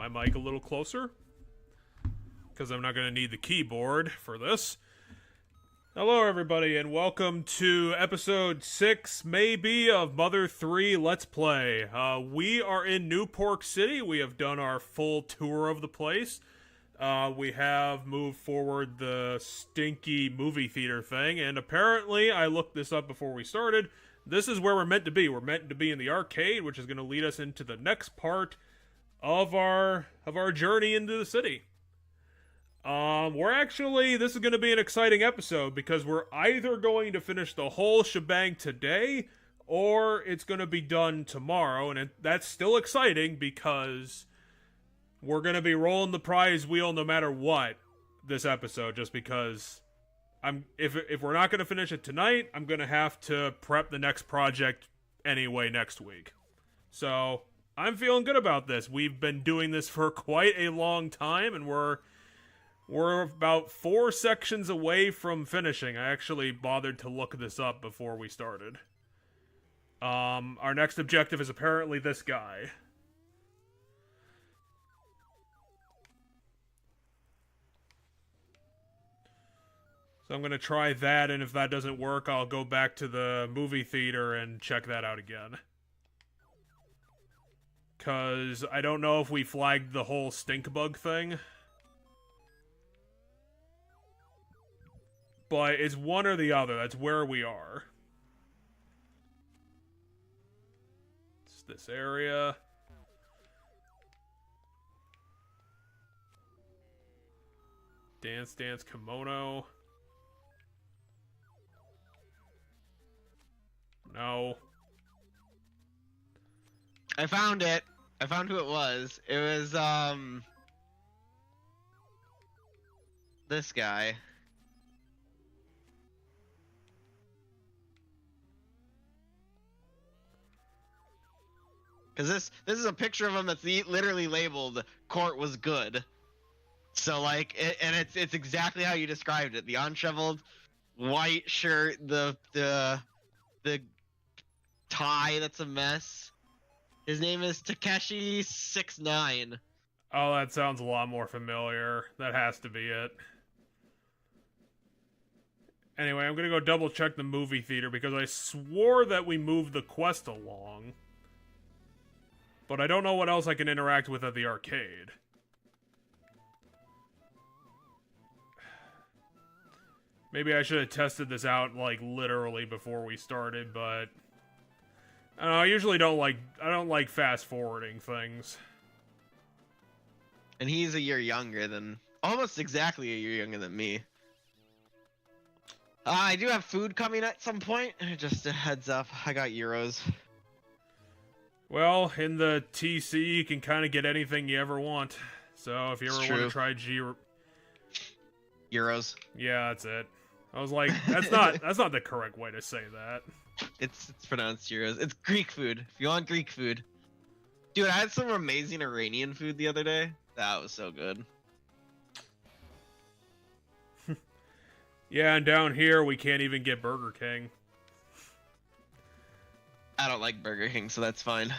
my mic a little closer, because I'm not going to need the keyboard for this. Hello, everybody, and welcome to episode 6, maybe, of Mother 3 Let's Play. We are in New Pork City. We have done our full tour of the place. We have moved forward the stinky movie theater thing, and apparently, I looked this up before we started, this is where we're meant to be. We're meant to be in the arcade, which is going to lead us into the next part of our journey into the city. This is going to be an exciting episode because we're either going to finish the whole shebang today or it's going to be done tomorrow, and that's still exciting because we're going to be rolling the prize wheel no matter what this episode, just because if we're not going to finish it tonight, I'm going to have to prep the next project anyway next week. So, I'm feeling good about this. We've been doing this for quite a long time, and we're about 4 sections away from finishing. I actually bothered to look this up before we started. Our next objective is apparently this guy. So I'm going to try that, and if that doesn't work, I'll go back to the movie theater and check that out again. Because I don't know if we flagged the whole stink bug thing. But it's one or the other. That's where we are. It's this area. Dance kimono. No. I found it. I found who it was. It was, this guy. Because this is a picture of him that's literally labeled "Court was good." So like, it's exactly how you described it. The unshoveled white shirt, the tie that's a mess. His name is Takeshi69. Oh, that sounds a lot more familiar. That has to be it. Anyway, I'm gonna go double check the movie theater because I swore that we moved the quest along. But I don't know what else I can interact with at the arcade. Maybe I should have tested this out, like, literally before we started, but I don't know, I usually don't like fast-forwarding things. And he's a year younger than... almost exactly a year younger than me. I do have food coming at some point. Just a heads up, I got euros. Well, in the TC, you can kind of get anything you ever want. So, if you ever want to try Euros. Yeah, that's it. I was like, that's not the correct way to say that. It's pronounced euros. It's Greek food. If you want Greek food. Dude, I had some amazing Iranian food the other day. That was so good. Yeah, and down here, we can't even get Burger King. I don't like Burger King, so that's fine.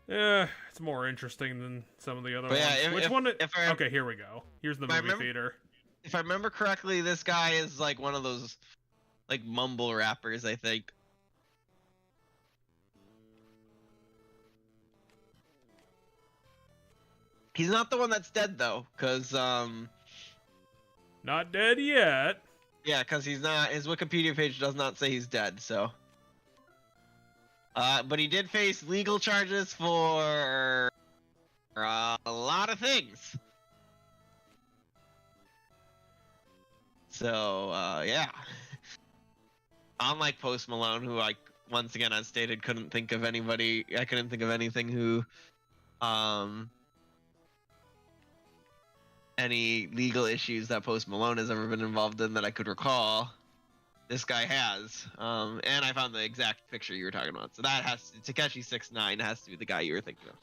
Yeah, it's more interesting than some of the other ones. Which one? Okay, here we go. Here's the movie theater. If I remember correctly, this guy is like one of those, like, mumble rappers, I think. He's not the one that's dead, though, because, Not dead yet. Yeah, because he's not. His Wikipedia page does not say he's dead, so. But he did face legal charges for a lot of things. So, yeah. Unlike Post Malone, who I, once again, as stated, couldn't think of anybody. I couldn't think of anything who, any legal issues that Post Malone has ever been involved in that I could recall. This guy has. And I found the exact picture you were talking about. So that has to, Takeshi69 has to be the guy you were thinking of.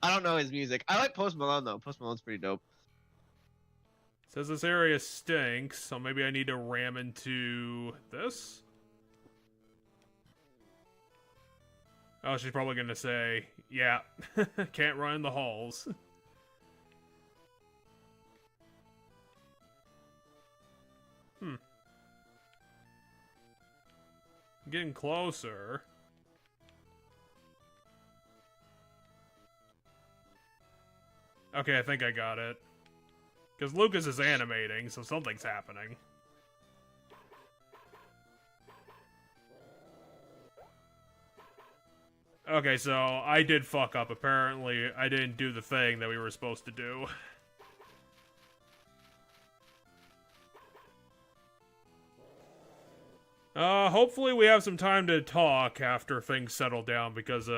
I don't know his music. I like Post Malone, though. Post Malone's pretty dope. Says this area stinks, so maybe I need to ram into this? Oh, she's probably gonna say, yeah, can't run in the halls. Getting closer. Okay, I think I got it. Because Lucas is animating, so something's happening. Okay, so I did fuck up. Apparently, I didn't do the thing that we were supposed to do. Hopefully we have some time to talk after things settle down, because,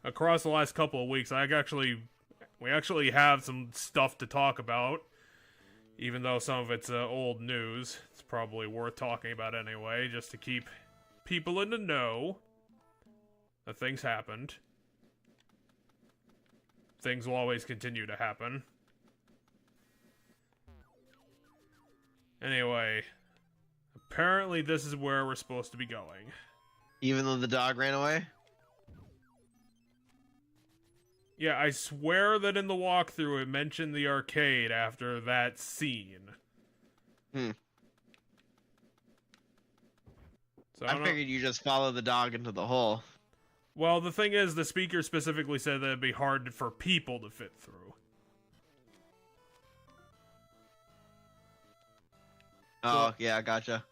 across the last couple of weeks, we actually have some stuff to talk about. Even though some of it's, old news. It's probably worth talking about anyway, just to keep people in the know that things happened. Things will always continue to happen. Anyway, apparently this is where we're supposed to be going. Even though the dog ran away? Yeah, I swear that in the walkthrough it mentioned the arcade after that scene. Hmm. So I figured you just follow the dog into the hole. Well, the thing is, the speaker specifically said that it'd be hard for people to fit through. Oh, yeah, gotcha.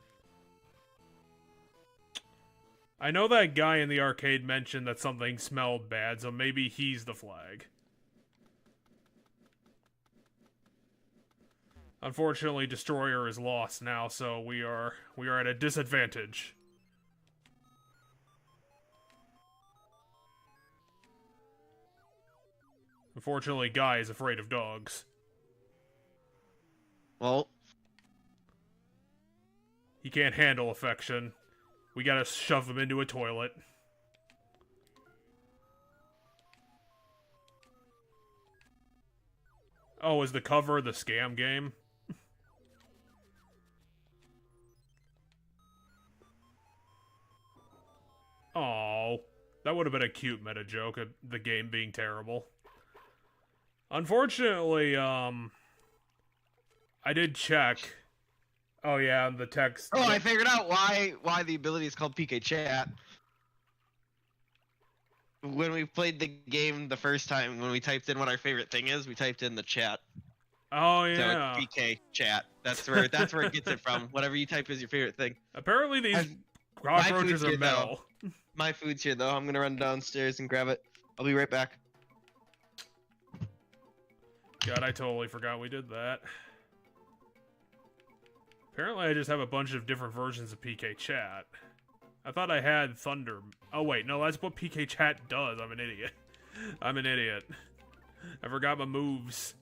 I know that guy in the arcade mentioned that something smelled bad, so maybe he's the flag. Unfortunately, Destroyer is lost now, so we are at a disadvantage. Unfortunately, Guy is afraid of dogs. Well, He can't handle affection. We gotta shove him into a toilet. Oh, is the cover the scam game? Oh, that would have been a cute meta joke, the game being terrible. Unfortunately, I did check. Oh yeah, the text. oh, I figured out why the ability is called PK Chat. When we played the game the first time, when we typed in what our favorite thing is, we typed in the chat. Oh So yeah. it's PK Chat. That's where it gets it from. Whatever you type is your favorite thing. Apparently these cockroaches are metal. My food's here though. I'm gonna run downstairs and grab it. I'll be right back. God, I totally forgot we did that. Apparently I just have a bunch of different versions of PK Chat. I thought I had Thunder. Oh wait, no, that's what PK Chat does. I'm an idiot. I'm an idiot. I forgot my moves.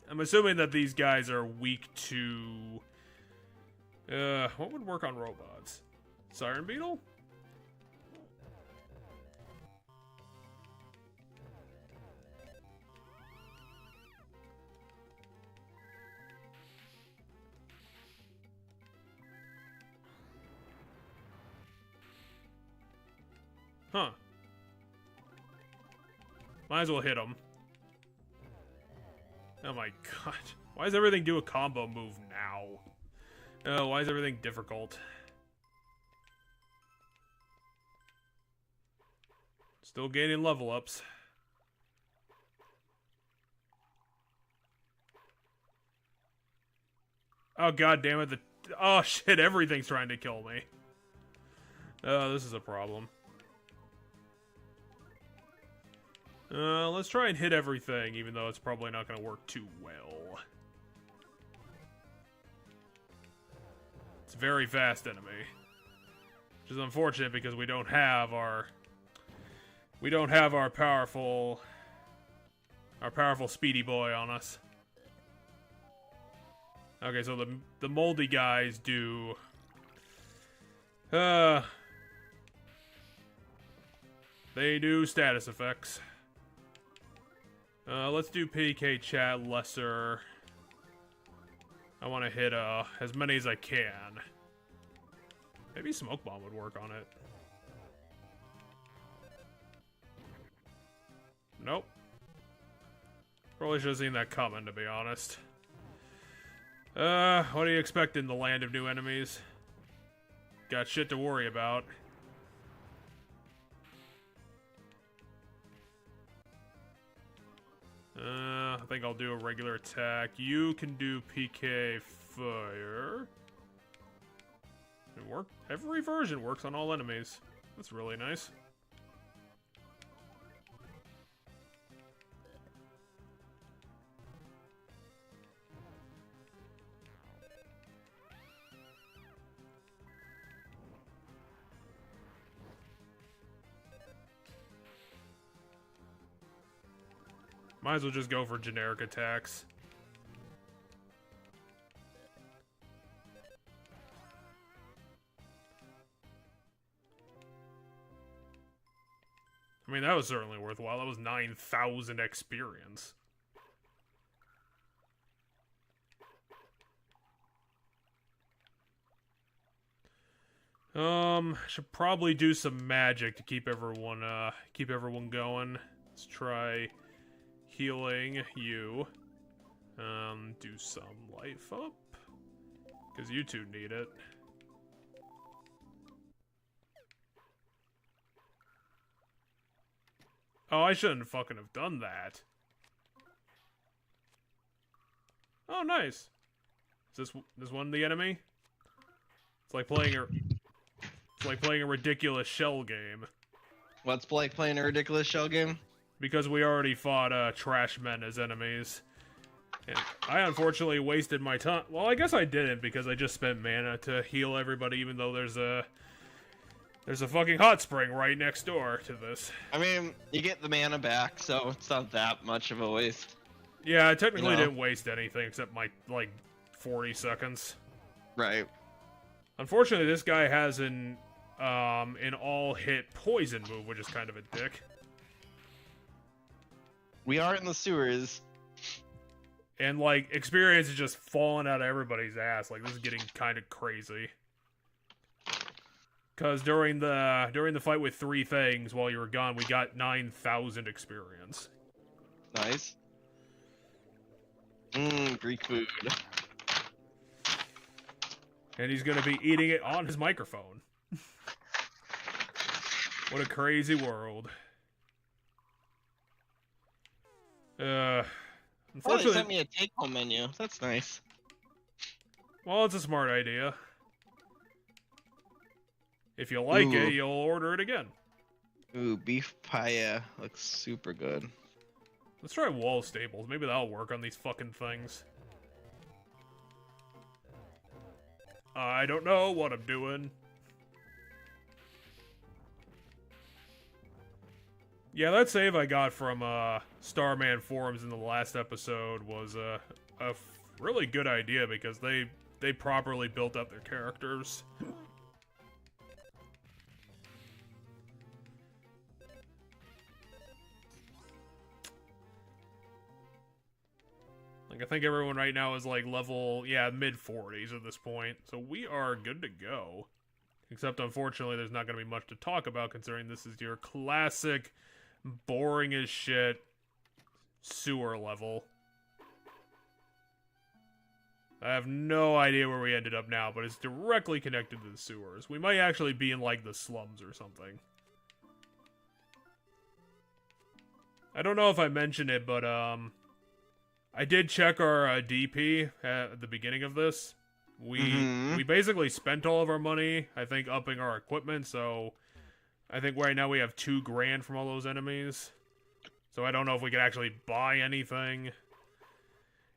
I'm assuming that these guys are weak to... what would work on robots? Siren Beetle? Huh. Might as well hit him. Oh my god. Why does everything do a combo move now? Oh, why is everything difficult? Still gaining level ups. Oh god damn it, oh shit, everything's trying to kill me. Oh, this is a problem. Let's try and hit everything, even though it's probably not going to work too well. It's a very fast enemy. Which is unfortunate because we don't have our powerful speedy boy on us. Okay, so the moldy guys do they do status effects. Let's do PK Chat lesser. I want to hit as many as I can. Maybe Smoke Bomb would work on it. Nope. Probably should have seen that coming, to be honest. What do you expect in the land of new enemies? Got shit to worry about. I think I'll do a regular attack. You can do PK fire. It worked. Every version works on all enemies. That's really nice. Might as well just go for generic attacks. I mean, that was certainly worthwhile. That was 9,000 experience. Should probably do some magic to keep everyone going. Let's try healing you. Do some life up. Because you two need it. Oh, I shouldn't fucking have done that. Oh, nice. Is this one the enemy? It's like playing a ridiculous shell game. What's Blake playing a ridiculous shell game? Because we already fought trash men as enemies. And I unfortunately wasted my time. Well, I guess I didn't because I just spent mana to heal everybody, even though there's a fucking hot spring right next door to this. I mean, you get the mana back, so it's not that much of a waste. Yeah, I technically didn't waste anything except my, 40 seconds. Right. Unfortunately, this guy has an all-hit poison move, which is kind of a dick. We are in the sewers. And, experience is just falling out of everybody's ass. This is getting kind of crazy. Because during the fight with three things while you were gone, we got 9,000 experience. Nice. Greek food. And he's gonna be eating it on his microphone. What a crazy world. Unfortunately, they sent me a take-home menu. That's nice. Well, it's a smart idea. If you like it, you'll order it again. Ooh, beef paella looks super good. Let's try wall staples. Maybe that'll work on these fucking things. I don't know what I'm doing. Yeah, that save I got from Starman forums in the last episode was a really good idea because they properly built up their characters. I think everyone right now is level, mid-40s at this point. So we are good to go. Except, unfortunately, there's not going to be much to talk about considering this is your classic, boring as shit sewer level. I have no idea where we ended up now, but it's directly connected to the sewers. We might actually be in, the slums or something. I don't know if I mentioned it, but, I did check our DP at the beginning of this. We basically spent all of our money, I think, upping our equipment, so I think right now we have $2 grand from all those enemies. So I don't know if we could actually buy anything.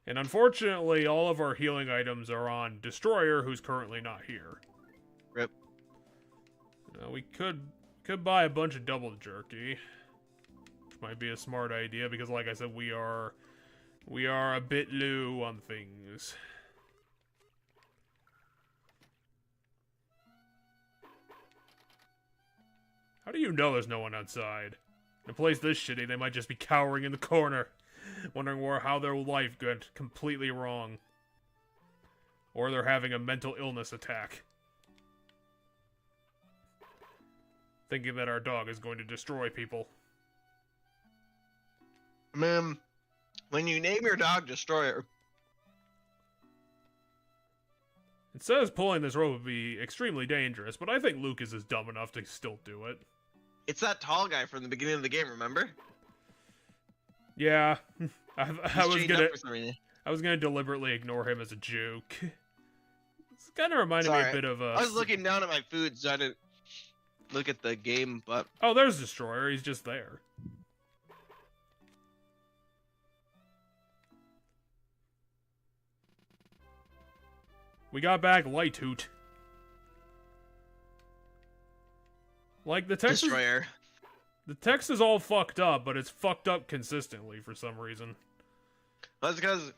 And unfortunately, all of our healing items are on Destroyer, who's currently not here. Rip. We could buy a bunch of double jerky, which might be a smart idea, because like I said, we are a bit low on things. How do you know there's no one outside? In a place this shitty, they might just be cowering in the corner, wondering how their life went completely wrong. Or they're having a mental illness attack. Thinking that our dog is going to destroy people. Man, when you name your dog Destroyer, It says pulling this rope would be extremely dangerous, but I think Lucas is dumb enough to still do it. it's that tall guy from the beginning of the game, remember? Yeah, I He's was chained gonna up for some reason. I was gonna deliberately ignore him as a joke. It's kind of reminded me a Sorry. bit of a. I was looking down at my food, so I didn't look at the game, but Oh, there's Destroyer. He's just there. We got back Light Hoot. Like the text. Destroyer. The text is all fucked up, but it's fucked up consistently for some reason. Well, that's because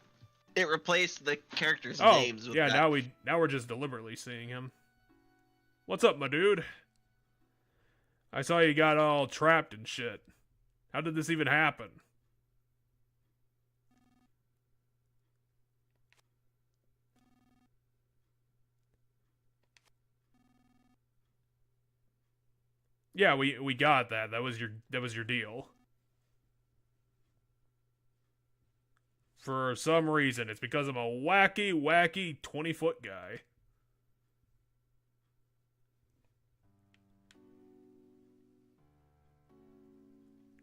it replaced the characters' Oh, names with yeah, that. now we're just deliberately seeing him. What's up, my dude? I saw you got all trapped and shit. How did this even happen? Yeah, we got that. That was your deal. For some reason, it's because I'm a wacky 20-foot guy.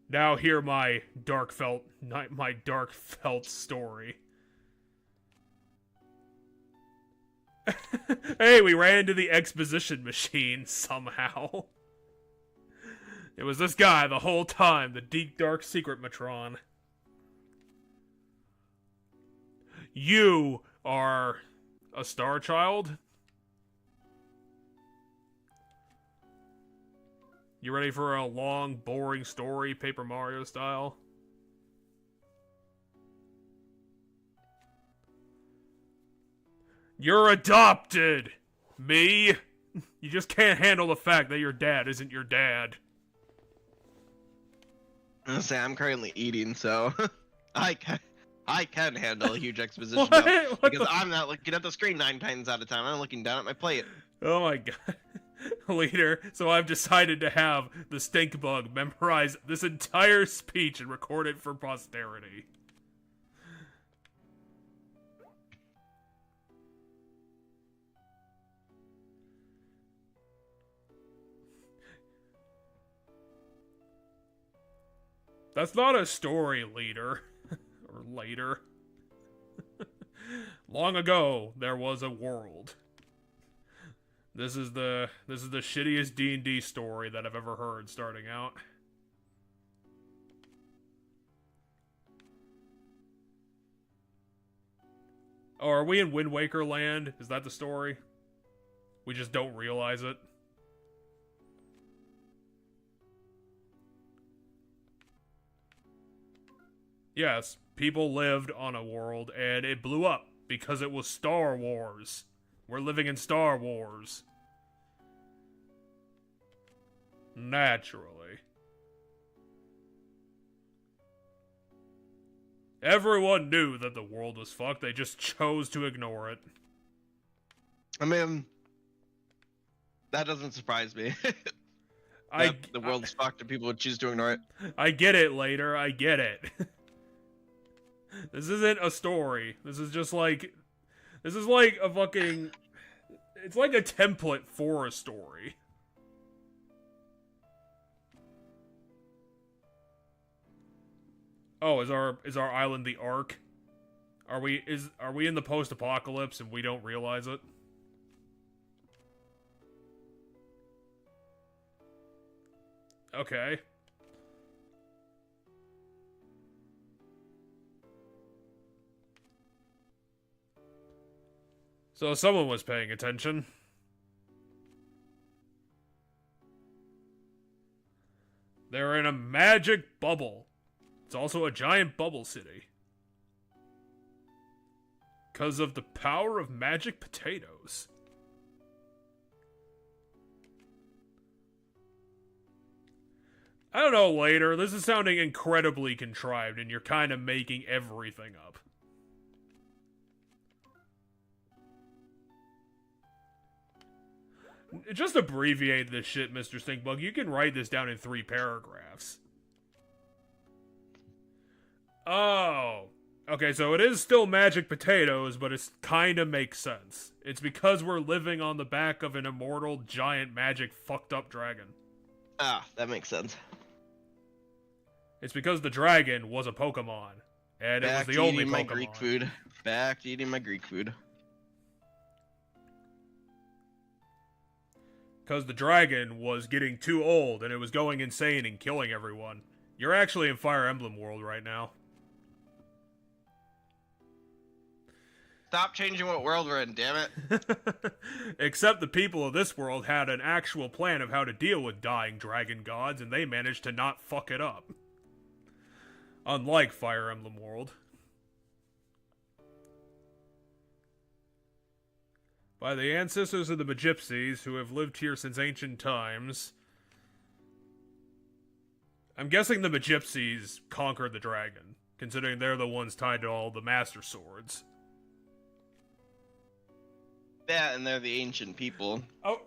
Now hear my dark felt story. Hey, we ran into the exposition machine somehow. It was this guy the whole time, the deep dark secret matron. You are a star child? You ready for a long, boring story, Paper Mario style? You're adopted! Me? You just can't handle the fact that your dad isn't your dad. I'm gonna say I'm currently eating, so I can handle a huge exposition What? dump What because the- I'm not looking at the screen 9 times out of 10. I'm looking down at my plate. Oh my god. Leader, so I've decided to have the stink bug memorize this entire speech and record it for posterity. That's not a story, leader. Or later. Long ago, there was a world. This is the shittiest D&D story that I've ever heard starting out. Oh, are we in Wind Waker land? Is that the story? We just don't realize it. Yes, people lived on a world and it blew up because it was Star Wars. We're living in Star Wars. Naturally. Everyone knew that the world was fucked, they just chose to ignore it. I mean, that doesn't surprise me. That the world's fucked and people would choose to ignore it. I get it, later, I get it. This isn't a story. This is just like... This is like a fucking... It's like a template for a story. Oh, is our island the Ark? Are we in the post-apocalypse and we don't realize it? Okay. So someone was paying attention. They're in a magic bubble. It's also a giant bubble city. 'Cause of the power of magic potatoes. I don't know, later. This is sounding incredibly contrived and you're kind of making everything up. Just abbreviate this shit, Mr. Stinkbug. You can write this down in 3 paragraphs. Oh. Okay, so it is still magic potatoes, but it kind of makes sense. It's because we're living on the back of an immortal, giant, magic, fucked up dragon. Ah, that makes sense. It's because the dragon was a Pokemon, and it was the only Pokemon. My Greek food. Back to eating my Greek food. Because the dragon was getting too old, and it was going insane and killing everyone. You're actually in Fire Emblem world right now. Stop changing what world we're in, damn it. Except the people of this world had an actual plan of how to deal with dying dragon gods, and they managed to not fuck it up. Unlike Fire Emblem world. By the ancestors of the Magypsies, who have lived here since ancient times. I'm guessing the Magypsies conquered the dragon, considering they're the ones tied to all the Master Swords. Yeah, and they're the ancient people. Oh,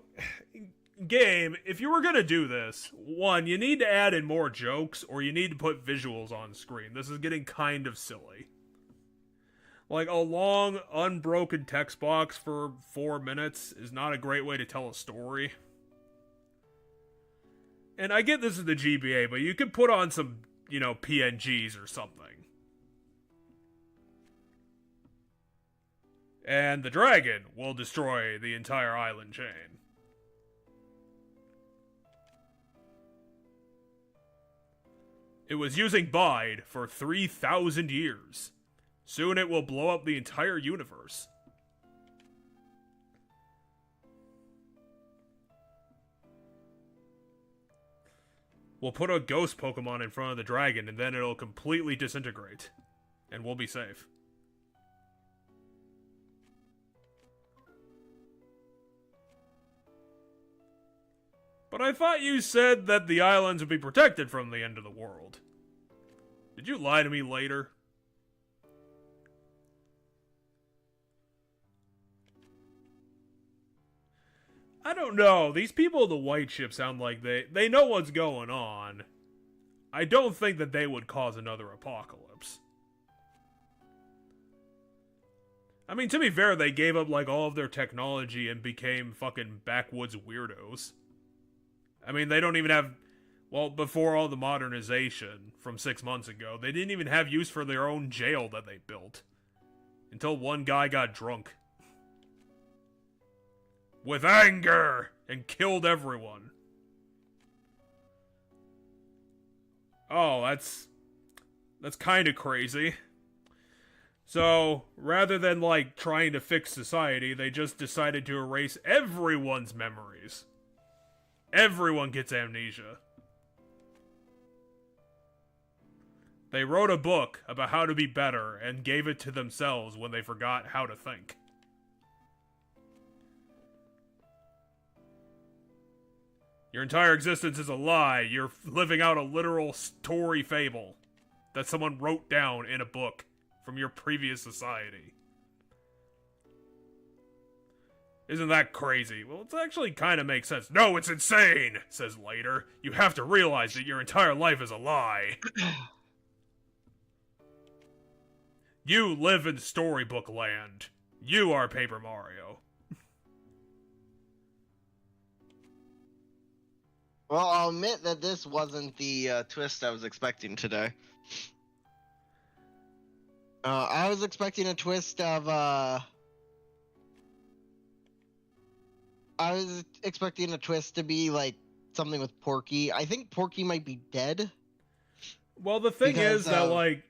game, if you were gonna do this, one, you need to add in more jokes, or you need to put visuals on screen. This is getting kind of silly. Like, a long, unbroken text box for 4 minutes is not a great way to tell a story. And I get this is the GBA, but you could put on some, PNGs or something. And the dragon will destroy the entire island chain. It was using Bide for 3,000 years. Soon it will blow up the entire universe. We'll put a ghost Pokemon in front of the dragon, and then it'll completely disintegrate. And we'll be safe. But I thought you said that the islands would be protected from the end of the world. Did you lie to me later? I don't know. These people in the white ship sound like they know what's going on. I don't think that they would cause another apocalypse. I mean, to be fair, they gave up, all of their technology and became fucking backwoods weirdos. I mean, they don't even have... Well, before all the modernization from 6 months ago, they didn't even have use for their own jail that they built. Until one guy got drunk. With anger! And killed everyone. Oh, that's kind of crazy. So, rather than, trying to fix society, they just decided to erase everyone's memories. Everyone gets amnesia. They wrote a book about how to be better and gave it to themselves when they forgot how to think. Your entire existence is a lie. You're living out a literal story fable that someone wrote down in a book from your previous society. Isn't that crazy? Well, it actually kind of makes sense. No, it's insane, says later. You have to realize that your entire life is a lie. You live in storybook land. You are Paper Mario. Well, I'll admit that this wasn't the twist I was expecting today. I was expecting a twist of, I was expecting a twist to be, something with Porky. I think Porky might be dead. Well, the thing is that,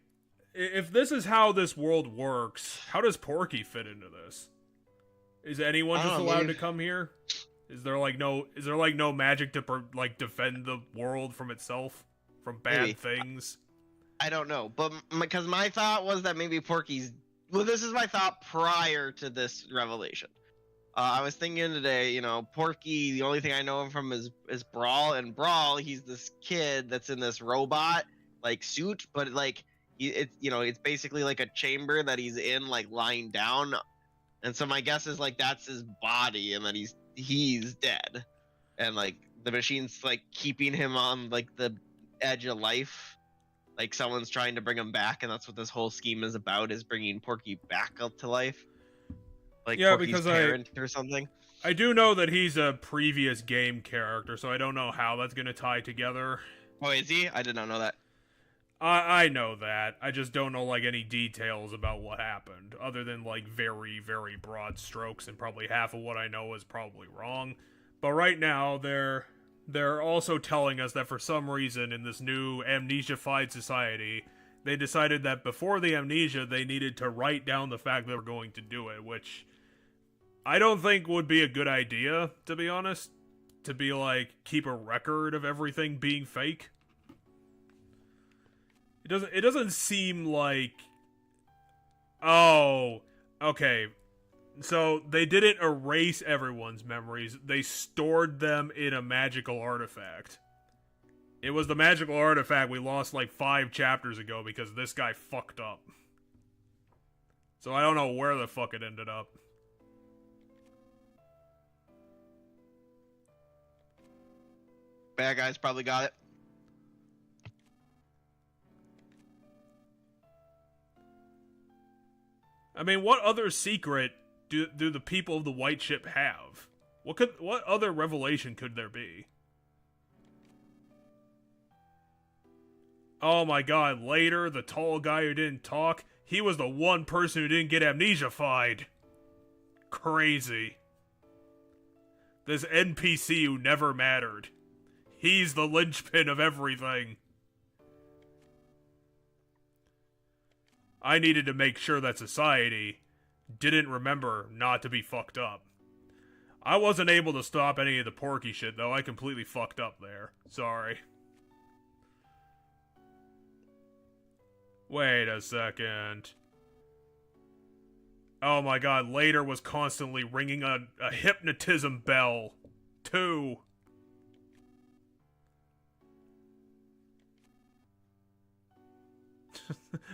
if this is how this world works, how does Porky fit into this? Is anyone just allowed to come here? Is there no magic to defend the world from itself, from bad things? I don't know, but because my thought was that maybe Porky's. Well, this is my thought prior to this revelation. I was thinking today, Porky. The only thing I know him from is Brawl, and Brawl, he's this kid that's in this robot suit, but it's basically like a chamber that he's in, lying down, and so my guess is that's his body, and that he's dead, and the machine's keeping him on the edge of life, like someone's trying to bring him back, and that's what this whole scheme is about, is bringing Porky back up to life, like Yeah, Porky's because parent or something. I do know that he's a previous game character, so I don't know how that's gonna tie together. Oh, is he? I did not know that. I know that. I just don't know, like, any details about what happened, other than, like, very, very broad strokes, and probably half of what I know is probably wrong. But right now, they're also telling us that for some reason, in this new amnesia-fied society, they decided that before the amnesia, they needed to write down the fact they were going to do it, which I don't think would be a good idea, to be honest. To be, like, keep a record of everything being fake. It doesn't seem like... Oh, okay. So, they didn't erase everyone's memories. They stored them in a magical artifact. It was the magical artifact we lost like 5 chapters ago because this guy fucked up. So I don't know where the fuck it ended up. Bad guys probably got it. I mean, what other secret do the people of the White Ship have? What other revelation could there be? Oh my god, later, the tall guy who didn't talk, he was the one person who didn't get amnesia-fied. Crazy. This NPC who never mattered. He's the linchpin of everything. I needed to make sure that society didn't remember not to be fucked up. I wasn't able to stop any of the Porky shit, though. I completely fucked up there. Sorry. Wait a second. Oh my god, later was constantly ringing a hypnotism bell. 2.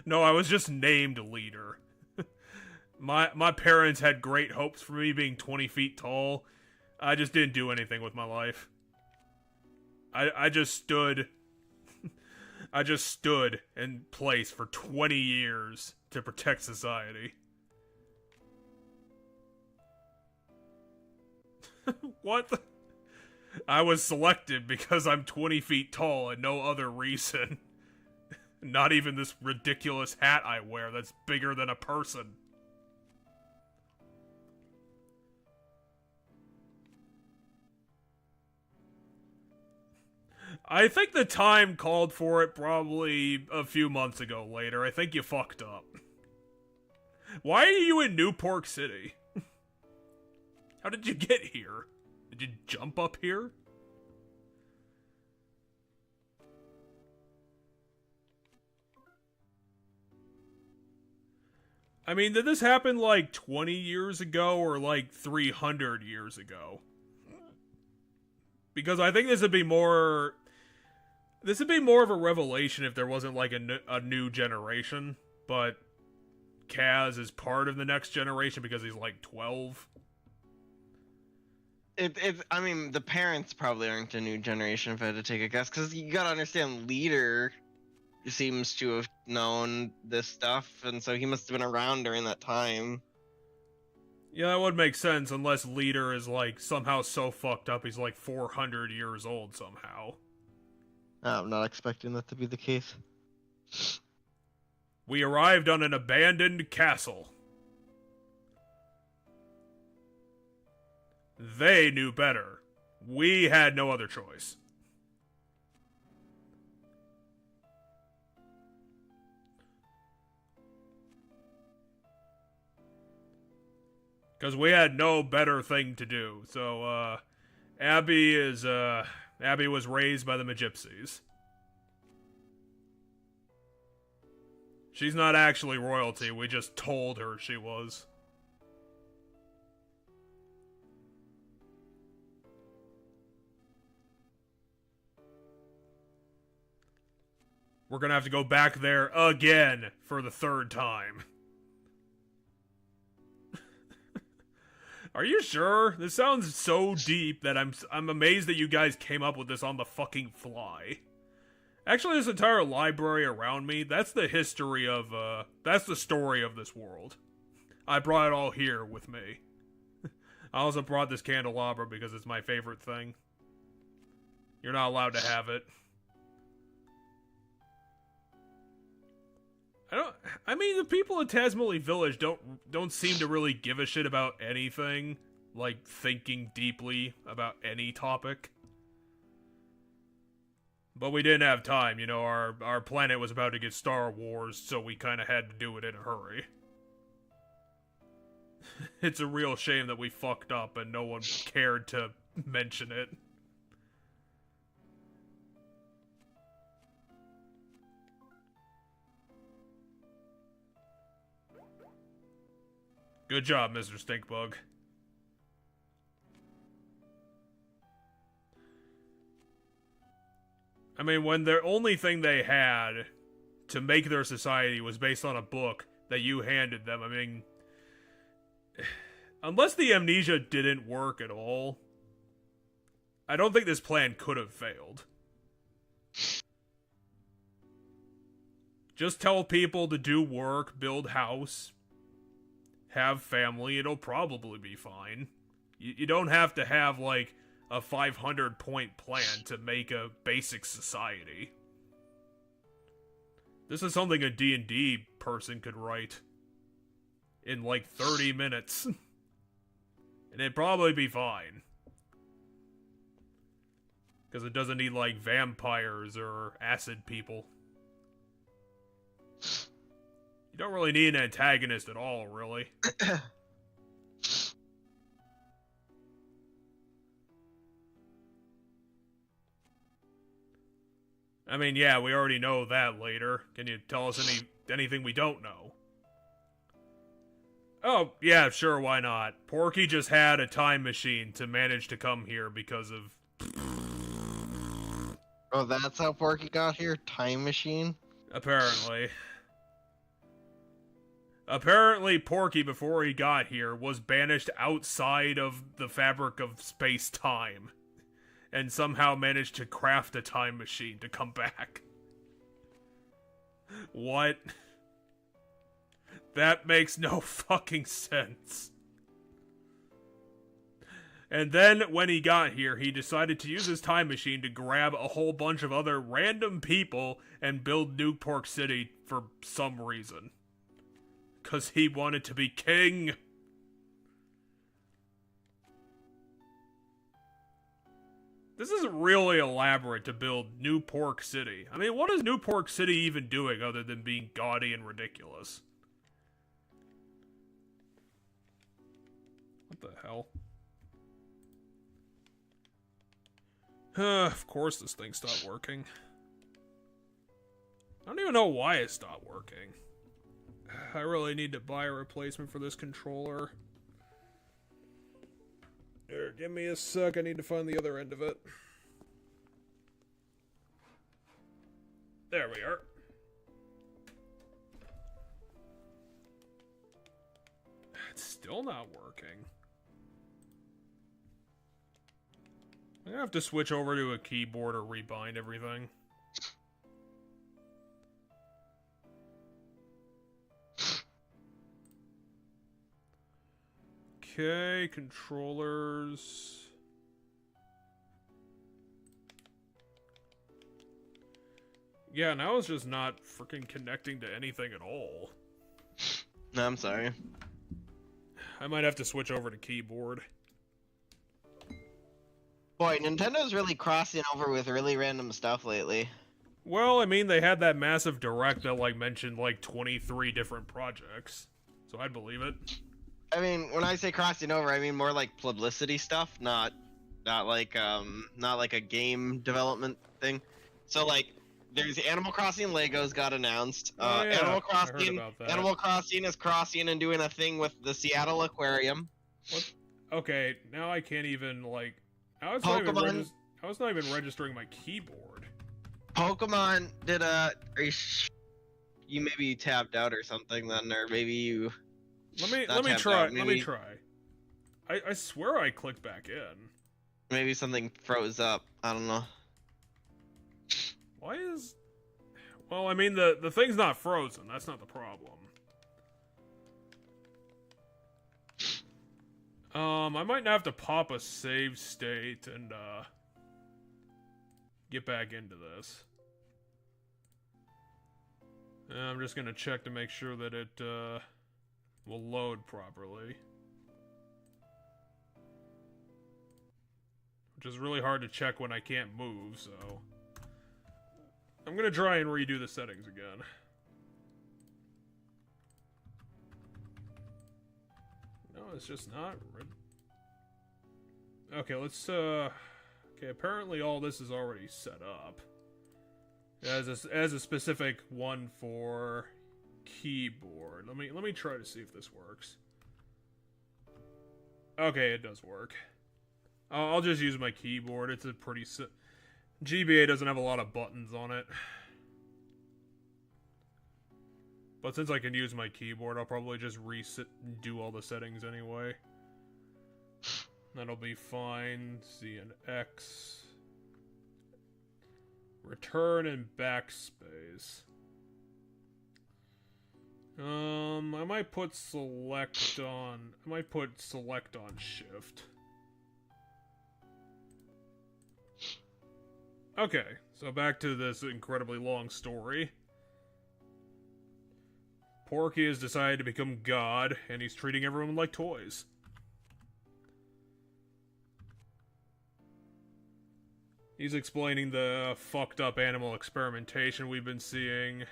No, I was just named leader. My parents had great hopes for me being 20 feet tall. I just didn't do anything with my life. I just stood... I just stood in place for 20 years to protect society. What the... I was selected because I'm 20 feet tall and no other reason. Not even this ridiculous hat I wear that's bigger than a person. I think the time called for it probably a few months ago later. I think you fucked up. Why are you in New Pork City? How did you get here? Did you jump up here? I mean, did this happen like 20 years ago or like 300 years ago? Because I think this would be more of a revelation if there wasn't like a new generation, but Kaz is part of the next generation because he's like 12. I mean, the parents probably aren't a new generation if I had to take a guess, because you gotta understand, Leader seems to have known this stuff, and so he must have been around during that time. Yeah, that would make sense, unless Leader is like somehow so fucked up he's like 400 years old somehow. I'm not expecting that to be the case. We arrived on an abandoned castle. They knew better. We had no other choice. Because we had no better thing to do. So, Abby was raised by the Magypsies. She's not actually royalty, we just told her she was. We're gonna have to go back there again for the 3rd time. Are you sure? This sounds so deep that I'm amazed that you guys came up with this on the fucking fly. Actually, this entire library around me, that's the history of, that's the story of this world. I brought it all here with me. I also brought this candelabra because it's my favorite thing. You're not allowed to have it. I mean, the people in Tasmally Village don't seem to really give a shit about anything, like thinking deeply about any topic. But we didn't have time, you know, our planet was about to get Star Wars, so we kind of had to do it in a hurry. It's a real shame that we fucked up and no one cared to mention it. Good job, Mr. Stinkbug. I mean, when the only thing they had to make their society was based on a book that you handed them, I mean, unless the amnesia didn't work at all, I don't think this plan could have failed. Just tell people to do work, build house, have family, it'll probably be fine. You don't have to have, like, a 500-point plan to make a basic society. This is something a D&D person could write in, like, 30 minutes. And it'd probably be fine. Because it doesn't need, like, vampires or acid people. You don't really need an antagonist at all, really. I mean, yeah, we already know that later. Can you tell us anything we don't know? Oh, yeah, sure, why not? Porky just had a time machine to manage to come here because of... Oh, that's how Porky got here? Time machine? Apparently. Apparently, Porky, before he got here, was banished outside of the fabric of space-time. And somehow managed to craft a time machine to come back. What? That makes no fucking sense. And then, when he got here, he decided to use his time machine to grab a whole bunch of other random people and build New Pork City for some reason. 'Cause he wanted to be king. This is really elaborate to build New Pork City. I mean, what is New Pork City even doing other than being gaudy and ridiculous? What the hell? Of course this thing stopped working. I don't even know why it stopped working. I really need to buy a replacement for this controller. Here, give me a sec, I need to find the other end of it. There we are. It's still not working. I'm gonna have to switch over to a keyboard or rebind everything. Okay, controllers. Yeah, now it's just not freaking connecting to anything at all. No, I'm sorry. I might have to switch over to keyboard. Boy, Nintendo's really crossing over with really random stuff lately. Well, I mean, they had that massive direct that, like, mentioned, like, 23 different projects. So I'd believe it. I mean, when I say crossing over, I mean more like publicity stuff, not like a game development thing. So like, there's Animal Crossing Legos got announced. Oh, yeah. Animal Crossing is crossing and doing a thing with the Seattle Aquarium. What? Okay, now I can't even like. How is not even registering my keyboard. Pokemon did a. You maybe tabbed out or something then, or maybe you. Let me try. I swear I clicked back in. Maybe something froze up. I don't know. Why is Well, I mean, the thing's not frozen. That's not the problem. I might have to pop a save state and, get back into this. And I'm just gonna check to make sure that it, will load properly. Which is really hard to check when I can't move, so... I'm gonna try and redo the settings again. No, it's just not... Okay, let's, Okay, apparently all this is already set up. As a specific one for keyboard. Let me try to see if this works. Okay, it does work. I'll just use my keyboard. It's a pretty GBA doesn't have a lot of buttons on it. But since I can use my keyboard, I'll probably just reset and do all the settings anyway. That'll be fine. Z and X. Return and backspace. I might put select on shift. Okay, so back to this incredibly long story. Porky has decided to become God, and he's treating everyone like toys. He's explaining the fucked up animal experimentation we've been seeing.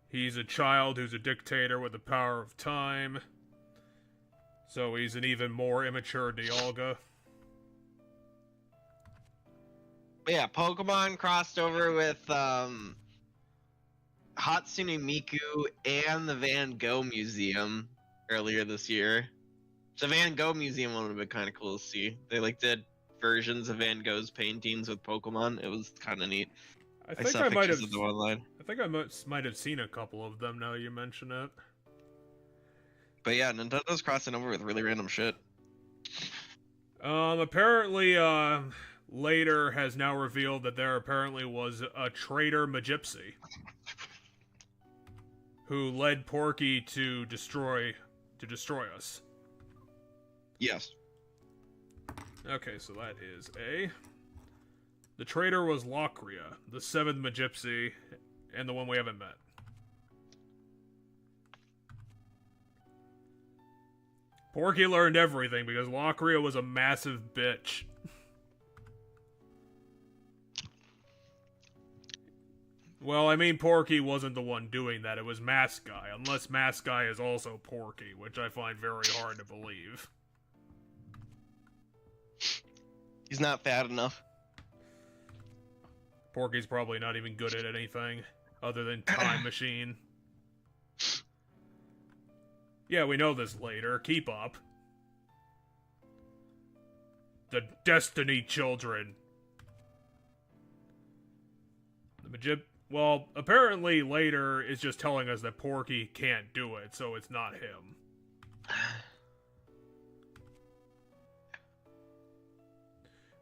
He's a child who's a dictator with the power of time. So he's an even more immature Dialga. Yeah, Pokemon crossed over with Hatsune Miku and the Van Gogh Museum earlier this year. The Van Gogh Museum one would have been kind of cool to see. They did versions of Van Gogh's paintings with Pokemon. It was kind of neat. I think I might have seen a couple of them now you mention it. But yeah, Nintendo's crossing over with really random shit. Apparently, later has now revealed that there apparently was a traitor Magypsy who led Porky to destroy us. Yes. Okay, so that is A. The traitor was Lockria, the seventh Magypsy, and the one we haven't met. Porky learned everything because Lockria was a massive bitch. Well, I mean, Porky wasn't the one doing that, it was Mask Guy, unless Mask Guy is also Porky, which I find very hard to believe. He's not fat enough. Porky's probably not even good at anything other than Time Machine. Yeah, we know this later. Keep up. The Destiny Children. Well, apparently later is just telling us that Porky can't do it, so it's not him.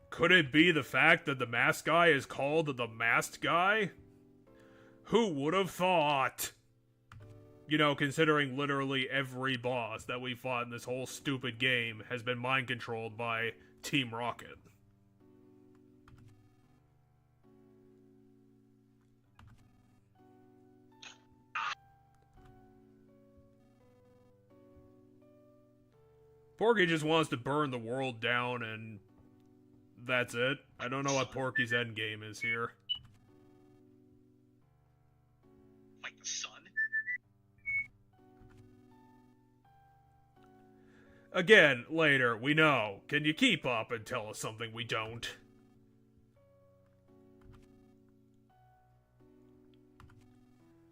Could it be the fact that the masked guy is called the Masked Guy? Who would have thought? You know, considering literally every boss that we fought in this whole stupid game has been mind-controlled by Team Rocket. Porky just wants to burn the world down and that's it. I don't know what Porky's endgame is here. Like the sun? Again, later, we know. Can you keep up and tell us something we don't?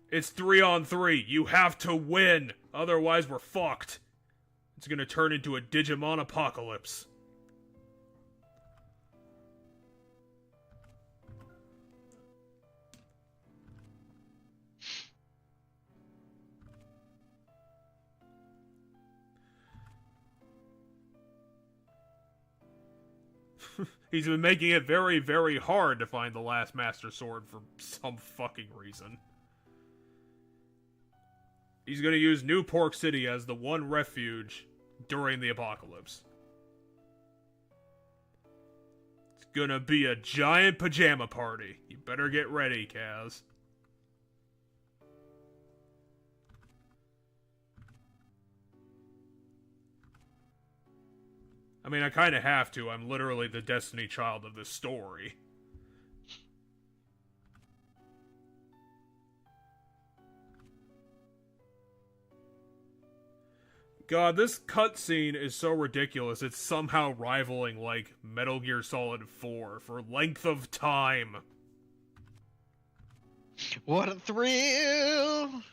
It's 3-on-3. You have to win. Otherwise, we're fucked. It's gonna turn into a Digimon apocalypse. He's been making it very, very hard to find the last Master Sword for some fucking reason. He's gonna use New Pork City as the one refuge during the apocalypse. It's gonna be a giant pajama party. You better get ready, Kaz. I mean, I kind of have to. I'm literally the Destiny Child of this story. God, this cutscene is so ridiculous, it's somehow rivaling, like, Metal Gear Solid 4 for length of time. What a thrill!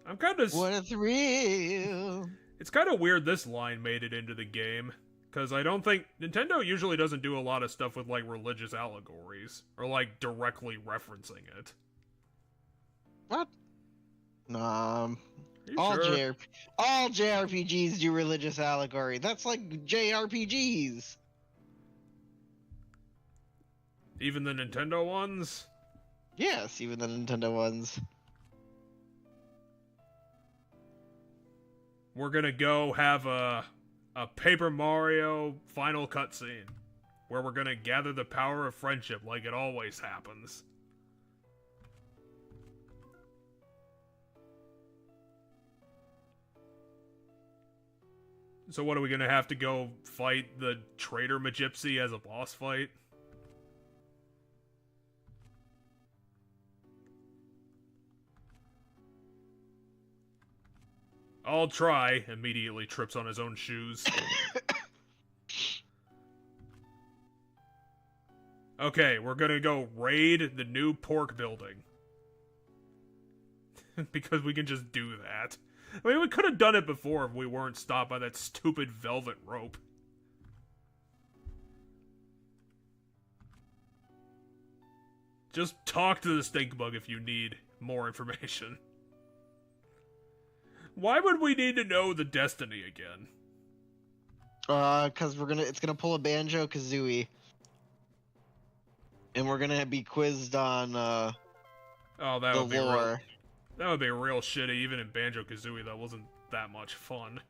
I'm kind of... What a thrill! It's kind of weird this line made it into the game, because I don't think... Nintendo usually doesn't do a lot of stuff with, like, religious allegories, or, like, directly referencing it. What? Are you All sure? all JRPGs do religious allegory. That's like JRPGs. Even the Nintendo ones? Yes, even the Nintendo ones. We're gonna go have a Paper Mario final cutscene, where we're gonna gather the power of friendship like it always happens. So what, are we gonna have to go fight the traitor Magypsy as a boss fight? I'll try. Immediately trips on his own shoes. Okay, we're gonna go raid the new pork building. Because we can just do that. I mean, we could have done it before if we weren't stopped by that stupid velvet rope. Just talk to the stink bug if you need more information. Why would we need to know the destiny again? Cause it's gonna pull a Banjo-Kazooie. And we're gonna be quizzed on, Oh, that the would be lore. real, that would be real shitty. Even in Banjo-Kazooie, that wasn't that much fun.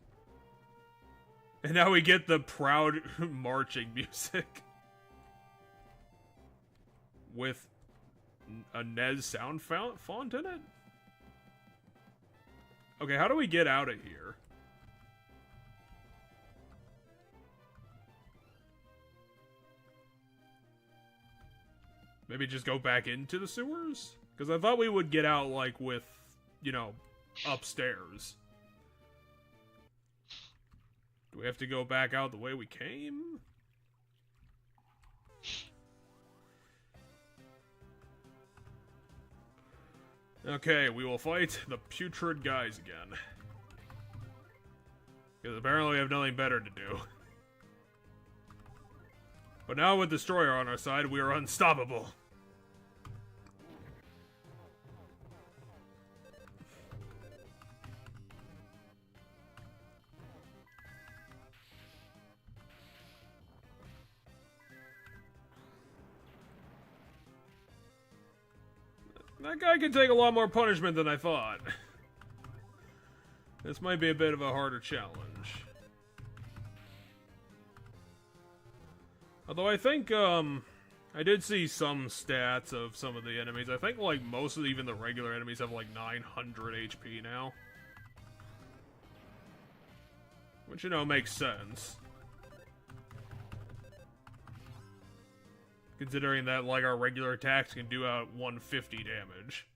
And now we get the proud marching music. With a NES sound font in it? Okay, how do we get out of here? Maybe just go back into the sewers? Because I thought we would get out, like, with, you know, upstairs. Do we have to go back out the way we came? Okay, we will fight the putrid guys again. Because apparently we have nothing better to do. But now with Destroyer on our side, we are unstoppable. That guy can take a lot more punishment than I thought. This might be a bit of a harder challenge. Although I think, I did see some stats of some of the enemies. I think, like, most of even the regular enemies have, like, 900 HP now. Which, you know, makes sense. Considering that, like, our regular attacks can do out 150 damage.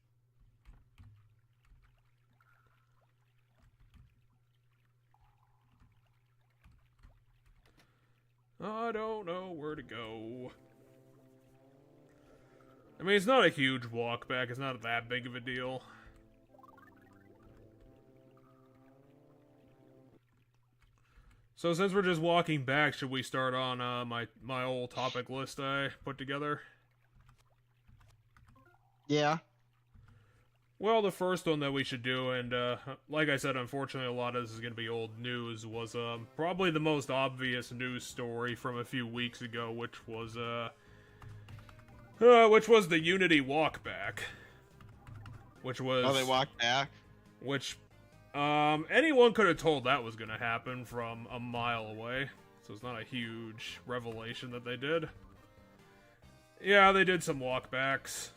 I don't know where to go. I mean, it's not a huge walk back. It's not that big of a deal. So since we're just walking back, should we start on my old topic list I put together? Yeah. Well, the first one that we should do, and like I said, unfortunately, a lot of this is going to be old news, was probably the most obvious news story from a few weeks ago, which was the Unity walkback. Which was... Oh, they walked back? Which, anyone could have told that was going to happen from a mile away. So it's not a huge revelation that they did. Yeah, they did some walkbacks.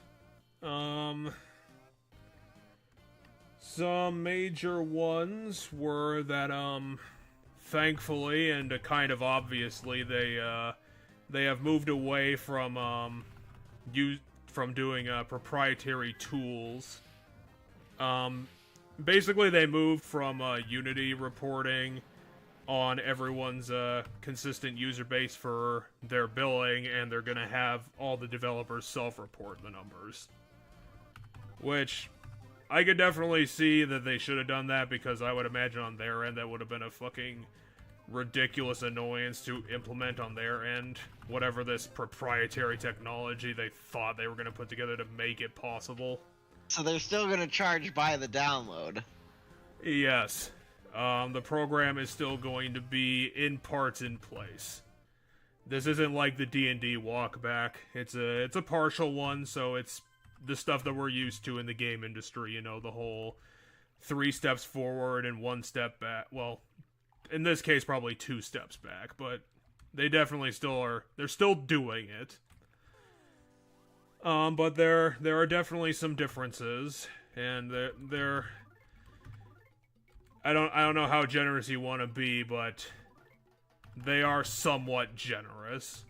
Some major ones were that, thankfully and kind of obviously, they have moved away from, doing, proprietary tools. Basically they moved from, Unity reporting on everyone's, consistent user base for their billing, and they're gonna have all the developers self-report the numbers. Which... I could definitely see that they should have done that, because I would imagine on their end that would have been a fucking ridiculous annoyance to implement on their end. Whatever this proprietary technology they thought they were going to put together to make it possible. So they're still going to charge by the download? Yes. The program is still going to be in parts in place. This isn't like the D&D walkback. It's a partial one, so it's the stuff that we're used to in the game industry, you know, the whole 3 steps forward and 1 step back. Well, in this case, probably 2 steps back, but they definitely still are. They're still doing it. But there are definitely some differences, and they're I don't know how generous you want to be, but they are somewhat generous.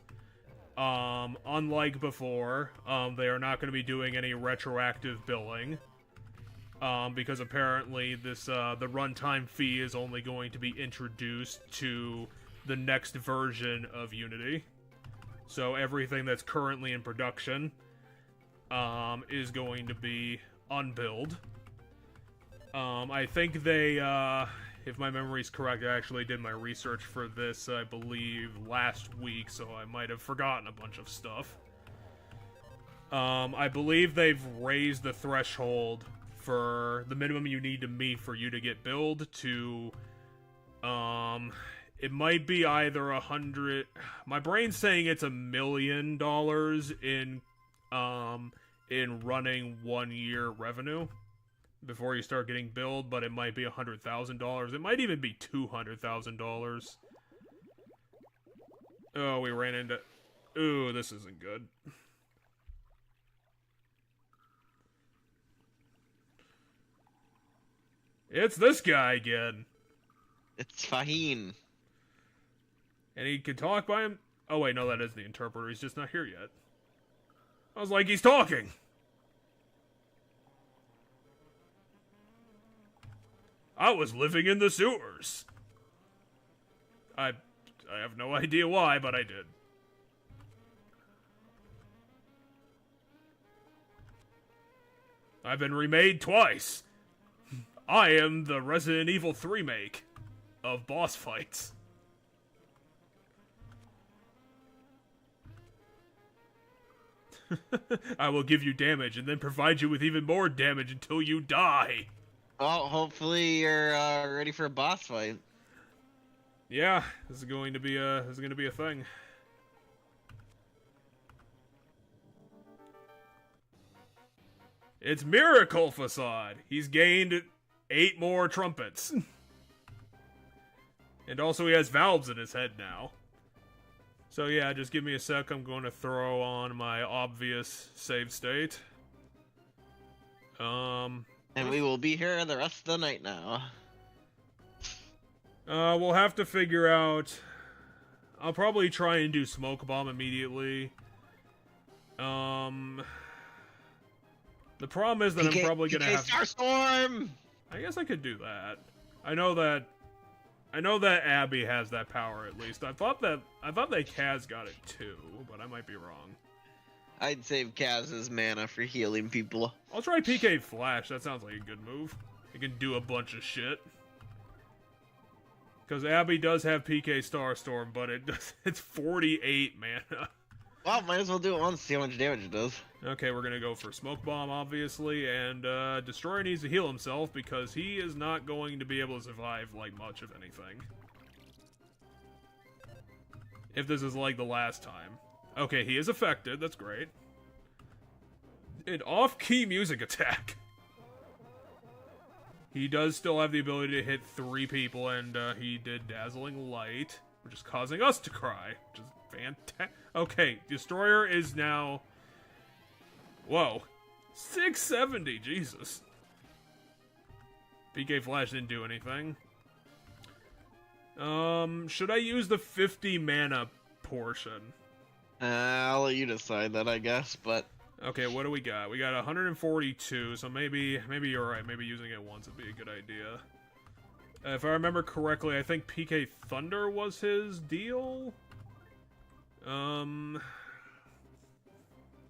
Unlike before, they are not going to be doing any retroactive billing, because apparently this, the runtime fee is only going to be introduced to the next version of Unity. So everything that's currently in production, is going to be unbilled. I think they, if my memory's correct, I actually did my research for this, I believe, last week, so I might have forgotten a bunch of stuff. I believe they've raised the threshold for the minimum you need to meet for you to get billed to, it might be either 100... My brain's saying it's $1 million in running 1 year revenue before you start getting billed, but it might be $100,000. It might even be $200,000. Oh, we ran into... Ooh, this isn't good. It's this guy again. It's Faheen. And he can talk by him... Oh wait, no, that is the interpreter. He's just not here yet. I was like, he's talking! I was living in the sewers. I have no idea why, but I did. I've been remade twice. I am the Resident Evil 3 make of boss fights. I will give you damage and then provide you with even more damage until you die. Well, hopefully you're ready for a boss fight. Yeah, this is going to be a thing. It's Miracle Facade. He's gained 8 more trumpets. And also he has valves in his head now. So yeah, just give me a sec. I'm going to throw on my obvious save state. And we will be here the rest of the night now. We'll have to figure out... I'll probably try and do Smoke Bomb immediately. The problem is that I'm probably gonna have... Starstorm! I guess I could do that. I know that Abby has that power at least. I thought that Kaz got it too, but I might be wrong. I'd save Kaz's mana for healing people. I'll try PK Flash. That sounds like a good move. It can do a bunch of shit. Because Abby does have PK Starstorm, but it's 48 mana. Well, might as well do it once to see how much damage it does. Okay, we're gonna go for Smoke Bomb, obviously, and Destroyer needs to heal himself because he is not going to be able to survive, like, much of anything. If this is like the last time. Okay, he is affected, that's great. An off-key music attack. He does still have the ability to hit 3 people, and he did Dazzling Light, which is causing us to cry, which is fantastic. Okay, Destroyer is now... Whoa. 670, Jesus. PK Flash didn't do anything. Should I use the 50 mana portion? I'll let you decide that, I guess, but... Okay, what do we got? We got 142, so maybe you're right. Maybe using it once would be a good idea. If I remember correctly, I think PK Thunder was his deal?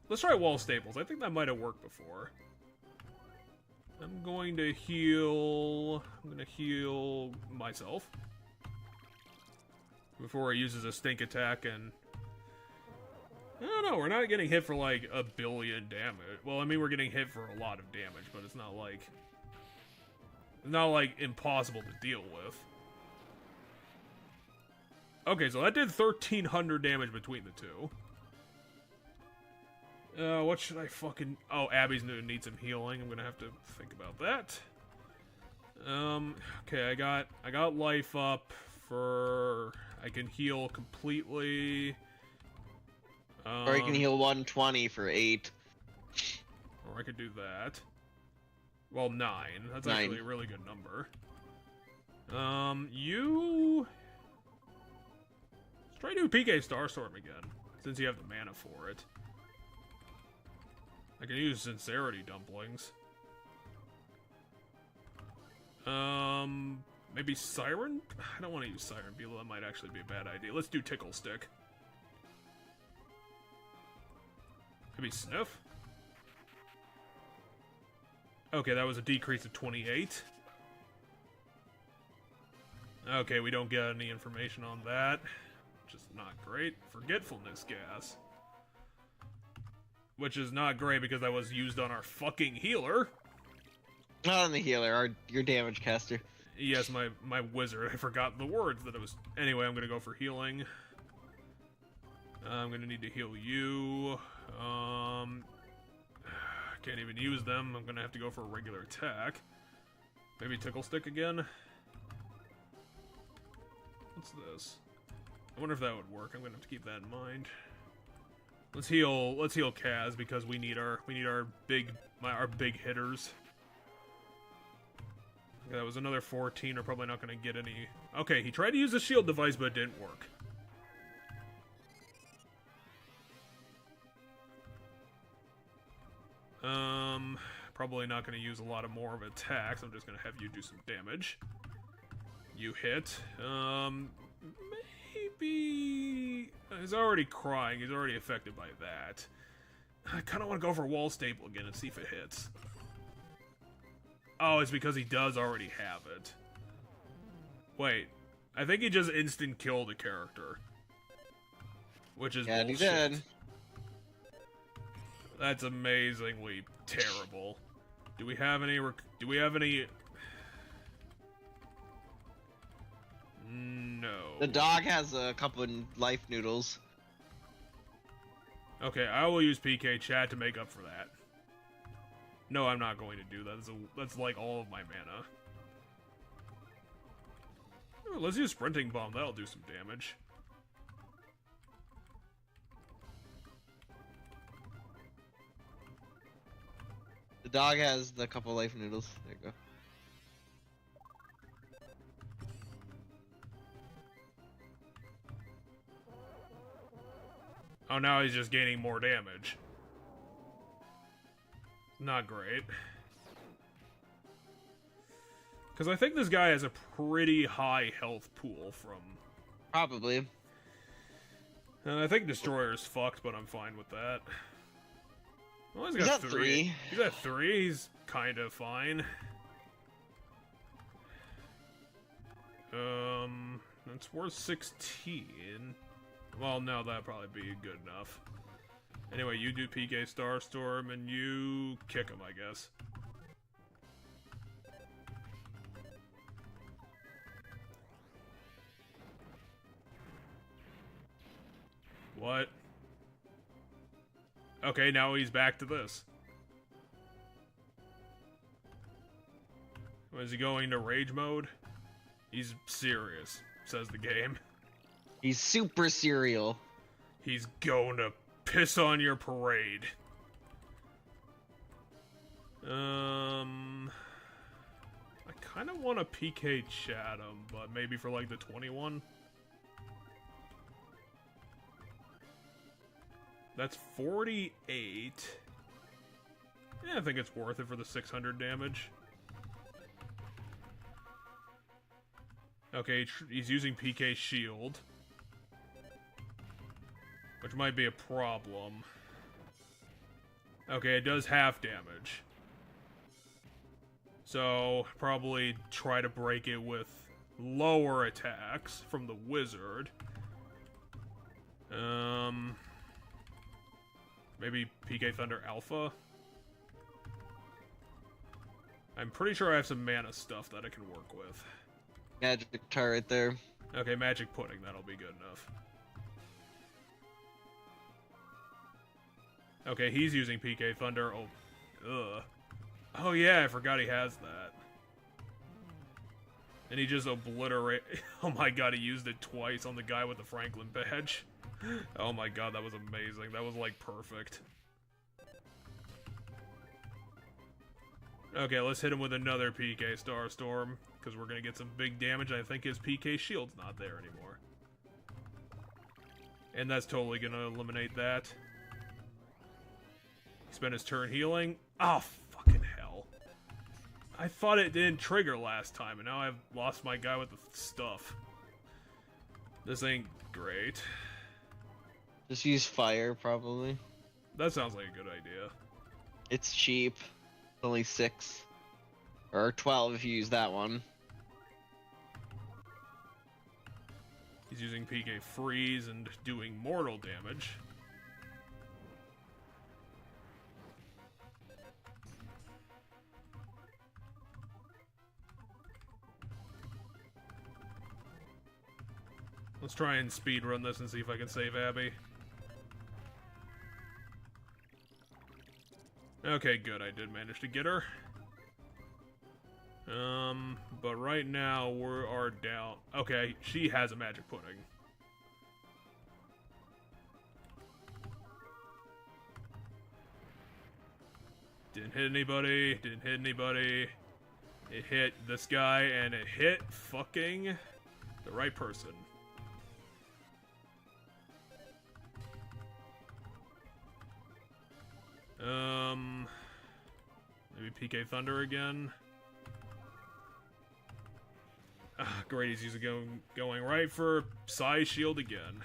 Let's try Wall Staples. I think that might have worked before. I'm going to heal myself before he uses a stink attack, and I don't know, we're not getting hit for like 1 billion damage. Well, I mean, we're getting hit for a lot of damage, but it's not like impossible to deal with. Okay, so that did 1,300 damage between the two. What should I fucking... Oh, Abby's gonna need some healing. I'm gonna have to think about that. Okay, I got life up for... I can heal completely. Or you can heal 120 for 8. Or I could do that. Well, 9. That's 9. actually a really good number. You... Let's try to do PK Starstorm again, since you have the mana for it. I can use Sincerity Dumplings. Maybe Siren? I don't want to use Siren Beetle, that might actually be a bad idea. Let's do Tickle Stick. Maybe Sniff? Okay, that was a decrease of 28. Okay, we don't get any information on that. Which is not great. Forgetfulness Gas. Which is not great because that was used on our fucking healer. Not on the healer, your damage caster. Yes, my wizard. I forgot the words that it was. Anyway, I'm gonna go for healing. I'm gonna need to heal you. Can't even use them. I'm gonna have to go for a regular attack. Maybe Tickle Stick again. What's this? I wonder if that would work. I'm gonna have to keep that in mind. Let's heal Kaz because we need our big hitters. Okay, that was another 14. We're probably not going to get any. Okay, he tried to use a shield device, but it didn't work. Probably not going to use a lot of more of attacks. I'm just going to have you do some damage. You hit. Maybe... He's already crying. He's already affected by that. I kind of want to go for Wall Staple again and see if it hits. Oh, it's because he does already have it. Wait. I think he just instant killed a character. Which is bullshit. He did. That's amazingly terrible. Do we have any... No. The dog has a couple of life noodles. Okay, I will use PK Chat to make up for that. No, I'm not going to do that. That's like all of my mana. Oh, let's use Sprinting Bomb. That'll do some damage. The dog has the couple life noodles. There you go. Oh, now he's just gaining more damage. Not great. Because I think this guy has a pretty high health pool from... Probably. I think Destroyer's fucked, but I'm fine with that. Well, he's got at 3. He's at 3. He's kind of fine. That's worth 16. Well, no, that'd probably be good enough. Anyway, you do PK Starstorm, and you kick him, I guess. What? Okay, now he's back to this. Was he going to rage mode? He's serious, says the game. He's super serial. He's going to piss on your parade. I kind of want to PK Chatham, but maybe for like the 21. That's 48. Yeah, I think it's worth it for the 600 damage. Okay, he's using PK Shield, which might be a problem. Okay, it does half damage. So, probably try to break it with lower attacks from the wizard. Maybe PK Thunder Alpha? I'm pretty sure I have some mana stuff that I can work with. Magic turret there. Okay, Magic Pudding, that'll be good enough. Okay, he's using PK Thunder. Oh, ugh. Oh yeah, I forgot he has that. And he just obliterate. Oh my god, he used it twice on the guy with the Franklin badge. Oh my god, that was amazing. That was like perfect. Okay, let's hit him with another PK Starstorm, because we're gonna get some big damage. I think his PK Shield's not there anymore. And that's totally gonna eliminate that. Spend his turn healing. Oh, fucking hell. I thought it didn't trigger last time, and now I've lost my guy with the stuff. This ain't great. Just use fire, probably. That sounds like a good idea. It's cheap. It's only 6. Or 12 if you use that one. He's using PK Freeze and doing mortal damage. Let's try and speedrun this and see if I can save Abby. Okay, good. I did manage to get her. But right now we are down. Okay, she has a Magic Pudding. Didn't hit anybody. Didn't hit anybody. It hit this guy, and it hit fucking the right person. Maybe PK Thunder again. Ah, great, he's using going right for Psy Shield again.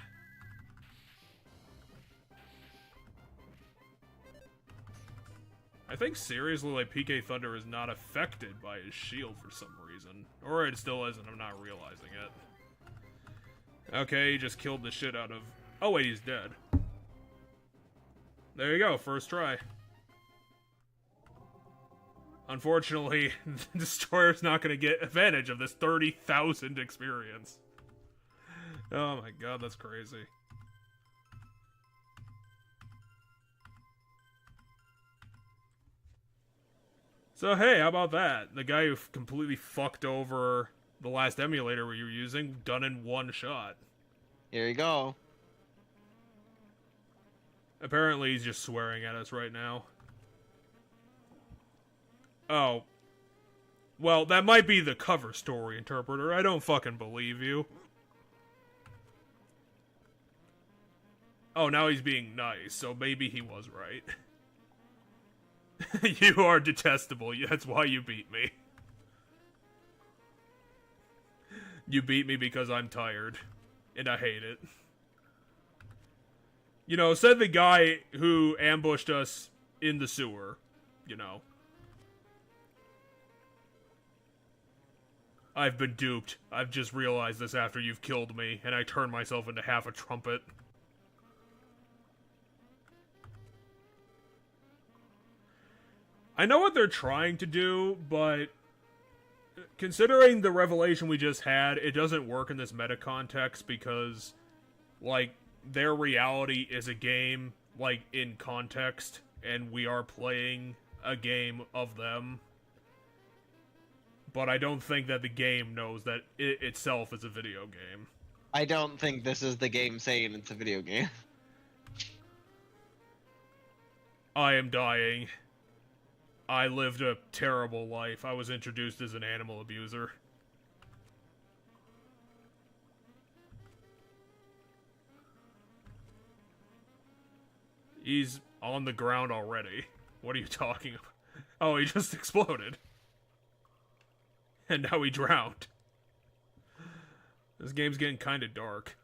I think seriously, like, PK Thunder is not affected by his shield for some reason. Or it still isn't, I'm not realizing it. Okay, he just killed the shit out of... Oh wait, he's dead. There you go, first try. Unfortunately, the Destroyer's not going to get advantage of this 30,000 experience. Oh my god, that's crazy. So hey, how about that? The guy who completely fucked over the last emulator we were using, done in one shot. Here you go. Apparently he's just swearing at us right now. Oh. Well, that might be the cover story, interpreter. I don't fucking believe you. Oh, now he's being nice, so maybe he was right. You are detestable. That's why you beat me. You beat me because I'm tired. And I hate it. You know, said the guy who ambushed us in the sewer. You know. I've been duped. I've just realized this after you've killed me, and I turned myself into half a trumpet. I know what they're trying to do, but considering the revelation we just had, it doesn't work in this meta context because, like, their reality is a game, like, in context, and we are playing a game of them. But I don't think that the game knows that it itself is a video game. I don't think this is the game saying it's a video game. I am dying. I lived a terrible life. I was introduced as an animal abuser. He's on the ground already. What are you talking about? Oh, he just exploded. And now he drowned. This game's getting kinda dark.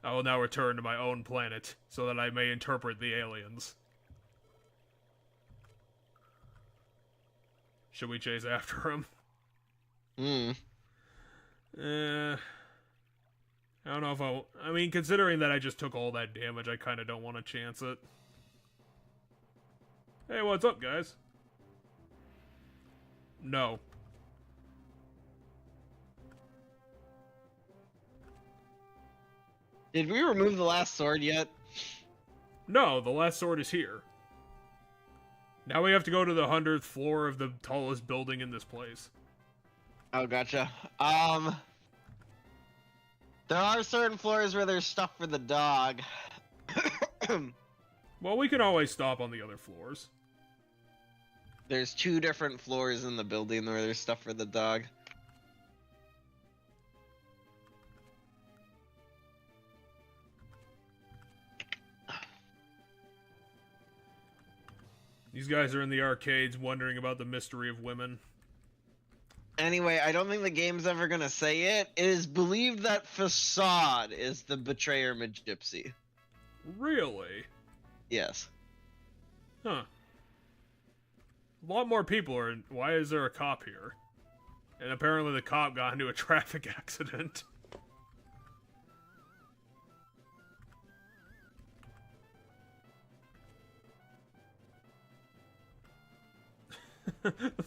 I will now return to my own planet, so that I may interpret the aliens. Should we chase after him? I don't know if I mean, considering that I just took all that damage, I kinda don't want to chance it. Hey, what's up, guys? No. Did we remove the last sword yet? No, the last sword is here. Now we have to go to the 100th floor of the tallest building in this place. Oh, gotcha. There are certain floors where there's stuff for the dog. Well, we can always stop on the other floors. There's 2 different floors in the building where there's stuff for the dog. These guys are in the arcades wondering about the mystery of women. Anyway, I don't think the game's ever gonna say it. It is believed that Facade is the betrayer Magypsy. Really? Yes. Huh. A lot more people are in. Why is there a cop here? And apparently the cop got into a traffic accident.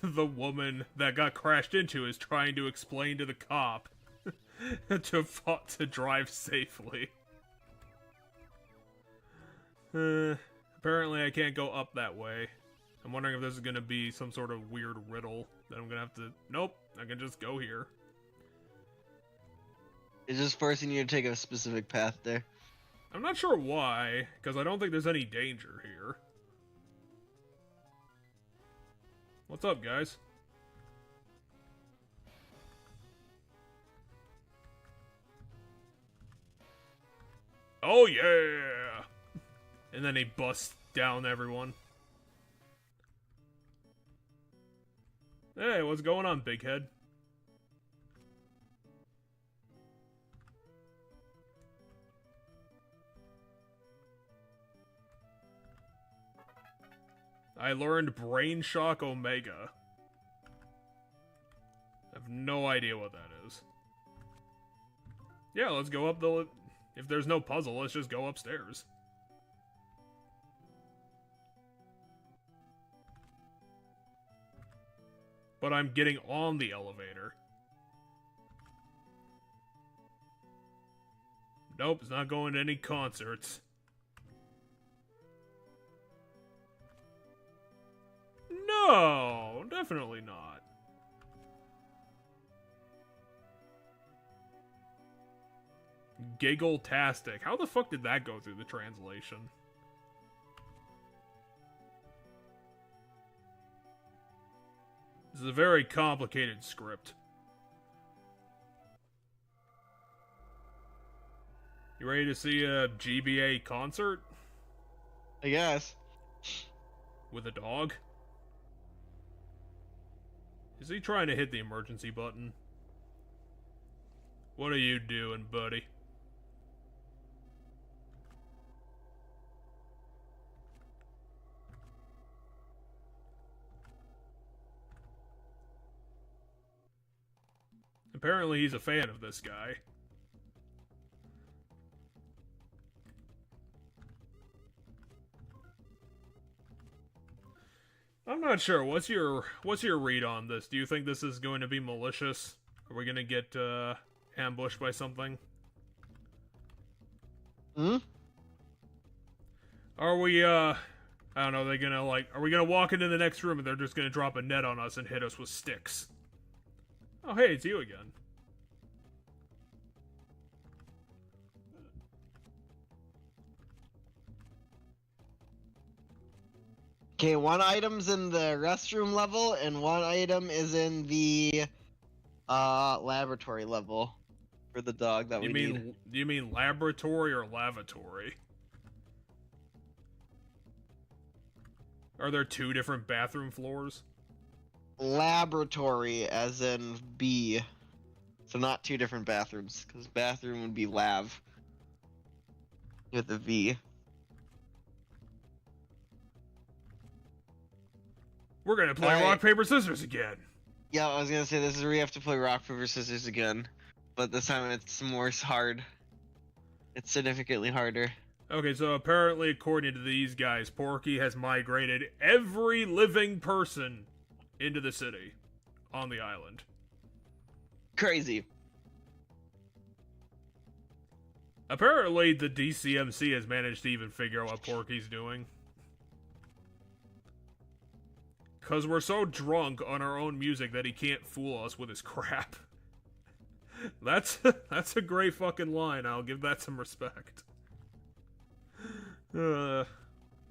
The woman that got crashed into is trying to explain to the cop to drive safely. Apparently I can't go up that way. I'm wondering if this is gonna be some sort of weird riddle that I'm gonna have to... Nope, I can just go here. It's just forcing you to take a specific path there. I'm not sure why, because I don't think there's any danger here. What's up, guys? Oh yeah! And then he busts down everyone. Hey, what's going on, big head? I learned Brain Shock Omega. I have no idea what that is. Yeah, let's go up the... If there's no puzzle, let's just go upstairs. But I'm getting on the elevator. Nope, it's not going to any concerts. No, definitely not. Giggle-tastic. How the fuck did that go through the translation? This is a very complicated script. You ready to see a GBA concert? I guess. With a dog? Is he trying to hit the emergency button? What are you doing, buddy? Apparently he's a fan of this guy. I'm not sure. What's your read on this? Do you think this is going to be malicious? Are we gonna get ambushed by something? Hmm? Are we I don't know, are we gonna walk into the next room and they're just gonna drop a net on us and hit us with sticks? Oh hey, it's you again. Okay, one item's in the restroom level, and one item is in the laboratory level for the dog that we need. Do you mean laboratory or lavatory? Are there two different bathroom floors? Laboratory, as in B. So not two different bathrooms, because bathroom would be lav. With a V. We're gonna play Alright. rock, paper, scissors again. Yeah, I was gonna say this is where you have to play rock, paper, scissors again. But this time it's more hard. It's significantly harder. Okay, so apparently, according to these guys, Porky has migrated every living person into the city on the island. Crazy. Apparently, the DCMC has managed to even figure out what Porky's doing. Because we're so drunk on our own music that he can't fool us with his crap. That's a great fucking line. I'll give that some respect. No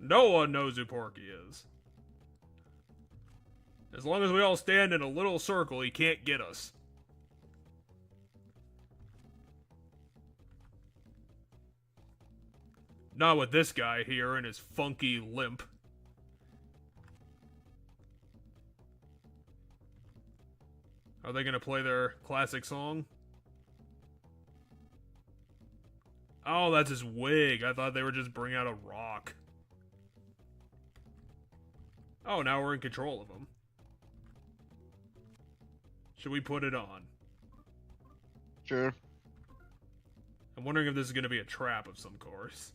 one knows who Porky is. As long as we all stand in a little circle, he can't get us. Not with this guy here and his funky limp. Are they gonna play their classic song? Oh, that's his wig. I thought they were just bringing out a rock. Oh, now we're in control of him. Should we put it on? Sure. I'm wondering if this is gonna be a trap of some course.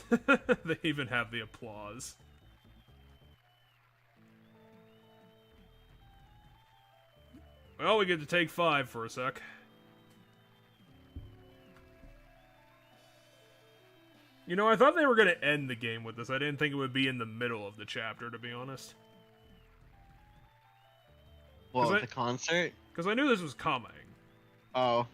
They even have the applause. Well, we get to take 5 for a sec. You know, I thought they were going to end the game with this. I didn't think it would be in the middle of the chapter, to be honest. What, with the concert? Because I knew this was coming. Oh.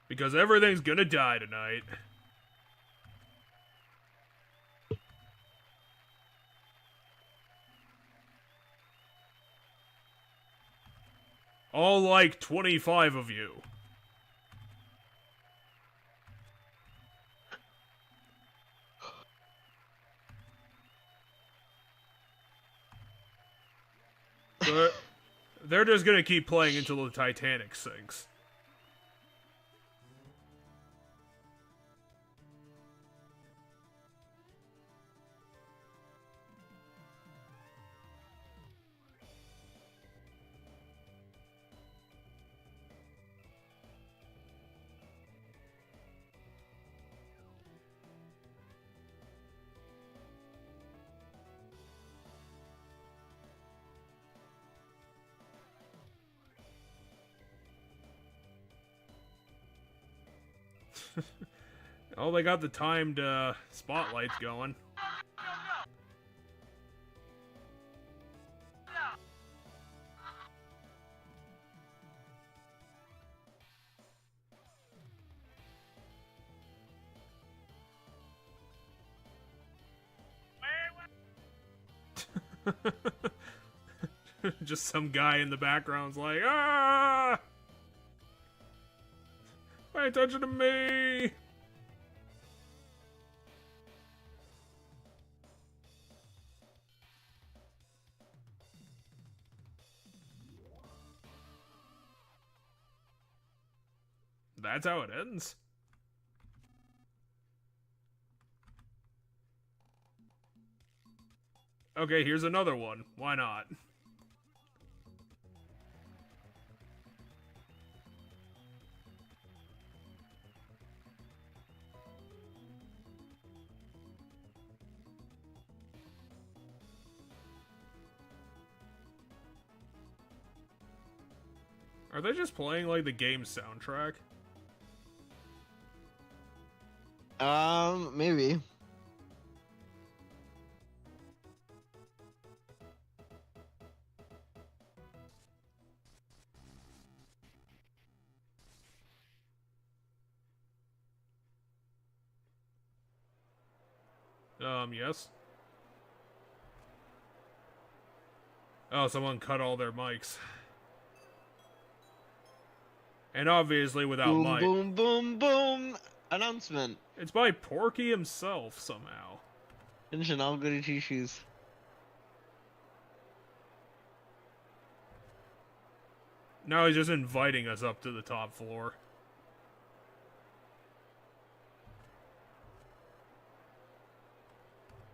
Because everything's gonna die tonight. All like 25 of you. But they're just gonna keep playing until the Titanic sinks. Oh, they got the timed spotlights going. Just some guy in the background's like, ah! Pay attention to me! That's how it ends. Okay, here's another one. Why not? Are they just playing, like, the game soundtrack? Maybe. Yes. Oh, someone cut all their mics. And obviously without Boom, mic. boom, boom, boom. Announcement. It's by Porky himself, somehow. Finishing all goody two-shoes. Now he's just inviting us up to the top floor.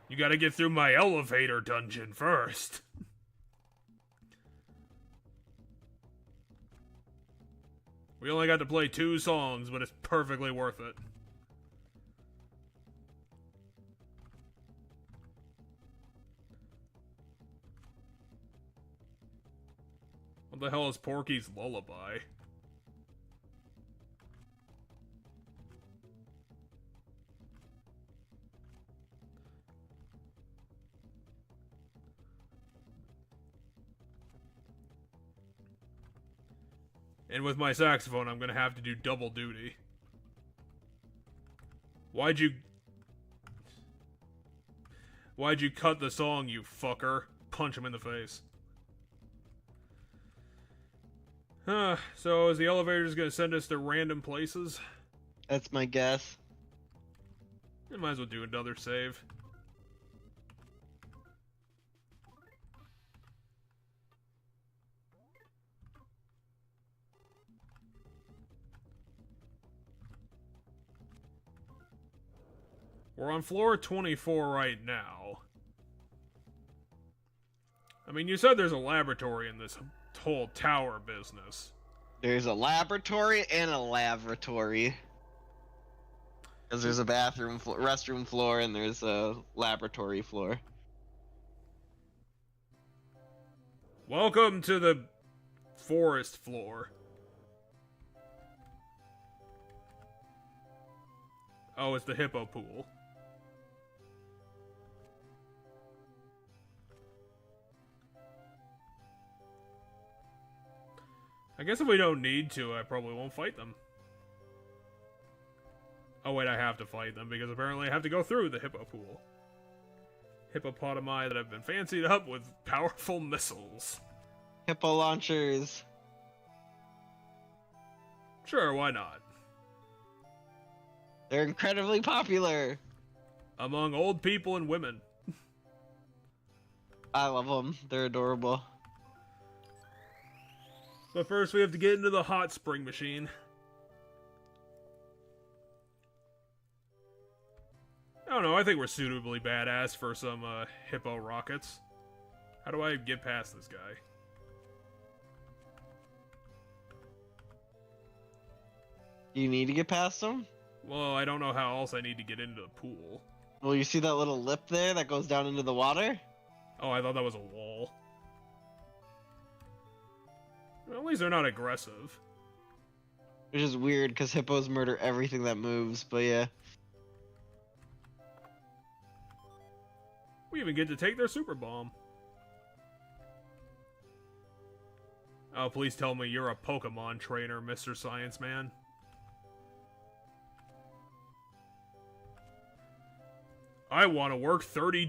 You gotta get through my elevator dungeon first. We only got to play 2 songs, but it's perfectly worth it. What the hell is Porky's lullaby? And with my saxophone, I'm gonna have to do double duty. Why'd you cut the song, you fucker? Punch him in the face. So is the elevator just gonna send us to random places? That's my guess. I might as well do another save. We're on floor 24 right now. I mean, you said there's a laboratory in this whole tower business. There's a laboratory and a lavatory. Because there's a bathroom, restroom floor, and there's a laboratory floor. Welcome to the forest floor. Oh, it's the hippo pool. I guess if we don't need to, I probably won't fight them. Oh wait, I have to fight them because apparently I have to go through the hippo pool. Hippopotami that have been fancied up with powerful missiles. Hippo launchers. Sure, why not? They're incredibly popular. Among old people and women. I love them. They're adorable. But first we have to get into the hot spring machine. I don't know, I think we're suitably badass for some hippo rockets. How do I get past this guy? You need to get past them? Well, I don't know how else I need to get into the pool. Well, you see that little lip there that goes down into the water? Oh, I thought that was a wall. Well, at least they're not aggressive. Which is weird, because hippos murder everything that moves, but yeah. We even get to take their super bomb. Oh, please tell me you're a Pokemon trainer, Mr. Science Man. I want to work 30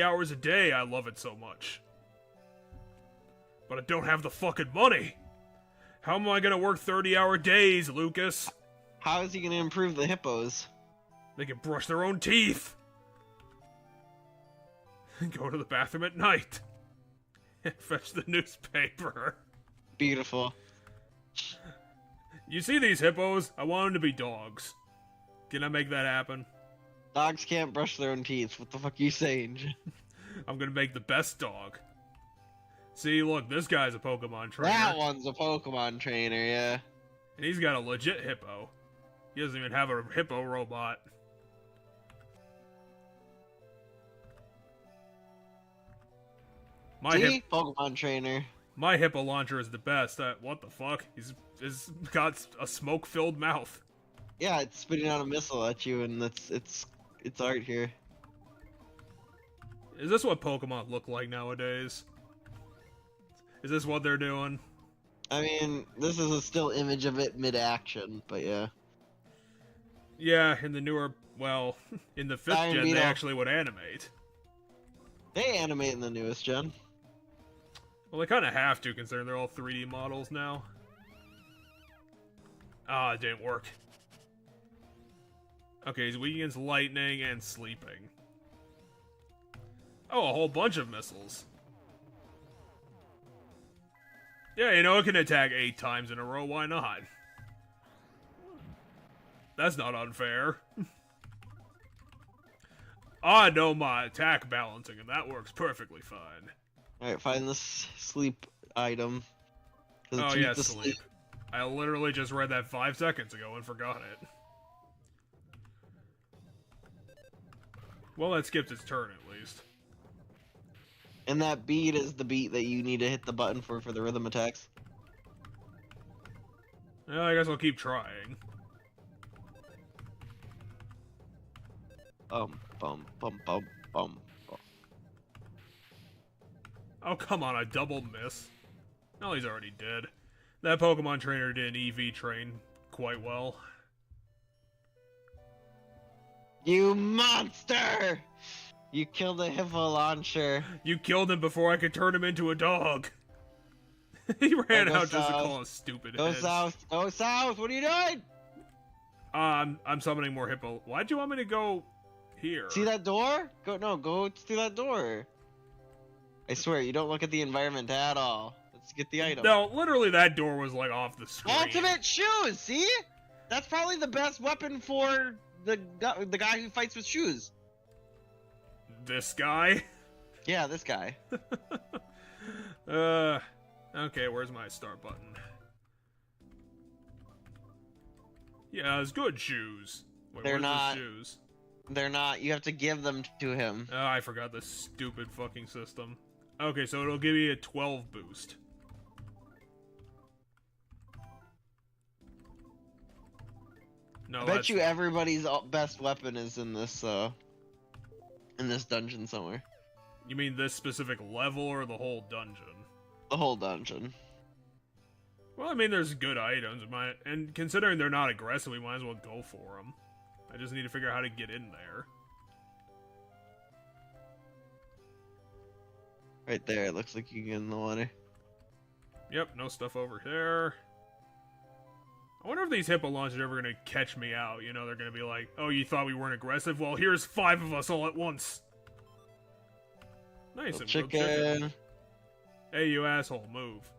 hours a day. I love it so much. But I don't have the fucking money. How am I going to work 30-hour days, Lucas? How is he going to improve the hippos? They can brush their own teeth. Go to the bathroom at night. And fetch the newspaper. Beautiful. You see these hippos? I want them to be dogs. Can I make that happen? Dogs can't brush their own teeth. What the fuck are you saying? I'm gonna make the best dog. See, look, this guy's a Pokemon trainer. That one's a Pokemon trainer, yeah. And he's got a legit hippo. He doesn't even have a hippo robot. Pokemon trainer. My hippo launcher is the best. What the fuck? He's got a smoke-filled mouth. Yeah, it's spitting out a missile at you, and it's art here. Is this what Pokemon look like nowadays? Is this what they're doing? I mean, this is a still image of it mid-action, but yeah. Yeah, in the newer, well, in the 5th gen, Beetle. they actually would animate. They animate in the newest gen. Well, they kind of have to, considering they're all 3D models now. Ah, it didn't work. Okay, he's weak against lightning and sleeping. Oh, a whole bunch of missiles. Yeah, you know, it can attack 8 times in a row, why not? That's not unfair. I know my attack balancing, and that works perfectly fine. Alright, find this sleep item. Oh yeah, sleep. I literally just read that 5 seconds ago and forgot it. Well, that skipped its turn at least. And that beat is the beat that you need to hit the button for the rhythm attacks. Well, I guess I'll keep trying. Bum, bum, bum, bum. Oh, come on, a double miss. No, he's already dead. That Pokemon trainer did an EV train quite well. You monster! You killed a hippo launcher. You killed him before I could turn him into a dog. He ran out just to call us stupid Go heads. south! Go south! What are you doing? I'm summoning more hippo. Why'd you want me to go here? See that door? Go through that door. I swear, you don't look at the environment at all. Let's get the item. No, literally that door was like off the screen. Ultimate shoes, see? That's probably the best weapon for the guy who fights with shoes. This guy? Yeah, this guy. Okay, where's my start button? Yeah, it's good shoes. Wait, They're where's not. the shoes? They're not. You have to give them to him. Oh, I forgot this stupid fucking system. Okay, so it'll give you a 12 boost. No, I bet you everybody's best weapon is in this dungeon somewhere. You mean this specific level or the whole dungeon? The whole dungeon. Well, I mean, there's good items, and considering they're not aggressive, we might as well go for them. I just need to figure out how to get in there. Right there, it looks like you can get in the water. Yep, no stuff over here. I wonder if these hippo launchers are ever going to catch me out. You know, they're going to be like, oh, you thought we weren't aggressive? Well, here's 5 of us all at once. Nice and grilled chicken. Hey, you asshole, move.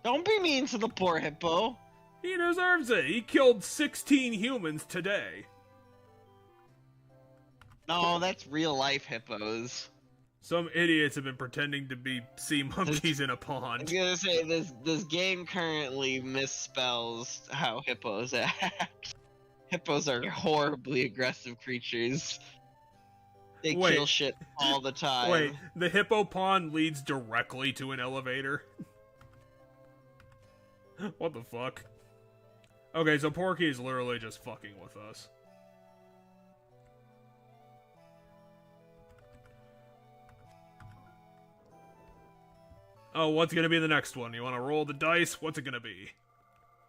Don't be mean to the poor hippo. He deserves it. He killed 16 humans today. No, that's real life hippos. Some idiots have been pretending to be sea monkeys in a I pond. was gonna say, this game currently misspells how hippos act. Hippos are horribly aggressive creatures. They kill shit all the time. Wait, the hippo pond leads directly to an elevator? What the fuck? Okay, so Porky is literally just fucking with us. Oh, what's gonna be the next one? You wanna roll the dice? What's it gonna be?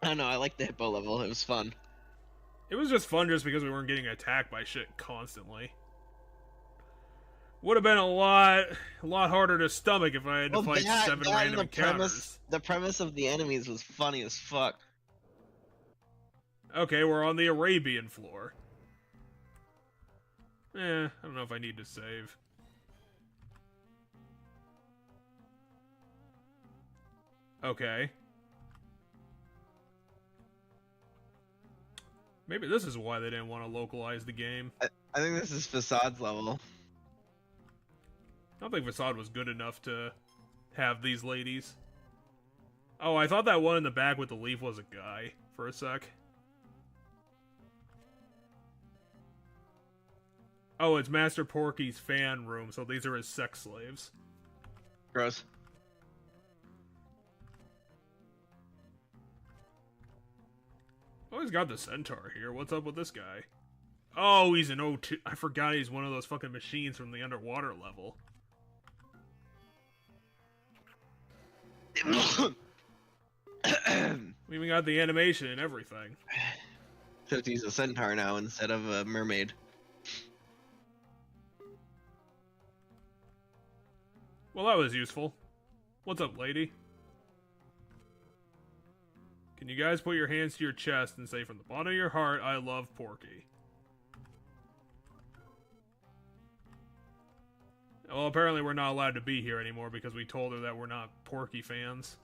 I don't know, I like the hippo level, it was fun. It was just fun just because we weren't getting attacked by shit constantly. Would have been a lot harder to stomach if I had to fight 7 random encounters. The premise of the enemies was funny as fuck. Okay, we're on the Arabian floor. I don't know if I need to save. Okay. Maybe this is why they didn't want to localize the game. I I think this is Facade's level. I don't think Facade was good enough to have these ladies. Oh, I thought that one in the back with the leaf was a guy for a sec. Oh, it's Master Porky's fan room, so these are his sex slaves. Gross. Oh, he's got the centaur here. What's up with this guy? Oh, he's an O2. I forgot he's one of those fucking machines from the underwater level. We even got the animation and everything. Except he's a centaur now instead of a mermaid. Well, that was useful. What's up, lady? Can you guys put your hands to your chest and say from the bottom of your heart, I love Porky? Well, apparently we're not allowed to be here anymore because we told her that we're not Porky fans.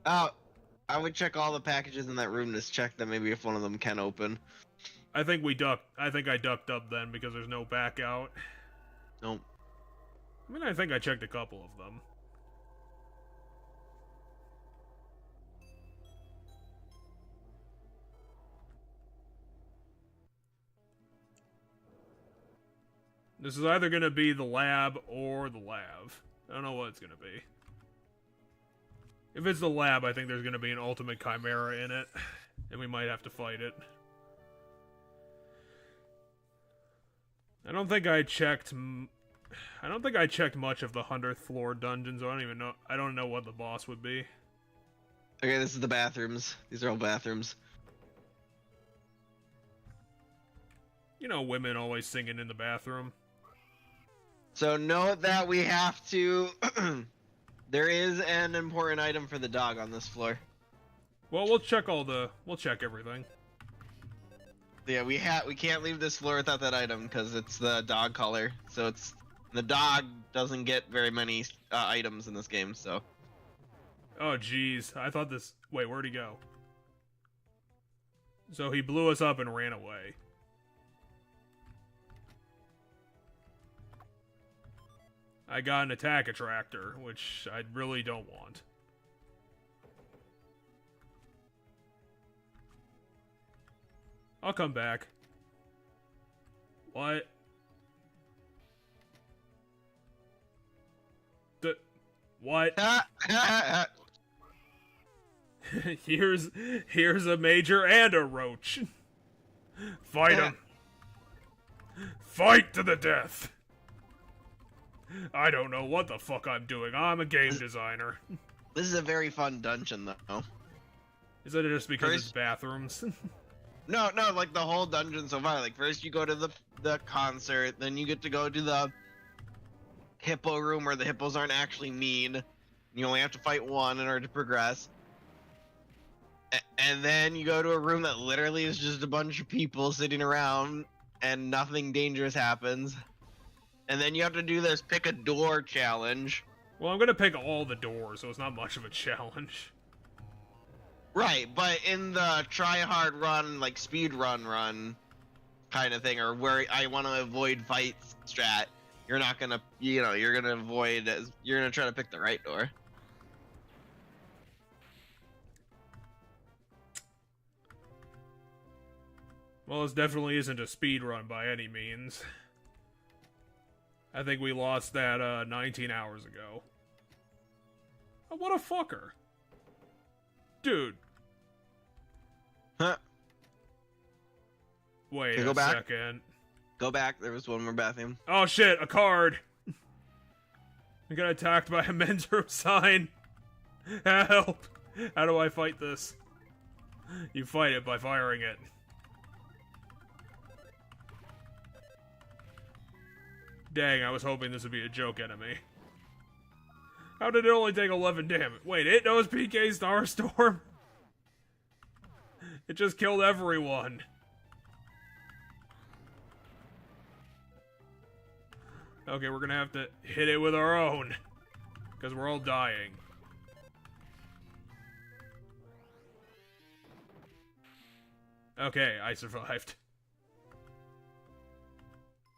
Oh, I would check all the packages in that room to check that maybe if one of them can open. I think I ducked up then because there's no back out. Nope. I mean, I think I checked a couple of them. This is either going to be the lab or the lav. I don't know what it's going to be. If it's the lab, I think there's going to be an ultimate chimera in it, and we might have to fight it. I don't think I checked much of the 100th floor dungeons. So I don't know what the boss would be. Okay, this is the bathrooms. These are all bathrooms. You know, women always singing in the bathroom. So note that we have to... There is an important item for the dog on this floor. Well, we'll check everything. Yeah, we can't leave this floor without that item because it's the dog collar. So the dog doesn't get very many items in this game. So. Oh jeez, I thought this. Wait, where'd he go? So he blew us up and ran away. I got an attack attractor, which I really don't want. I'll come back. What? What? Here's a major and a roach. Fight him. Fight to the death. I don't know what the fuck I'm doing. I'm a game designer. This is a very fun dungeon, though. Is it just because it's bathrooms? No, like the whole dungeon so far. Like first you go to the concert, then you get to go to the hippo room where the hippos aren't actually mean. You only have to fight one in order to progress. And then you go to a room that literally is just a bunch of people sitting around and nothing dangerous happens. And then you have to do this pick a door challenge. Well, I'm gonna pick all the doors, so it's not much of a challenge. Right, but in the try hard run, like speed run kind of thing, or where I want to avoid fights strat, you're not gonna, you're gonna you're gonna try to pick the right door. Well, this definitely isn't a speed run by any means. I think we lost that 19 hours ago. Oh, what a fucker. Dude. Huh. Wait Okay, go a back. second. Go back, there was one more bathroom. Oh shit, a card. I got attacked by a men's room sign. Help. How do I fight this? You fight it by firing it. Dang, I was hoping this would be a joke enemy. How did it only take 11 damage? Wait, it knows PK Starstorm? It just killed everyone. Okay, we're gonna have to hit it with our own. Because we're all dying. Okay, I survived.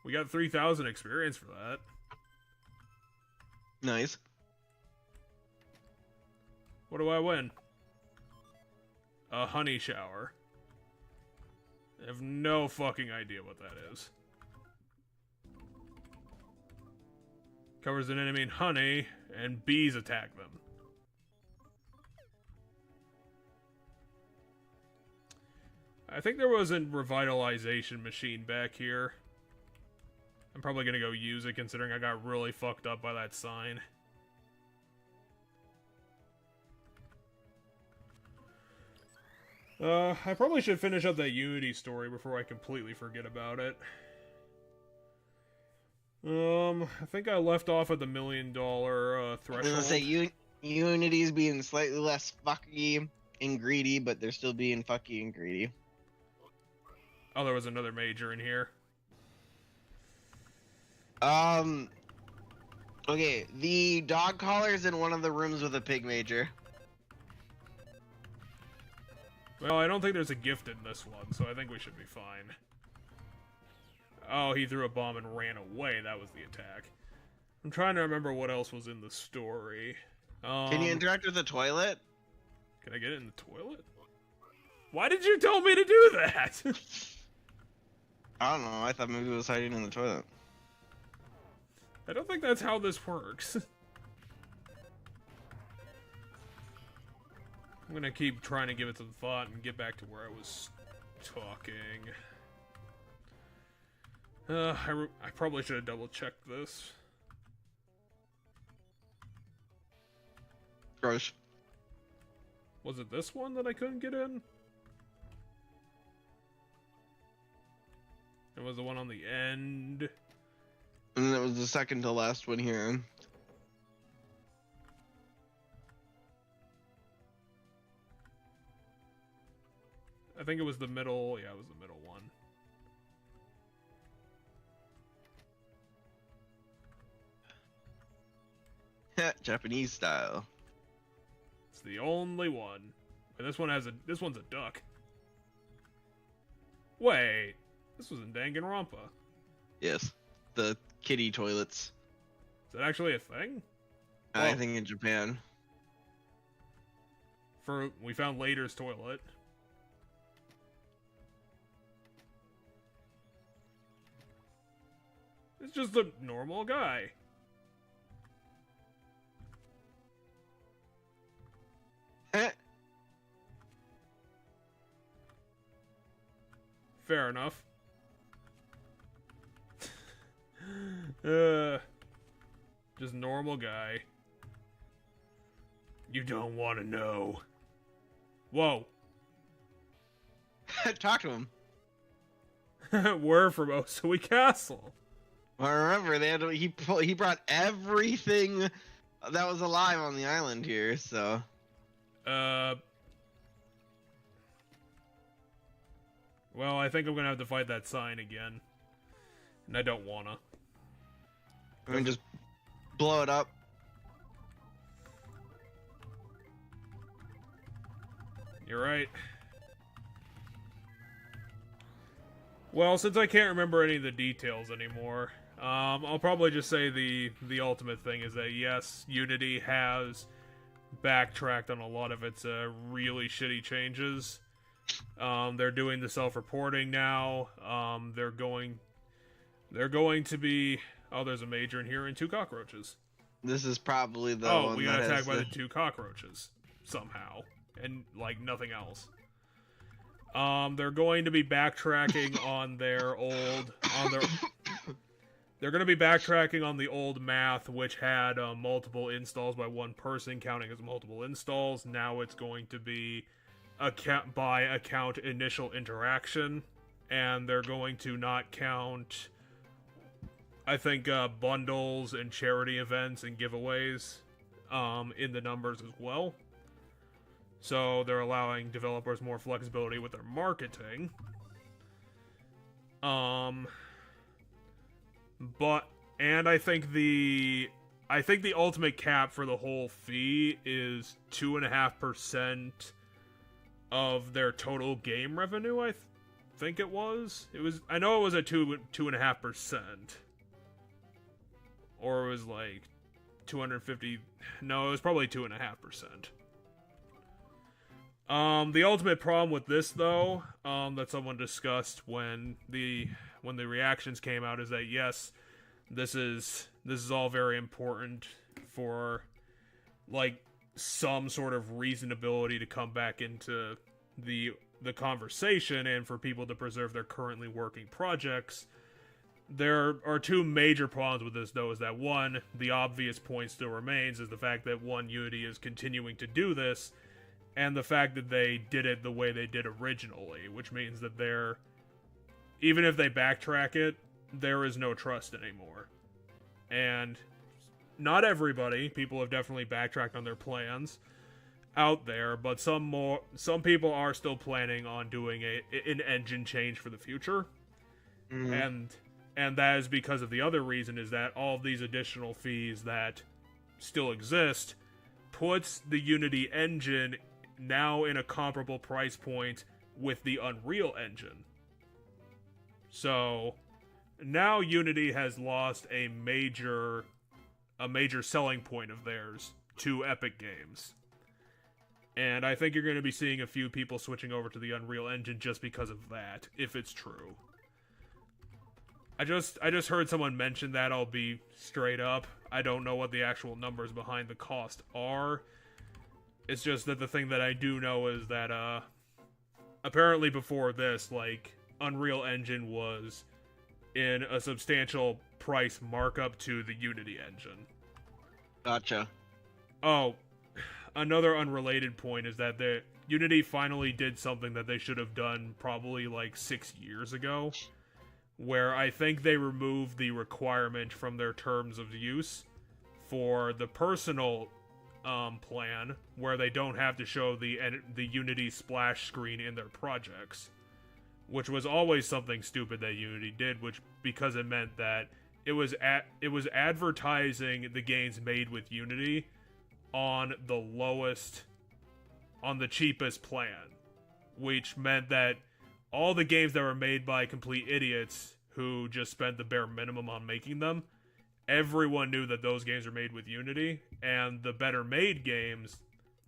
We got 3,000 experience for that. Nice. What do I win? A honey shower. I have no fucking idea what that is. Covers an enemy in honey, and bees attack them. I think there was a revitalization machine back here. I'm probably gonna go use it considering I got really fucked up by that sign. I probably should finish up that Unity story before I completely forget about it. I think I left off at the $1 million I threshold. was gonna say Unity's being slightly less fucky and greedy, but they're still being fucky and greedy. Oh, there was another major in here. Okay, the dog collar's in one of the rooms with a pig major. Well, I don't think there's a gift in this one, so I think we should be fine. Oh, he threw a bomb and ran away. That was the attack. I'm trying to remember what else was in the story. Can you interact with the toilet? Can I get it in the toilet? Why did you tell me to do that? I don't know. I thought maybe it was hiding in the toilet. I don't think that's how this works. I'm gonna keep trying to give it some thought and get back to where I was talking. I probably should have double-checked this. Gross. Was it this one that I couldn't get in? It was the one on the end. And then it was the second to last one here. I think it was the middle. Yeah, it was the middle one. Japanese style. It's the only one. And this one's a duck. Wait, this was in Danganronpa. Yes, the kitty toilets. Is that actually a thing? I Well, think in Japan. we found Later's toilet. It's just a normal guy. Fair enough. Just normal guy. You don't want to know. Whoa. Talk to him. We're from Osui Castle. Well, remember, he brought everything that was alive on the island here, so... Well, I think I'm gonna have to fight that sign again. And I don't wanna. I mean, just blow it up. You're right. Well, since I can't remember any of the details anymore, I'll probably just say the ultimate thing is that yes, Unity has backtracked on a lot of its really shitty changes. They're doing the self-reporting now. They're going to be... Oh, there's a major in here and 2 cockroaches. This is probably the Oh, one we got that attacked by has the 2 cockroaches. Somehow. And, like, nothing else. They're going to be backtracking on their old... They're going to be backtracking on the old math, which had multiple installs by one person, counting as multiple installs. Now it's going to be by account initial interaction, and they're going to not count, I think, bundles and charity events and giveaways in the numbers as well. So they're allowing developers more flexibility with their marketing. And I think the ultimate cap for the whole fee is 2.5% of their total game revenue. think it was. I know it was at 2.5%. Or it was like 250. No, it was probably 2.5%. The ultimate problem with this, though, that someone discussed when the reactions came out, is that yes, this is all very important for like some sort of reasonability to come back into the conversation and for people to preserve their currently working projects. There are two major problems with this, though, is that one, the obvious point still remains, is the fact that Unity is continuing to do this, and the fact that they did it the way they did originally, which means that even if they backtrack it, there is no trust anymore. And not everybody, people have definitely backtracked on their plans out there, but some people are still planning on doing an engine change for the future. Mm-hmm. And that is because of the other reason, is that all of these additional fees that still exist puts the Unity engine now in a comparable price point with the Unreal Engine. So now Unity has lost a major selling point of theirs to Epic Games. And I think you're going to be seeing a few people switching over to the Unreal Engine just because of that, if it's true. I just heard someone mention that. I'll be straight up. I don't know what the actual numbers behind the cost are. It's just that the thing that I do know is that, apparently before this, like, Unreal Engine was in a substantial price markup to the Unity engine. Gotcha. Oh, another unrelated point is that the Unity finally did something that they should have done probably like 6 years ago, where I think they removed the requirement from their terms of use for the personal plan, where they don't have to show the Unity splash screen in their projects, which was always something stupid that Unity did, because it meant that it was advertising the games made with Unity on the cheapest plan, which meant that all the games that were made by complete idiots who just spent the bare minimum on making them, everyone knew that those games were made with Unity, and the better made games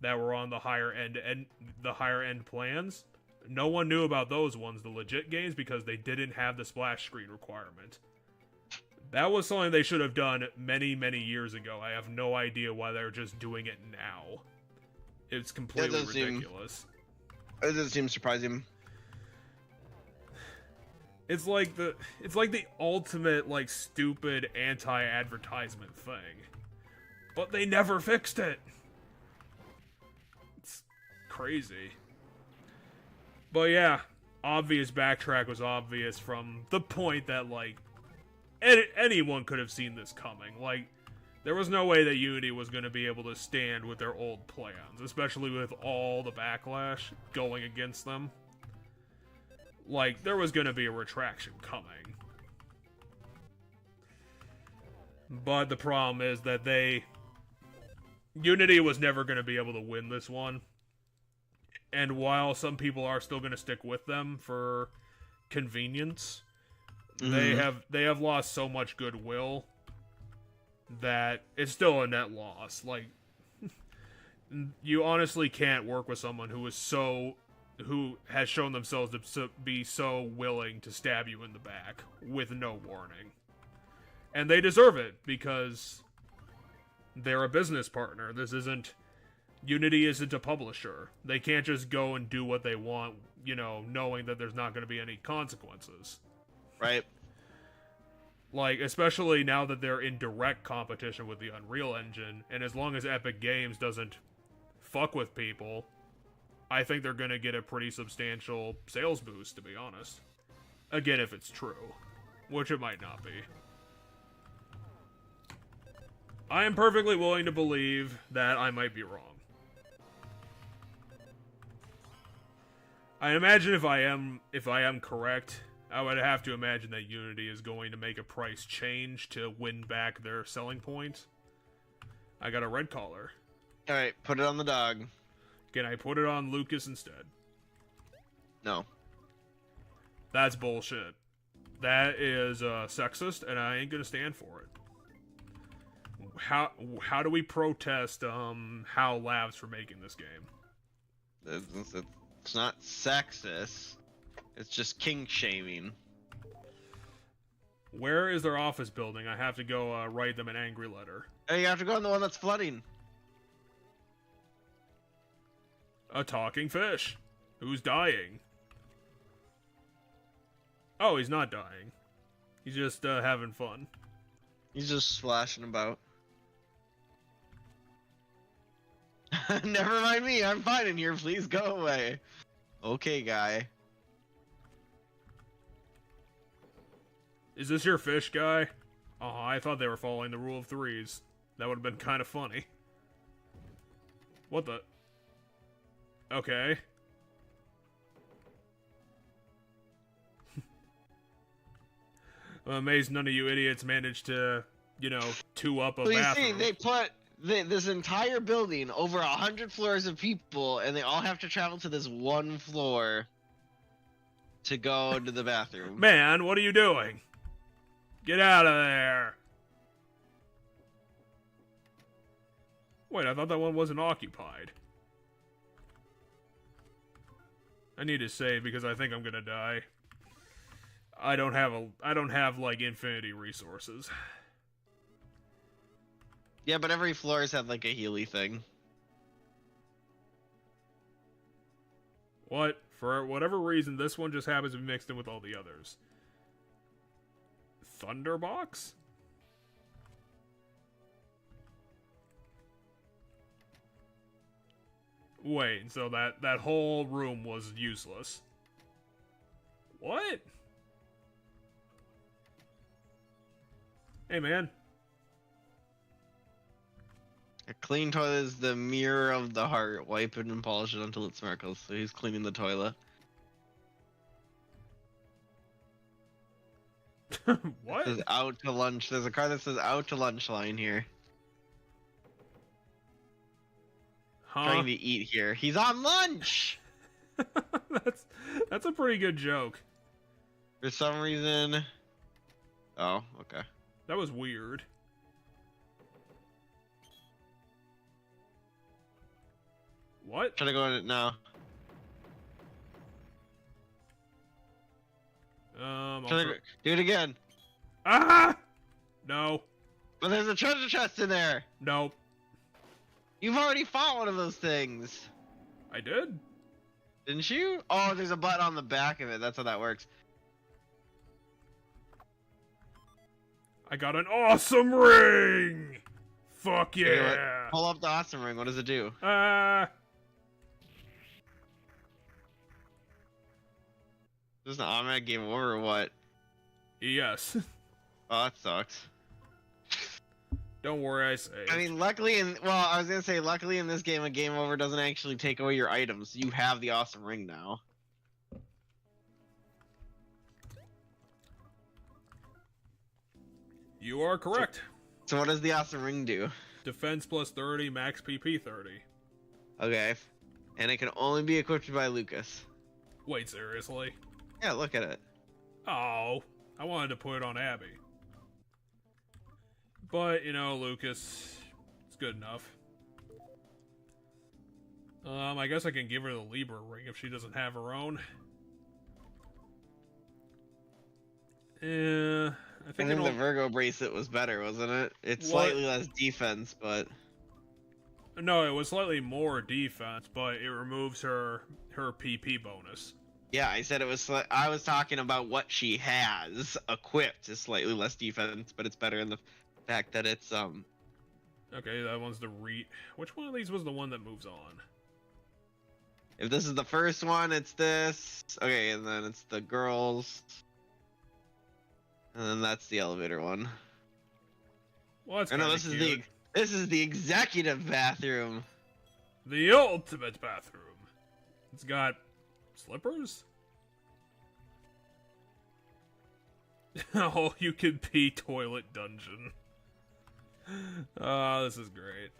that were on the higher end plans, no one knew about those ones, the legit games, because they didn't have the splash screen requirement. That was something they should have done many, many years ago. I have no idea why they're just doing it now. It's completely ridiculous. It doesn't seem surprising. It's like the ultimate, like, stupid anti-advertisement thing. But they never fixed it. It's crazy. But yeah, obvious backtrack was obvious from the point that, like, anyone could have seen this coming. Like, there was no way that Unity was going to be able to stand with their old plans, especially with all the backlash going against them. Like, there was going to be a retraction coming. But the problem is that Unity was never going to be able to win this one. And while some people are still going to stick with them for convenience, mm-hmm. they have lost so much goodwill that it's still a net loss. Like, you honestly can't work with someone who has shown themselves to be so willing to stab you in the back with no warning. And they deserve it, because they're a business partner. Unity isn't a publisher. They can't just go and do what they want, knowing that there's not going to be any consequences. Right. Like, especially now that they're in direct competition with the Unreal Engine, and as long as Epic Games doesn't fuck with people, I think they're going to get a pretty substantial sales boost, to be honest. Again, if it's true. Which it might not be. I am perfectly willing to believe that I might be wrong. I imagine if I am correct, I would have to imagine that Unity is going to make a price change to win back their selling point. I got a red collar. Alright, put it on the dog. Can I put it on Lucas instead? No. That's bullshit. That is sexist, and I ain't gonna stand for it. How do we protest HAL Labs for making this game? It's not sexist. It's just kink shaming. Where is their office building? I have to go write them an angry letter. Hey, you have to go on the one that's flooding. A talking fish. Who's dying? Oh, he's not dying. He's just having fun. He's just splashing about. Never mind me. I'm fine in here. Please go away. Okay, guy. Is this your fish guy? Oh, I thought they were following the rule of threes. That would have been kind of funny. What the? Okay. I'm amazed none of you idiots managed to, you know, two up a Well, you bathroom. see, they put this entire building over 100 floors of people, and they all have to travel to this one floor to go to the bathroom. Man, what are you doing? Get out of there. Wait, I thought that one wasn't occupied. I need to save because I think I'm gonna die. I don't have like infinity resources. Yeah, but every floor's had like a Healy thing. What? For whatever reason, this one just happens to be mixed in with all the others. Thunderbox? Wait, so that whole room was useless. What? Hey, man. A clean toilet is the mirror of the heart. Wipe it and polish it until it sparkles. So he's cleaning the toilet. What? It says out to lunch. There's a car that says out to lunch line here. Huh? Trying to eat here. He's on lunch! That's a pretty good joke. For some reason... Oh, okay. That was weird. What? Try to go in it now. Do it again. Ah! No. But there's a treasure chest in there! Nope. You've already fought one of those things! I did? Didn't you? Oh, there's a button on the back of it. That's how that works. I got an awesome ring! Fuck Okay, yeah! pull up the awesome ring. What does it do? Is this an automatic game over or what? yes. Oh, that sucks. Don't worry, I saved. I mean, luckily I was gonna say, luckily in this game, a game over doesn't actually take away your items. You have the awesome ring now. You are correct. So what does the awesome ring do? Defense plus 30, max PP 30. Okay. And it can only be equipped by Lucas. Wait, seriously? Yeah, look at it. Oh, I wanted to put it on Abby. But, you know, Lucas, it's good enough. I guess I can give her the Libra ring if she doesn't have her own. I think the Virgo bracelet was better, wasn't it? It's slightly less defense, but... No, it was slightly more defense, but it removes her PP bonus. Yeah, I said it was. I was talking about what she has equipped is slightly less defense, but it's better in the fact that it's Okay, that one's the Which one of these was the one that moves on? If this is the first one, it's this. Okay, and then it's the girls, and then that's the elevator one. Well, that's no, this is the executive bathroom. The ultimate bathroom. It's got slippers? All you can be toilet dungeon. Oh, this is great.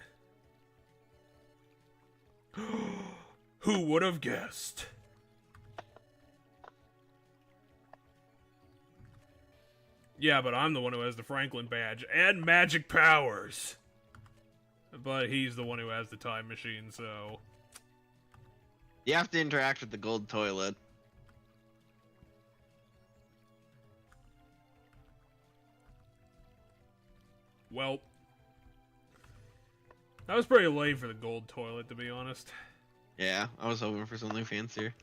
Who would have guessed? Yeah, but I'm the one who has the Franklin badge and magic powers. But he's the one who has the time machine, so... You have to interact with the gold toilet. Well... That was pretty lame for the gold toilet, to be honest. Yeah, I was hoping for something fancier.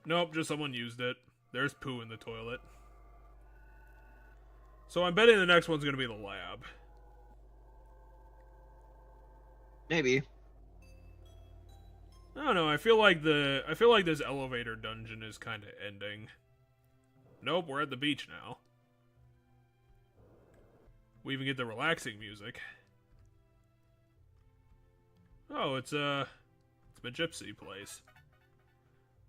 Nope, just someone used it. There's poo in the toilet. So I'm betting the next one's gonna be the lab. Maybe. I don't know, I feel like this elevator dungeon is kinda ending. Nope, we're at the beach now. We even get the relaxing music. Oh, it's my gypsy place.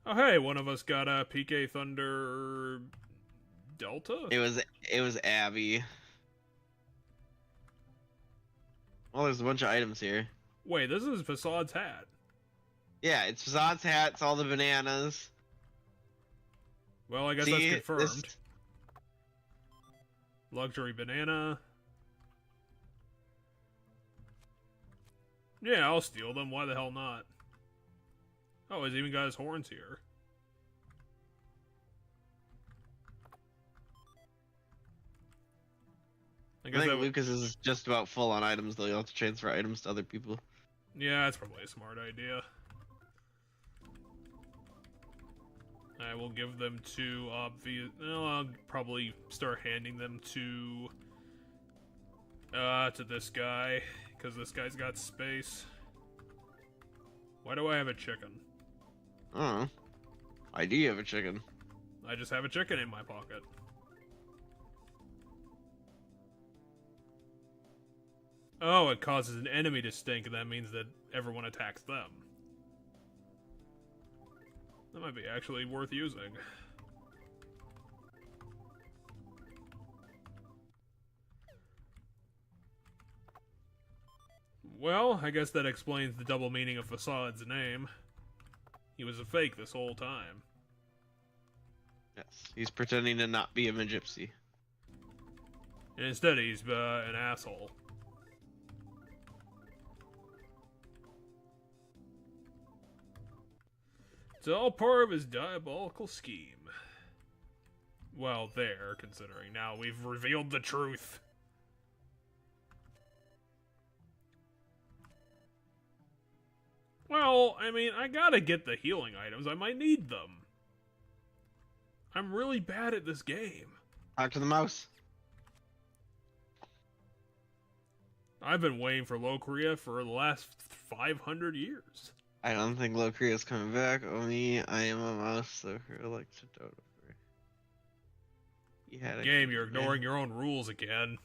Oh hey, one of us got a PK Thunder Delta? It was Abby. Well, there's a bunch of items here. Wait, this is Facades hat. Yeah, it's Facades hat, it's all the bananas. Well, I guess See, that's confirmed. Luxury banana. Yeah, I'll steal them. Why the hell not? Oh, he's even got his horns here. I think Lucas is just about full on items, though. You'll have to transfer items to other people. Yeah, that's probably a smart idea. I will give them to obvious. No, I'll probably start handing them to this guy, because this guy's got space. Why do I have a chicken? I don't know. I do have a chicken. I just have a chicken in my pocket. Oh, it causes an enemy to stink, and that means that everyone attacks them. That might be actually worth using. Well, I guess that explains the double meaning of Facade's name. He was a fake this whole time. Yes, he's pretending to not be a gypsy. And instead he's an asshole. It's all part of his diabolical scheme. Well, there, considering now we've revealed the truth. Well, I mean, I gotta get the healing items. I might need them. I'm really bad at this game. Talk to the mouse. I've been waiting for Lokria for the last 500 years. I don't think Lokria's coming back. Only I am a mouse, so her likes to dote over. You had a Game, you're ignoring your own rules again.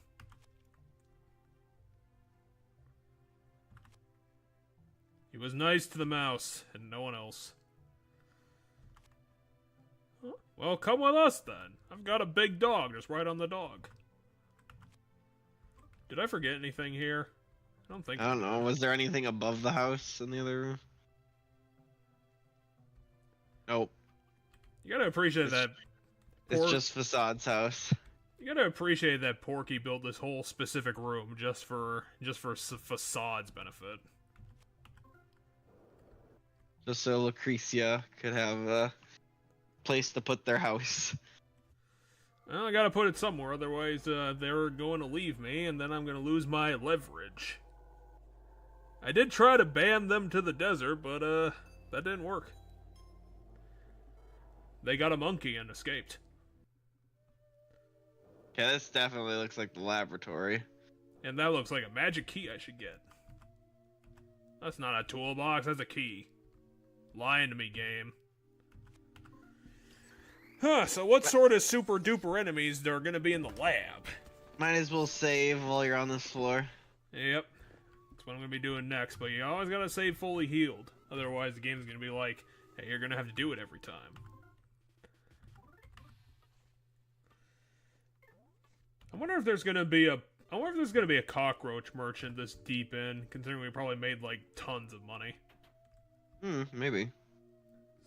He was nice to the mouse, and no one else. Well, come with us, then. I've got a big dog. Just ride on the dog. Did I forget anything here? I don't think I don't know. Was there anything above the house in the other room? Nope. You gotta appreciate that. It's just Facade's house. You gotta appreciate that Porky built this whole specific room just for Facade's benefit. Just so Lucretia could have a place to put their house. Well, I gotta put it somewhere, otherwise they're going to leave me, and then I'm gonna lose my leverage. I did try to ban them to the desert, but that didn't work. They got a monkey and escaped. Okay, this definitely looks like the laboratory. And that looks like a magic key I should get. That's not a toolbox, that's a key. Lying to me, game. Huh, so what sort of super duper enemies are gonna be in the lab? Might as well save while you're on this floor. Yep. That's what I'm gonna be doing next, but you always gotta save fully healed. Otherwise the game's gonna be like, hey, you're gonna have to do it every time. I wonder if there's gonna be a cockroach merchant this deep in, considering we probably made like tons of money. Maybe.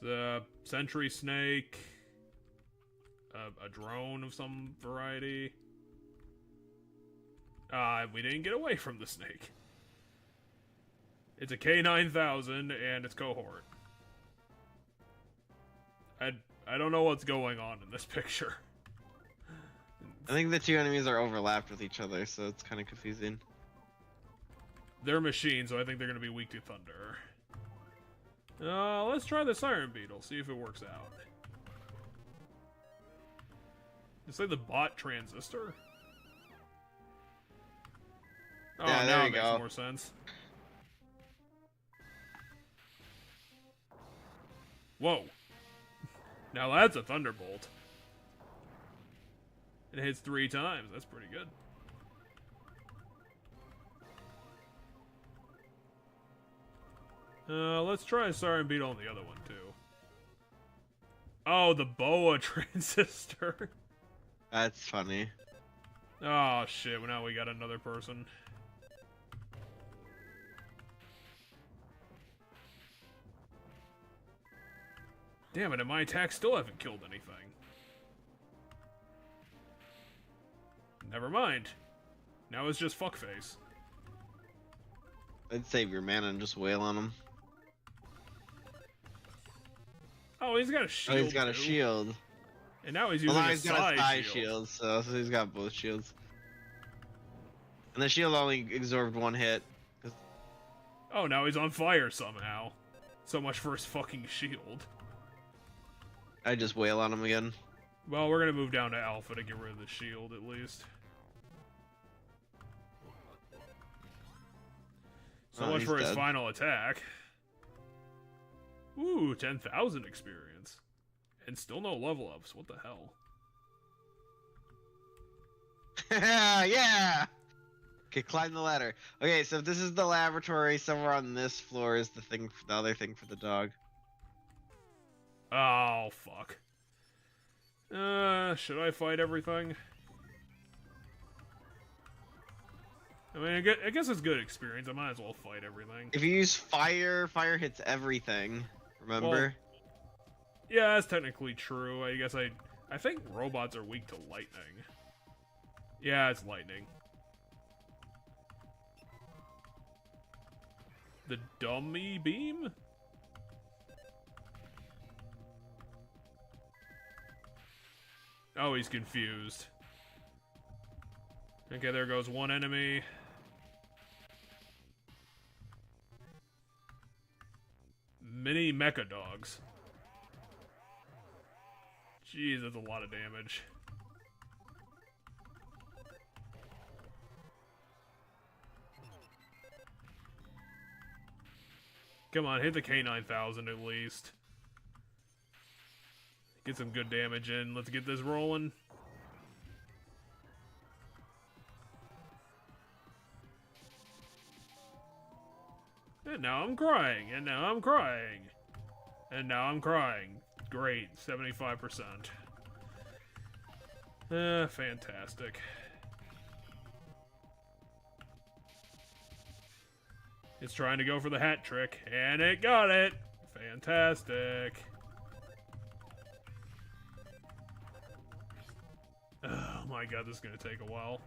The sentry snake, A drone of some variety. We didn't get away from the snake. It's a K9000 and its cohort. I don't know what's going on in this picture. I think the two enemies are overlapped with each other, so it's kind of confusing. They're machines, so I think they're going to be weak to thunder. Let's try the Siren Beetle, see if it works out. It's like the bot transistor? Oh, Yeah, now there it you makes go. more sense. Whoa. Now that's a thunderbolt. It hits 3 times. That's pretty good. Let's try a Siren Beetle on the other one, too. Oh, the boa transistor. That's funny. Oh, shit. Well, now we got another person. Damn it, and my attacks still haven't killed anything. Never mind. Now it's just fuckface. I'd save your mana and just wail on him. Oh, he's got a shield. Oh, he's got a too. shield. And now he's Well, using now a he's got a side side shield, so he's got both shields. And the shield only absorbed 1 hit. Oh, now he's on fire somehow. So much for his fucking shield. I just wail on him again. Well, we're gonna move down to Alpha to get rid of the shield, at least. So Oh, much he's for his dead. final attack. Ooh, 10,000 experience. And still no level ups. What the hell? Yeah! Okay, climb the ladder. Okay, so if this is the laboratory, somewhere on this floor is the other thing for the dog. Oh, fuck. Should I fight everything? I mean, I guess it's good experience. I might as well fight everything. If you use fire, fire hits everything. Remember? Yeah, that's technically true. I guess I think robots are weak to lightning. Yeah, it's lightning. The dummy beam? Oh, he's confused. Okay, there goes one enemy. Mini mecha dogs. Jeez, that's a lot of damage. Come on, hit the K9000 at least. Get some good damage in. Let's get this rolling. And now I'm crying, and now I'm crying. And now I'm crying. Great, 75%. Fantastic. It's trying to go for the hat trick, and it got it! Fantastic. Oh my god, this is gonna take a while.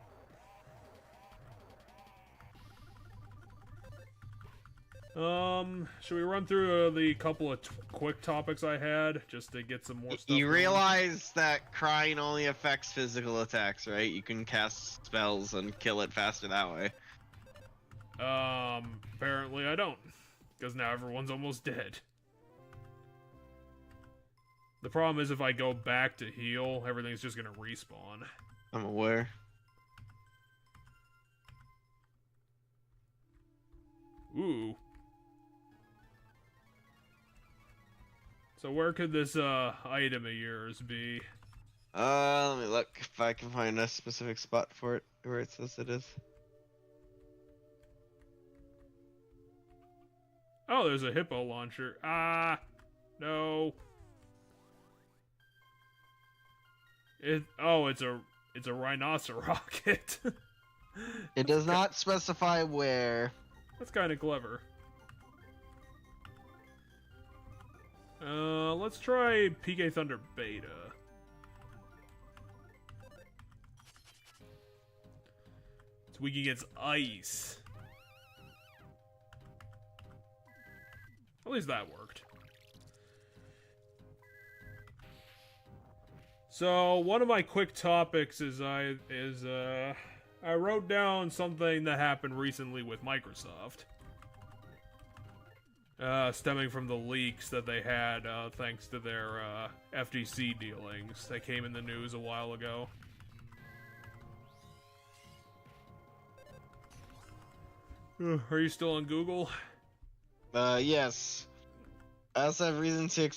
Should we run through the couple of quick topics I had, just to get some more stuff You going? realize that crying only affects physical attacks, right? You can cast spells and kill it faster that way. Apparently I don't. Because now everyone's almost dead. The problem is if I go back to heal, everything's just gonna respawn. I'm aware. Ooh. So where could this, item of yours be? Let me look if I can find a specific spot for it, where it says it is. Oh, there's a hippo launcher. Ah! No. It's a rhinoceros rocket. It does not specify where. That's kind of clever. Let's try PK Thunder Beta. It's weak against ice. At least that worked. So one of my quick topics is I wrote down something that happened recently with Microsoft, stemming from the leaks that they had thanks to their FTC dealings that came in the news a while ago. Are you still on Google? Yes. I also have reason to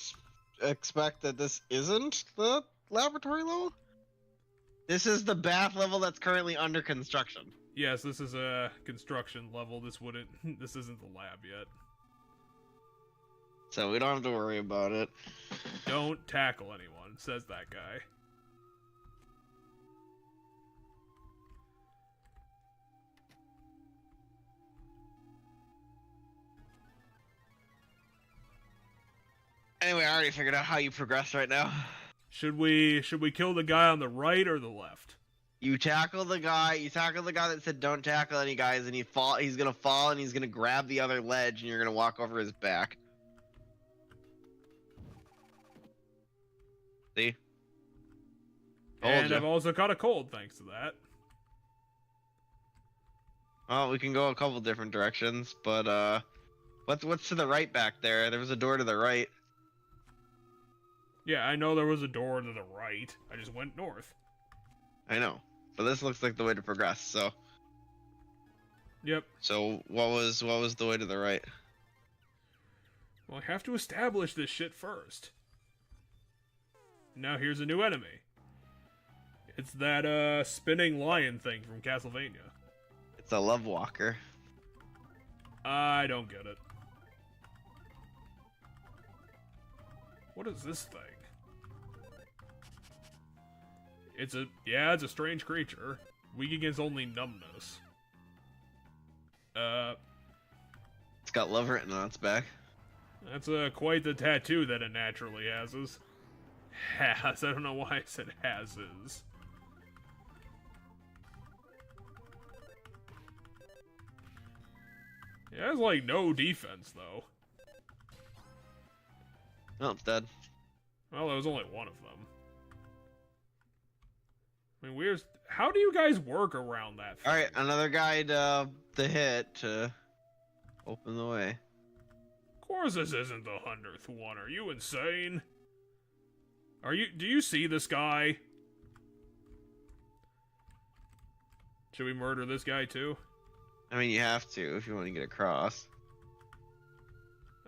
expect that this isn't the laboratory level. This is the bath level that's currently under construction. Yes, this is a construction level. This isn't the lab yet. So we don't have to worry about it. Don't tackle anyone, says that guy. Anyway, I already figured out how you progress right now. Should we kill the guy on the right or the left? You tackle the guy that said don't tackle any guys, and he's gonna fall and he's gonna grab the other ledge and you're gonna walk over his back. See? And I've also caught a cold thanks to that. Well, we can go a couple different directions, but what's to the right back there? There was a door to the right. Yeah, I know there was a door to the right. I just went north. I know, but this looks like the way to progress. So. Yep. So what was the way to the right? Well, I have to establish this shit first. Now here's a new enemy. It's that spinning lion thing from Castlevania. It's a love walker. I don't get it. What is this thing? It's a strange creature. Weak against only numbness. It's got love written on its back. That's quite the tattoo that it naturally has. Has. I don't know why I said has. It has like no defense though. Oh, it's dead. Well, there was only one of them. I mean, how do you guys work around that thing? Alright, another guy to hit to open the way. Of course this isn't the 100th one. Are you insane? Do you see this guy? Should we murder this guy too? I mean, you have to if you want to get across.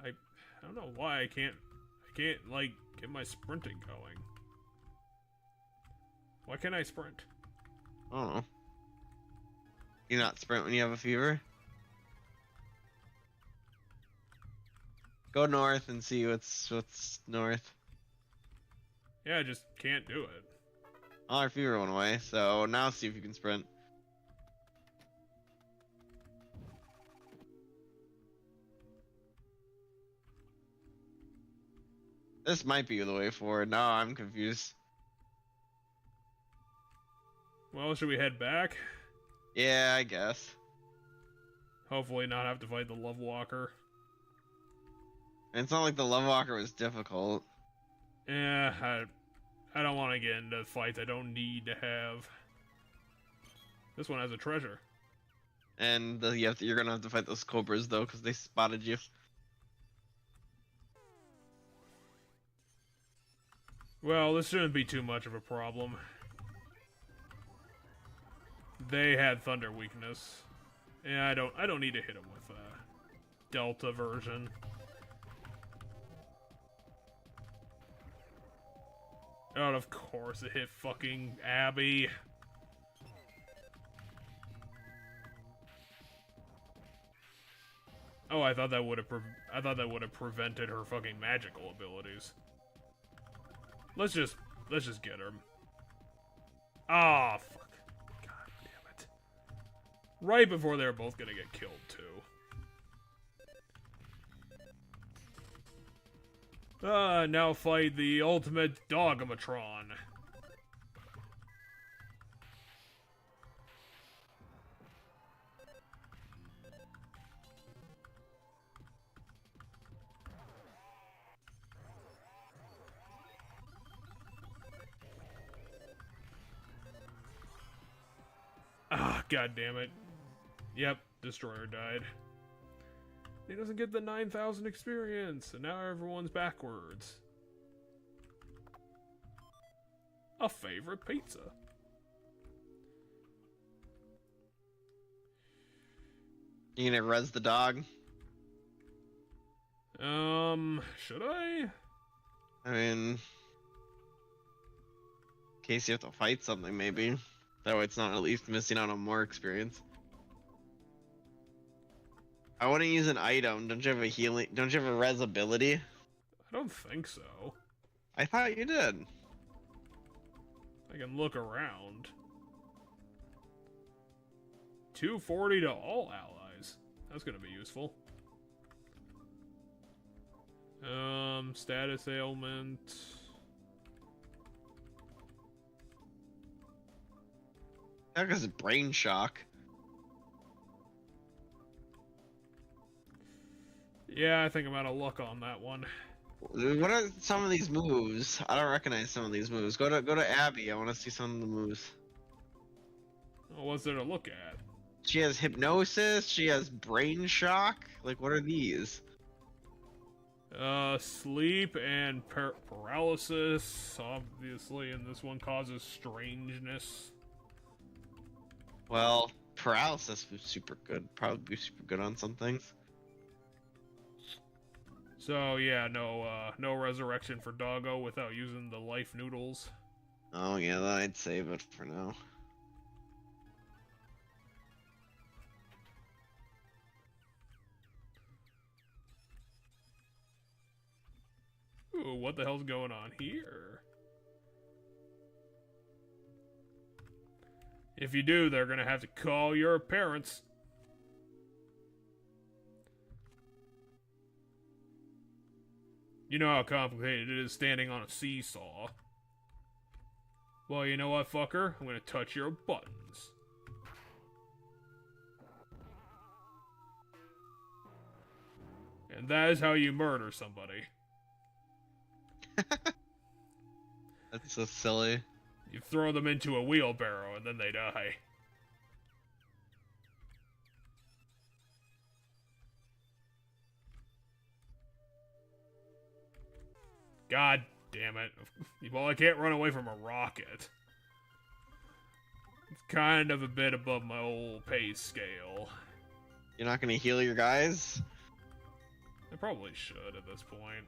I don't know why I can't like get my sprinting going. Why can't I sprint? I don't know. You not sprint when you have a fever? Go north and see what's north. Yeah, I just can't do it. All our fever went away, so now see if you can sprint. This might be the way forward. No, I'm confused. Well, should we head back? Yeah, I guess. Hopefully not have to fight the Love Walker. And it's not like the Love Walker was difficult. Yeah, I don't want to get into fights I don't need to have. This one has a treasure. And you're gonna have to fight those cobras though, because they spotted you. Well, this shouldn't be too much of a problem. They had thunder weakness. Yeah, I don't need to hit them with a Delta version. Oh, of course it hit fucking Abby. Oh, I thought that would have prevented her fucking magical abilities. Let's just get her. Ah, fuck. God damn it. Right before they're both gonna get killed, too. Now fight the ultimate Dogmatron. God damn it. Yep, Destroyer died. He doesn't get the 9,000 experience, and now everyone's backwards. A favorite pizza. You gonna res the dog? Should I? I mean, in case you have to fight something, maybe. That way it's not at least missing out on more experience. I want to use an item. Don't you have a healing? Don't you have a res ability? I don't think so. I thought you did. I can look around. 240 to all allies. That's gonna be useful. Status ailment. That is brain shock. Yeah, I think I'm out of luck on that one. What are some of these moves? I don't recognize some of these moves. Go to Abby. I want to see some of the moves. Well, what's there to look at? She has hypnosis. She has brain shock. Like, what are these? Sleep and paralysis, obviously, and this one causes strangeness. Well, paralysis was super good. Probably be super good on some things. So yeah, no resurrection for Doggo without using the life noodles. Oh yeah, then I'd save it for now. Ooh, what the hell's going on here? If you do, they're gonna have to call your parents. You know how complicated it is standing on a seesaw. Well, you know what, fucker? I'm gonna touch your buttons. And that is how you murder somebody. That's so silly. You throw them into a wheelbarrow and then they die. God damn it. Well, I can't run away from a rocket. It's kind of a bit above my old pay scale. You're not gonna heal your guys? I probably should at this point.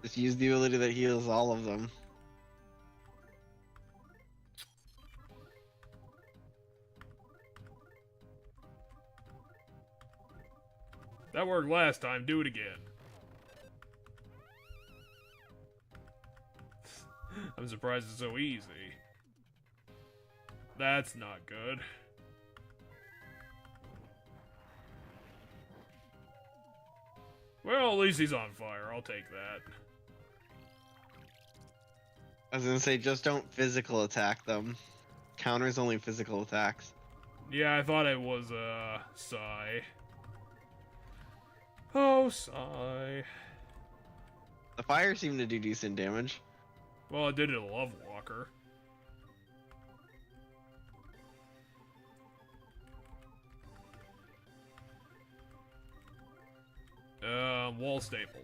Just use the ability that heals all of them. That worked last time, do it again. I'm surprised it's so easy. That's not good. Well, at least he's on fire. I'll take that. I was gonna say, just don't physical attack them. Counters only physical attacks. Yeah, I thought it was, Psy. Oh, Psy. The fire seemed to do decent damage. Well, it did to the Love Walker. Wall staple.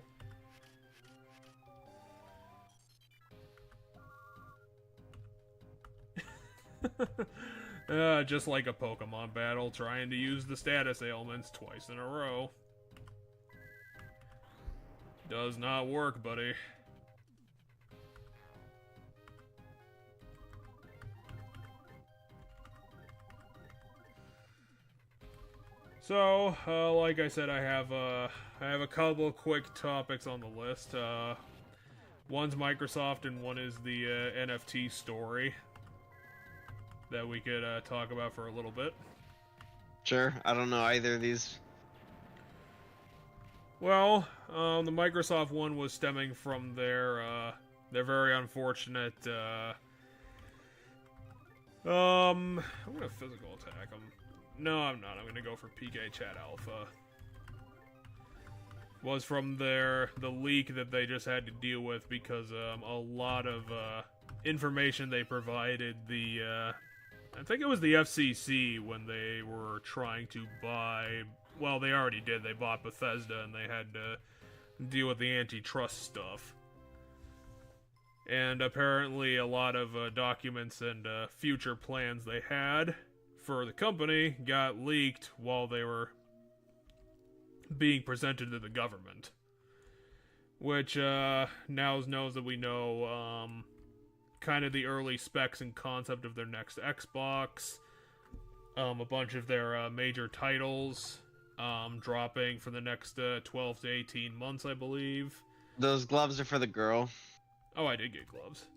Just like a Pokemon battle, trying to use the status ailments twice in a row. Does not work, buddy. So, like I said, I have a couple quick topics on the list. One's Microsoft and one is the NFT story that we could talk about for a little bit. Sure, I don't know either of these. Well, the Microsoft one was stemming from their very unfortunate. I'm gonna physical attack them. No, I'm not. I'm gonna go for PK Chat Alpha. Was from the leak that they just had to deal with because a lot of information they provided the I think it was the FCC when they were trying to buy. Well, they already did. They bought Bethesda, and they had to deal with the antitrust stuff. And apparently, a lot of documents and future plans they had for the company got leaked while they were being presented to the government. Which now knows that we know kind of the early specs and concept of their next Xbox, a bunch of their major titles dropping for the next 12 to 18 months, I believe. Those gloves are for the girl. Oh, I did get gloves.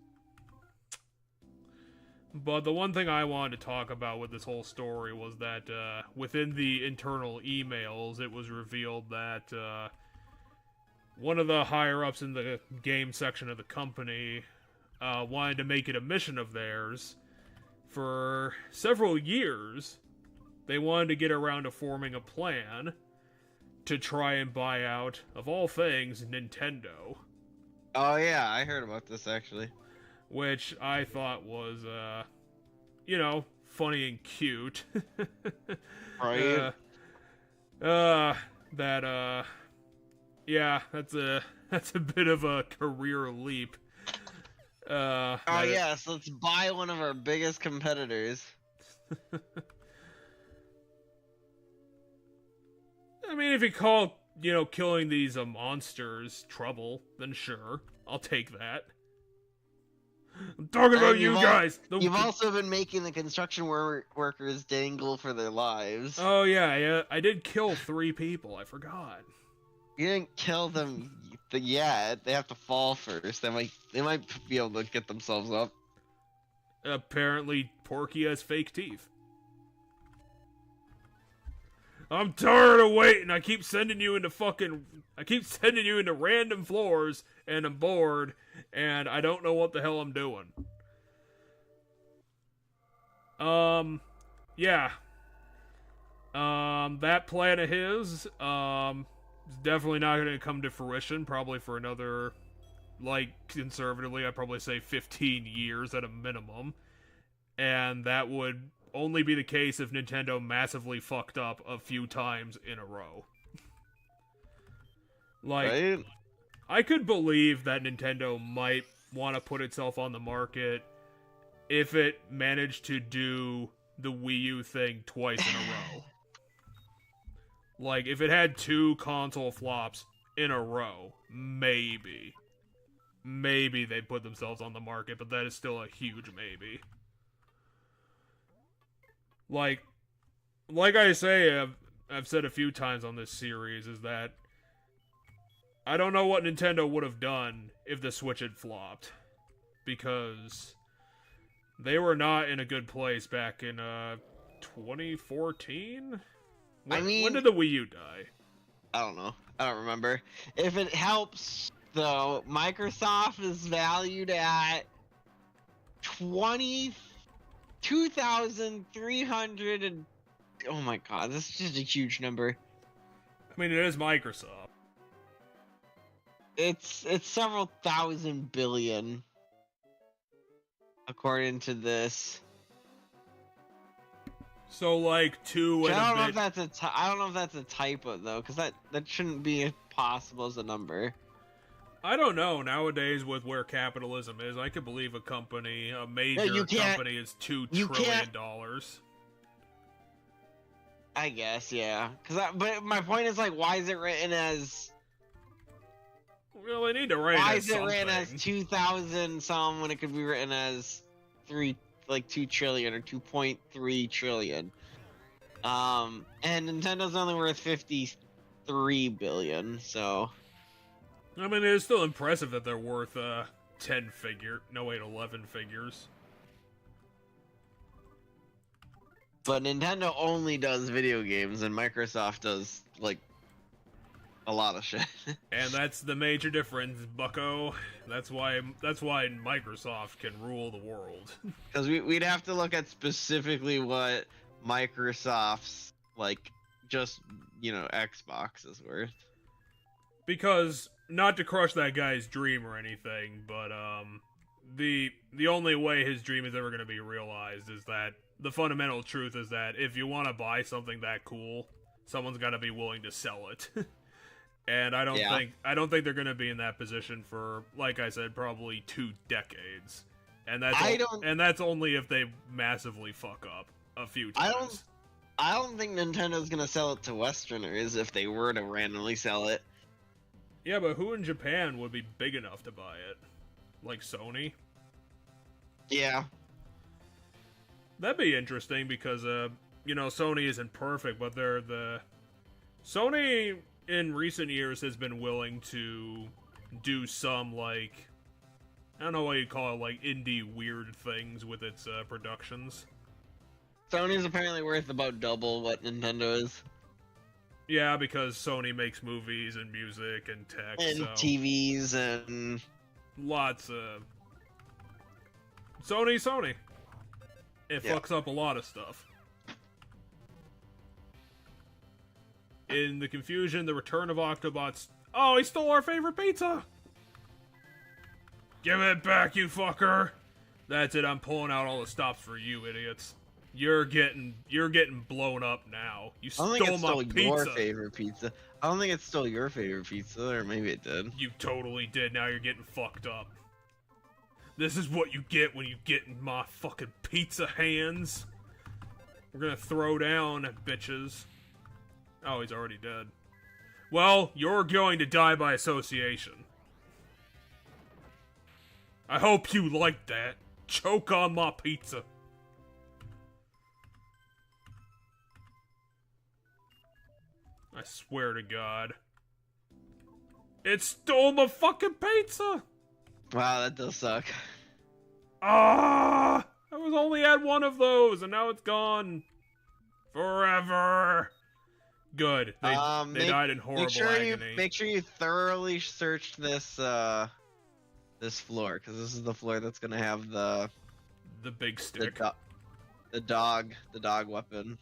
But the one thing I wanted to talk about with this whole story was that within the internal emails, it was revealed that one of the higher-ups in the game section of the company wanted to make it a mission of theirs. For several years, they wanted to get around to forming a plan to try and buy out, of all things, Nintendo. Oh yeah, I heard about this actually. Which I thought was, funny and cute. Right? Yeah, that's a bit of a career leap. Yes, let's buy one of our biggest competitors. I mean, if you call, killing these monsters trouble, then sure, I'll take that. I'm talking about you guys! You've also been making the construction workers dangle for their lives. Oh, yeah, I did kill 3 people, I forgot. You didn't kill them yet. They have to fall first. They might be able to get themselves up. Apparently, Porky has fake teeth. I'm tired of waiting. I keep sending you into random floors, and I'm bored, and I don't know what the hell I'm doing. Yeah. That plan of his, is definitely not going to come to fruition, probably for another, conservatively, I'd probably say 15 years at a minimum. And that would only be the case if Nintendo massively fucked up a few times in a row. Right? I could believe that Nintendo might want to put itself on the market if it managed to do the Wii U thing twice in a row. If it had 2 console flops in a row, maybe. Maybe they'd put themselves on the market, but that is still a huge maybe. Like I say, I've said a few times on this series, is that I don't know what Nintendo would have done if the Switch had flopped. Because they were not in a good place back in 2014? When did the Wii U die? I don't know. I don't remember. If it helps, though, Microsoft is valued at 2,300 and... Oh my god, this is just a huge number. I mean, it is Microsoft. It's several thousand billion, according to this. So, 2 and I don't a know bit... if that's I don't know if that's a typo, though, because that shouldn't be possible as a number. I don't know. Nowadays, with where capitalism is, I could believe a major company is $2 trillion. I guess, yeah. But my point is, why is it written as... Well, they need to write Why it as is it something. written as 2,000 some when it could be written as 2 trillion or 2.3 trillion? And Nintendo's only worth 53 billion, so... I mean, it's still impressive that they're worth 11 figures. But Nintendo only does video games, and Microsoft does, a lot of shit. And that's the major difference, bucko. That's why Microsoft can rule the world. Because we'd have to look at specifically what Microsoft's, Xbox is worth. Because, not to crush that guy's dream or anything, but, the only way his dream is ever going to be realized is that the fundamental truth is that if you want to buy something that cool, someone's got to be willing to sell it. And I don't think they're going to be in that position for, like I said, probably 2 decades. And that's only if they massively fuck up a few times. I don't think Nintendo's gonna sell it to Westerners if they were to randomly sell it. Yeah, but who in Japan would be big enough to buy it? Like Sony? Yeah. That'd be interesting because, Sony isn't perfect, but Sony in recent years has been willing to do some, like, I don't know what you'd call it, like, indie weird things with its productions. Sony's apparently worth about double what Nintendo is. Yeah, because Sony makes movies and music and tech. And TVs and... lots of... Sony. It fucks up a lot of stuff. In the confusion, the return of Octobots... Oh, he stole our favorite pizza! Give it back, you fucker! That's it, I'm pulling out all the stops for you, idiots. You're getting blown up now. You stole my pizza. I don't think it stole your favorite pizza. I don't think it stole your favorite pizza, or maybe it did. You totally did. Now you're getting fucked up. This is what you get when you get in my fucking pizza hands. We're gonna throw down, bitches. Oh, he's already dead. Well, you're going to die by association. I hope you like that. Choke on my pizza. I swear to God. It stole my fucking pizza! Wow, that does suck. Ah! I was only had one of those, and now it's gone. Forever. Good. They died in horrible agony. Make sure you thoroughly searched this this floor, because this is the floor that's gonna have the big stick. The dog weapon.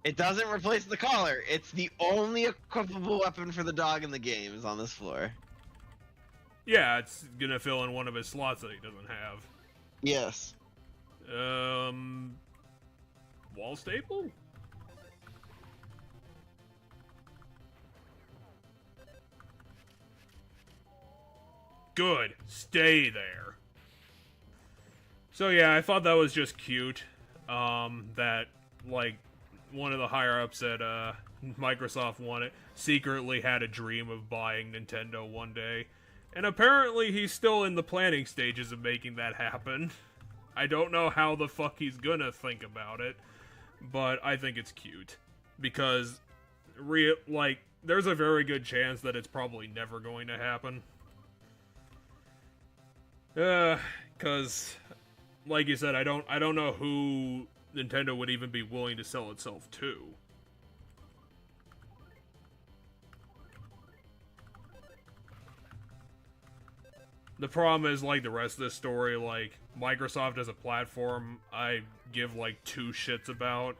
It doesn't replace the collar. It's the only equipable weapon for the dog in the game is on this floor. Yeah, it's gonna fill in one of his slots that he doesn't have. Yes. Wall staple? Good. Stay there. So yeah, I thought that was just cute. That, like, one of the higher-ups at Microsoft secretly had a dream of buying Nintendo one day. And apparently he's still in the planning stages of making that happen. I don't know how the fuck he's gonna think about it, but I think it's cute. Because, there's a very good chance that it's probably never going to happen. Cause, like you said, I don't know who Nintendo would even be willing to sell itself to. The problem is, like the rest of this story, like, Microsoft as a platform, I give, like, 2 shits about.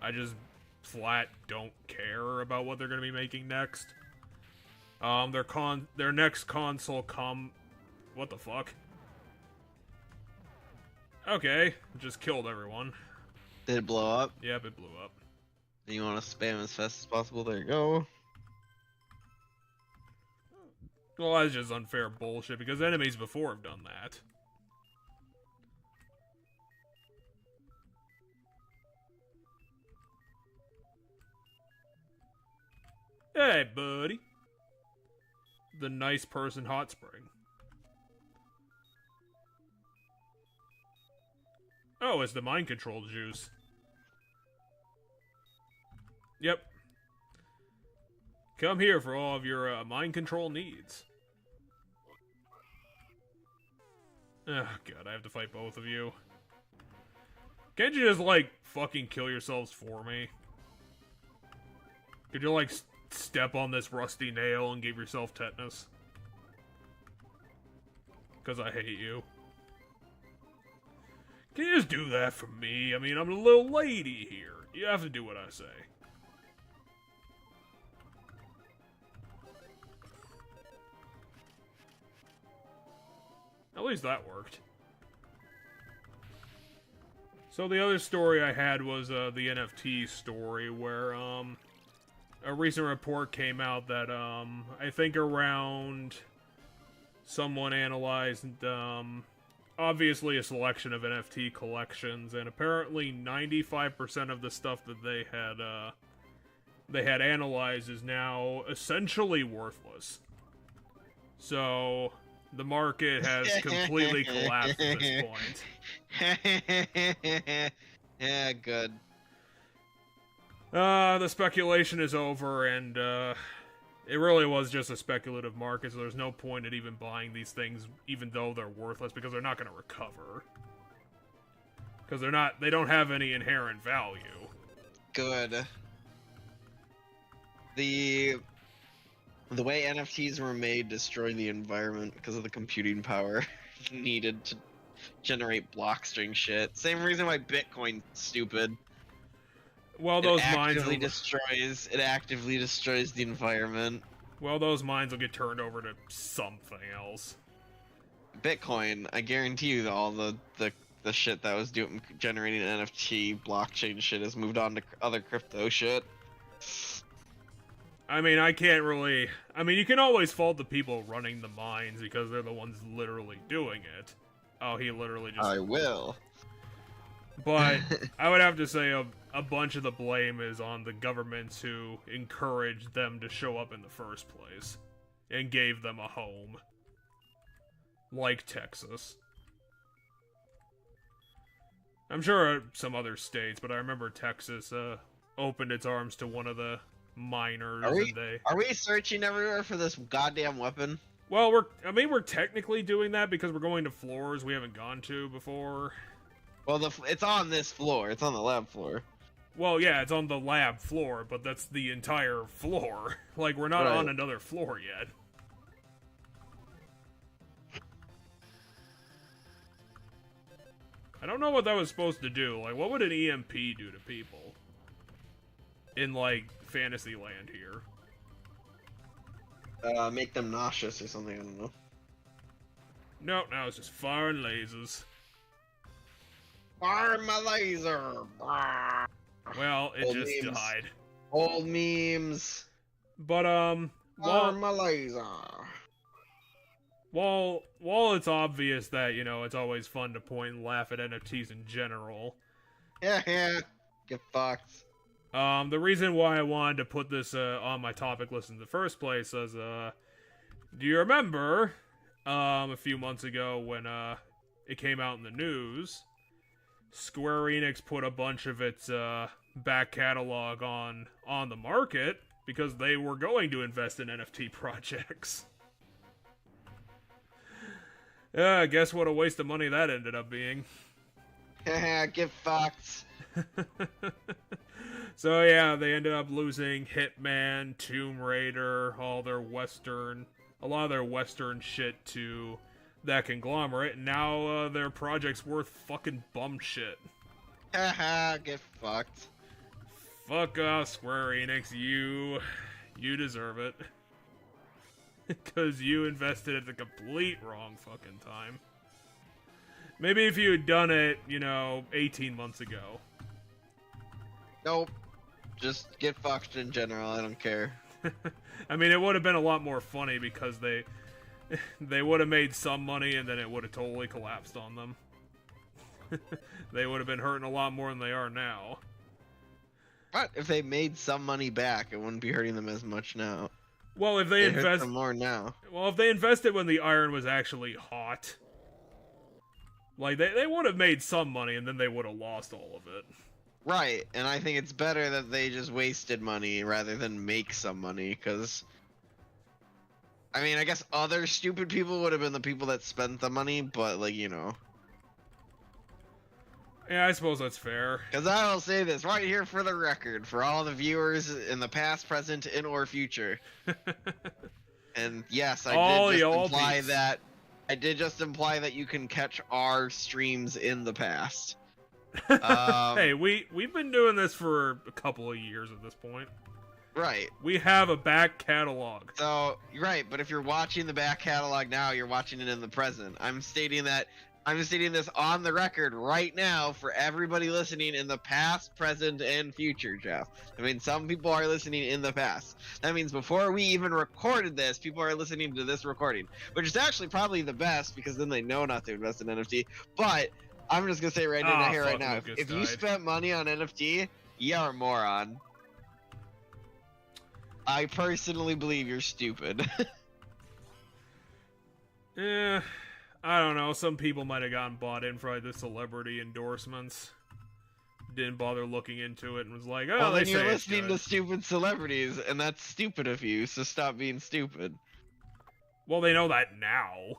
I just flat don't care about what they're gonna be making next. Their next console what the fuck? Okay, just killed everyone. Did it blow up? Yep, it blew up. You want to spam as fast as possible? There you go. Well, that's just unfair bullshit, because enemies before have done that. Hey, buddy. The nice person hot spring. Oh, it's the mind control juice. Yep. Come here for all of your mind control needs. Oh, God, I have to fight both of you. Can't you just, like, fucking kill yourselves for me? Could you, like, step on this rusty nail and give yourself tetanus? Because I hate you. Can you just do that for me? I mean, I'm a little lady here. You have to do what I say. At least that worked. So the other story I had was the NFT story, where a recent report came out that I think around someone analyzed obviously a selection of NFT collections, and apparently 95% of the stuff that they had analyzed is now essentially worthless. So the market has completely collapsed at this point. Yeah, good. The speculation is over, and it really was just a speculative market, so there's no point in even buying these things, even though they're worthless, because they're not going to recover. Because they don't have any inherent value. Good. The way NFTs were made destroyed the environment because of the computing power needed to generate blockstring shit. Same reason why Bitcoin's stupid. Well, those it mines actively destroys the environment. Well, those mines will get turned over to something else. Bitcoin, I guarantee you that all the shit that was generating NFT blockchain shit has moved on to other crypto shit. I mean, I can't really... I mean, you can always fault the people running the mines because they're the ones literally doing it. Oh, he literally just... I will. But I would have to say a bunch of the blame is on the governments who encouraged them to show up in the first place and gave them a home. Like Texas. I'm sure some other states, but I remember Texas opened its arms to one of the miners. Are we searching everywhere for this goddamn weapon? Well, we're technically doing that because we're going to floors we haven't gone to before. Well, it's on this floor. It's on the lab floor. Well, yeah, it's on the lab floor, but that's the entire floor. Like, we're not on another floor yet. I don't know what that was supposed to do. Like, what would an EMP do to people? In, like, Fantasyland here. Make them nauseous or something, I don't know. Nope, now it's just firing lasers. Fire my laser! Well, it Old just memes. died. Old memes. But, Fire my laser! While it's obvious that, you know, it's always fun to point and laugh at NFTs in general. Yeah, get fucked. The reason why I wanted to put this on my topic list in the first place is, do you remember a few months ago when it came out in the news, Square Enix put a bunch of its back catalog on the market because they were going to invest in NFT projects. Guess what a waste of money that ended up being. Get fucked. So yeah, they ended up losing Hitman, Tomb Raider, a lot of their Western shit to that conglomerate, and now their project's worth fucking bum shit. Get fucked. Fuck off, Square Enix, you deserve it. Because you invested at the complete wrong fucking time. Maybe if you had done it, 18 months ago. Nope. Just get fucked in general, I don't care. I mean, it would have been a lot more funny because they would have made some money and then it would have totally collapsed on them. They would have been hurting a lot more than they are now. But if they made some money back, it wouldn't be hurting them as much now. Well, if they hurt them more now. Well, if they invested when the iron was actually hot, like they would have made some money and then they would have lost all of it. Right, and I think it's better that they just wasted money rather than make some money, because... I mean, I guess other stupid people would have been the people that spent the money, but, like, Yeah, I suppose that's fair. Because I will say this right here for the record, for all the viewers in the past, present, and or future. And yes, I did just imply that you can catch our streams in the past. Hey, we've been doing this for a couple of years at this point. Right. We have a back catalog. So, right, but if you're watching the back catalog now, you're watching it in the present. I'm stating that I'm stating this on the record right now for everybody listening in the past, present, and future, Jeff. I mean, some people are listening in the past. That means before we even recorded this, people are listening to this recording, which is actually probably the best because then they know not to invest in NFT. But I'm just going to say right now, if you spent money on NFT, you're a moron. I personally believe you're stupid. Eh, I don't know. Some people might have gotten bought in for like, the celebrity endorsements. Didn't bother looking into it and was like, oh, well, they then say you're it's listening good. to stupid celebrities, and that's stupid of you, so stop being stupid. Well, they know that now.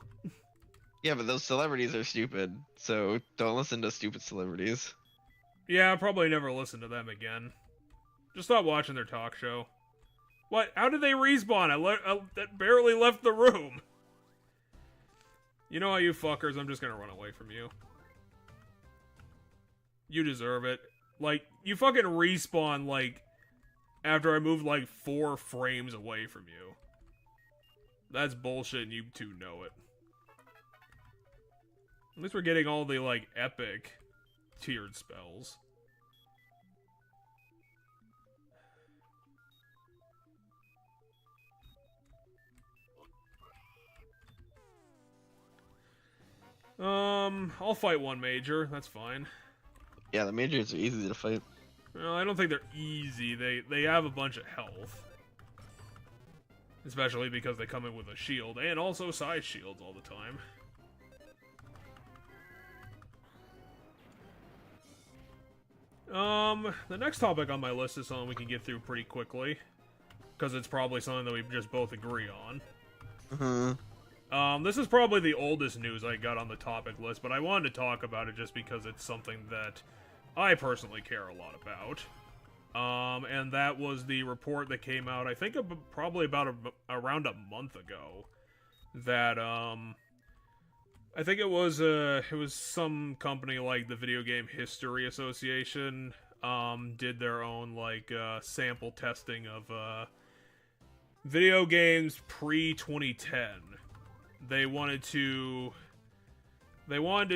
Yeah, but those celebrities are stupid, so don't listen to stupid celebrities. Yeah, I'll probably never listen to them again. Just stop watching their talk show. What? How did they respawn? I barely left the room. You know how you fuckers, I'm just gonna run away from you. You deserve it. Like, you fucking respawn, like, after I moved, like, 4 frames away from you. That's bullshit and you two know it. At least we're getting all the, like, epic tiered spells. I'll fight one major. That's fine. Yeah, the majors are easy to fight. Well, I don't think they're easy. They have a bunch of health. Especially because they come in with a shield, and also size shields all the time. The next topic on my list is something we can get through pretty quickly. Because it's probably something that we just both agree on. This is probably the oldest news I got on the topic list, but I wanted to talk about it just because it's something that I personally care a lot about. And that was the report that came out, I think probably about around a month ago, that, I think it was some company like the Video Game History Association, did their own, like, sample testing of, video games pre-2010. They wanted to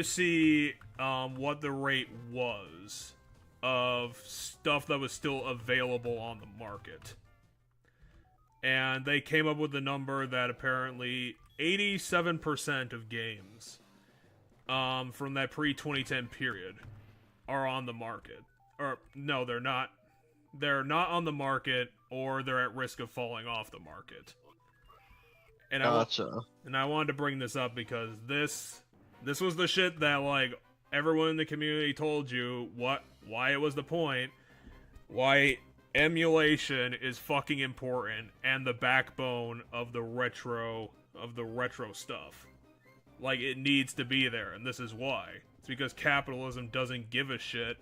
see what the rate was of stuff that was still available on the market. And they came up with the number that apparently 87% of games from that pre-2010 period are on the market. Or, no, they're not. They're not on the market, or they're at risk of falling off the market. And Gotcha. I wanted to bring this up because this was the shit that, like, everyone in the community told you why it was the point, why emulation is fucking important and the backbone of the retro stuff. Like, it needs to be there, and this is why. It's because capitalism doesn't give a shit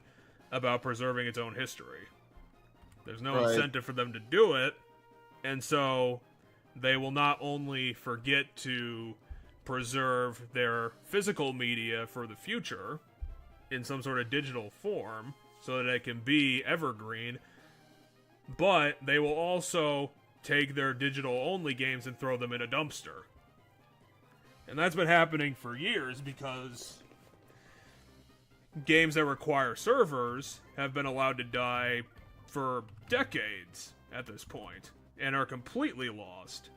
about preserving its own history. There's no incentive for them to do it, and so they will not only forget to preserve their physical media for the future in some sort of digital form so that it can be evergreen, but they will also take their digital-only games and throw them in a dumpster. And that's been happening for years because games that require servers have been allowed to die for decades at this point and are completely lost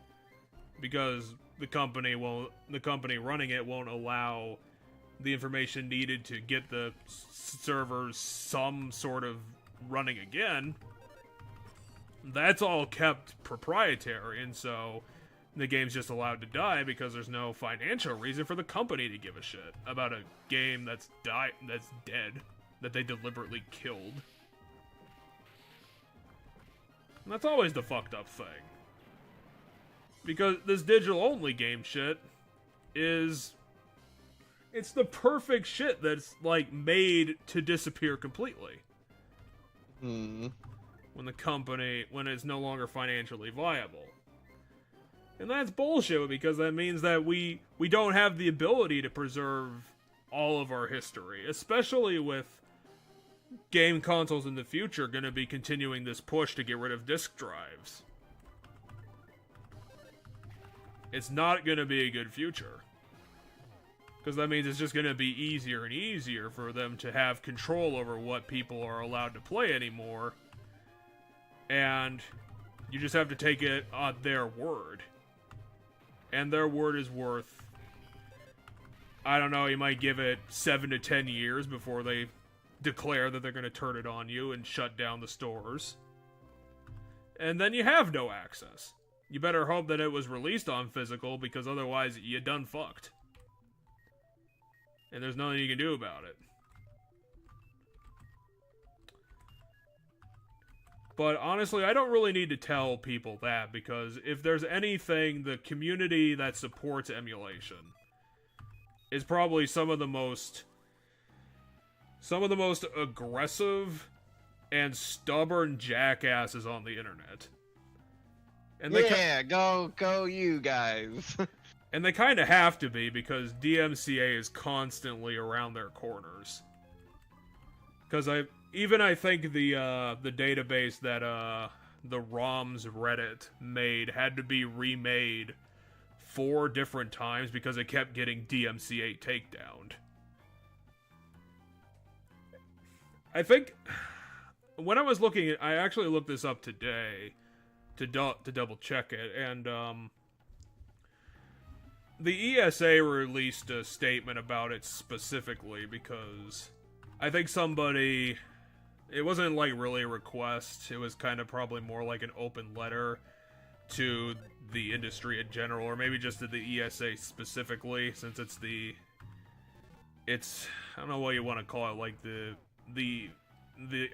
because the company running it won't allow the information needed to get the servers some sort of running again. That's all kept proprietary, and so the game's just allowed to die because there's no financial reason for the company to give a shit about a game that's dead, that they deliberately killed. And that's always the fucked up thing. Because this digital-only game shit it's the perfect shit that's, like, made to disappear completely. When it's no longer financially viable. And that's bullshit, because that means that we don't have the ability to preserve all of our history, especially with game consoles in the future going to be continuing this push to get rid of disk drives. It's not going to be a good future. Because that means it's just going to be easier and easier for them to have control over what people are allowed to play anymore. And you just have to take it on their word. And their word is worth, I don't know, you might give it 7 to 10 years before they declare that they're going to turn it on you and shut down the stores. And then you have no access. You better hope that it was released on physical, because otherwise you done fucked. And there's nothing you can do about it. But honestly, I don't really need to tell people that, because if there's anything, the community that supports emulation is probably some of the most aggressive and stubborn jackasses on the internet. And they go you guys. And they kind of have to be, because DMCA is constantly around their corners. Because I think the database that the ROMs Reddit made had to be remade 4 different times because it kept getting DMCA takedowned. I think when I was looking, I actually looked this up today to double check it, and the ESA released a statement about it specifically because I think somebody, it wasn't like really a request, it was kind of probably more like an open letter to the industry in general, or maybe just to the ESA specifically, since it's I don't know what you want to call it, like the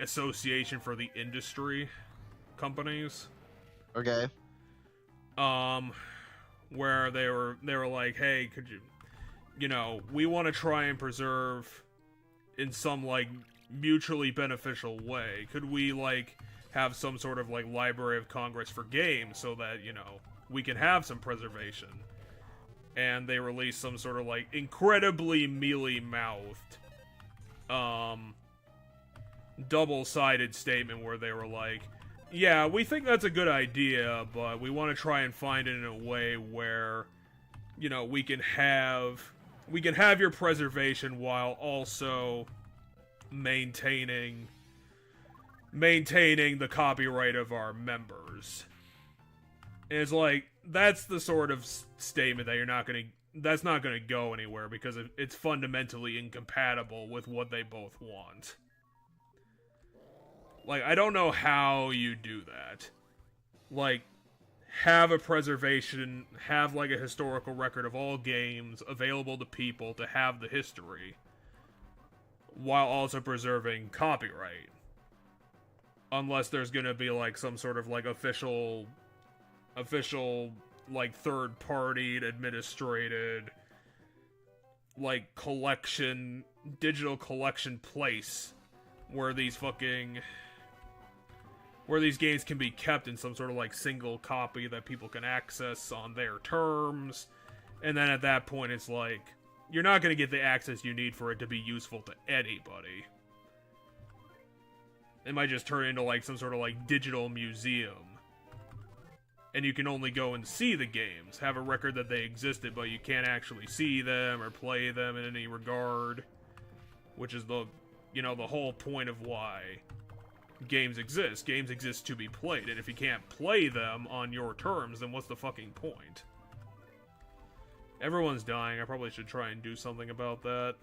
association for the industry companies. Okay. Where they were like, hey, could you we want to try and preserve in some like mutually beneficial way. Could we like have some sort of like Library of Congress for games so that, we can have some preservation? And they released some sort of like incredibly mealy-mouthed double-sided statement where they were like, yeah, we think that's a good idea, but we want to try and find it in a way where, we can have your preservation while also maintaining the copyright of our members. And it's like, that's the sort of statement that that's not gonna go anywhere, because it's fundamentally incompatible with what they both want. Like, I don't know how you do that. Like, have a preservation, have like a historical record of all games available to people to have the history, while also preserving copyright. Unless there's gonna be like some sort of like official like third-party administrated like digital collection place where these games can be kept in some sort of like single copy that people can access on their terms. And then at that point it's like, you're not going to get the access you need for it to be useful to anybody. It might just turn into like some sort of like digital museum. And you can only go and see the games, have a record that they existed, but you can't actually see them or play them in any regard. Which is the whole point of why games exist. Games exist to be played, and if you can't play them on your terms, then what's the fucking point? Everyone's dying. I probably should try and do something about that.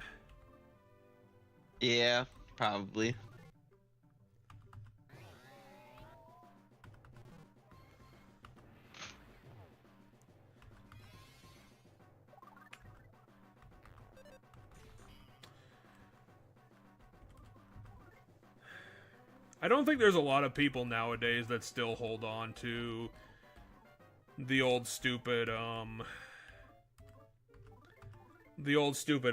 Yeah, probably. I don't think there's a lot of people nowadays that still hold on to the old stupid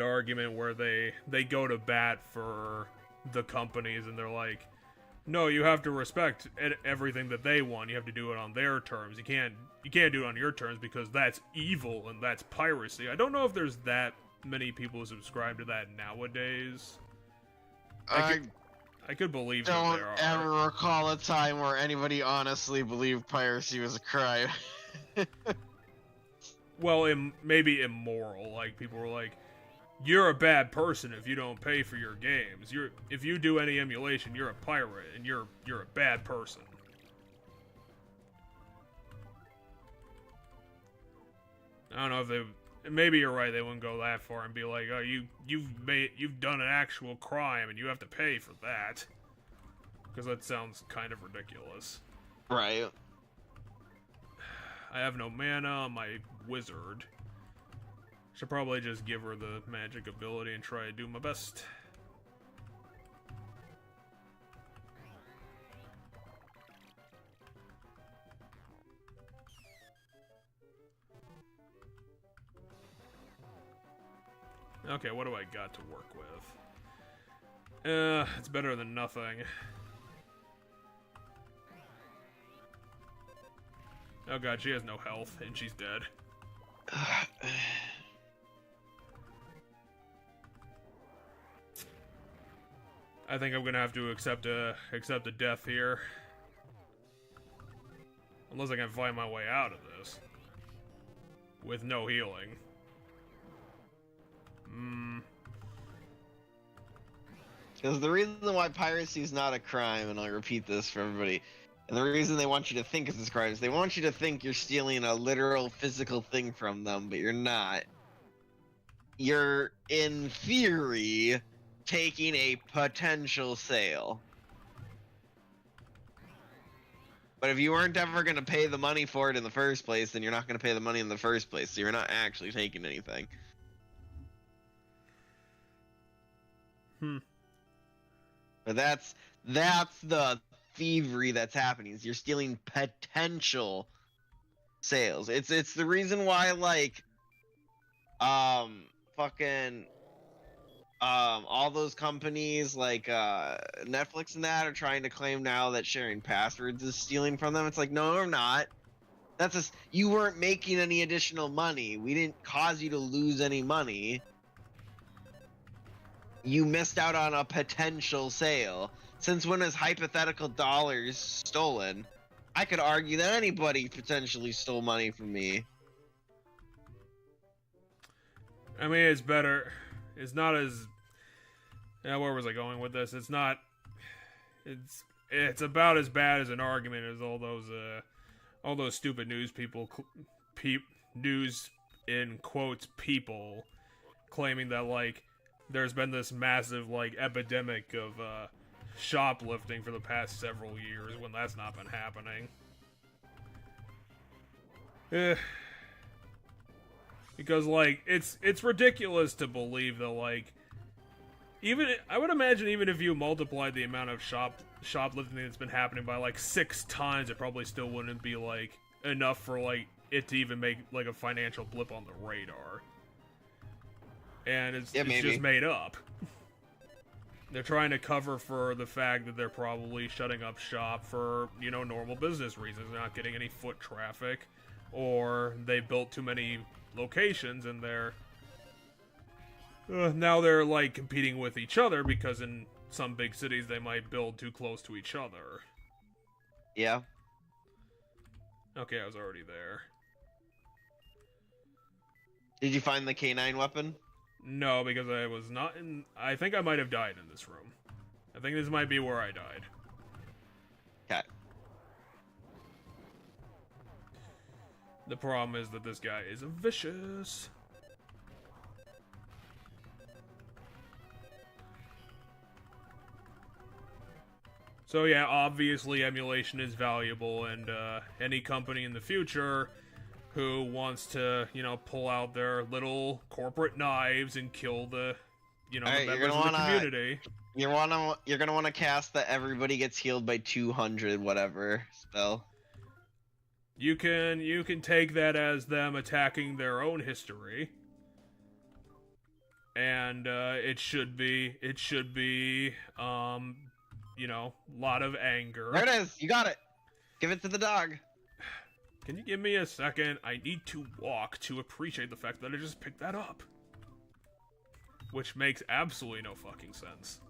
argument where they go to bat for the companies and they're like, no, you have to respect everything that they want. You have to do it on their terms. You can't do it on your terms because that's evil and that's piracy. I don't know if there's that many people who subscribe to that nowadays. I could believe that there are. Don't ever recall a time where anybody honestly believed piracy was a crime. Well, maybe immoral. Like, people were like, you're a bad person if you don't pay for your games. If you do any emulation, you're a pirate, and you're a bad person. I don't know if they... Maybe you're right, they wouldn't go that far and be like, oh, you've done an actual crime, and you have to pay for that. Because that sounds kind of ridiculous. Right. I have no mana on my wizard. Should probably just give her the magic ability and try to do my best. Okay, what do I got to work with? It's better than nothing. Oh god, she has no health, and she's dead. I think I'm gonna have to accept a death here. Unless I can find my way out of this. With no healing. Because the reason why piracy is not a crime, and I'll repeat this for everybody, and the reason they want you to think it's a crime is they want you to think you're stealing a literal physical thing from them, but you're not. You're, in theory, taking a potential sale. But if you weren't ever going to pay the money for it in the first place, then you're not going to pay the money in the first place, so you're not actually taking anything. But that's the thievery that's happening. Is you're stealing potential sales. It's the reason why, like, all those companies like Netflix and that are trying to claim now that sharing passwords is stealing from them. It's like, no, we're not. You weren't making any additional money. We didn't cause you to lose any money. You missed out on a potential sale. Since when is hypothetical dollars stolen? I could argue that anybody potentially stole money from me. I mean, it's better. It's not as... Yeah, where was I going with this? It's not... It's about as bad as an argument as all those stupid news people... news, in quotes, people... claiming that, like, there's been this massive, like, epidemic of, shoplifting for the past several years, when that's not been happening. Because, like, it's ridiculous to believe that, like, I would imagine even if you multiplied the amount of shoplifting that's been happening by, like, 6 times, it probably still wouldn't be, like, enough for, like, it to even make, like, a financial blip on the radar. And it's just made up. They're trying to cover for the fact that they're probably shutting up shop for, you know, normal business reasons. They're not getting any foot traffic, or they built too many locations and now they're, like, competing with each other because in some big cities they might build too close to each other. Yeah. Okay, I was already there. Did you find the K9 weapon? No, because I was not in... I think I might have died in this room. I think this might be where I died. Okay. The problem is that this guy is vicious. So yeah, obviously emulation is valuable, and any company in the future who wants to, you know, pull out their little corporate knives and kill the, you know, the members of the community. You're gonna want to cast that everybody gets healed by 200 whatever spell. You can take that as them attacking their own history, and it should be you know, a lot of anger. There it is. You got it. Give it to the dog. Can you give me a second? I need to walk to appreciate the fact that I just picked that up. Which makes absolutely no fucking sense.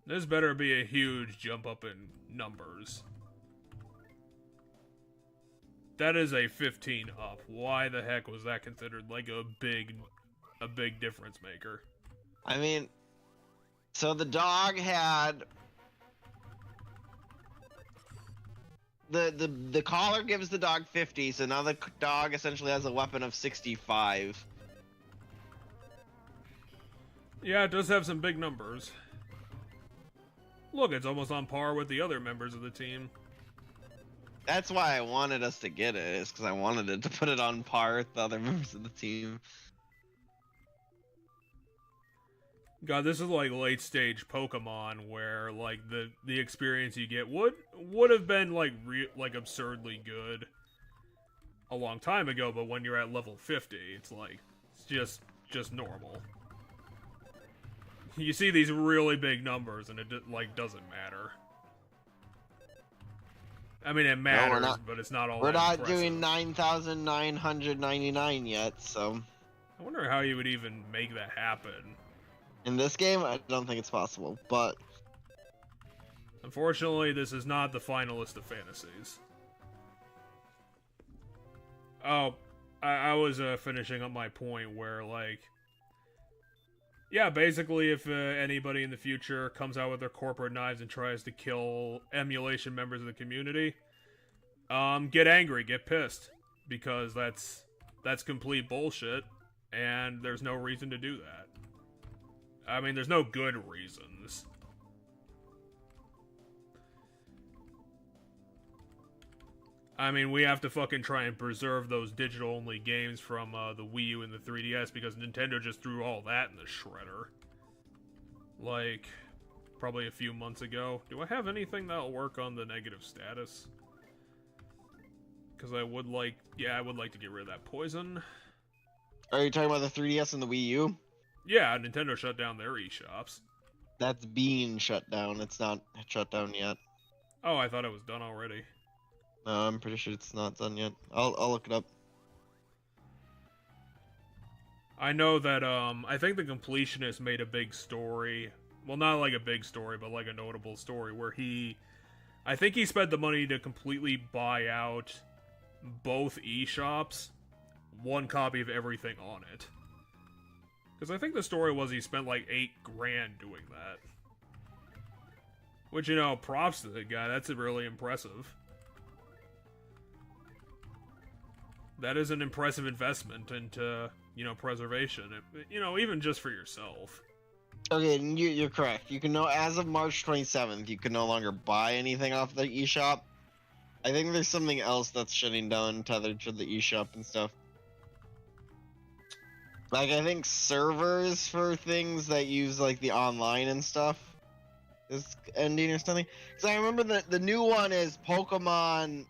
This better be a huge jump up in numbers. That is a 15 up. Why the heck was that considered like a big difference maker? I mean, so the dog had the collar gives the dog 50, so now the dog essentially has a weapon of 65. Yeah, it does have some big numbers. Look, it's almost on par with the other members of the team. That's why I wanted us to get it, is because I wanted it to put it on par with the other members of the team. God, this is like late stage Pokemon, where like the experience you get would have been like absurdly good a long time ago, but when you're at level 50, it's like it's just normal. You see these really big numbers, and it like doesn't matter. I mean, it matters, but it's not all. We're that not impressive. doing 9,999 yet, so. I wonder how you would even make that happen. In this game, I don't think it's possible, but Unfortunately, this is not the finalist of fantasies. Oh, I was finishing up my point where, like, yeah, basically, if anybody in the future comes out with their corporate knives and tries to kill emulation members of the community, get angry, get pissed, because that's complete bullshit, and there's no reason to do that. I mean, there's no good reasons. I mean, we have to fucking try and preserve those digital-only games from the Wii U and the 3DS because Nintendo just threw all that in the shredder. Like, probably a few months ago. Do I have anything that'll work on the negative status? Because I would like to get rid of that poison. are you talking about the 3DS and the Wii U? Yeah, Nintendo shut down their eShops. That's being shut down. It's not shut down yet. Oh, I thought it was done already. No, I'm pretty sure it's not done yet. I'll look it up. I know that, I think the Completionist made a big story. Well, not like a big story, but like a notable story where I think he spent the money to completely buy out both eShops, one copy of everything on it. Because I think the story was he spent like $8 grand doing that. Which, you know, props to the guy, that's really impressive. That is an impressive investment into, you know, preservation. You know, even just for yourself. Okay, you're correct. You can as of March 27th, you can no longer buy anything off the eShop. I think there's something else that's shutting down tethered to the eShop and stuff. Like, I think servers for things that use, like, the online and stuff is ending or something. Because I remember the new one is Pokemon,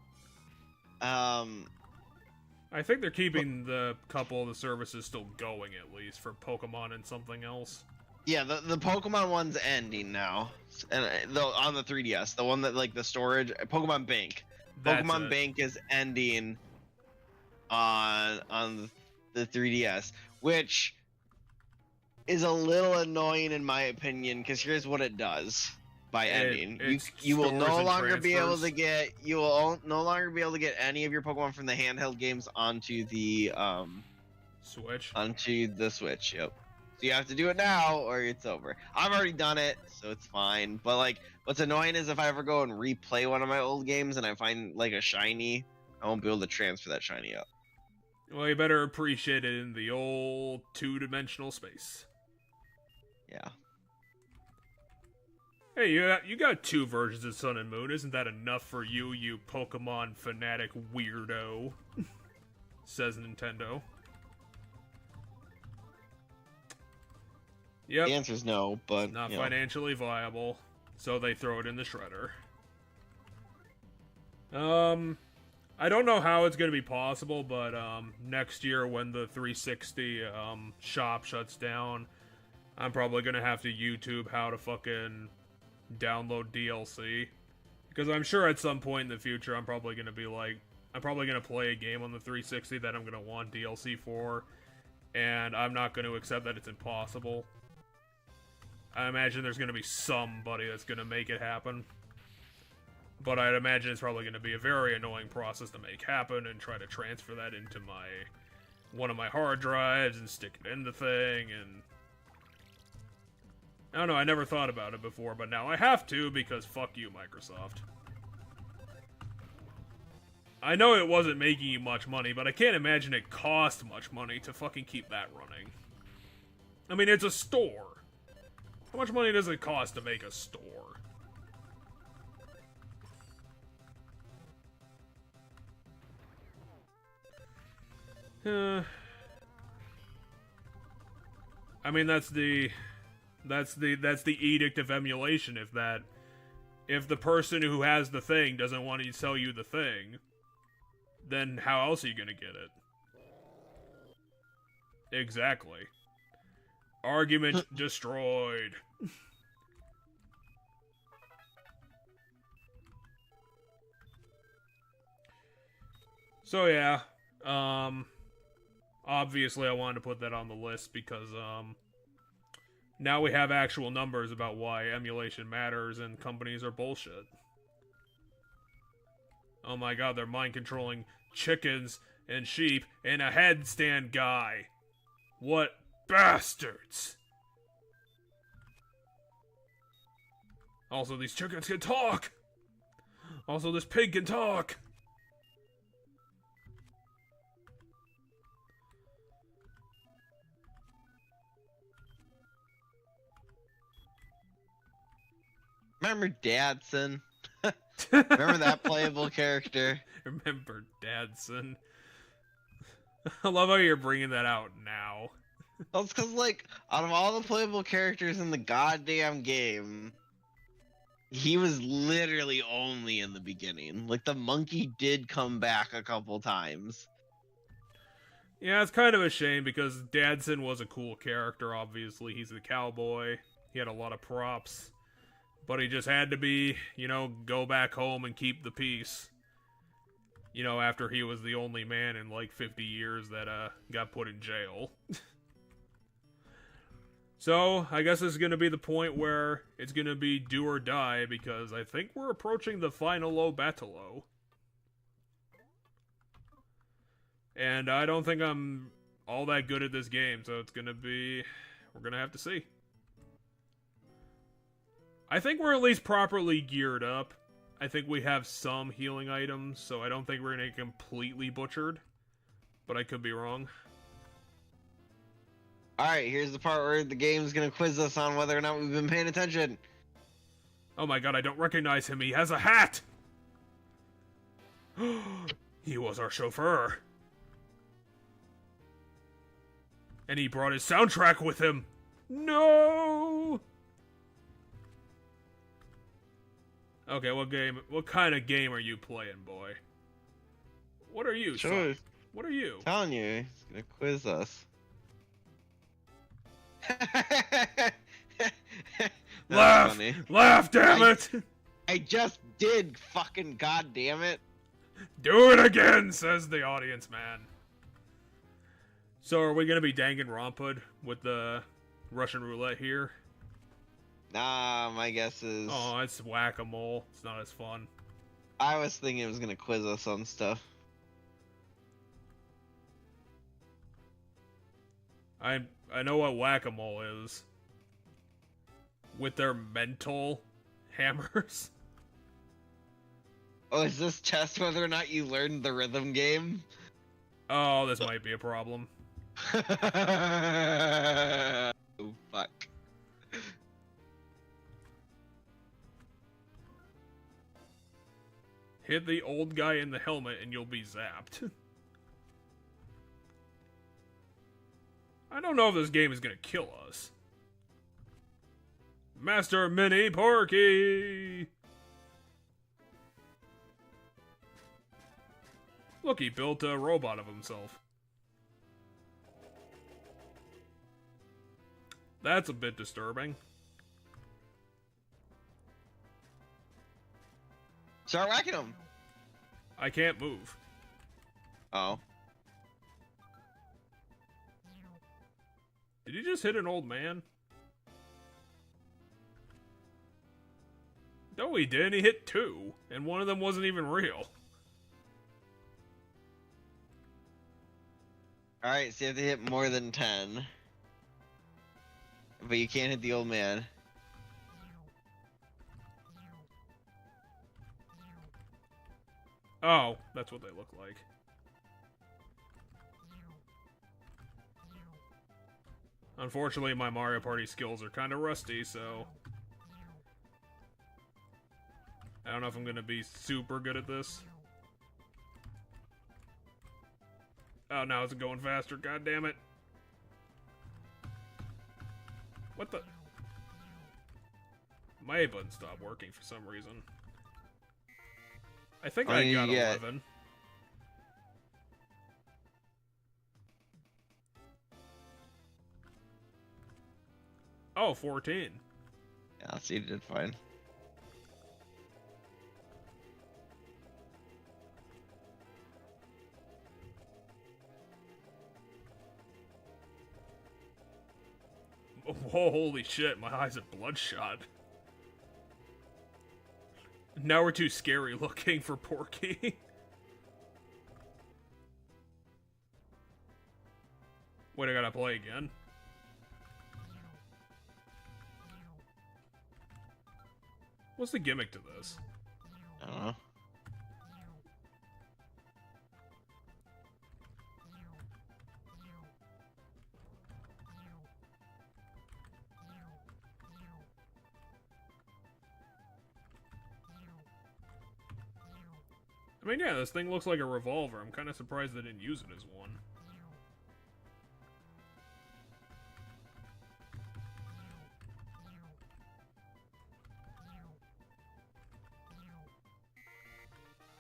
I think they're keeping the couple of the services still going, at least, for Pokemon and something else. yeah, the Pokemon one's ending now. And on the 3DS, the one that, like, the storage, Pokemon Bank. Pokemon Bank is ending on the 3DS, which is a little annoying in my opinion, because here's what it does by ending. You will no longer be able to get no longer be able to get any of your Pokemon from the handheld games onto the Switch. Onto the Switch, yep. So you have to do it now or it's over. I've already done it, so it's fine. But like what's annoying is if I ever go and replay one of my old games and I find like a shiny, I won't be able to transfer that shiny up. Well, you better appreciate it in the old two-dimensional space. Yeah. Hey, you got 2 versions of Sun and Moon. Isn't that enough for you, you Pokemon fanatic weirdo? Says Nintendo. Yep. The answer's no, but Not financially viable, so they throw it in the shredder. I don't know how it's gonna be possible, but next year when the 360 shop shuts down, I'm probably gonna have to YouTube how to fucking download DLC, because I'm sure at some point in the future I'm probably gonna play a game on the 360 that I'm gonna want DLC for, and I'm not gonna accept that it's impossible. I imagine there's gonna be somebody that's gonna make it happen. But I'd imagine it's probably going to be a very annoying process to make happen and try to transfer that into one of my hard drives and stick it in the thing, and I don't know, I never thought about it before, but now I have to because fuck you, Microsoft. I know it wasn't making you much money, but I can't imagine it cost much money to fucking keep that running. I mean, it's a store. How much money does it cost to make a store? I mean, that's the edict of emulation. If the person who has the thing doesn't want to sell you the thing, then how else are you gonna get it? Exactly. Argument destroyed. So yeah, obviously I wanted to put that on the list because, now we have actual numbers about why emulation matters and companies are bullshit. Oh my god, they're mind-controlling chickens and sheep and a headstand guy. What bastards! Also, these chickens can talk! Also, this pig can talk! Remember Dadson? Remember that playable character? Remember Dadson. I love how you're bringing that out now. Well, it's because, like, out of all the playable characters in the goddamn game, he was literally only in the beginning. Like, the monkey did come back a couple times. Yeah, it's kind of a shame because Dadson was a cool character, obviously. He's the cowboy. He had a lot of props. But he just had to be, go back home and keep the peace. After he was the only man in like 50 years that got put in jail. So, I guess this is going to be the point where it's going to be do or die, because I think we're approaching the final low battle. And I don't think I'm all that good at this game, so it's going to be... we're going to have to see. I think we're at least properly geared up. I think we have some healing items, so I don't think we're going to get completely butchered. But I could be wrong. Alright, here's the part where the game's gonna quiz us on whether or not we've been paying attention. Oh my god, I don't recognize him. He has a hat! He was our chauffeur. And he brought his soundtrack with him. No! Okay, what kind of game are you playing, boy? What are you, Sure. son? What are you? I'm telling you, he's gonna quiz us. Laugh! Funny. Laugh, damn it! I just did, fucking goddamn it. Do it again, says the audience man. So are we gonna be Danganronpa with the Russian roulette here? Nah, my guess is... Oh, it's whack-a-mole. It's not as fun. I was thinking it was gonna quiz us on stuff. I know what whack-a-mole is. With their mental hammers. Oh, is this test whether or not you learned the rhythm game? Oh, this might be a problem. Oh, fuck. Hit the old guy in the helmet and you'll be zapped. I don't know if this game is gonna kill us. Master Mini Porky! Look, he built a robot of himself. That's a bit disturbing. Start whacking him. I can't move. Oh. Did you just hit an old man? No, he didn't. He hit 2, and one of them wasn't even real. Alright, so you have to hit more than 10. But you can't hit the old man. Oh, that's what they look like. Unfortunately, my Mario Party skills are kind of rusty, so... I don't know if I'm gonna be super good at this. Oh, now it's going faster, god damn it. What the? My A button stopped working for some reason. I think I got 11. Oh, 14. Yeah, so you did fine. Whoa, holy shit, my eyes are bloodshot. Now we're too scary looking for Porky. Wait, I gotta play again. What's the gimmick to this? I don't know. I mean, yeah, this thing looks like a revolver. I'm kind of surprised they didn't use it as one.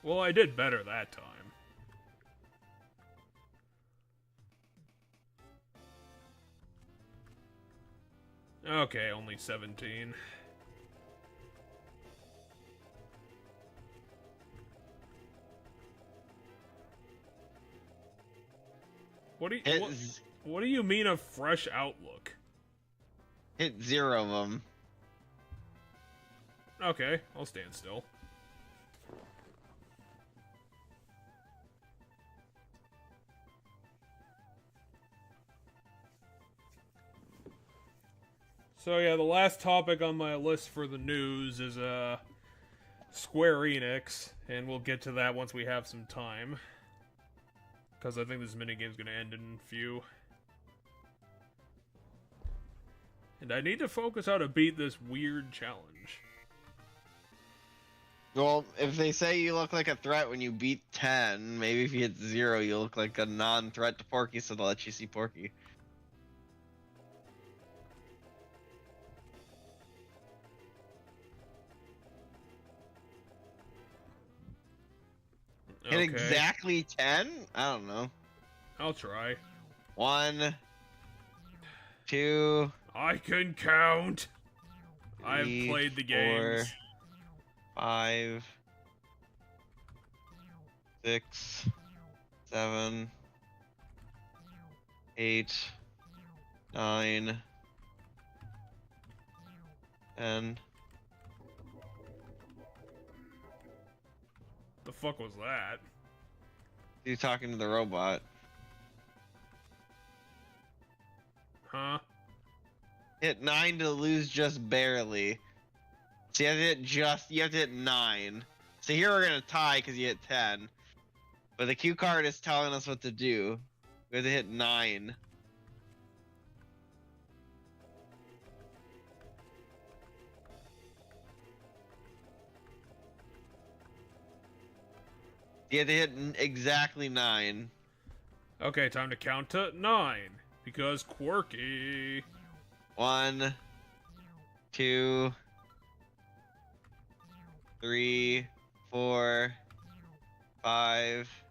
Well, I did better that time. Okay, only 17. What do you mean a fresh outlook? Hit 0 of them. Okay, I'll stand still. So yeah, the last topic on my list for the news is Square Enix, and we'll get to that once we have some time. Because I think this minigame's going to end in a few. And I need to focus how to beat this weird challenge. Well, if they say you look like a threat when you beat 10, maybe if you hit 0, you look like a non-threat to Porky, so they'll let you see Porky. Hit exactly 10? I don't know. I'll try. 1, 2. I can count. 3, I've played the 4, games. 5, 6, 7, 8, 9, 10. The fuck was that? You talking to the robot? Huh? Hit 9 to lose just barely. So you have to hit 9. So here we're gonna tie because you hit 10. But the cue card is telling us what to do. We have to hit 9. You have to hit exactly 9. Okay, time to count to 9. Because quirky. 1, 2, 3, 4, 5,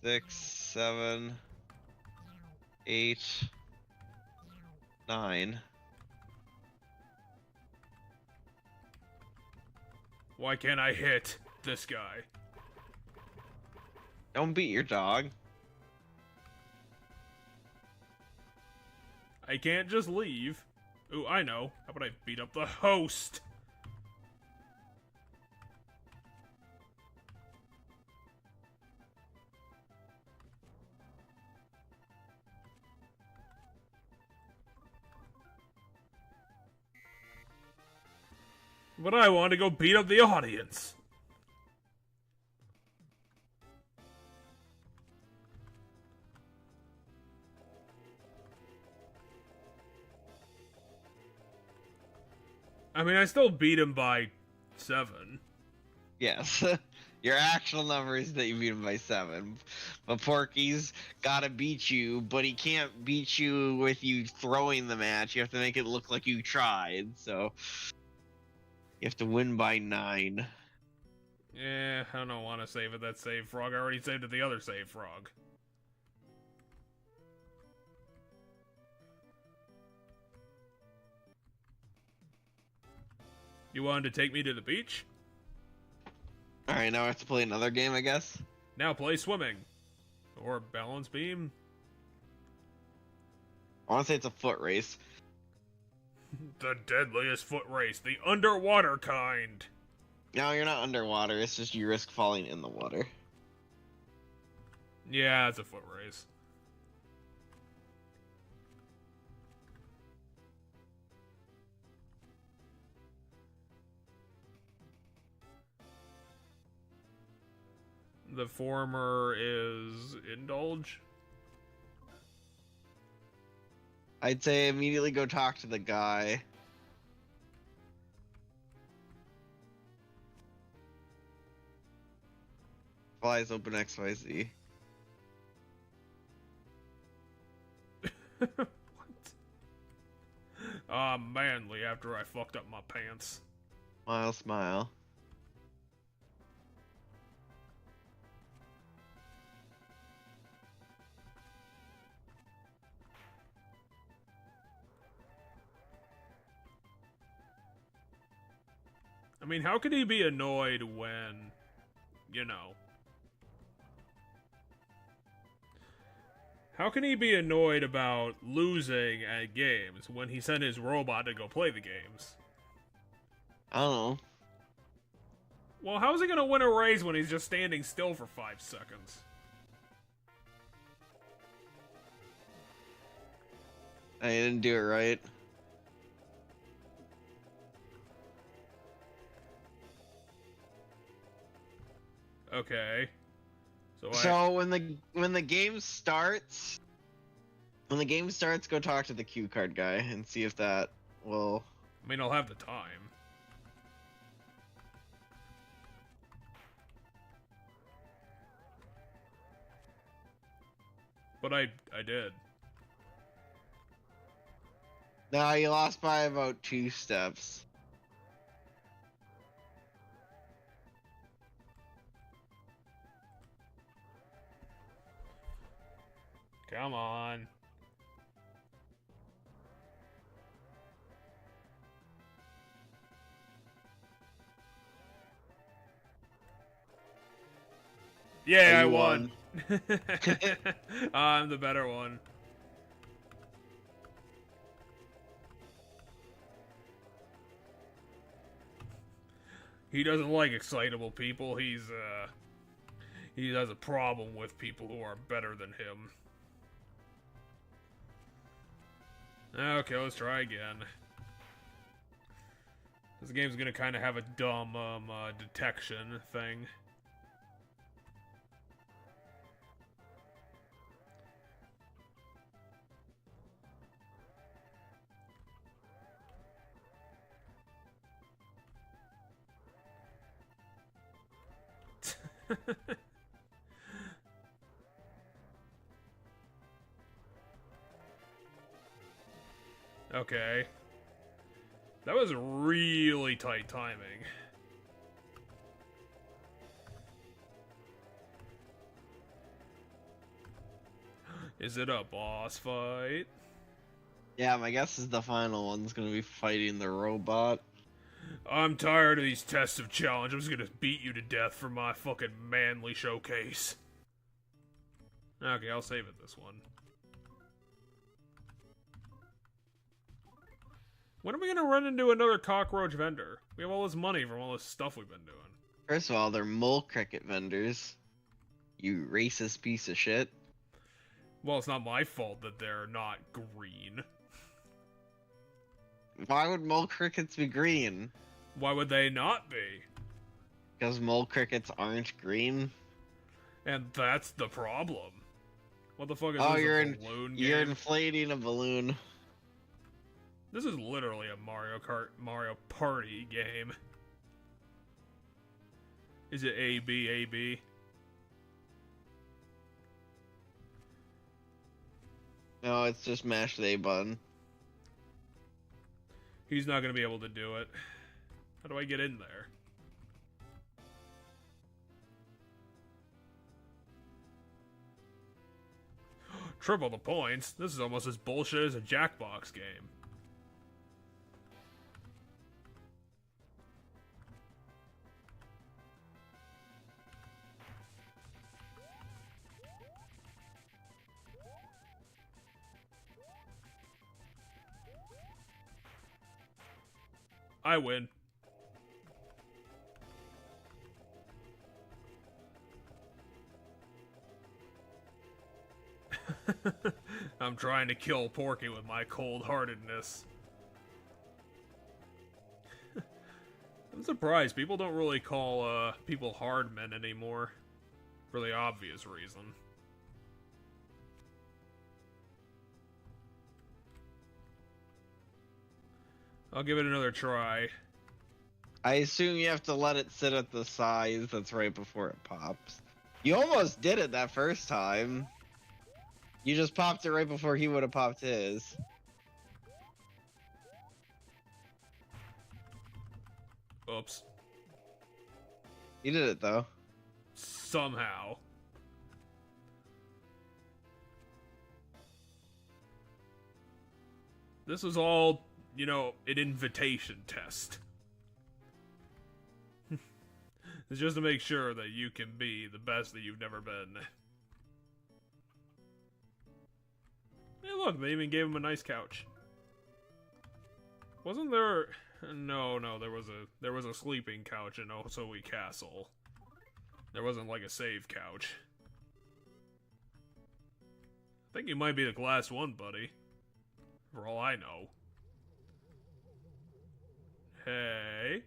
6, 7, 8, 9. Why can't I hit this guy? Don't beat your dog. I can't just leave. Ooh, I know. How about I beat up the host? But I want to go beat up the audience. I mean, I still beat him by 7. Yes. Your actual number is that you beat him by 7. But Porky's gotta beat you, but he can't beat you with you throwing the match. You have to make it look like you tried, so you have to win by 9. Yeah, I don't want to save it, that save frog. I already saved it the other save frog. You wanted to take me to the beach? Alright, now I have to play another game, I guess? Now play swimming. Or balance beam. I want to say it's a foot race. The deadliest foot race, the underwater kind. No, you're not underwater. It's just you risk falling in the water. Yeah, it's a foot race. The former is indulge. I'd say immediately go talk to the guy. Flies open XYZ. What? Ah, manly after I fucked up my pants. Smile, smile. I mean, how could he be annoyed when, you know... How can he be annoyed about losing at games when he sent his robot to go play the games? I don't know. Well, how's he gonna win a race when he's just standing still for 5 seconds? I didn't do it right. Okay. So when the game starts, go talk to the cue card guy and see if that will. I mean, I'll have the time. But I did. No, you lost by about 2 steps. Come on. Yeah, I won. I'm the better one. He doesn't like excitable people. He has a problem with people who are better than him. Okay, let's try again. This game's gonna kind of have a dumb detection thing. Okay. That was really tight timing. Is it a boss fight? Yeah, my guess is the final one's gonna be fighting the robot. I'm tired of these tests of challenge. I'm just gonna beat you to death for my fucking manly showcase. Okay, I'll save it this one. When are we gonna run into another cockroach vendor? We have all this money from all this stuff we've been doing. First of all, they're mole cricket vendors. You racist piece of shit. Well, it's not my fault that they're not green. Why would mole crickets be green? Why would they not be? Because mole crickets aren't green? And that's the problem. What the fuck is Oh, this, you're a balloon game? You're inflating a balloon. This is literally a Mario Party game. Is it A, B, A, B? No, it's just mash the A button. He's not gonna be able to do it. How do I get in there? Triple the points? This is almost as bullshit as a Jackbox game. I win. I'm trying to kill Porky with my cold-heartedness. I'm surprised people don't really call people hard men anymore, for the obvious reason. I'll give it another try. I assume you have to let it sit at the size that's right before it pops. You almost did it that first time. You just popped it right before he would have popped his. Oops. You did it though. Somehow. This is all, you know, an invitation test. It's just to make sure that you can be the best that you've never been. Hey, look, they even gave him a nice couch. Wasn't there? No, there was a sleeping couch in Osoi Castle. There wasn't like a save couch. I think you might be the last one, buddy. For all I know. Hey.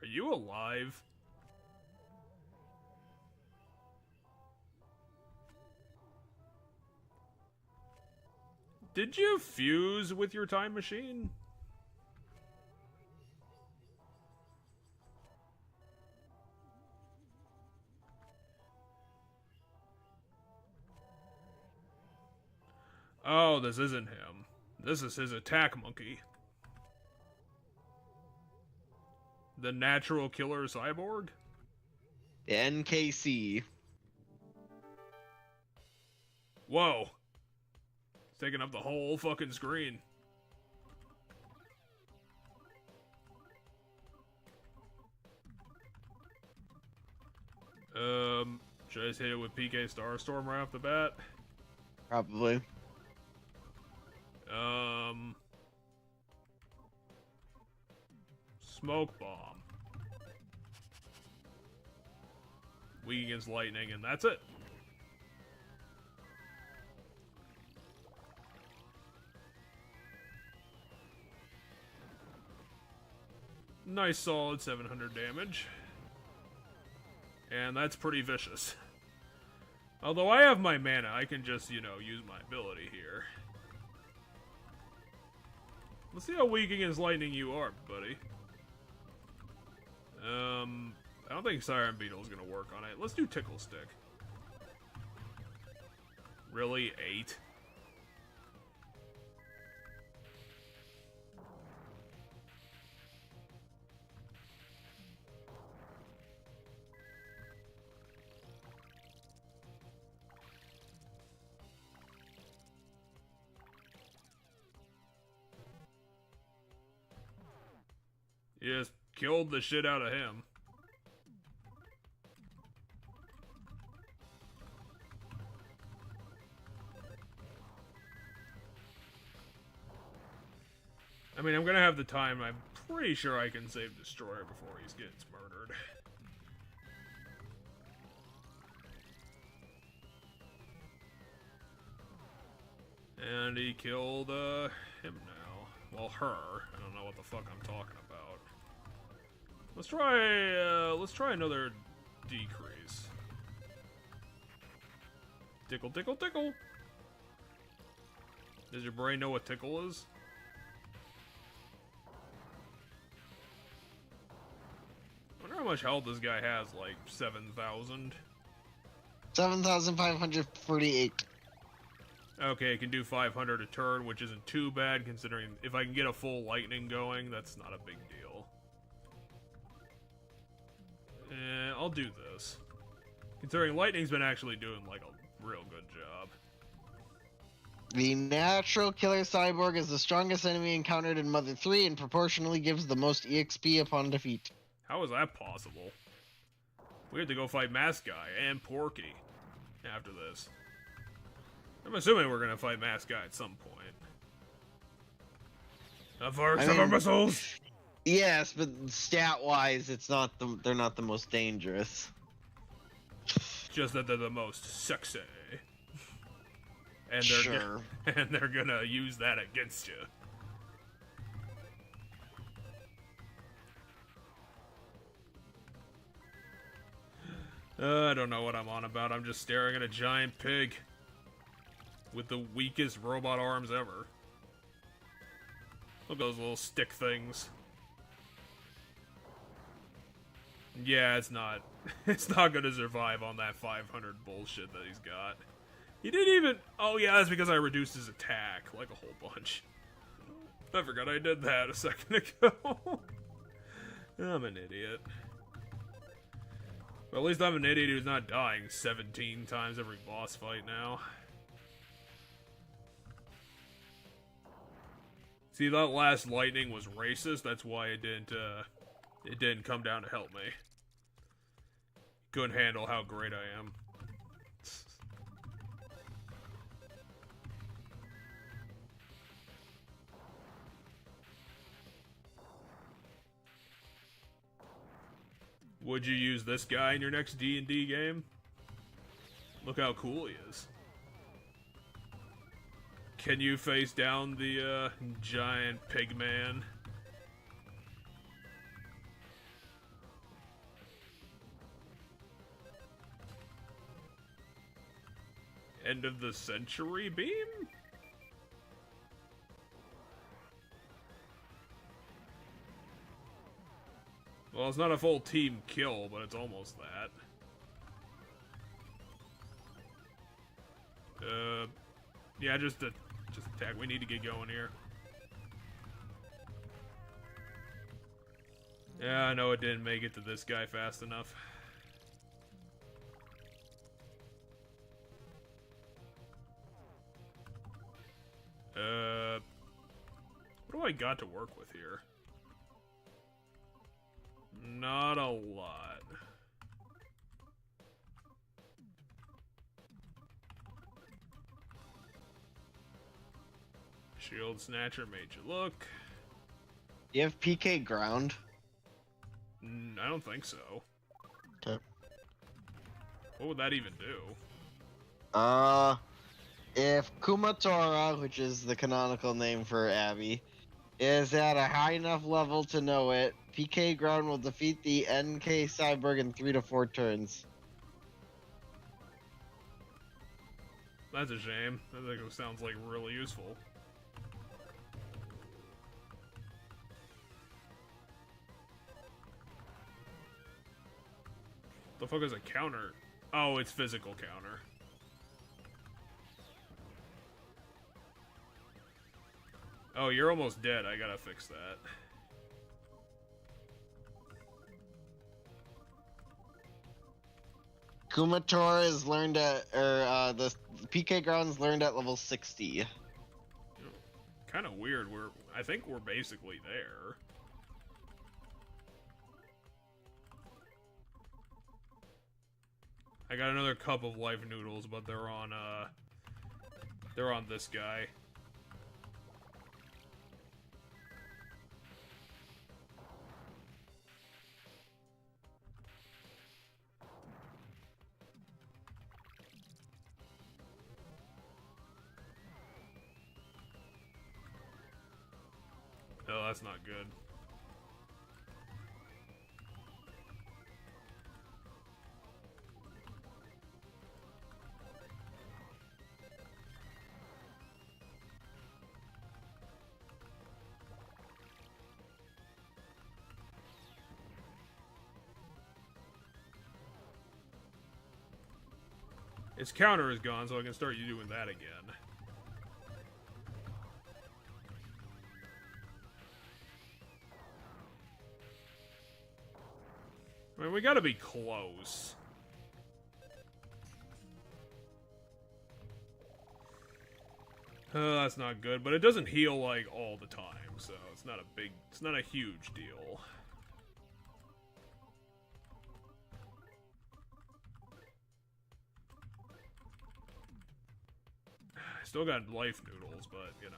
Are you alive? Did you fuse with your time machine? Oh, this isn't him. This is his attack monkey. The natural killer cyborg? The NKC. Whoa. It's taking up the whole fucking screen. Should I just hit it with PK Starstorm right off the bat? Probably. Smoke bomb. Weak against lightning, and that's it. Nice solid 700 damage. And that's pretty vicious. Although I have my mana, I can just, you know, use my ability here. Let's see how weak against lightning you are, buddy. I don't think Siren Beetle's gonna work on it. Let's do Tickle Stick. Really? 8? You just killed the shit out of him. I mean, I'm gonna have the time. I'm pretty sure I can save Destroyer before he gets murdered. And he killed, him now. Well, her. I don't know what the fuck I'm talking about. Let's try another decrease. Tickle, tickle, tickle! Does your brain know what tickle is? I wonder how much health this guy has, like 7,000. 7,548. Okay, it can do 500 a turn, which isn't too bad considering if I can get a full lightning going, that's not a big deal. I'll do this. Considering lightning's been actually doing like a real good job. The natural killer cyborg is the strongest enemy encountered in Mother 3 and proportionally gives the most EXP upon defeat. How is that possible? We have to go fight Mask Guy and Porky after this. I'm assuming we're gonna fight Mask Guy at some point. Fire some missiles! Yes, but stat-wise, they're not the most dangerous. Just that they're the most sexy. And Sure. and they're gonna use that against you. I don't know what I'm on about. I'm just staring at a giant pig with the weakest robot arms ever. Look at those little stick things. Yeah, it's not gonna survive on that 500 bullshit that he's got. He didn't even... Oh yeah, that's because I reduced his attack, like a whole bunch. I forgot I did that a second ago. I'm an idiot. Well, at least I'm an idiot who's not dying 17 times every boss fight now. See, that last lightning was racist, that's why it didn't come down to help me. Couldn't handle how great I am. Would you use this guy in your next D&D game? Look how cool he is. Can you face down the giant pig man? End of the century beam? Well, it's not a full team kill, but it's almost that. Yeah, just attack. We need to get going here. Yeah, I know it didn't make it to this guy fast enough. What do I got to work with here? Not a lot. Shield Snatcher made you look. You have PK ground? I don't think so. Okay. What would that even do? If Kumatora, which is the canonical name for Abby, is at a high enough level to know it, PK ground will defeat the NK cyborg in 3 to 4 turns. That's a shame. I think it sounds like really useful. The fuck is a counter? Oh, it's physical counter. Oh, you're almost dead. I gotta fix that. Kumatora is learned at, the PK ground's learned at level 60. Kind of weird. I think we're basically there. I got another cup of life noodles, but they're on this guy. that's not good. Its counter is gone, so I can start you doing that again. I mean, we gotta be close. That's not good, but it doesn't heal, like, all the time, so it's not a huge deal. Still got life noodles, but, you know.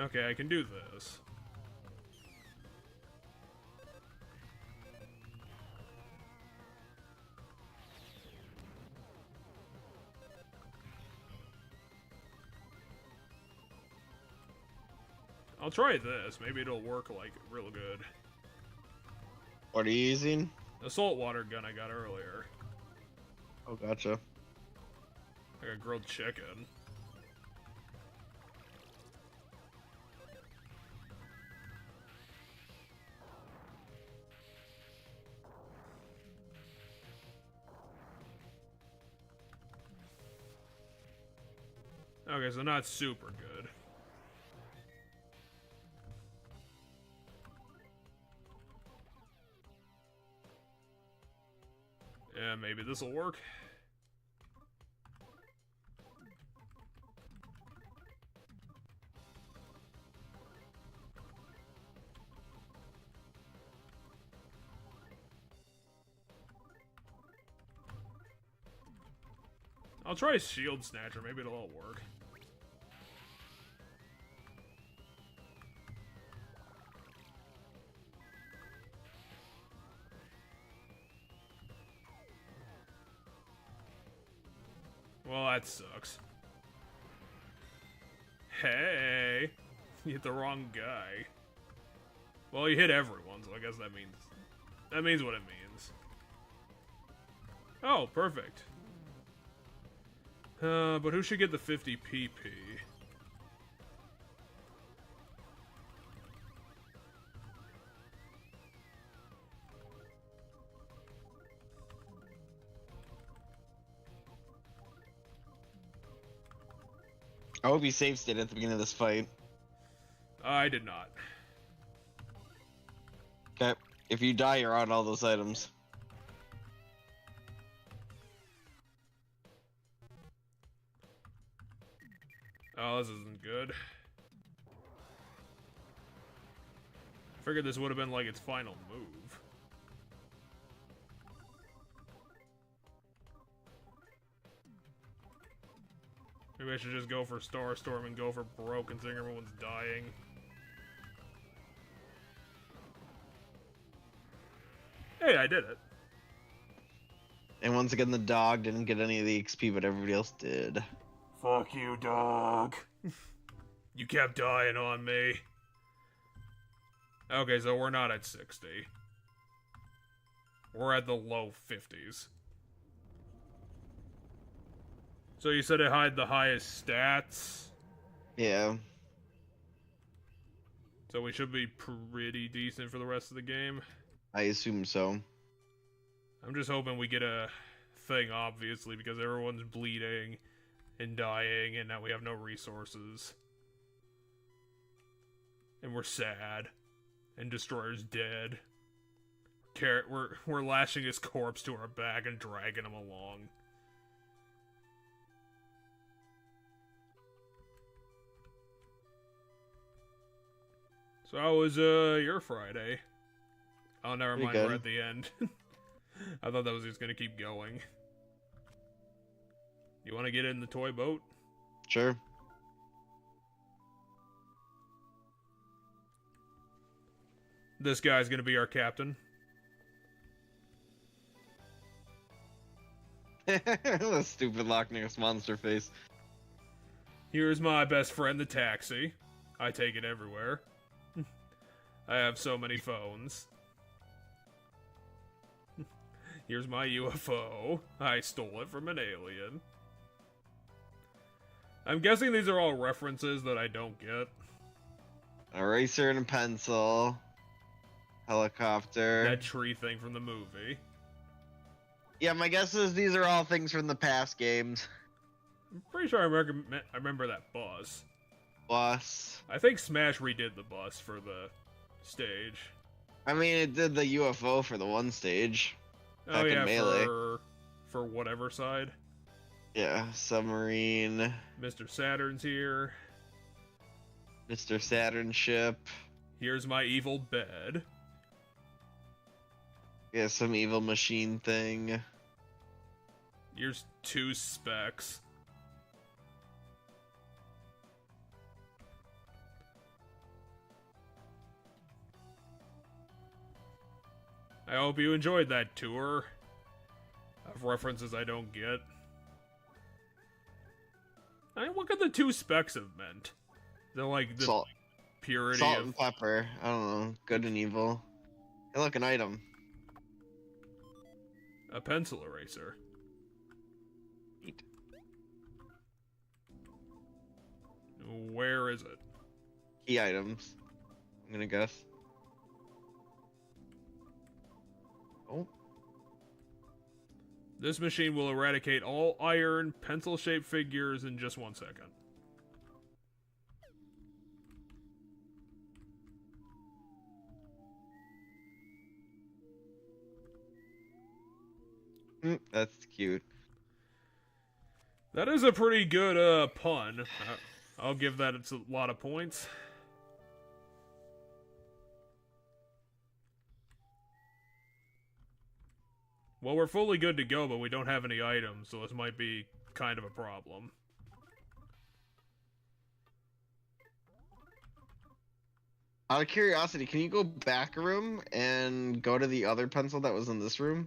Okay, I can do this. I'll try this. Maybe it'll work, like, real good. What are you using? The saltwater gun I got earlier. Oh, gotcha. I got grilled chicken. Okay, so not super good. Yeah, maybe this'll work. I'll try Shield Snatcher, maybe it'll all work. Well, that sucks. Hey! You hit the wrong guy. Well, you hit everyone, so I guess that means what it means. Oh, perfect. But who should get the 50 PP? I hope you save state at the beginning of this fight. I did not. Okay. If you die, you're out all those items. Oh, this isn't good. I figured this would have been like its final move. Maybe I should just go for Starstorm and go for broke considering everyone's dying. Hey, I did it. And once again, the dog didn't get any of the XP, but everybody else did. Fuck you, dog. You kept dying on me. Okay, so we're not at 60. We're at the low 50s. So you said it had the highest stats? Yeah. So we should be pretty decent for the rest of the game? I assume so. I'm just hoping we get a thing, obviously, because everyone's bleeding and dying, and now we have no resources. And we're sad. And Destroyer's dead. We're lashing his corpse to our back and dragging him along. So how was your Friday? Oh, never mind, we're at the end. I thought that was just gonna keep going. You wanna get in the toy boat? Sure. This guy's gonna be our captain. The stupid Loch Ness monster face. Here's my best friend, the taxi. I take it everywhere. I have so many phones. Here's my UFO. I stole it from an alien. I'm guessing these are all references that I don't get. Eraser and a pencil. Helicopter. That tree thing from the movie. Yeah, my guess is these are all things from the past games. I'm pretty sure I remember that bus. Bus. I think Smash redid the bus for the stage. I mean, it did the UFO for the one stage. Oh Back in yeah, Melee. for whatever side. Yeah, submarine. Mr. Saturn's here. Mr. Saturn ship. Here's my evil bed. Yeah, some evil machine thing. Here's 2 specs. I hope you enjoyed that tour of references I don't get. I mean, what could the 2 specs have meant? They're like the Salt. purity Salt of and pepper. I don't know. Good and evil. Hey, look, an item. a pencil eraser. Neat. Where is it? Key items. I'm gonna guess. Oh. This machine will eradicate all iron, pencil-shaped figures in just 1 second. That's cute. That is a pretty good pun. I'll give that a lot of points. Well, we're fully good to go, but we don't have any items, so this might be kind of a problem. Out of curiosity, can you go back a room and go to the other pencil that was in this room?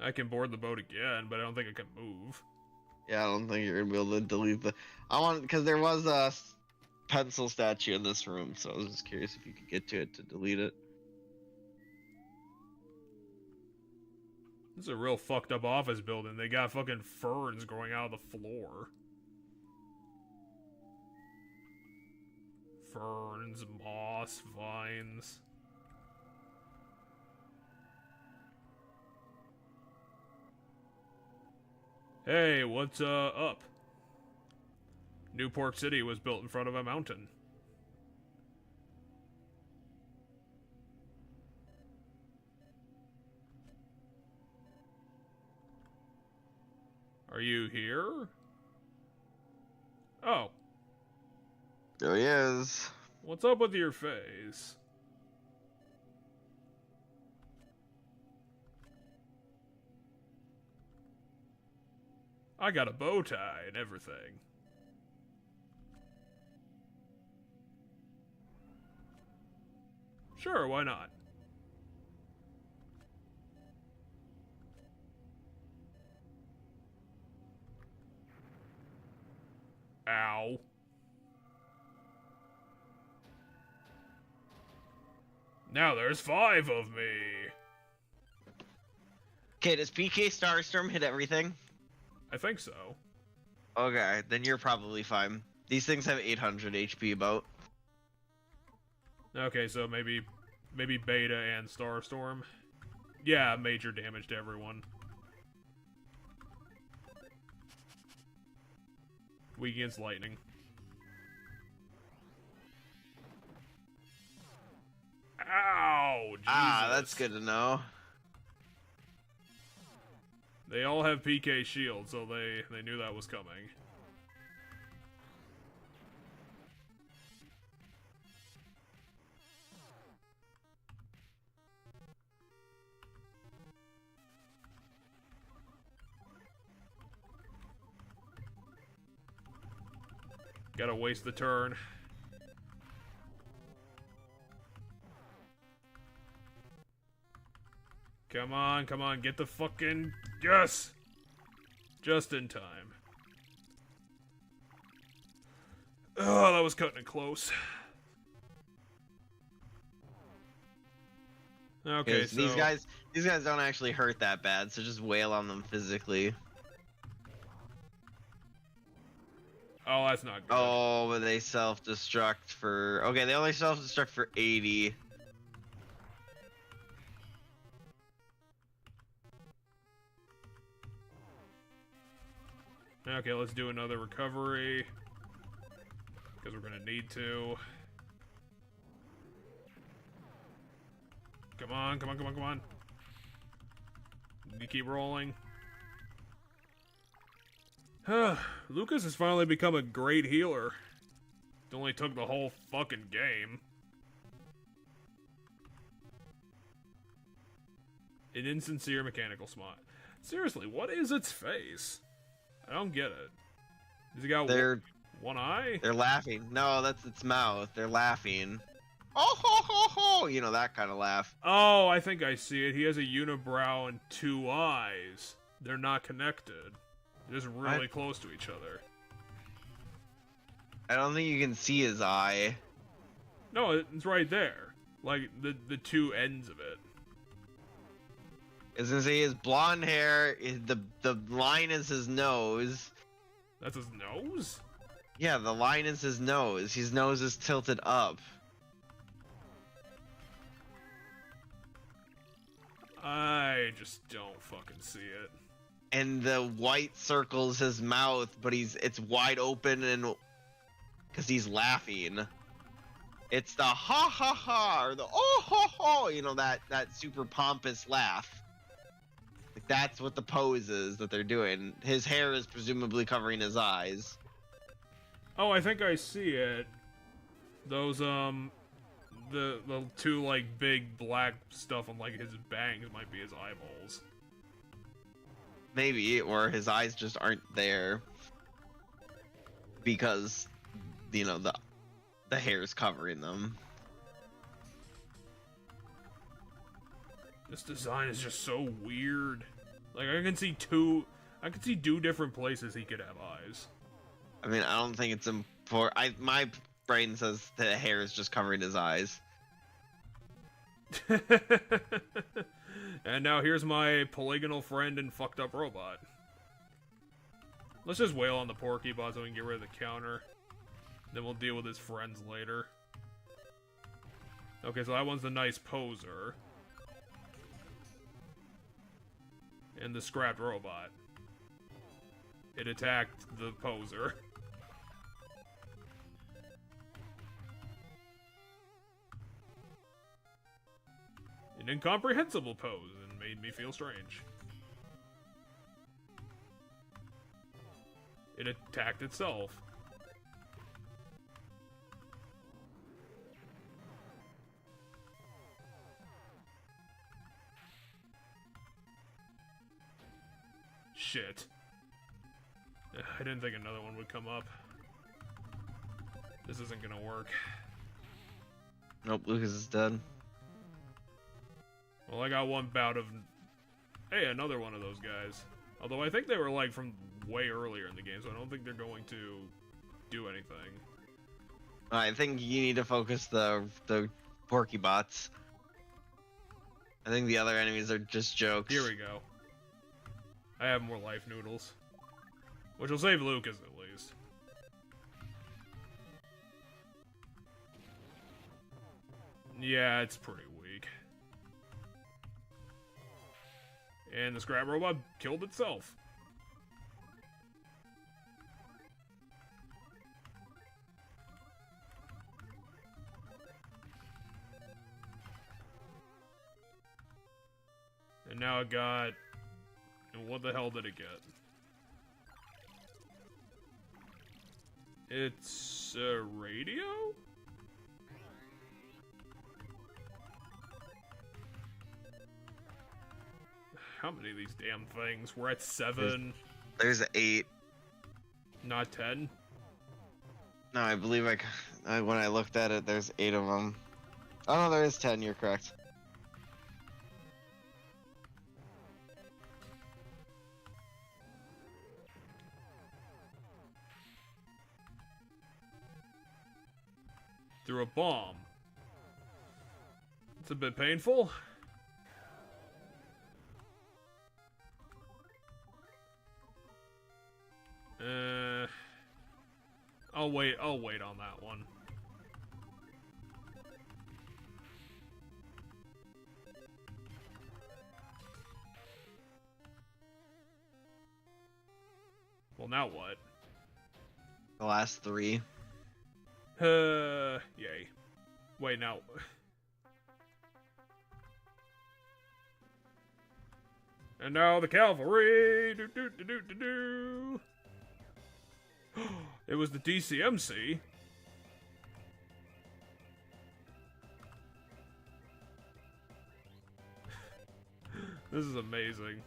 I can board the boat again, but I don't think I can move. Yeah, I don't think you're gonna be able to delete the. I want because there was a pencil statue in this room, so I was just curious if you could get to it to delete it. This is a real fucked up office building. They got fucking ferns growing out of the floor. Ferns, moss, vines. Hey, what's up? Newport City was built in front of a mountain. Are you here? Oh, There he is. what's up with your face? I got a bow tie and everything. Sure, why not? Ow. Now there's 5 of me. Okay, does PK Starstorm hit everything? I think so. Okay, then you're probably fine. These things have 800 HP about. Okay, so maybe Beta and Starstorm. Yeah, major damage to everyone. Weak against lightning. Ow! Jesus. Ah, that's good to know. They all have PK shield, so they knew that was coming. Gotta waste the turn. Come on, come on, get the fucking... Yes! Just in time. Oh, that was cutting it close. Okay, so... These guys don't actually hurt that bad, so just wail on them physically. Oh, that's not good. Oh, but they self-destruct for... Okay, they only self-destruct for 80. Okay, let's do another recovery. Because we're gonna need to. Come on, come on, come on, come on. You keep rolling. Lucas has finally become a great healer. It only took the whole fucking game. An insincere mechanical smile. Seriously, what is its face? I don't get it. Does it got one eye? They're laughing. No, that's its mouth. They're laughing. Oh ho ho ho! You know, that kind of laugh. Oh, I think I see it. He has a unibrow and 2 eyes. They're not connected. They're just really close to each other. I don't think you can see his eye. No, it's right there. Like, the 2 ends of it. I was gonna say his blonde hair, the line is his nose. That's his nose? Yeah, the line is his nose. His nose is tilted up. I just don't fucking see it. And the white circles his mouth, but it's wide open and because he's laughing. It's the ha ha ha or the oh ho ho, you know, that super pompous laugh. Like, that's what the pose is that they're doing. His hair is presumably covering his eyes. Oh, I think I see it. Those the 2 like big black stuff on like his bangs might be his eyeballs. Maybe, or his eyes just aren't there because, you know, the hair's covering them. This design is just so weird. Like, I can see 2 different places he could have eyes. I mean, I don't think it's important. My brain says the hair is just covering his eyes. And now here's my polygonal friend and fucked up robot. Let's just wail on the Porky-Bot so we can get rid of the counter. Then we'll deal with his friends later. Okay, so that one's the nice poser. And the scrapped robot. It attacked the poser. An incomprehensible pose and made me feel strange. It attacked itself. Shit. I didn't think another one would come up. This isn't gonna work. Nope, Lucas is dead. Well, I got one bout of... Hey, another one of those guys. Although I think they were, like, from way earlier in the game, so I don't think they're going to do anything. I think you need to focus the Porky-Bots. I think the other enemies are just jokes. Here we go. I have more life noodles. Which will save Lucas, at least. Yeah, it's pretty weak. And the scrap robot killed itself. And now it got... And what the hell did it get? It's a radio? How many of these damn things? We're at 7. There's 8. Not 10? No, I believe when I looked at it, there's 8 of them. Oh no, there is 10. You're correct. through a bomb. It's a bit painful. I'll wait on that one. Well, now what? The last 3. Yay. Wait, now. And now the cavalry. Do, do, do, do, do, do. It was the DCMC. This is amazing.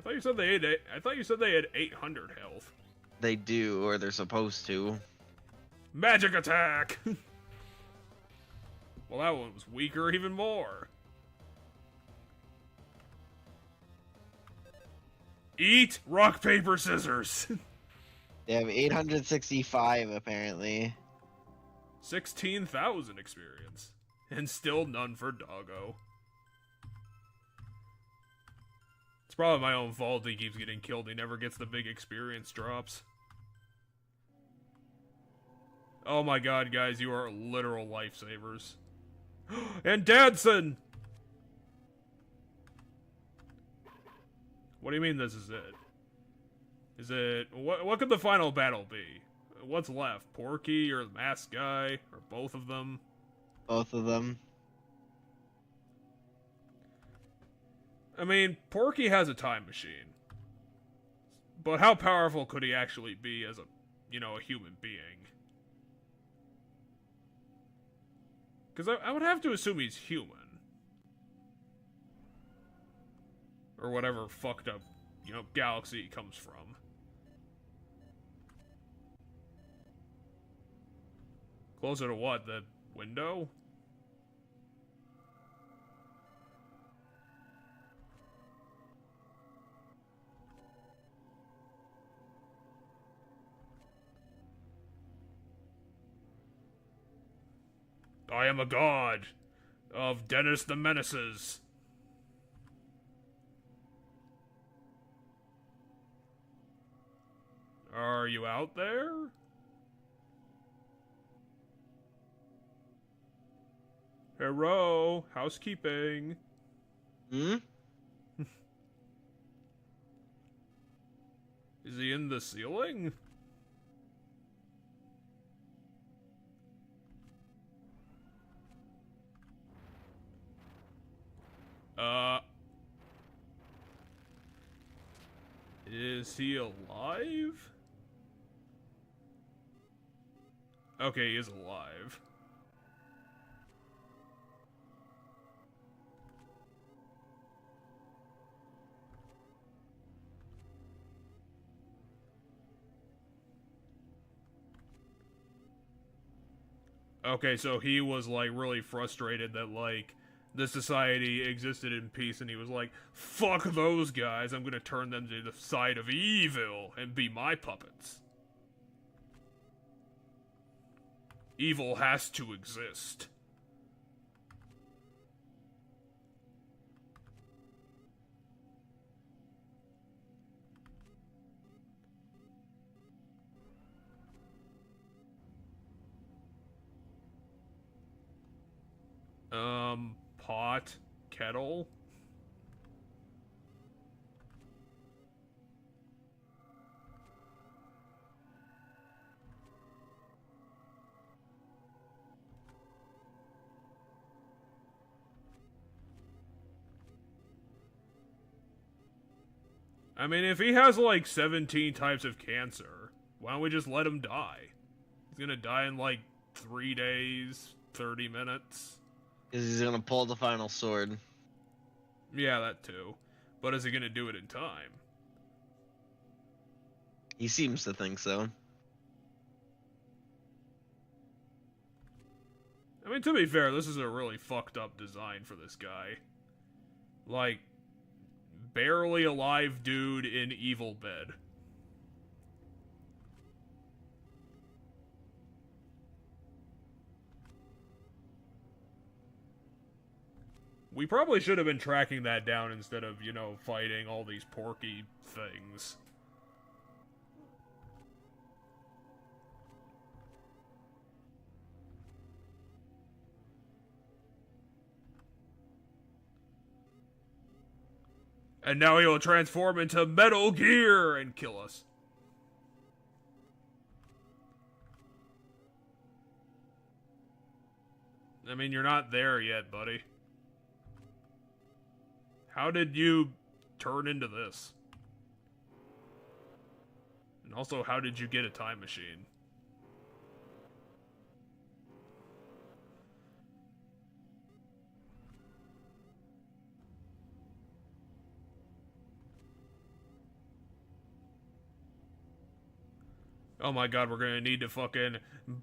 I thought you said they had 800 health. They do, or they're supposed to. Magic attack! Well, that one was weaker even more. Eat rock, paper, scissors! They have 865, apparently. 16,000 experience. And still none for Doggo. It's probably my own fault he keeps getting killed. He never gets the big experience drops. Oh my god, guys, you are literal lifesavers. And Dadson! What do you mean this is it? Is it... What could the final battle be? What's left? Porky or the masked guy? Or both of them? Both of them. I mean, Porky has a time machine. But how powerful could he actually be as a, a human being? Because I would have to assume he's human. Or whatever fucked up, galaxy he comes from. Closer to what? The window? I am a god of Dennis the Menaces. Are you out there? Hello, housekeeping. Hmm? Is he in the ceiling? Is he alive? Okay, he is alive. Okay, so he was, really frustrated that, the society existed in peace, and he was like, fuck those guys, I'm gonna turn them to the side of evil and be my puppets. Evil has to exist. Pot, kettle. I mean, if he has 17 types of cancer, why don't we just let him die? He's gonna die in 3 days, 30 minutes. Because he's gonna pull the final sword. Yeah, that too. But is he gonna do it in time? He seems to think so. I mean, to be fair, this is a really fucked up design for this guy. Like, barely alive dude in evil bed. We probably should have been tracking that down instead of, fighting all these porky things. And now he will transform into Metal Gear and kill us. I mean, you're not there yet, buddy. How did you turn into this? And also, how did you get a time machine? Oh my god, we're gonna need to fucking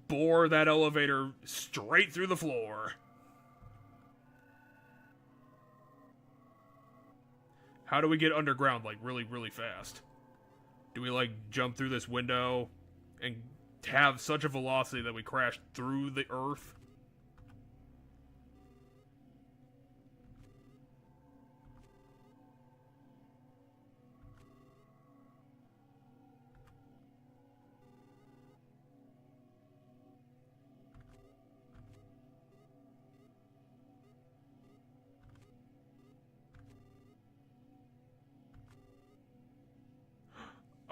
bore that elevator straight through the floor. How do we get underground, like, really, really fast? Do we, like, jump through this window and have such a velocity that we crash through the earth?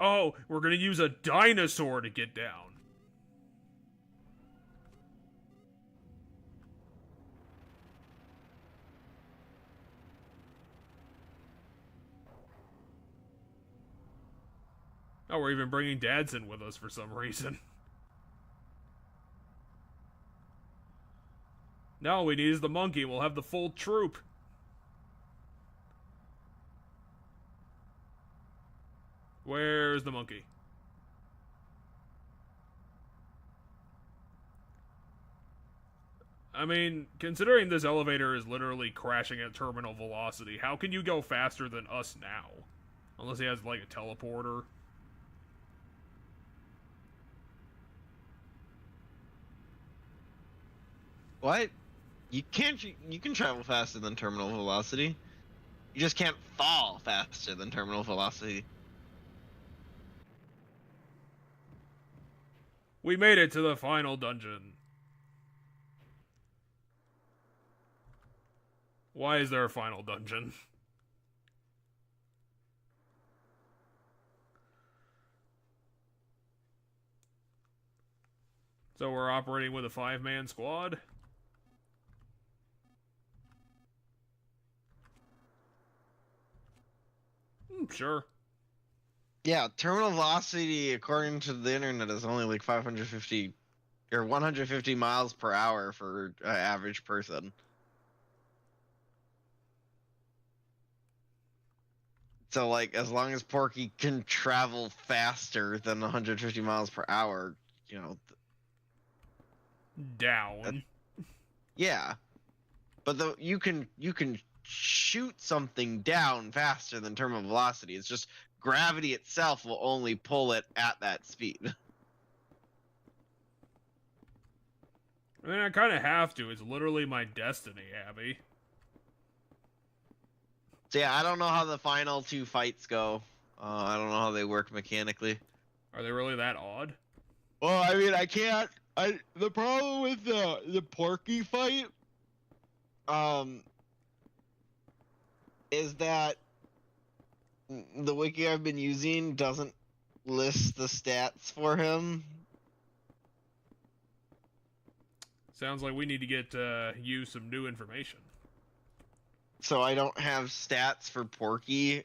Oh, we're gonna use a dinosaur to get down. Oh, we're even bringing Dadson with us for some reason. No, all we need is the monkey. We'll have the full troop. Where's the monkey? I mean, considering this elevator is literally crashing at terminal velocity, how can you go faster than us now? Unless he has, like, a teleporter. What? You can't. You can travel faster than terminal velocity. You just can't fall faster than terminal velocity. We made it to the final dungeon. Why is there a final dungeon? So we're operating with a 5-man squad? Sure. Yeah, terminal velocity, according to the internet, is only like 550 or 150 miles per hour for an average person. So, like, as long as Porky can travel faster than 150 miles per hour, Down. yeah. But you can shoot something down faster than terminal velocity. It's just gravity itself will only pull it at that speed. I mean, I kind of have to. It's literally my destiny, Abby. So yeah, I don't know how the final two fights go. I don't know how they work mechanically. Are they really that odd? Well, I mean, I can't. The problem with the Porky fight, is that the wiki I've been using doesn't list the stats for him. Sounds like we need to get you some new information. So I don't have stats for Porky.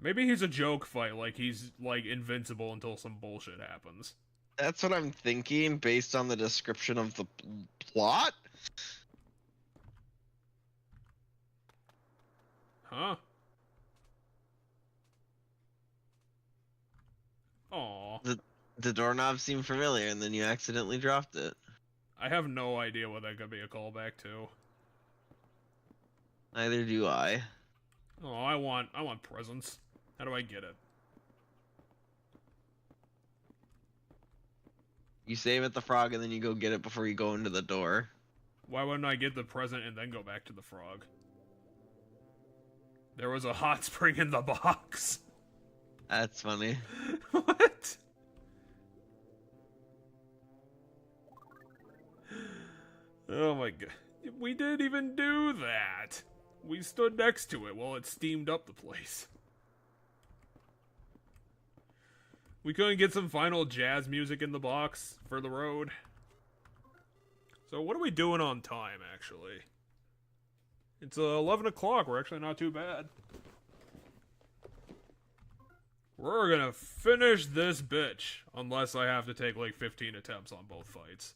Maybe he's a joke fight, like he's, like, invincible until some bullshit happens. That's what I'm thinking based on the description of the plot. Huh? Aw. The doorknob seemed familiar, and then you accidentally dropped it. I have no idea what that could be a callback to. Neither do I. Oh, I want presents. How do I get it? You save at the frog and then you go get it before you go into the door. Why wouldn't I get the present and then go back to the frog? There was a hot spring in the box. That's funny. What? Oh my god. We didn't even do that. We stood next to it while it steamed up the place. We couldn't get some final jazz music in the box for the road. So what are we doing on time, actually? It's 11 o'clock. We're actually not too bad. We're gonna finish this bitch. Unless I have to take like 15 attempts on both fights.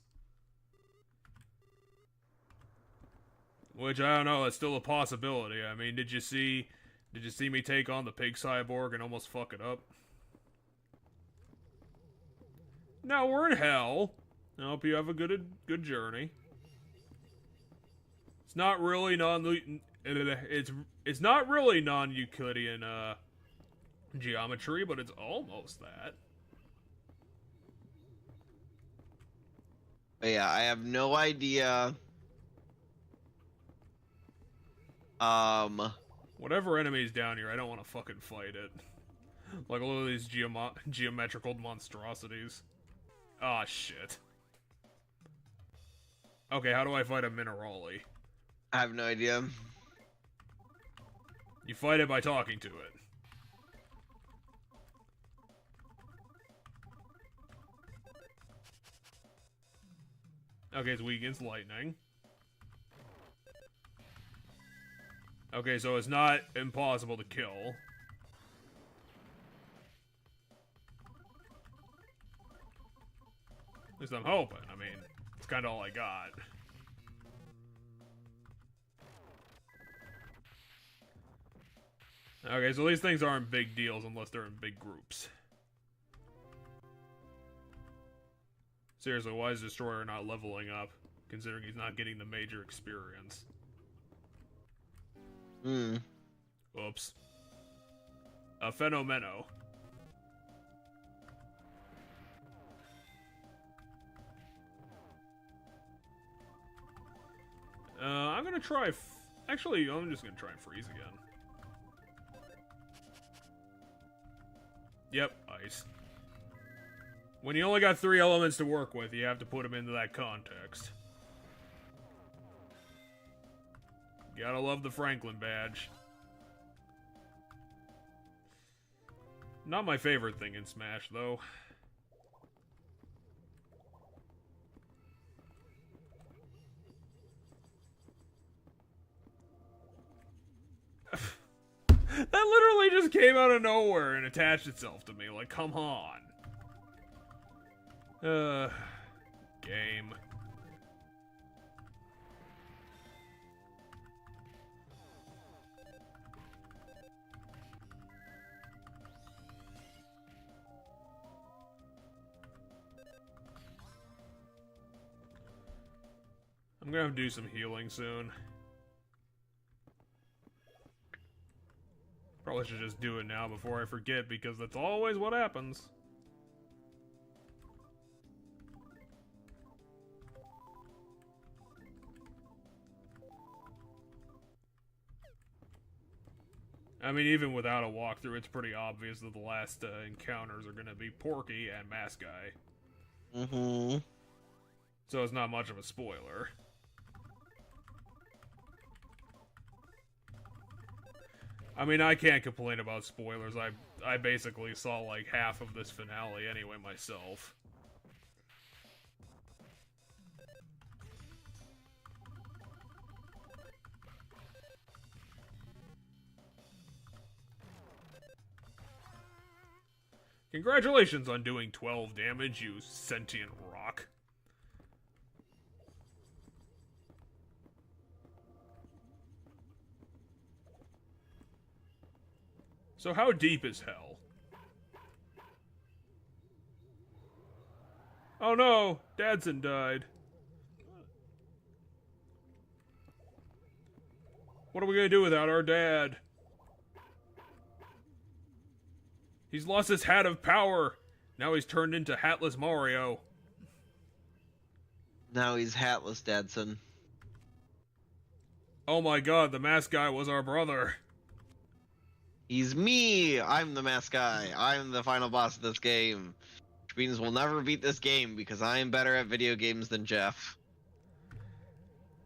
Which, I don't know, that's still a possibility. I mean, did you see me take on the pig cyborg and almost fuck it up? Now we're in hell. I hope you have a good journey. It's not really it's not really non-Euclidean geometry, but it's almost that. But yeah, I have no idea. Whatever enemy's down here, I don't want to fucking fight it. Like all of these geometrical monstrosities. Ah, shit. Okay, how do I fight a Minerali? I have no idea. You fight it by talking to it. Okay, it's weak against lightning. Okay, so it's not impossible to kill. At least I'm hoping. I mean, it's kind of all I got. Okay, so these things aren't big deals unless they're in big groups. Seriously, why is Destroyer not leveling up, considering he's not getting the major experience? Oops. A Fenomeno. I'm gonna try. Actually, I'm just gonna try and freeze again. Yep, ice. When you only got 3 elements to work with, you have to put them into that context. Gotta love the Franklin badge. Not my favorite thing in Smash, though. That literally just came out of nowhere and attached itself to me. Like, come on. Game. I'm gonna have to do some healing soon. Probably should just do it now before I forget, because that's always what happens. I mean, even without a walkthrough, it's pretty obvious that the last encounters are gonna be Porky and Mask Guy. So it's not much of a spoiler. I mean, I can't complain about spoilers. I basically saw like half of this finale anyway myself. Congratulations on doing 12 damage, you sentient rock. So how deep is hell? Oh no, Dadson died. What are we gonna do without our dad? He's lost his hat of power. Now he's turned into Hatless Mario. Now he's hatless, Dadson. Oh my god, the mask guy was our brother. He's me! I'm the mask guy. I'm the final boss of this game. Which means we'll never beat this game because I am better at video games than Jeff.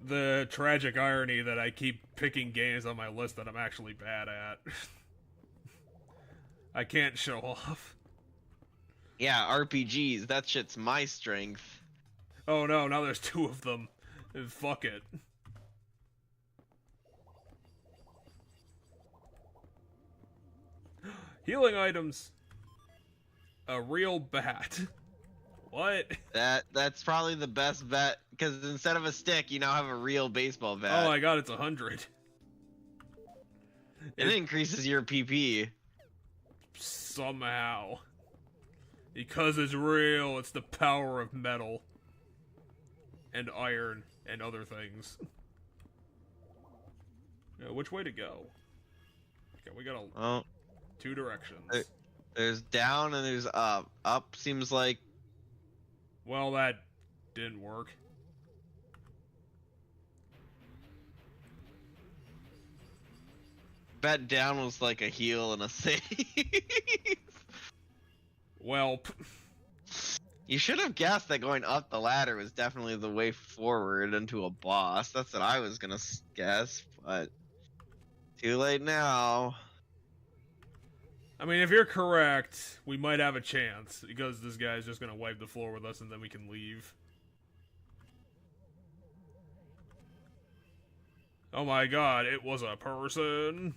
The tragic irony that I keep picking games on my list that I'm actually bad at. I can't show off. Yeah, RPGs. That shit's my strength. Oh no, now there's 2 of them. Fuck it. Healing items. A real bat. What? That's probably the best bet, because instead of a stick, you now have a real baseball bat. Oh my god, it's 100. It increases your PP. Somehow. Because it's real, it's the power of metal. And iron, and other things. Which way to go? Okay, we got Oh, 2 directions. there's down and there's up. Up seems like... Well, that didn't work. Bet down was like a heal and a save. Well, You should have guessed that going up the ladder was definitely the way forward into a boss. That's what I was gonna guess, but too late now. I mean, if you're correct, we might have a chance, because this guy's just gonna wipe the floor with us and then we can leave. Oh my god, it was a person.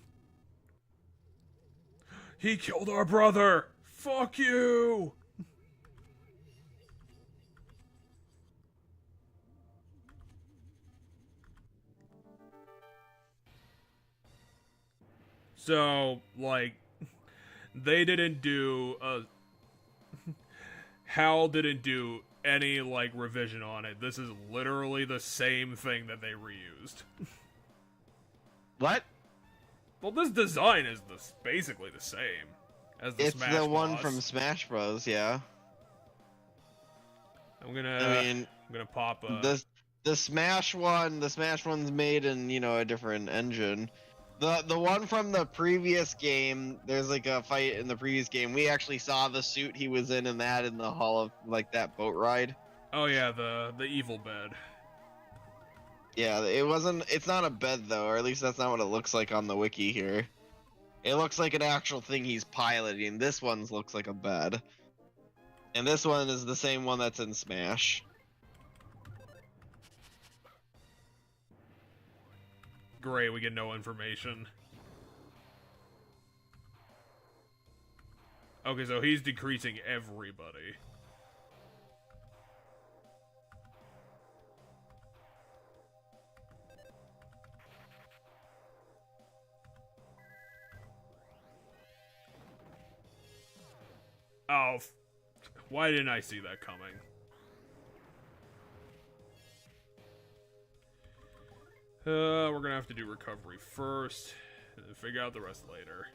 He killed our brother! Fuck you! So, like, they didn't do Hal didn't do any, like, revision on it. This is literally the same thing that they reused. What? Well, this design is basically the same as the It's Smash the one boss. from Smash Bros. Yeah. I'm gonna I'm gonna pop the Smash one's made in, a different engine. The one from the previous game, there's like a fight in the previous game. We actually saw the suit he was in that in the hall of, like, that boat ride. Oh yeah, the evil bed. Yeah, it's not a bed though, or at least that's not what it looks like on the wiki here. It looks like an actual thing he's piloting. This one looks like a bed. And this one is the same one that's in Smash. Great, we get no information. Okay, so he's decreasing everybody. Oh, why didn't I see that coming? We're gonna have to do recovery first, and then figure out the rest later.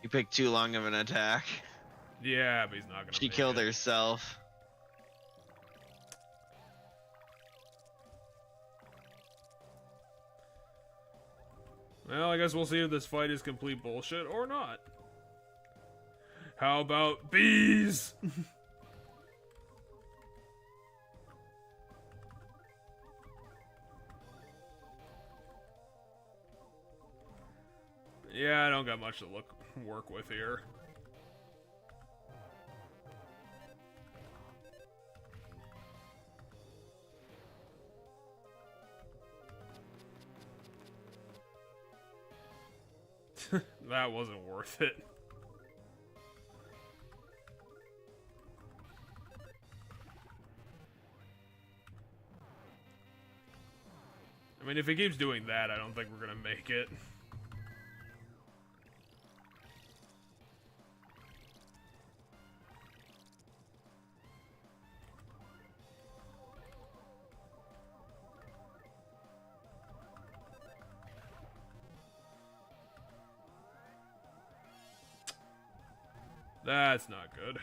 You picked too long of an attack. Yeah, but he's not gonna. She make killed it. herself. Well, I guess we'll see if this fight is complete bullshit or not. How about bees? Yeah, I don't got much to work with here. That wasn't worth it. I mean, if he keeps doing that, I don't think we're gonna make it. That's not good.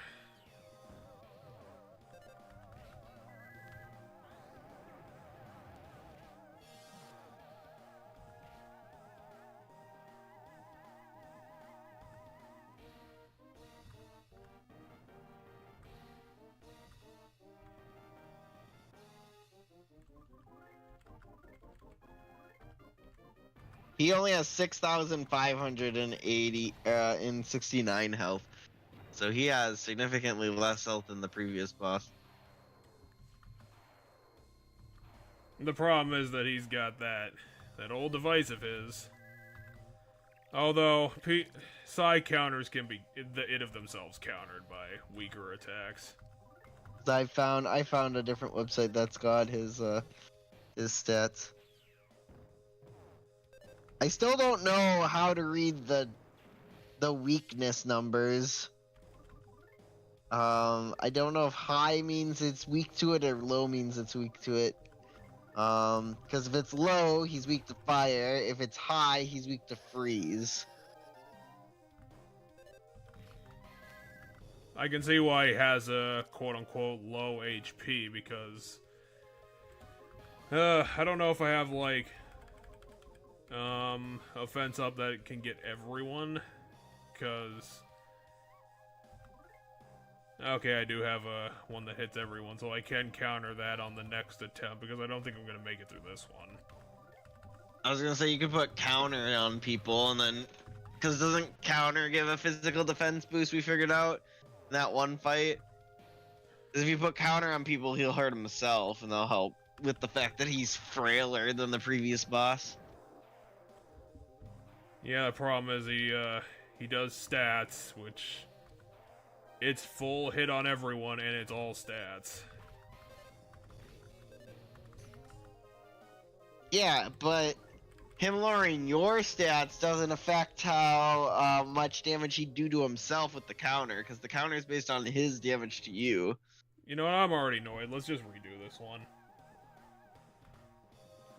He only has 6,580 in 69 health. So he has significantly less health than the previous boss. The problem is that he's got that old device of his. Although side counters can be it of themselves countered by weaker attacks. I found a different website that's got his stats. I still don't know how to read the weakness numbers. I don't know if high means it's weak to it or low means it's weak to it. Because if it's low, he's weak to fire. If it's high, he's weak to freeze. I can see why he has a quote-unquote low HP, because I don't know if I have like a fence up that can get everyone, because okay, I do have one that hits everyone, so I can counter that on the next attempt, because I don't think I'm gonna make it through this one. I was gonna say you could put counter on people, and then because doesn't counter give a physical defense boost? We figured out in that one fight. 'Cause if you put counter on people, he'll hurt himself, and they'll help with the fact that he's frailer than the previous boss. Yeah, the problem is he does stats, which it's full hit on everyone, and it's all stats. Yeah, but him lowering your stats doesn't affect how much damage he'd do to himself with the counter, because the counter is based on his damage to you. You know what, I'm already annoyed. Let's just redo this one.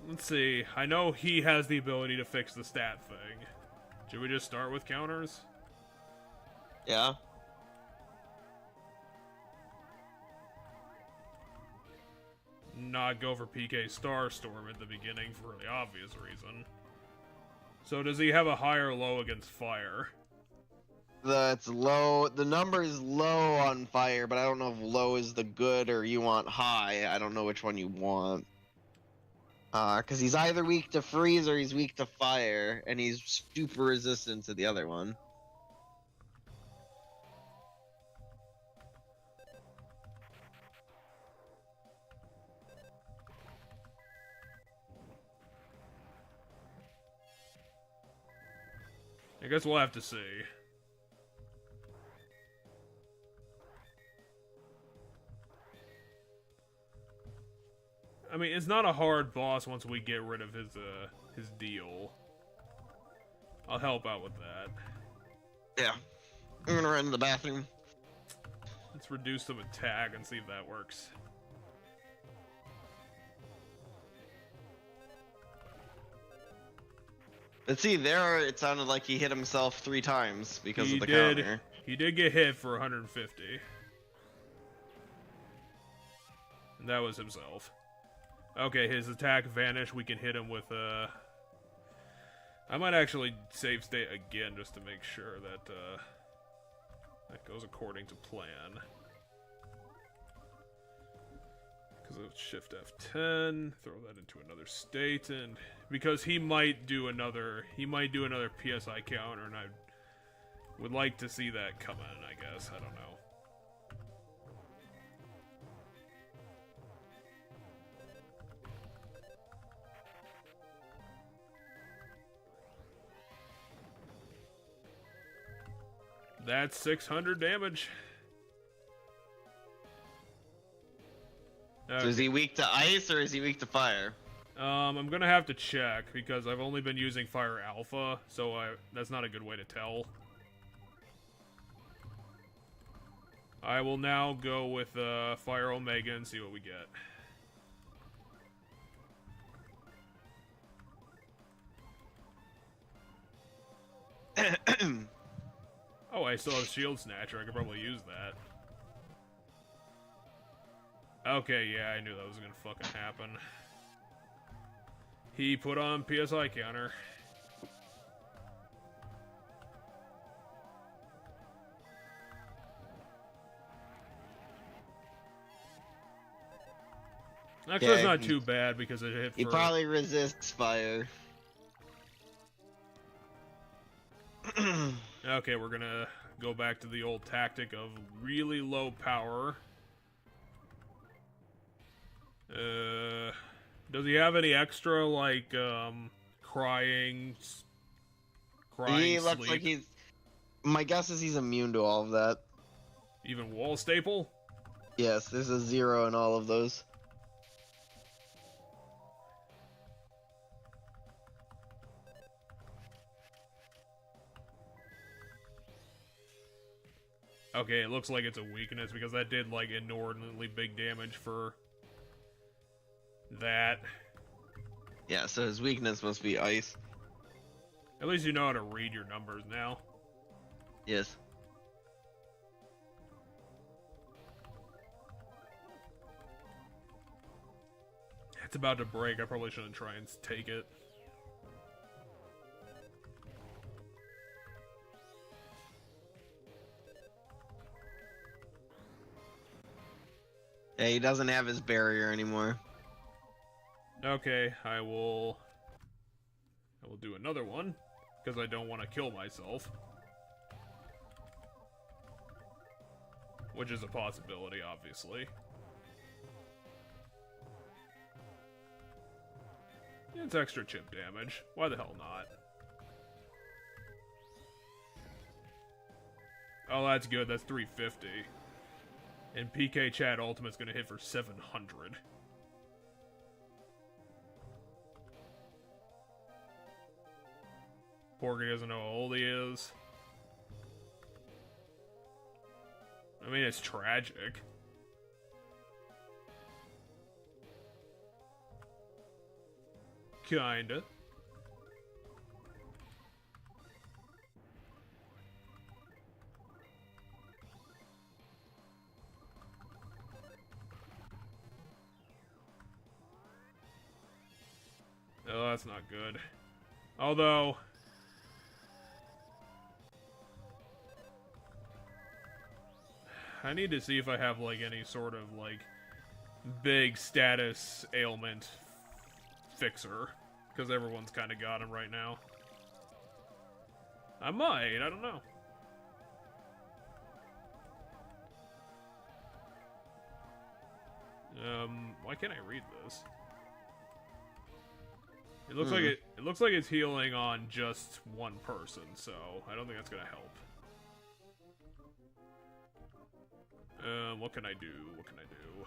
Let's see. I know he has the ability to fix the stat thing. Should we just start with counters? Yeah. Not go for PK Starstorm at the beginning for the obvious reason. So does he have a high or low against fire? That's low. The number is low on fire, but I don't know if low is the good or you want high. I don't know which one you want. Because he's either weak to freeze or he's weak to fire, and he's super resistant to the other one. I guess we'll have to see. I mean, it's not a hard boss once we get rid of his deal. I'll help out with that. Yeah. I'm gonna run to the bathroom. Let's reduce some attack and see if that works. Let's see, there it sounded like he hit himself 3 times because of the counter. He did get hit for 150. And that was himself. Okay, his attack vanished. We can hit him with I might actually save state again just to make sure that that goes according to plan. Because of Shift F10, throw that into another state, and because he might do another PSI counter, and I would like to see that come in. I guess, I don't know. That's 600 damage. So is he weak to ice or is he weak to fire? I'm gonna have to check because I've only been using Fire Alpha, so that's not a good way to tell. I will now go with Fire Omega and see what we get. Oh, I still have Shield Snatcher. I could probably use that. Okay, yeah, I knew that was gonna fucking happen. He put on PSI counter. Actually, that's not too bad because it hit for... He probably resists fire. Okay, we're gonna go back to the old tactic of really low power. Does he have any extra, like, crying He looks sleep? like he's... My guess is he's immune to all of that. Even wall staple? Yes, there's a 0 in all of those. Okay, it looks like it's a weakness because that did, like, inordinately big damage for that. Yeah, so his weakness must be ice. At least you know how to read your numbers now. Yes. It's about to break. I probably shouldn't try and take it. Yeah, he doesn't have his barrier anymore. Okay, I will do another one because I don't want to kill myself. Which is a possibility, obviously. It's extra chip damage. Why the hell not? Oh, that's good. That's 350. And PK Chat Ultimate's gonna hit for 700. Porky doesn't know how old he is. I mean, it's tragic. Kinda. Oh, that's not good. Although... I need to see if I have, like, any sort of, like, big status ailment fixer. Because everyone's kind of got him right now. I might, I don't know. Why can't I read this? It looks like it looks like it's healing on just one person, so I don't think that's gonna help. What can I do? What can I do?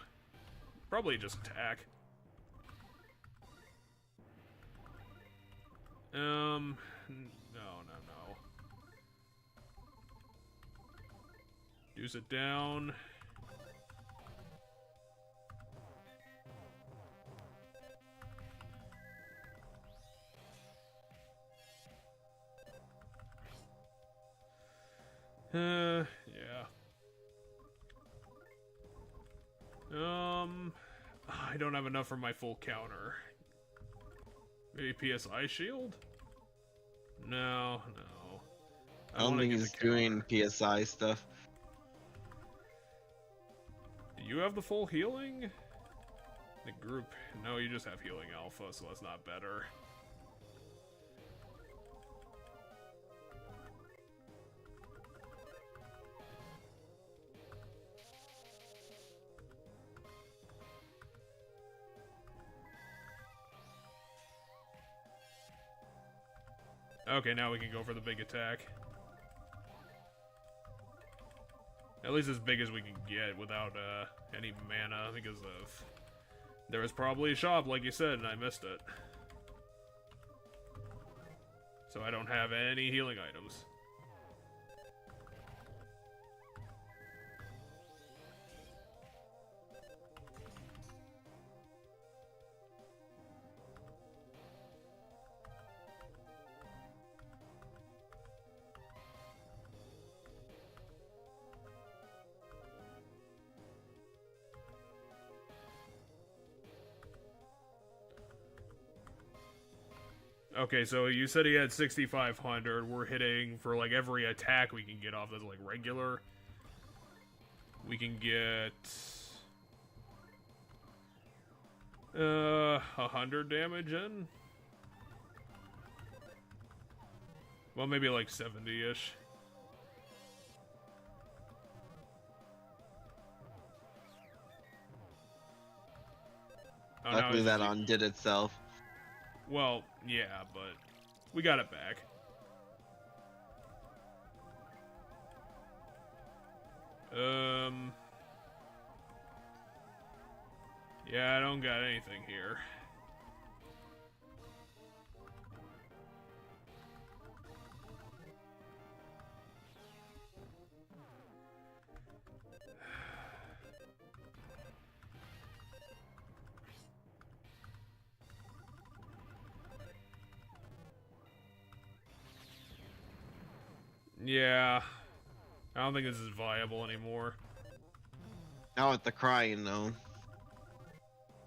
Probably just attack. No. Use it down. Yeah. I don't have enough for my full counter. Maybe PSI shield? No. I don't think he's doing PSI stuff. Do you have the full healing? The group. No, you just have healing alpha, so that's not better. Okay, now we can go for the big attack. At least as big as we can get without any mana because of There was probably a shop, like you said, and I missed it. So I don't have any healing items. Okay, so you said he had 6,500. We're hitting for like every attack we can get off that's like regular. We can get 100 damage in. Well, maybe like 70-ish. Oh, Luckily that undid itself. Well, yeah, but we got it back. Yeah, I don't got anything here. Yeah, I don't think this is viable anymore. Now with the crying, though.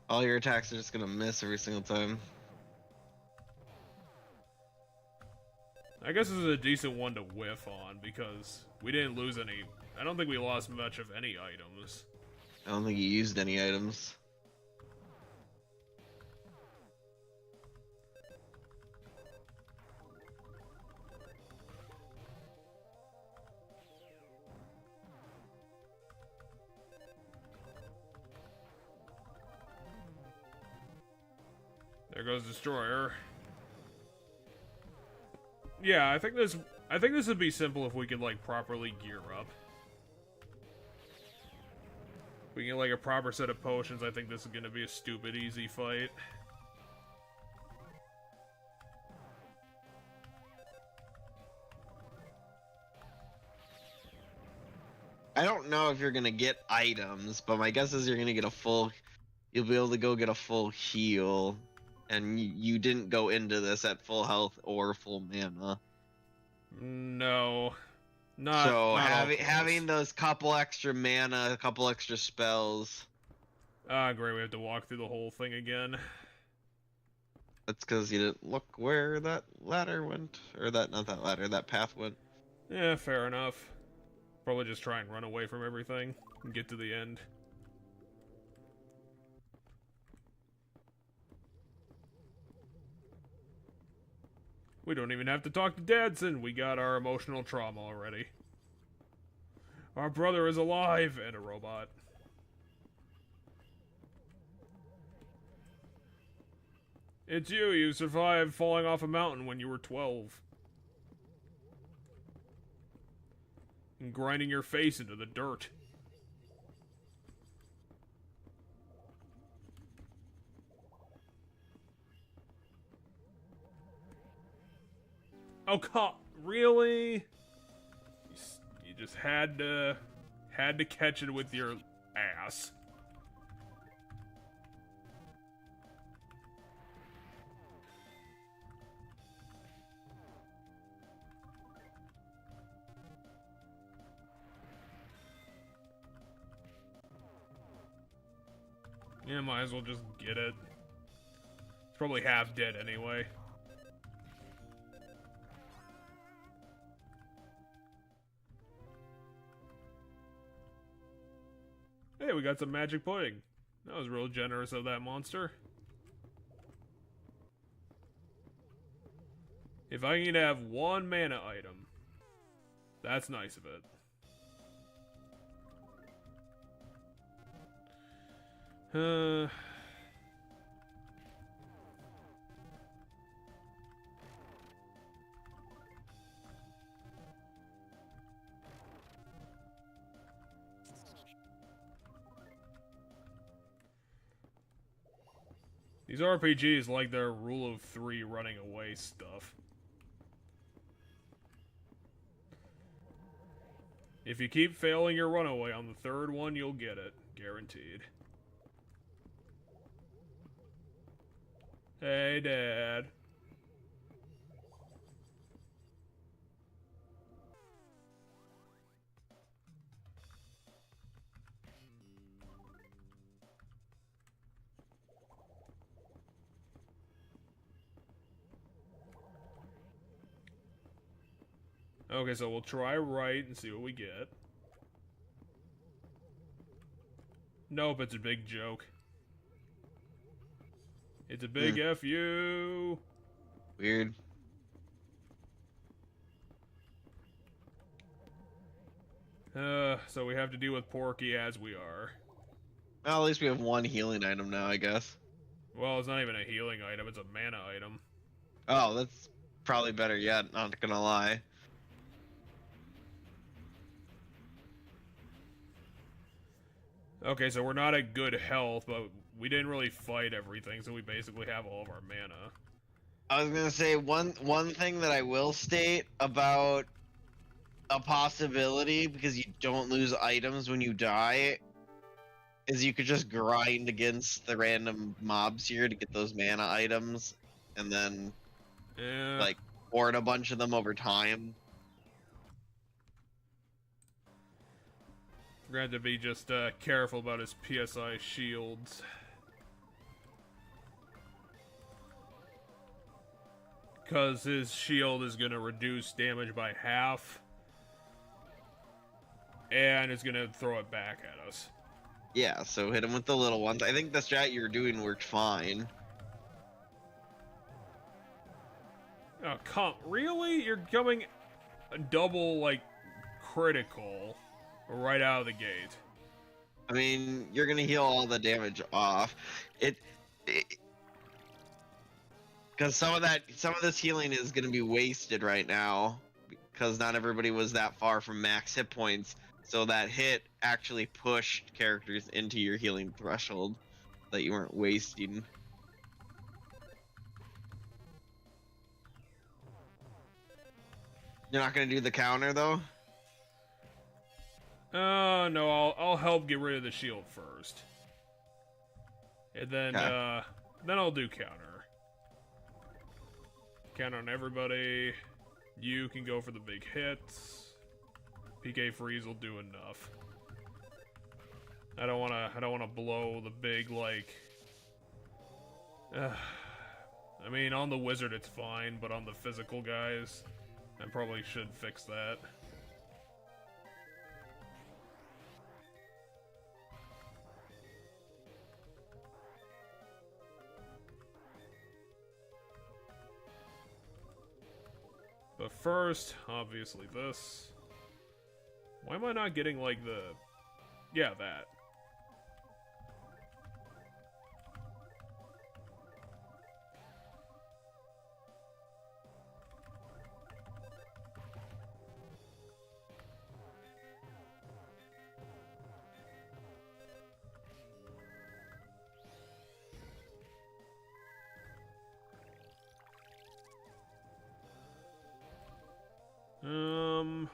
All your attacks are just gonna miss every single time. I guess this is a decent one to whiff on because we didn't lose any. I don't think we lost much of any items. I don't think you used any items. There goes Destroyer. Yeah, I think this would be simple if we could like properly gear up. If we get like a proper set of potions, I think this is gonna be a stupid easy fight. I don't know if you're gonna get items, but my guess is you're gonna get a full. You'll be able to go get a full heal, and you didn't go into this at full health or full mana. No, not. So not having those couple extra mana, a couple extra spells. Ah, great. We have to walk through the whole thing again. That's because you didn't look where that ladder went, or not that ladder, that path went. Yeah, fair enough. Probably just try and run away from everything and get to the end. We don't even have to talk to Dadson. We got our emotional trauma already. Our brother is alive and a robot. It's you. You survived falling off a mountain when you were 12. And grinding your face into the dirt. Oh, really? You just had to catch it with your ass. Yeah, might as well just get it. It's probably half dead anyway. Hey, we got some magic pudding. That was real generous of that monster. If I can have one mana item, that's nice of it. These RPGs like their rule of 3 running away stuff. If you keep failing your runaway on the third one, you'll get it. Guaranteed. Hey, Dad. Okay, so we'll try right and see what we get. Nope, it's a big joke. It's a big F you. Weird. So we have to deal with Porky as we are. Well, at least we have one healing item now, I guess. Well, it's not even a healing item, it's a mana item. Oh, that's probably better yet, not gonna lie. Okay, so we're not at good health, but we didn't really fight everything, so we basically have all of our mana. I was gonna say one thing that I will state about a possibility, because you don't lose items when you die, is you could just grind against the random mobs here to get those mana items, and then Yeah. like hoard a bunch of them over time. We're going to be just careful about his PSI shields. Because his shield is going to reduce damage by half. And it's going to throw it back at us. Yeah, so hit him with the little ones. I think the strat you were doing worked fine. Oh, really? You're coming double, like, critical right out of the gate. I mean, you're gonna heal all the damage off. Because some of this healing is gonna be wasted right now, because not everybody was that far from max hit points. So that hit actually pushed characters into your healing threshold that you weren't wasting. You're not gonna do the counter though? No, I'll help get rid of the shield first. And then, Okay. then I'll do counter. Count on everybody. You can go for the big hits. PK freeze will do enough. I don't wanna blow the big, like... I mean, on the wizard it's fine, but on the physical guys, I probably should fix that. But first, obviously this. Why am I not getting, like, the... Yeah, that.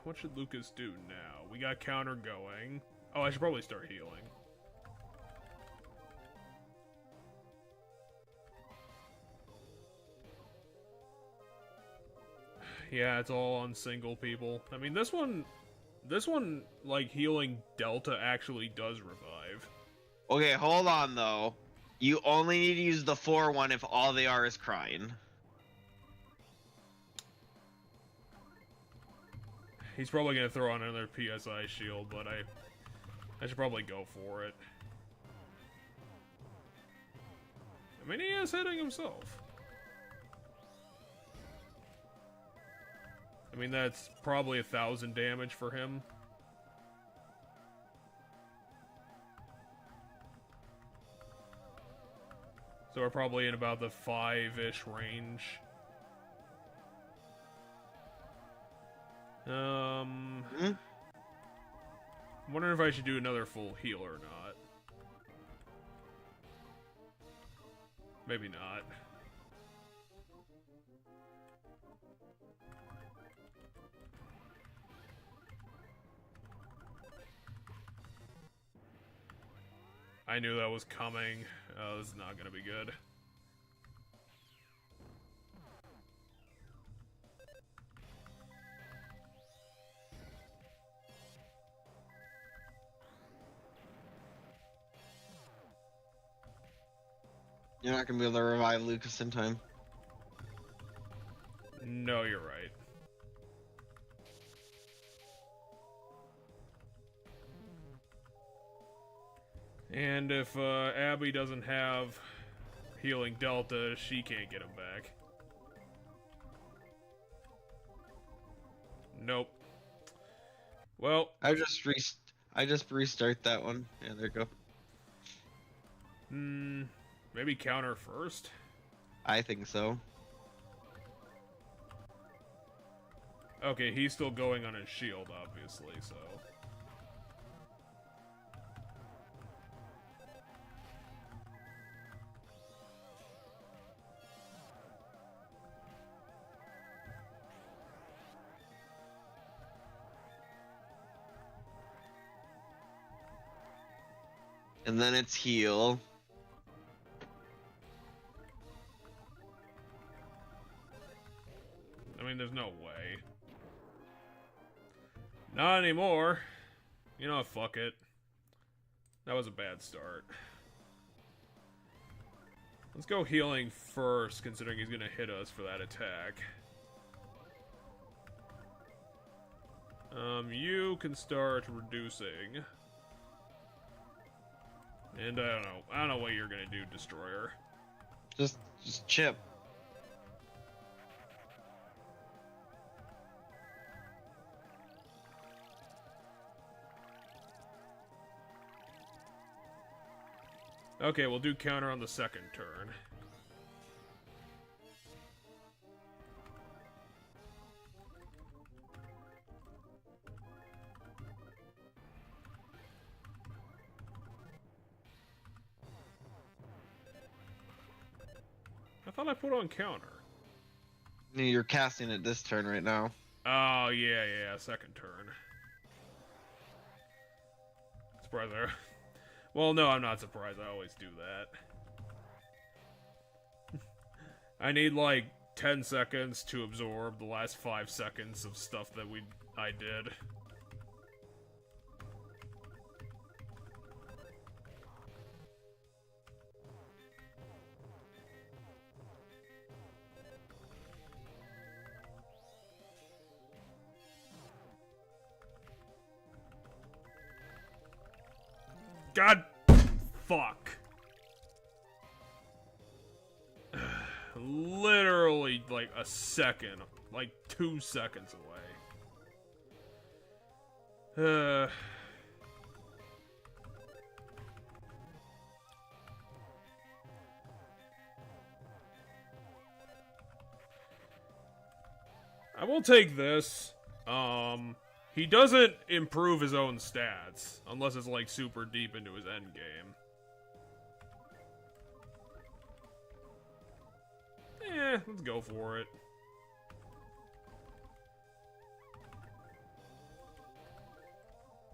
What should Lucas do now? We got counter going. Oh, I should probably start healing. Yeah, it's all on single people. I mean, this one, like, healing Delta actually does revive. Okay, hold on though. You only need to use the 4-1 if all they are is crying. He's probably gonna throw on another PSI shield, but I should probably go for it. I mean, he is hitting himself. I mean, that's probably 1,000 damage for him. So we're probably in about the 5-ish range. I'm wondering if I should do another full heal or not. Maybe not. I knew that was coming. Oh, this is not gonna be good. You're not gonna be able to revive Lucas in time. No, you're right. And if Abby doesn't have healing Delta, she can't get him back. Nope. Well, I just restart that one. Yeah, there you go. maybe counter first. I think so. Okay, he's still going on his shield, obviously, so... And then it's heal. I mean, there's no way. Not anymore. You know what, fuck it. That was a bad start. Let's go healing first, considering he's gonna hit us for that attack. You can start reducing. And I don't know what you're gonna do, Destroyer. Just chip. Okay, we'll do counter on the second turn. I thought I put on counter. You're casting it this turn right now. Oh, yeah, second turn. Surprised there. Well, no, I'm not surprised. I always do that. I need, like, 10 seconds to absorb the last 5 seconds of stuff that I did. God, fuck. Literally, like, a second. Like, 2 seconds away. I will take this. He doesn't improve his own stats, unless it's, like, super deep into his endgame. Let's go for it.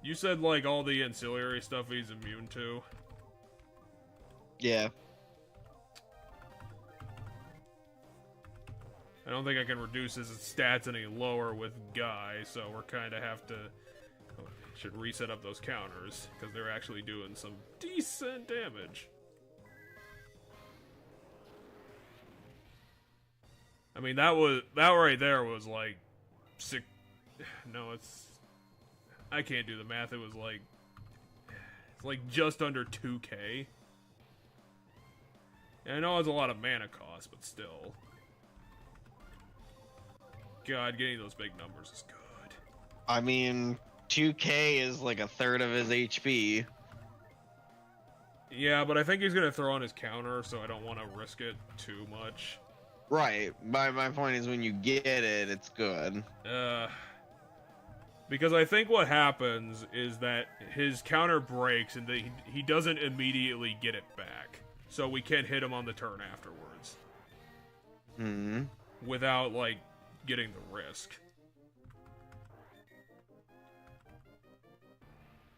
You said, like, all the ancillary stuff he's immune to? Yeah. I don't think I can reduce his stats any lower with Guy, so we're kind of have to... should reset up those counters, because they're actually doing some decent damage. I mean, that right there was like... No, it's... I can't do the math, it was like... It's like just under 2k. And I know it's a lot of mana cost, but still... God, getting those big numbers is good. I mean, 2k is like a third of his HP. Yeah, but I think he's gonna throw on his counter, so I don't want to risk it too much. Right. My point is, when you get it, it's good. Because I think what happens is that his counter breaks and he doesn't immediately get it back. so we can't hit him on the turn afterwards. Hmm. Without, like, getting the risk.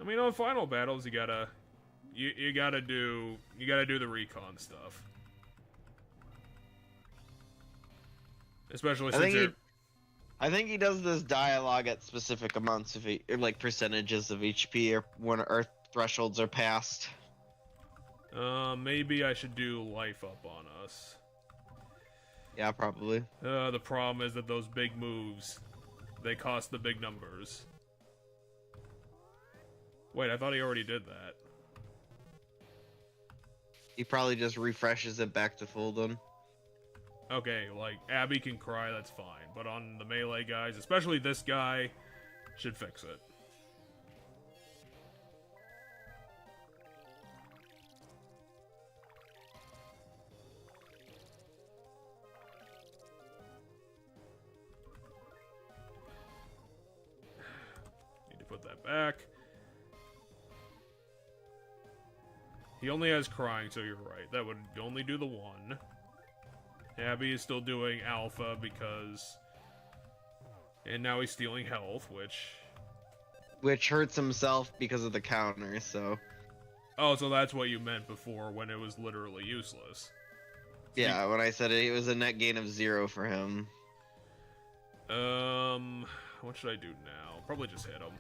I mean, on final battles, you gotta do the recon stuff. Especially since you're... I think he does this dialogue at specific amounts of or like percentages of HP or when our thresholds are passed. Maybe I should do life up on us. Yeah, probably. The problem is that those big moves, they cost the big numbers. Wait, I thought he already did that. He probably just refreshes it back to full then. Okay, like, Abby can cry, that's fine. But on the melee guys, especially this guy, should fix it. Need to put that back. He only has crying, so you're right. That would only do the one. Abby is still doing alpha because... And now he's stealing health, Which hurts himself because of the counter, so... Oh, so that's what you meant before when it was literally useless. Yeah, when I said it was a net gain of 0 for him. What should I do now? Probably just hit him.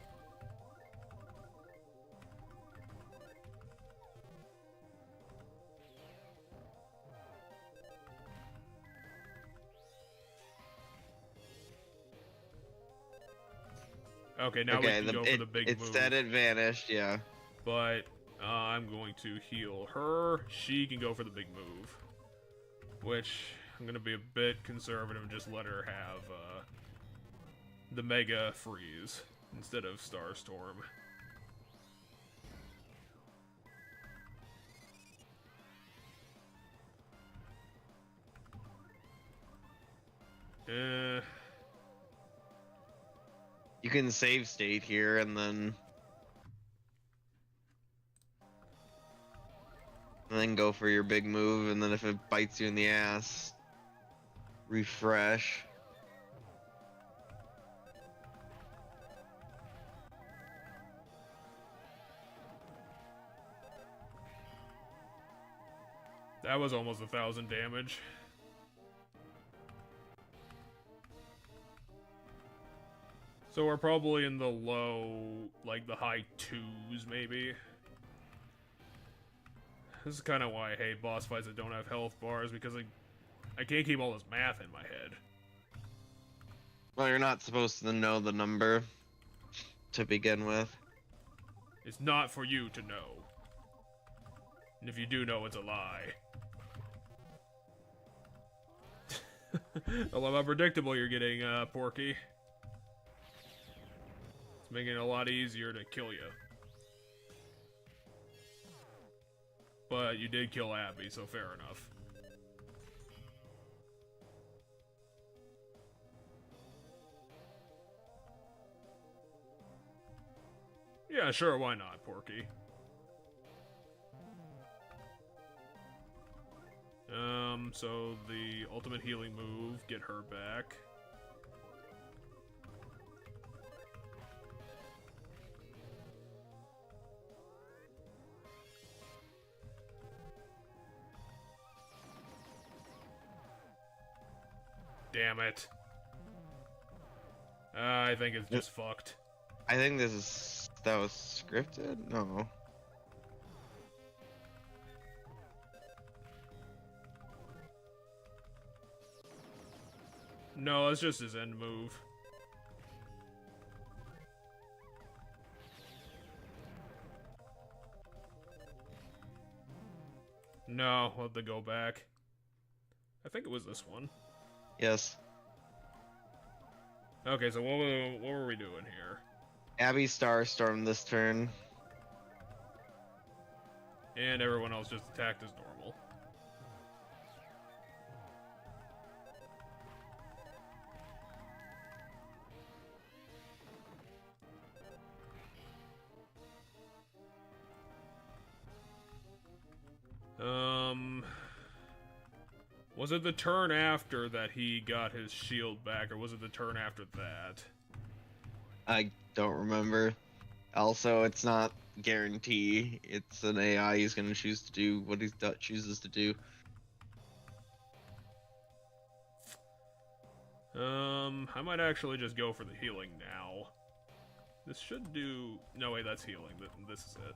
Okay, now we can go for the big move. Instead it vanished, yeah. But I'm going to heal her. She can go for the big move. Which, I'm going to be a bit conservative and just let her have the Mega Freeze instead of Starstorm. You can save state here and then go for your big move, and then if it bites you in the ass, refresh. That was almost 1,000 damage. So we're probably in the low, like the high 2s, maybe. This is kind of why I hate boss fights that don't have health bars, because I can't keep all this math in my head. Well, you're not supposed to know the number to begin with. It's not for you to know. And if you do know, it's a lie. I love how predictable you're getting, Porky. It's making it a lot easier to kill you. But you did kill Abby, so fair enough. Yeah, sure, why not, Porky? So the ultimate healing move, get her back. Damn it. I think it's just fucked. I think that was scripted? No. No, that's just his end move. No, we'll have to go back. I think it was this one. Yes. Okay, so what were we doing here? Abby Starstorm this turn. And everyone else just attacked as normal. Was it the turn after that he got his shield back, or was it the turn after that? I don't remember. Also, it's not guarantee. It's an AI. He's going to choose to do what he chooses to do. I might actually just go for the healing now. This should do... No, wait, that's healing. This is it.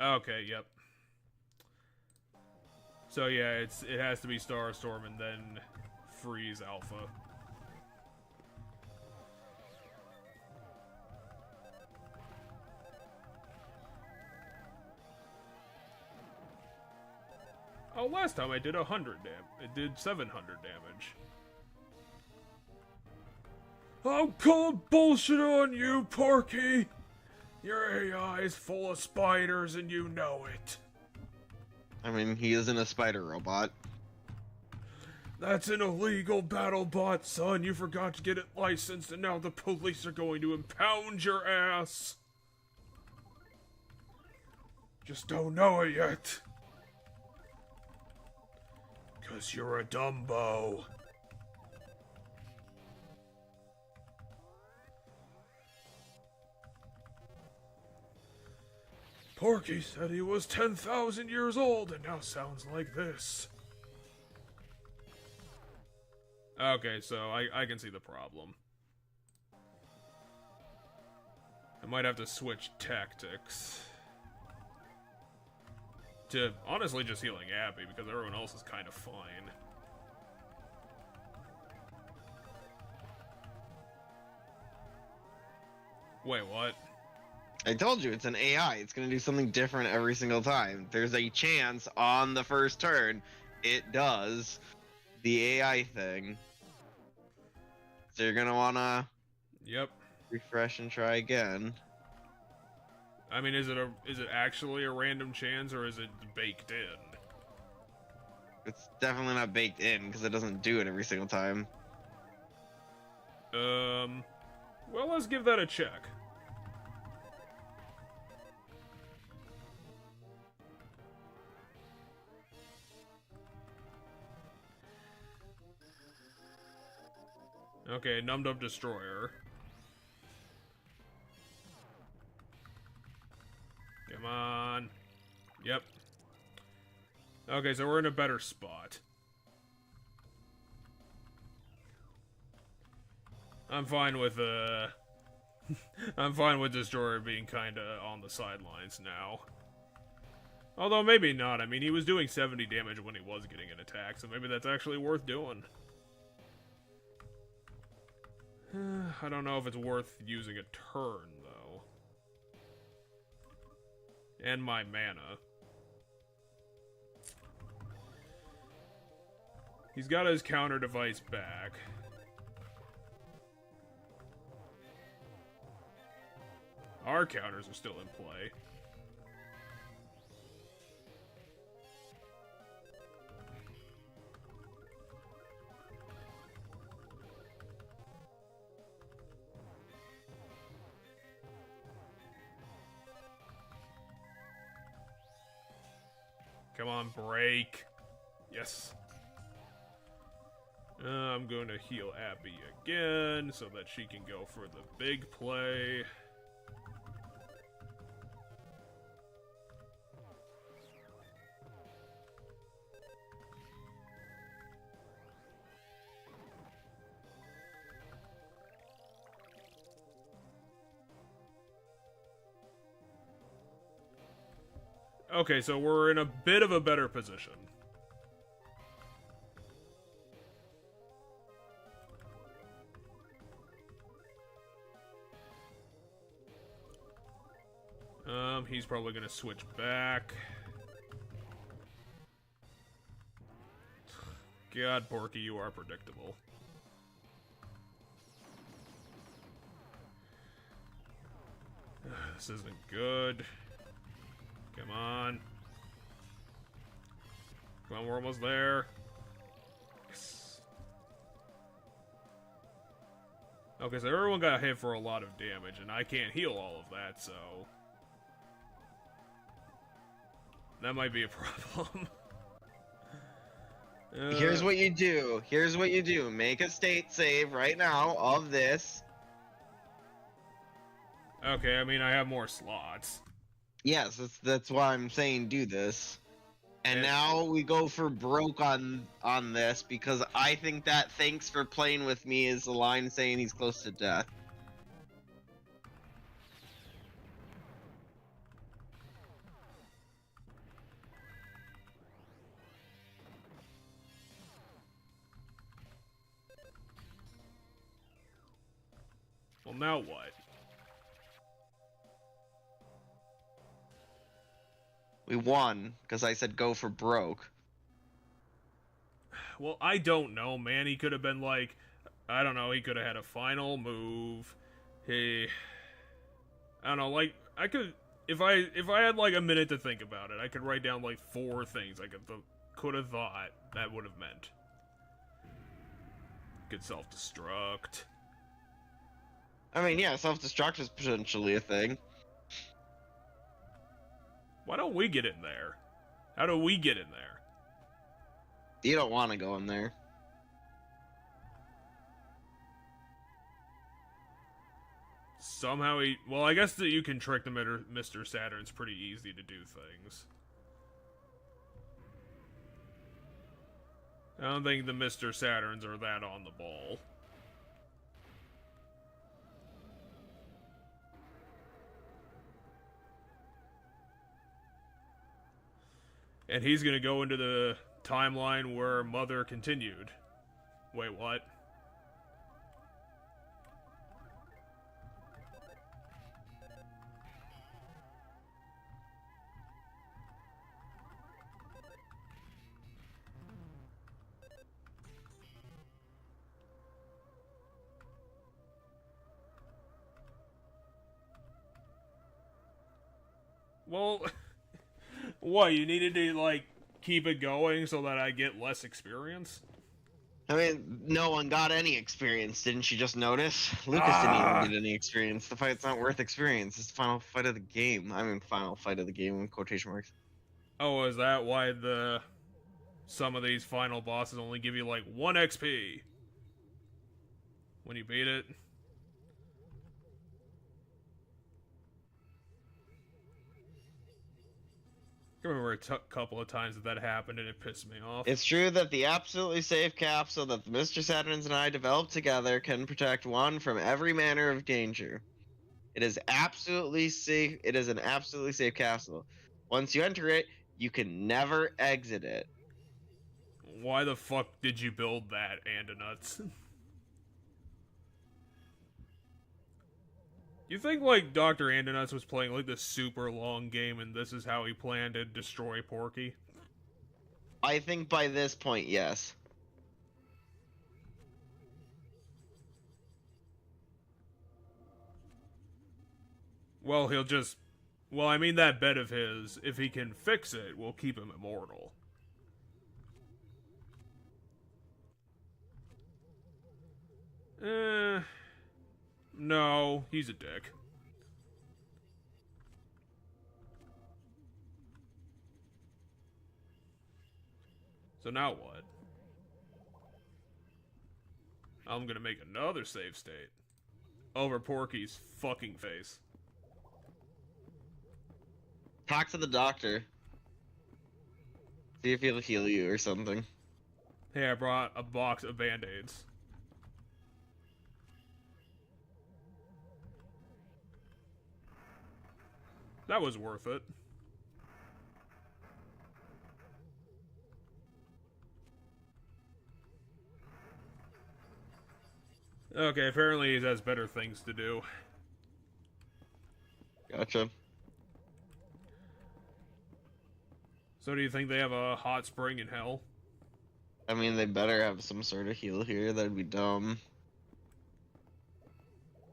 Okay, yep. So yeah, it has to be Starstorm and then freeze Alpha. Oh, last time I did 100 it did 700 damage. I'm calling bullshit on you, Porky! Your AI is full of spiders and you know it. I mean, he isn't a spider robot. That's an illegal battle bot, son. You forgot to get it licensed and now the police are going to impound your ass. Just don't know it yet. 'Cause you're a Dumbo. Porky said he was 10,000 years old and now sounds like this. Okay, so I can see the problem. I might have to switch tactics. To honestly just healing Abby, because everyone else is kind of fine. Wait, what? I told you, it's an AI. It's going to do something different every single time. There's a chance on the first turn it does the AI thing. So you're going to want to refresh and try again. I mean, is it actually a random chance, or is it baked in? It's definitely not baked in, because it doesn't do it every single time. Well, let's give that a check. Okay, numbed up destroyer. Come on. Yep. Okay, so we're in a better spot. I'm fine with I'm fine with destroyer being kinda on the sidelines now. Although maybe not. I mean, he was doing 70 damage when he was getting an attack, so maybe that's actually worth doing. I don't know if it's worth using a turn, though. And my mana. He's got his counter device back. Our counters are still in play. Come on, break. Yes. I'm going to heal Abby again so that she can go for the big play. Okay, so we're in a bit of a better position. He's probably gonna switch back. God, Porky, you are predictable. This isn't good. Come on. Come on, we're almost there. Yes. Okay, so everyone got hit for a lot of damage, and I can't heal all of that, so... that might be a problem. Here's what you do. Here's what you do. Make a state save right now of this. Okay, I mean, I have more slots. Yes, that's why I'm saying do this. And now we go for broke on this because I think that thanks for playing with me is the line saying he's close to death. Well, now what? We won because I said go for broke. Well, I don't know, man. He could have been like, I don't know, he could have had a final move. I don't know, like, I could, if I had like a minute to think about it, I could write down like 4 things I could have thought that would have meant. Could self-destruct. I mean, yeah, self-destruct is potentially a thing. Why don't we get in there? How do we get in there? You don't want to go in there. Somehow well, I guess that you can trick them at Mr. Saturn. It's pretty easy to do things. I don't think the Mr. Saturns are that on the ball. And he's gonna go into the timeline where Mother continued. Wait, what? Well, what, you needed to, like, keep it going so that I get less experience? I mean, no one got any experience, didn't you just notice? Lucas didn't even get any experience. The fight's not worth experience. It's the final fight of the game. I mean, final fight of the game in quotation marks. Oh, is that why some of these final bosses only give you, like, 1 XP? When you beat it? I remember a couple of times that happened and it pissed me off. It's true that the absolutely safe capsule that the Mr. Saturns and I developed together can protect one from every manner of danger. It is absolutely safe. It is an absolutely safe capsule. Once you enter it, you can never exit it. Why the fuck did you build that, Andonuts? You think, like, Dr. Andonuts was playing, like, this super long game and this is how he planned to destroy Porky? I think by this point, yes. Well, he'll just... Well, I mean, that bed of his, if he can fix it, will keep him immortal. No, he's a dick. So now what? I'm gonna make another save state. Over Porky's fucking face. Talk to the doctor. See if he'll heal you or something. Hey, I brought a box of Band-Aids. That was worth it. Okay, apparently he has better things to do. Gotcha. So do you think they have a hot spring in hell? I mean, they better have some sort of heal here. That'd be dumb.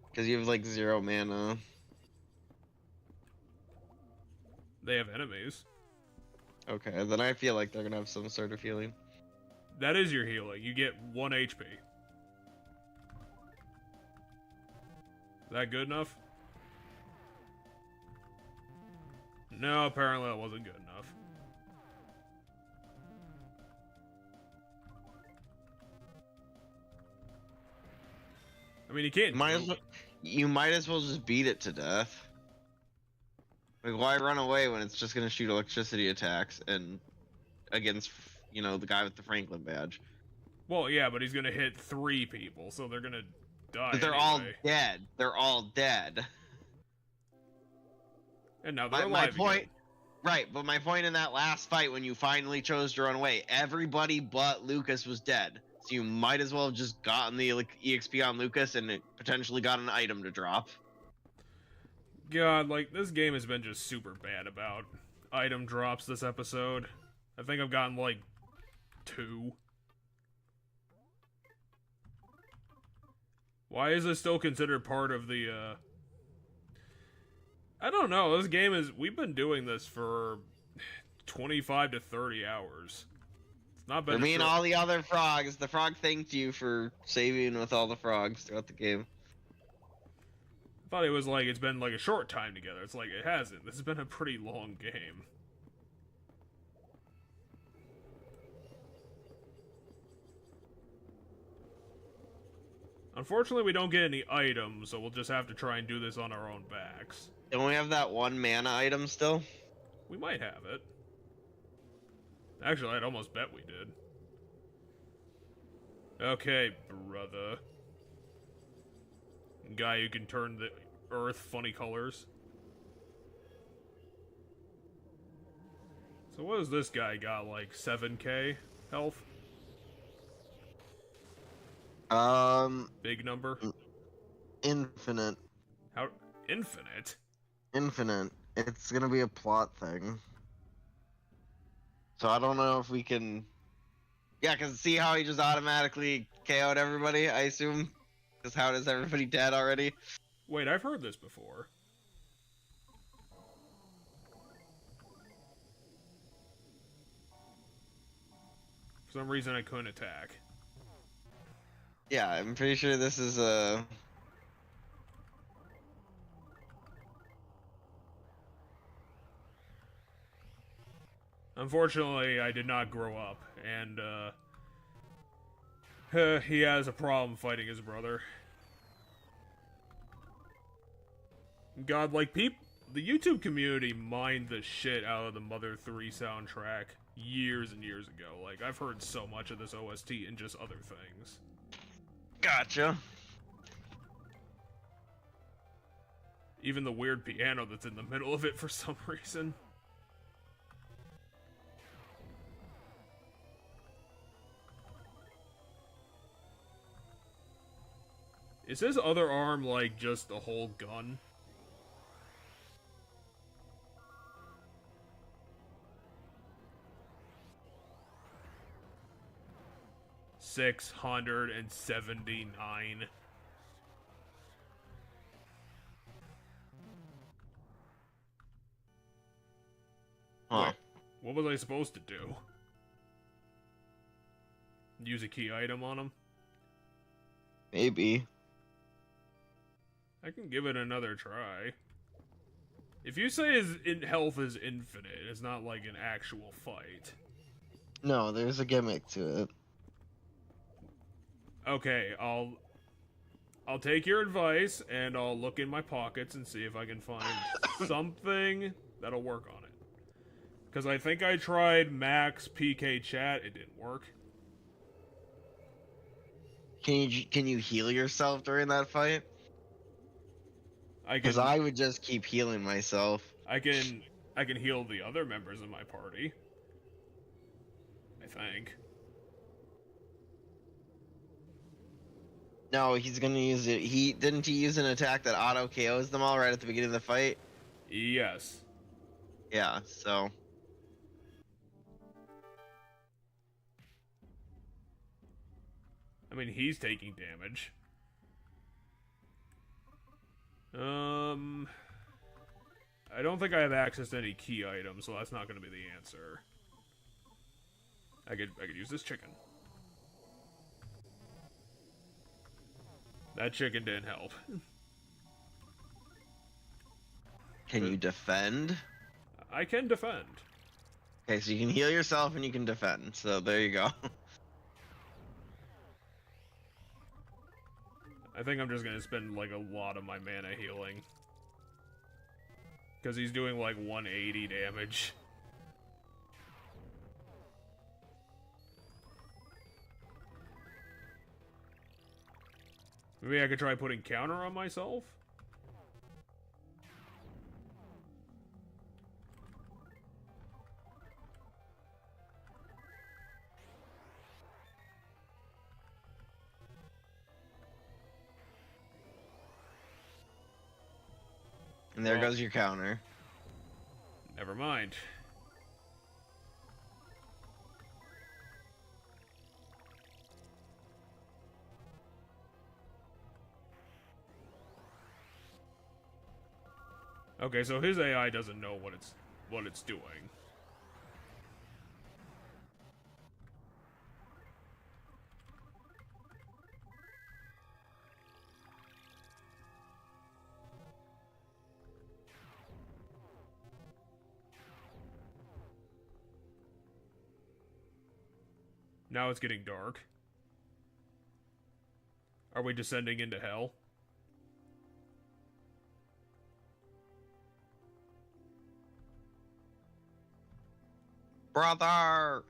Because you have, like, 0 mana. They have enemies. Okay, then I feel like they're gonna have some sort of healing. That is your healing. You get 1 HP. Is that good enough? No, apparently that wasn't good enough. I mean, you can't. You might as well just beat it to death. Like, why run away when it's just gonna shoot electricity attacks and against, you know, the guy with the Franklin badge? Well, yeah, but he's gonna hit 3 people, so they're gonna die. But they're all dead. They're all dead. And now they're my alive point, again. right? But my point in that last fight, when you finally chose to run away, everybody but Lucas was dead. So you might as well have just gotten the EXP on Lucas and it potentially got an item to drop. God, like, this game has been just super bad about item drops this episode. I think I've gotten, like, 2. Why is this still considered part of the, I don't know, this game is... We've been doing this for 25 to 30 hours. It's not been... For me and all the other frogs, the frog thanked you for saving with all the frogs throughout the game. I thought it was like, it's been like a short time together. It's like, it hasn't. This has been a pretty long game. Unfortunately, we don't get any items, so we'll just have to try and do this on our own backs. Don't we have that 1 mana item still? We might have it. Actually, I'd almost bet we did. Okay, brother. Guy who can turn the earth funny colors. So what does this guy got, like 7k health? Big number? Infinite. How? Infinite? Infinite. It's gonna be a plot thing. So I don't know if we can... Yeah, because see how he just automatically KO'd everybody, I assume? Because how is everybody dead already? Wait, I've heard this before. For some reason I couldn't attack. Yeah, I'm pretty sure this is a... Unfortunately, I did not grow up, and, he has a problem fighting his brother. God, like, the YouTube community mined the shit out of the Mother 3 soundtrack years and years ago. Like, I've heard so much of this OST and just other things. Gotcha. Even the weird piano that's in the middle of it for some reason. Is his other arm, like, just a whole gun? $679. Huh. What was I supposed to do? Use a key item on him? Maybe. I can give it another try. If you say his health is infinite, it's not like an actual fight. No, there's a gimmick to it. Okay, I'll take your advice, and I'll look in my pockets and see if I can find something that'll work on it. Because I think I tried max PK chat, it didn't work. Can you heal yourself during that fight? Because I would just keep healing myself. I can heal the other members of my party. I think. No, he's gonna use it. Didn't he use an attack that auto KOs them all right at the beginning of the fight? Yes. Yeah, so. I mean, he's taking damage. I don't think I have access to any key items, so that's not going to be the answer. I could use this chicken. That chicken didn't help. Can you defend? I can defend. Okay, so you can heal yourself and you can defend. So there you go. I think I'm just gonna spend like a lot of my mana healing. Because he's doing like 180 damage. Maybe I could try putting counter on myself? And there Well, goes your counter. Never mind. Okay, so his AI doesn't know what it's doing. Now it's getting dark. Are we descending into hell? Brother!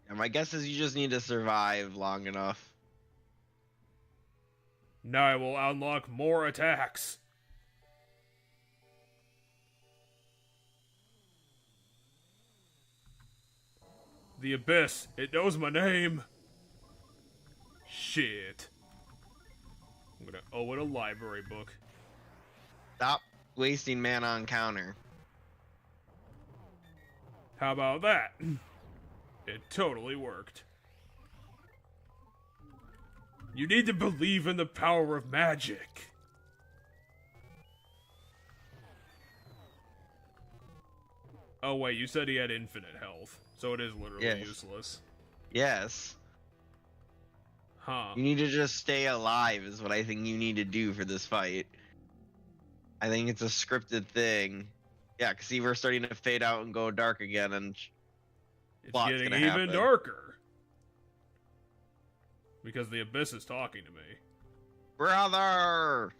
Yeah, my guess is you just need to survive long enough. Now I will unlock more attacks. The Abyss, it knows my name. Shit. I'm gonna owe it a library book. Stop wasting mana on counter. How about that? It totally worked. You need to believe in the power of magic. Oh wait, you said he had infinite health, so it is literally Yes. useless. Yes. Huh. You need to just stay alive is what I think you need to do for this fight. I think it's a scripted thing. Yeah, because see, we're starting to fade out and go dark again, and It's plot's getting gonna even happen. darker. Because the Abyss is talking to me. Brother!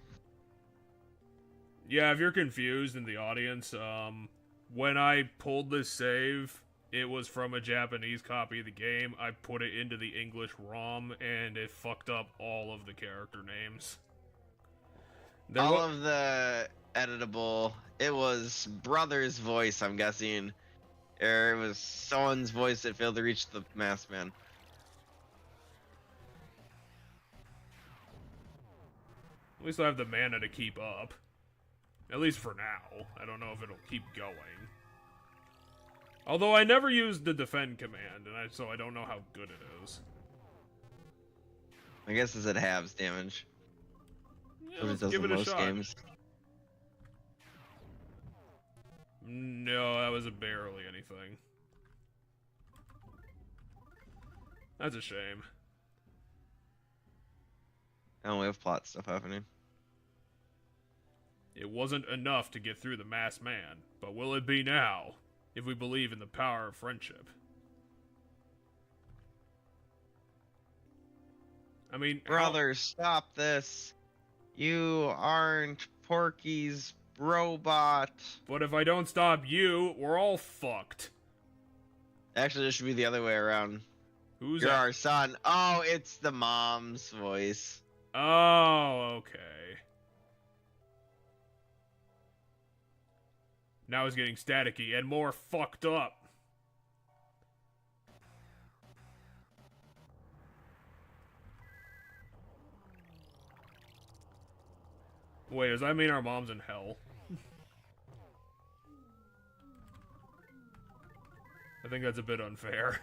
Yeah, if you're confused in the audience, when I pulled this save, it was from a Japanese copy of the game. I put it into the English ROM, and it fucked up all of the character names. All of the editable, it was Brother's voice, I'm guessing. Or it was someone's voice that failed to reach the masked man. At least I have the mana to keep up. At least for now. I don't know if it'll keep going. Although I never used the defend command, and so I don't know how good it is. I guess it's at halves damage. Yeah, What it let's does give in it a most shot. games. No, that was barely anything. That's a shame. Oh, we have plot stuff happening. It wasn't enough to get through the masked man, but will it be now, if we believe in the power of friendship? I mean, Brother, stop this. You aren't Porky's robot. But if I don't stop you, we're all fucked. Actually, this should be the other way around. Who's You're that? our son. Oh, it's the mom's voice. Oh, okay. Now it's getting staticky and more fucked up. Wait, does that mean our mom's in hell? I think that's a bit unfair.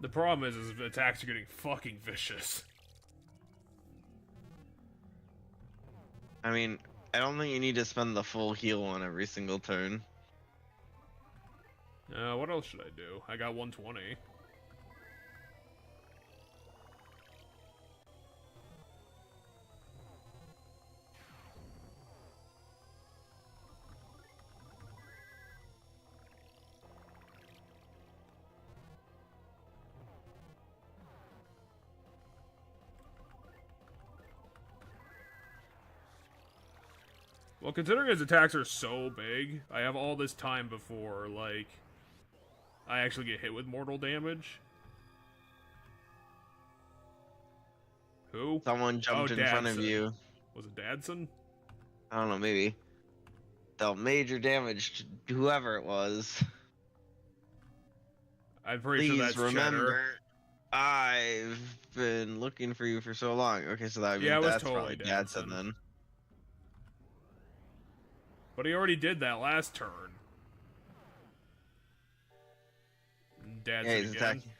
The problem is the attacks are getting fucking vicious. I mean, I don't think you need to spend the full heal on every single turn. What else should I do? I got 120. Well, considering his attacks are so big, I have all this time before, like, I actually get hit with mortal damage. Who? Someone jumped in front of Dadson. you. Was it Dadson? I don't know, maybe. Dealt major damage to whoever it was. I'm pretty sure that's Please remember, Cheddar. I've been looking for you for so long. Okay, so that Yeah, it was that's totally probably Dadson Dadson. then. But he already did that last turn. Dadson Yeah, he's again. attacking.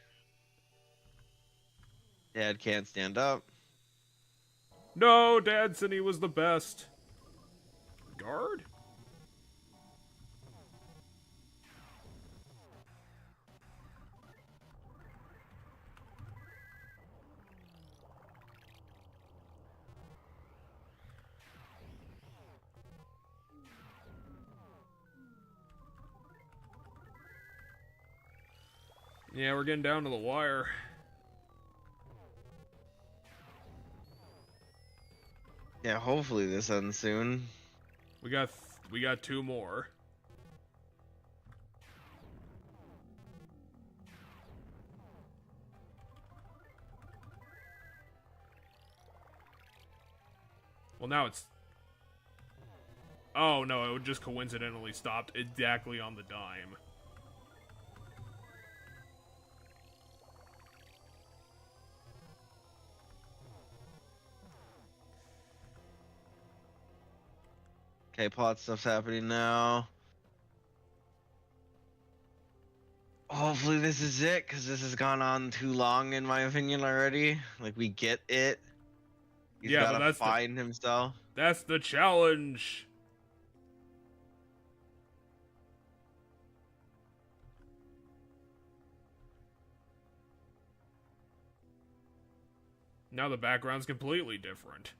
Dad can't stand up. No, Dadson, he was the best. Guard? Yeah, we're getting down to the wire. Yeah, hopefully this ends soon. We got 2 more. Well, now it's... Oh, no, it just coincidentally stopped exactly on the dime. Okay, plot stuff's happening now. Hopefully this is it, because this has gone on too long, in my opinion, already. Like, we get it. He's Yeah, but gotta that's the- find himself. That's the challenge! Now the background's completely different.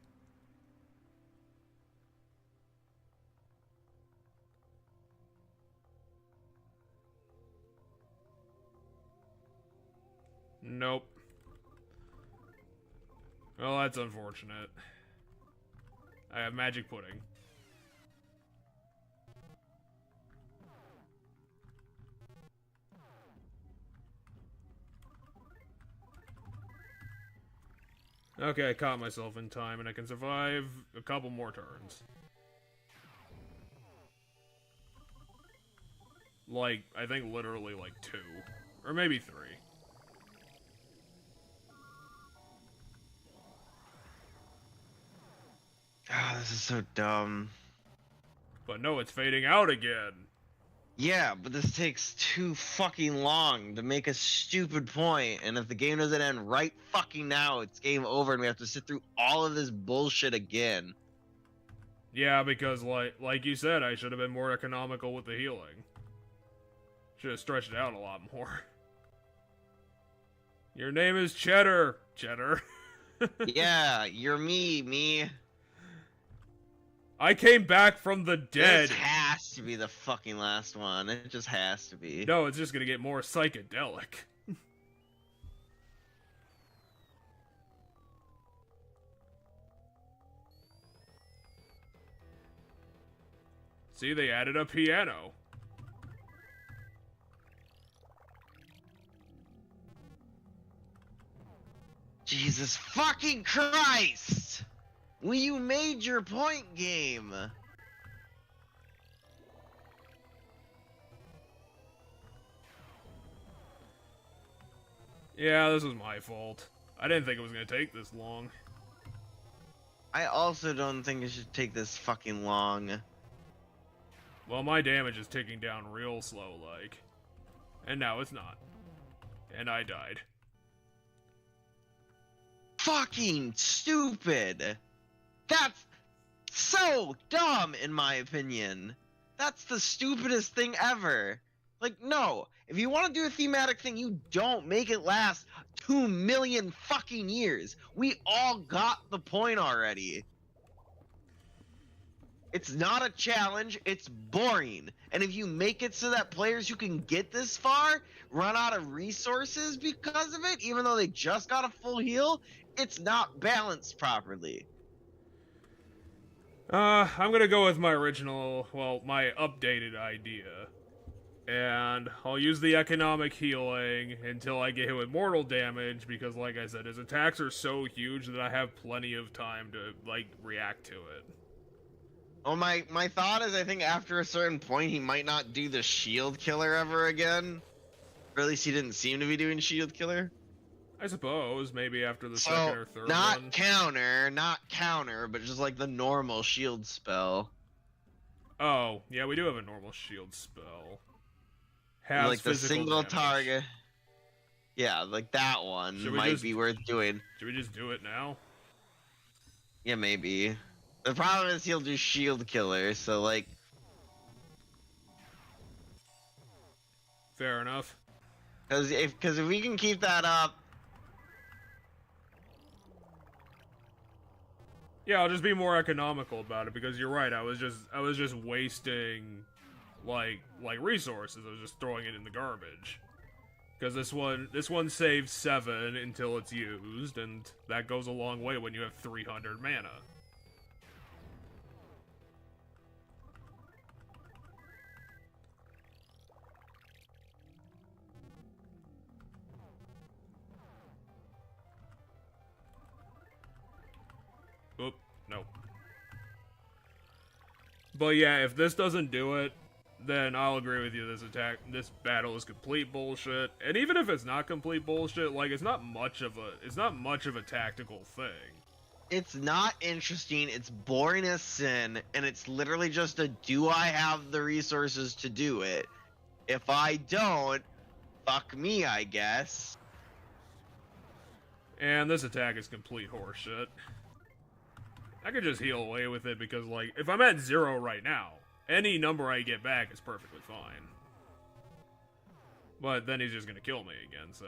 Nope. Well, that's unfortunate. I have magic pudding. Okay, I caught myself in time, and I can survive a couple more turns. Like, I think literally like 2. Or maybe 3. Ah, this is so dumb. But no, it's fading out again. Yeah, but this takes too fucking long to make a stupid point, and if the game doesn't end right fucking now, it's game over and we have to sit through all of this bullshit again. Yeah, because like you said, I should have been more economical with the healing. Should have stretched it out a lot more. Your name is Cheddar. Cheddar. Yeah, you're me. I came back from the dead. This has to be the fucking last one. It just has to be. No, it's just gonna get more psychedelic. See, they added a piano. Jesus fucking Christ! Well, you made your point game. Yeah, this was my fault. I didn't think it was gonna take this long. I also don't think it should take this fucking long. Well, my damage is ticking down real slow, like. And now it's not. And I died. Fucking stupid! That's so dumb, in my opinion. That's the stupidest thing ever. Like, no. If you want to do a thematic thing, you don't make it last 2 million fucking years. We all got the point already. It's not a challenge, it's boring. And if you make it so that players who can get this far run out of resources because of it, even though they just got a full heal, it's not balanced properly. I'm gonna go with my original, well, my updated idea. And I'll use the economic healing until I get hit with mortal damage, because like I said, his attacks are so huge that I have plenty of time to, like, react to it. Well, my thought is I think after a certain point he might not do the shield killer ever again. Or at least he didn't seem to be doing shield killer. I suppose, maybe after the So, second or third not one. not counter, but just like the normal shield spell. Oh, yeah, we do have a normal shield spell. Like the physical single damage. target. Yeah, like that one Should we might just- be worth doing. Should we just do it now? Yeah, maybe. The problem is he'll do shield killer, so like, Fair enough. because if we can keep that up, Yeah, I'll just be more economical about it, because you're right. I was just wasting like resources. I was just throwing it in the garbage. Because this one saves 7 until it's used, and that goes a long way when you have 300 mana. Oop, no. But yeah, if this doesn't do it, then I'll agree with you. This battle is complete bullshit. And even if it's not complete bullshit, like it's not much of a tactical thing. it's not interesting. It's boring as sin, and it's literally just a do I have the resources to do it? If I don't, fuck me, I guess. And this attack is complete horseshit. I could just heal away with it because, like, if I'm at 0 right now, any number I get back is perfectly fine. But then he's just gonna kill me again, so...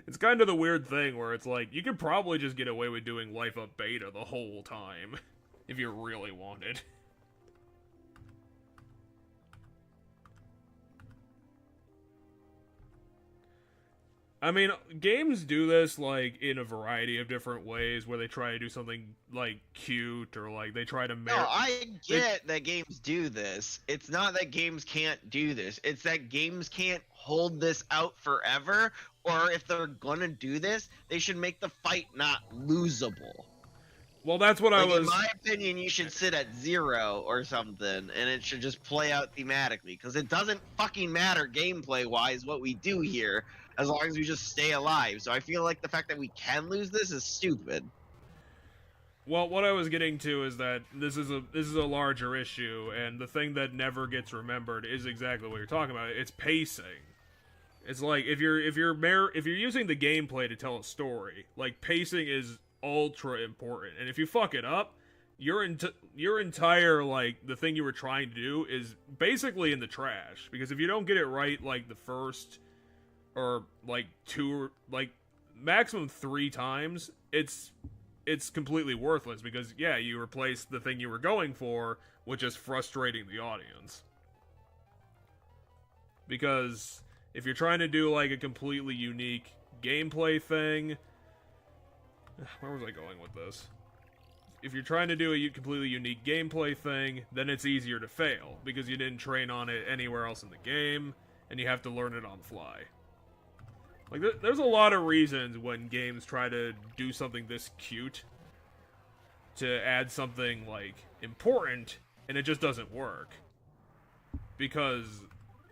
it's kind of the weird thing where it's like, you could probably just get away with doing life up beta the whole time, if you really wanted. I mean, games do this, like, in a variety of different ways, where they try to do something, like, cute, or, like, they try to No, I get that games do this. It's not that games can't do this. It's that games can't hold this out forever, or if they're gonna do this, they should make the fight not losable. Well, that's what I Like, was... in my opinion, you should sit at 0 or something, and it should just play out thematically, because it doesn't fucking matter gameplay-wise what we do here, as long as we just stay alive. So I feel like the fact that we can lose this is stupid. Well, what I was getting to is that this is a larger issue, and the thing that never gets remembered is exactly what you're talking about. It's pacing. It's like if you're using the gameplay to tell a story, like, pacing is ultra important, and if you fuck it up, your entire, like, the thing you were trying to do is basically in the trash. Because if you don't get it right, like, the first, or like 2, like maximum 3 times, it's completely worthless, because yeah, you replaced the thing you were going for, which is frustrating the audience. Because if you're trying to do, like, a completely unique gameplay thing, where was I going with this? If you're trying to do a completely unique gameplay thing, then it's easier to fail, because you didn't train on it anywhere else in the game, and you have to learn it on the fly. Like, there's a lot of reasons when games try to do something this cute to add something, like, important, and it just doesn't work. Because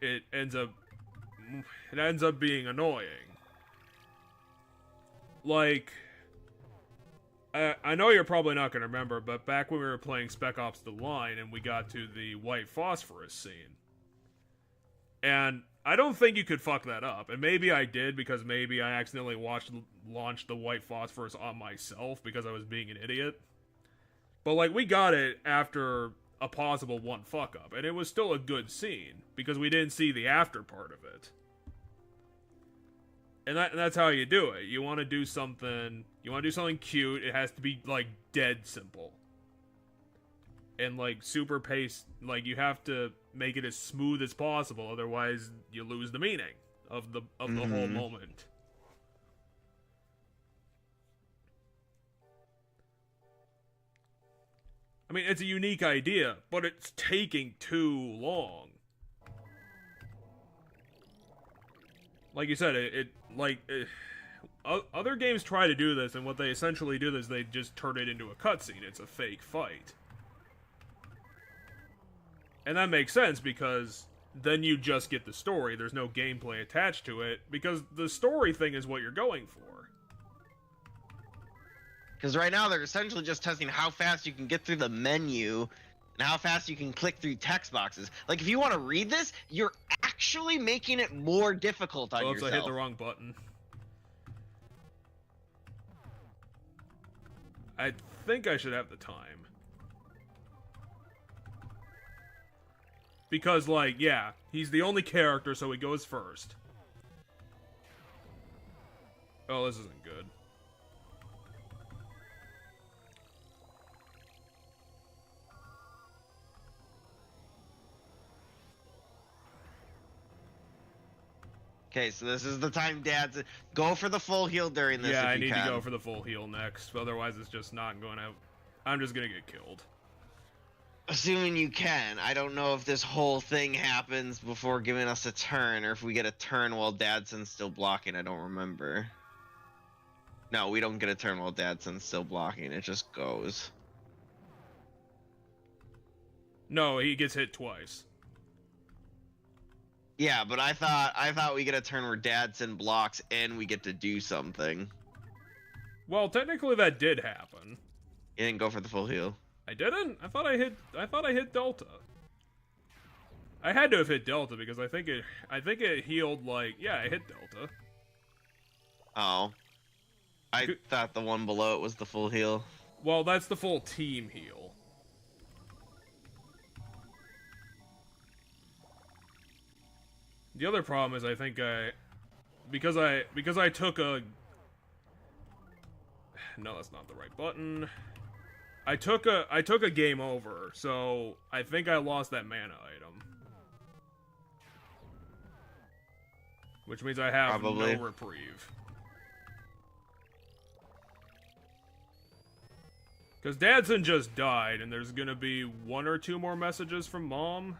it ends up being annoying. Like, I know you're probably not going to remember, but back when we were playing Spec Ops The Line and we got to the white phosphorus scene, and I don't think you could fuck that up. And maybe I did, because maybe I accidentally launched the white phosphorus on myself because I was being an idiot. But, like, we got it after a possible one fuck up, and it was still a good scene because we didn't see the after part of it. And that's how you do it. You want to do something cute. It has to be like dead simple. And like super paced, like you have to make it as smooth as possible, otherwise you lose the meaning of the whole moment. I mean, it's a unique idea, but it's taking too long. Like you said, other games try to do this, and what they essentially do is they just turn it into a cutscene. It's a fake fight. And that makes sense, because then you just get the story. There's no gameplay attached to it, because the story thing is what you're going for. Because right now they're essentially just testing how fast you can get through the menu and how fast you can click through text boxes. Like, if you want to read this, you're actually making it more difficult on yourself. I hit the wrong button. I think I should have the time. Because, like, yeah, he's the only character, so he goes first. Oh, this isn't good. Okay, so this is the time Dad's... Go for the full heal during this. Yeah, if I you need can. to go for the full heal next. Otherwise, it's just not going to... I'm just going to get killed. Assuming you can. I don't know if this whole thing happens before giving us a turn, or if we get a turn while Dadson's still blocking. I don't remember. No, we don't get a turn while Dadson's still blocking. It just goes. No, he gets hit twice. Yeah, but I thought we get a turn where Dadson blocks and we get to do something. Well, technically that did happen. You didn't go for the full heal. I didn't? I thought I hit Delta. I had to have hit Delta because I think it healed like, yeah, I hit Delta. Oh. I thought the one below it was the full heal. Well, that's the full team heal. The other problem is I think because I took a... No, that's not the right button. I took a game over, so I think I lost that mana item. Which means I have Probably. no reprieve. Because Dadson just died, and there's gonna be 1 or 2 more messages from Mom.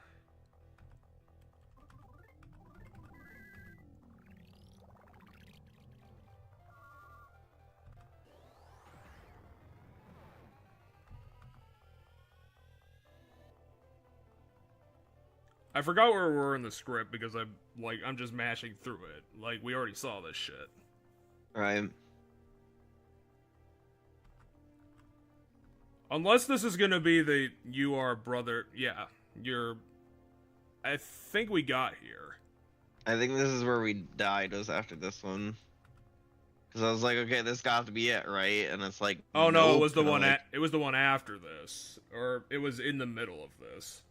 I forgot where we were in the script because I'm just mashing through it. Like, we already saw this shit. Right. Unless this is gonna be the you are brother, yeah, I think we got here. I think this is where we died, was after this one. Because I was like, okay, this got to be it, right? And it's like, oh no, nope. it was the one. Like, It was the one after this, or it was in the middle of this.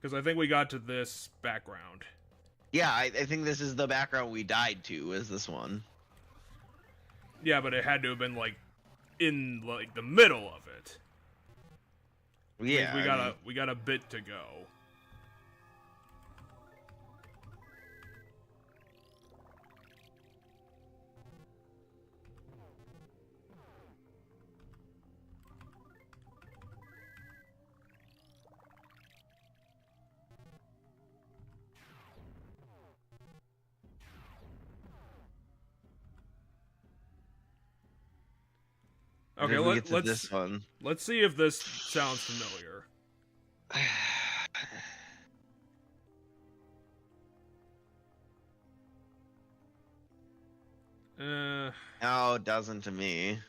Because I think we got to this background. yeah, I think this is the background we died to. Is this one? Yeah, but it had to have been like in like the middle of it. Yeah, we got a bit to go. Okay, let's see if this sounds familiar. No, it doesn't to me.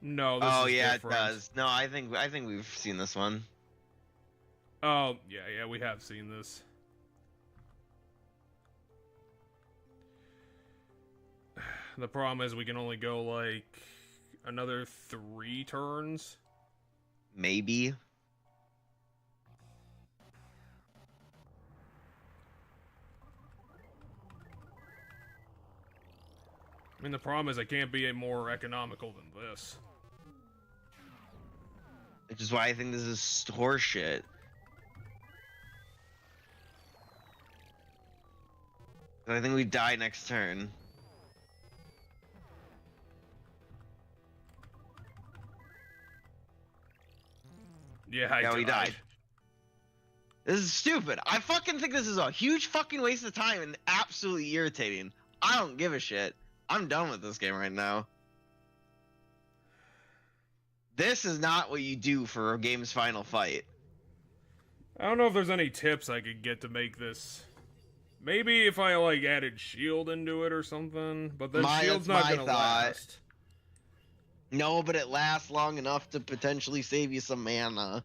No, this Oh is yeah, different. it does. No, I think we've seen this one. Oh, yeah, we have seen this. The problem is we can only go, like, another 3 turns. Maybe. I mean, the problem is I can't be more economical than this. Which is why I think this is horseshit. I think we die next turn. Yeah, we died. This is stupid. I fucking think this is a huge fucking waste of time and absolutely irritating. I don't give a shit. I'm done with this game right now. This is not what you do for a game's final fight. I don't know if there's any tips I could get to make this. Maybe if I, like, added shield into it or something, but then shield's not gonna last. No, but it lasts long enough to potentially save you some mana.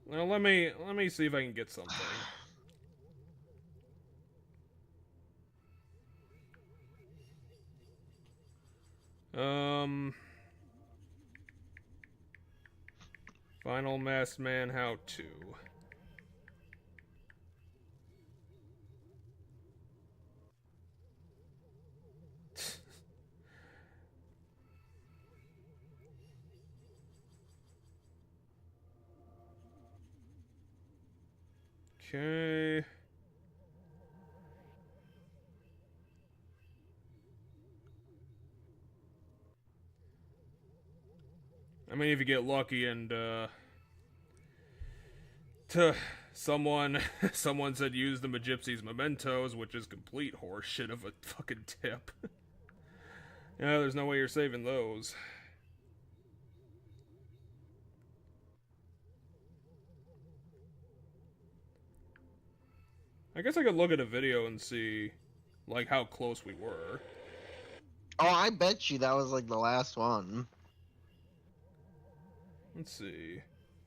Well, let me see if I can get something. Final Masked Man how to. Okay. I mean, if you get lucky and, someone said use the Magypsy's mementos, which is complete horseshit of a fucking tip. Yeah, there's no way you're saving those. I guess I could look at a video and see, like, how close we were. Oh, I bet you that was, like, the last one. Let's see.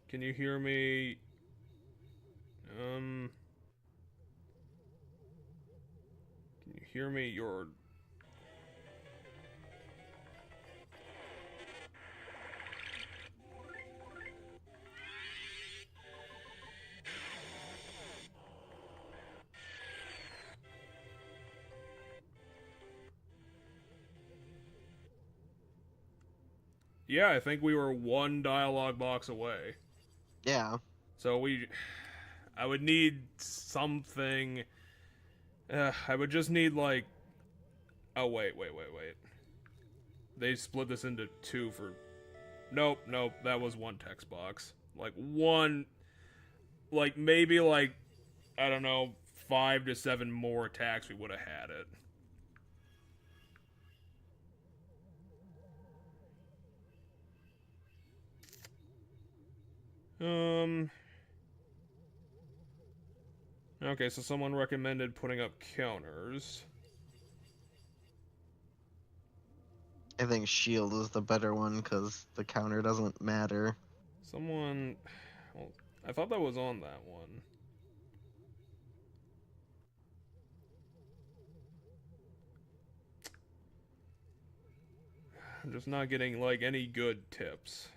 Can you hear me? Can you hear me? Your... Yeah, I think we were 1 dialogue box away. Yeah. So I would need something. I would just need, like... Oh, wait. They split this into 2 for... Nope, that was 1 text box. Like, 1... Like, maybe, like, I don't know, 5 to 7 more attacks, we would have had it. Okay, so someone recommended putting up counters. I think shield is the better one because the counter doesn't matter. Someone... Well, I thought that was on that one. I'm just not getting, like, any good tips.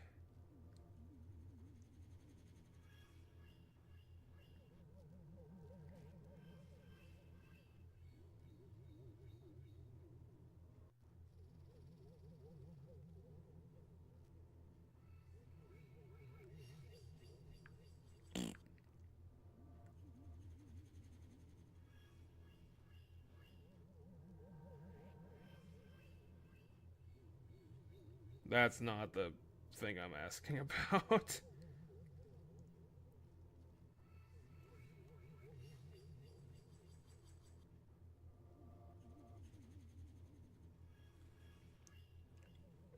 That's not the thing I'm asking about.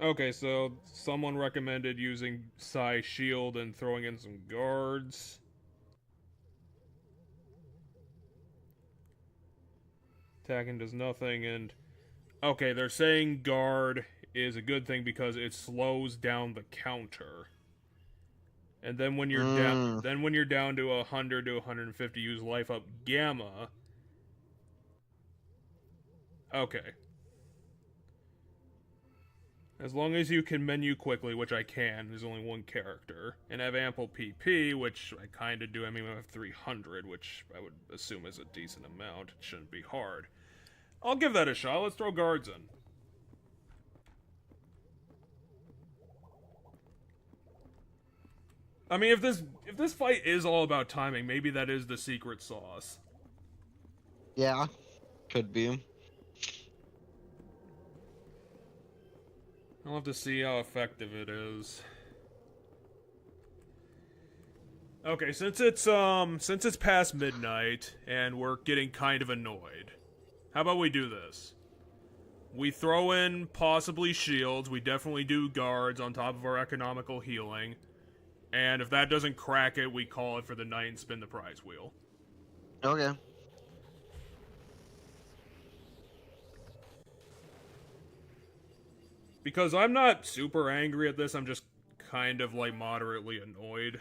Okay, so someone recommended using Psy Shield and throwing in some guards. Attacking does nothing, and... Okay, they're saying guard is a good thing because it slows down the counter. And then when you're down to 100 to 150, use life up gamma. Okay. As long as you can menu quickly, which I can, there's only one character, and have ample PP, which I kind of do. I mean, I have 300, which I would assume is a decent amount. It shouldn't be hard. I'll give that a shot. Let's throw guards in. I mean, if this fight is all about timing, maybe that is the secret sauce. Yeah, could be. I'll have to see how effective it is. Okay, since it's past midnight and we're getting kind of annoyed, how about we do this? We throw in possibly shields. We definitely do guards on top of our economical healing. And if that doesn't crack it, we call it for the night and spin the prize wheel. Okay. Because I'm not super angry at this, I'm just kind of, like, moderately annoyed.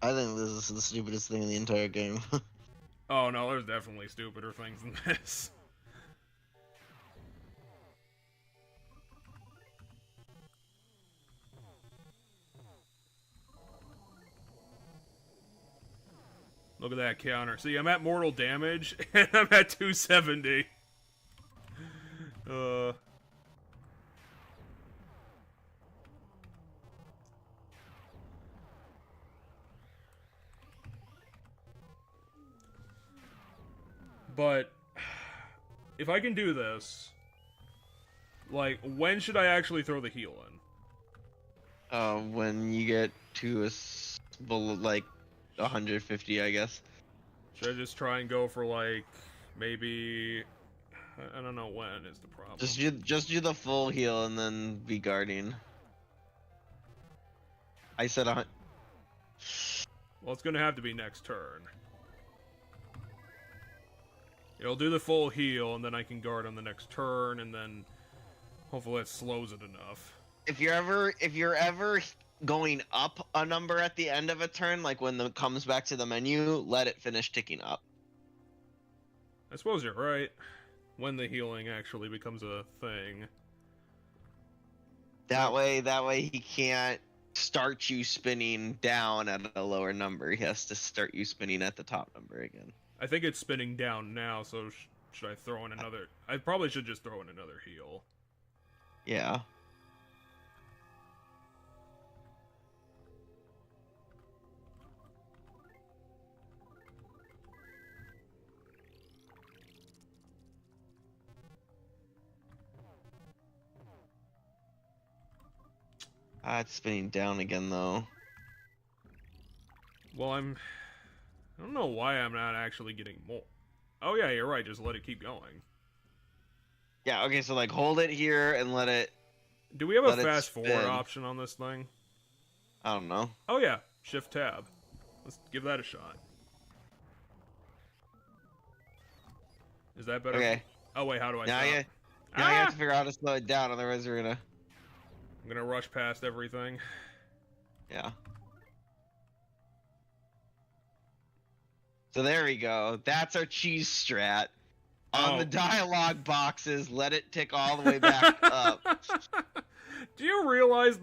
I think this is the stupidest thing in the entire game. Oh no, there's definitely stupider things than this. Look at that counter. See, I'm at mortal damage, and I'm at 270. But if I can do this, like, when should I actually throw the heal in? When you get to like 150, I guess. Should I just try and go for, like, maybe... I don't know when is the problem. Just do the full heal and then be guarding. I said Well, it's gonna have to be next turn. It'll do the full heal, and then I can guard on the next turn, and then hopefully that slows it enough. If you're ever going up a number at the end of a turn, like when it comes back to the menu, let it finish ticking up. I suppose you're right. When the healing actually becomes a thing. That way he can't start you spinning down at a lower number. He has to start you spinning at the top number again. I think it's spinning down now, so should I throw in another... I probably should just throw in another heal. Yeah. It's spinning down again, though. Well, I don't know why I'm not actually getting more. Oh yeah, you're right, just let it keep going. Yeah, okay, so like hold it here and let it... Do we have a Let it fast forward spin. option on this thing? I don't know. Oh yeah, shift tab. Let's give that a shot. Is that better? Okay. Oh wait, how do I Now stop? you have to figure out how to slow it down, otherwise we're gonna... I'm gonna rush past everything. Yeah. So there we go. That's our cheese strat. On the dialogue boxes, let it tick all the way back up. Do you realize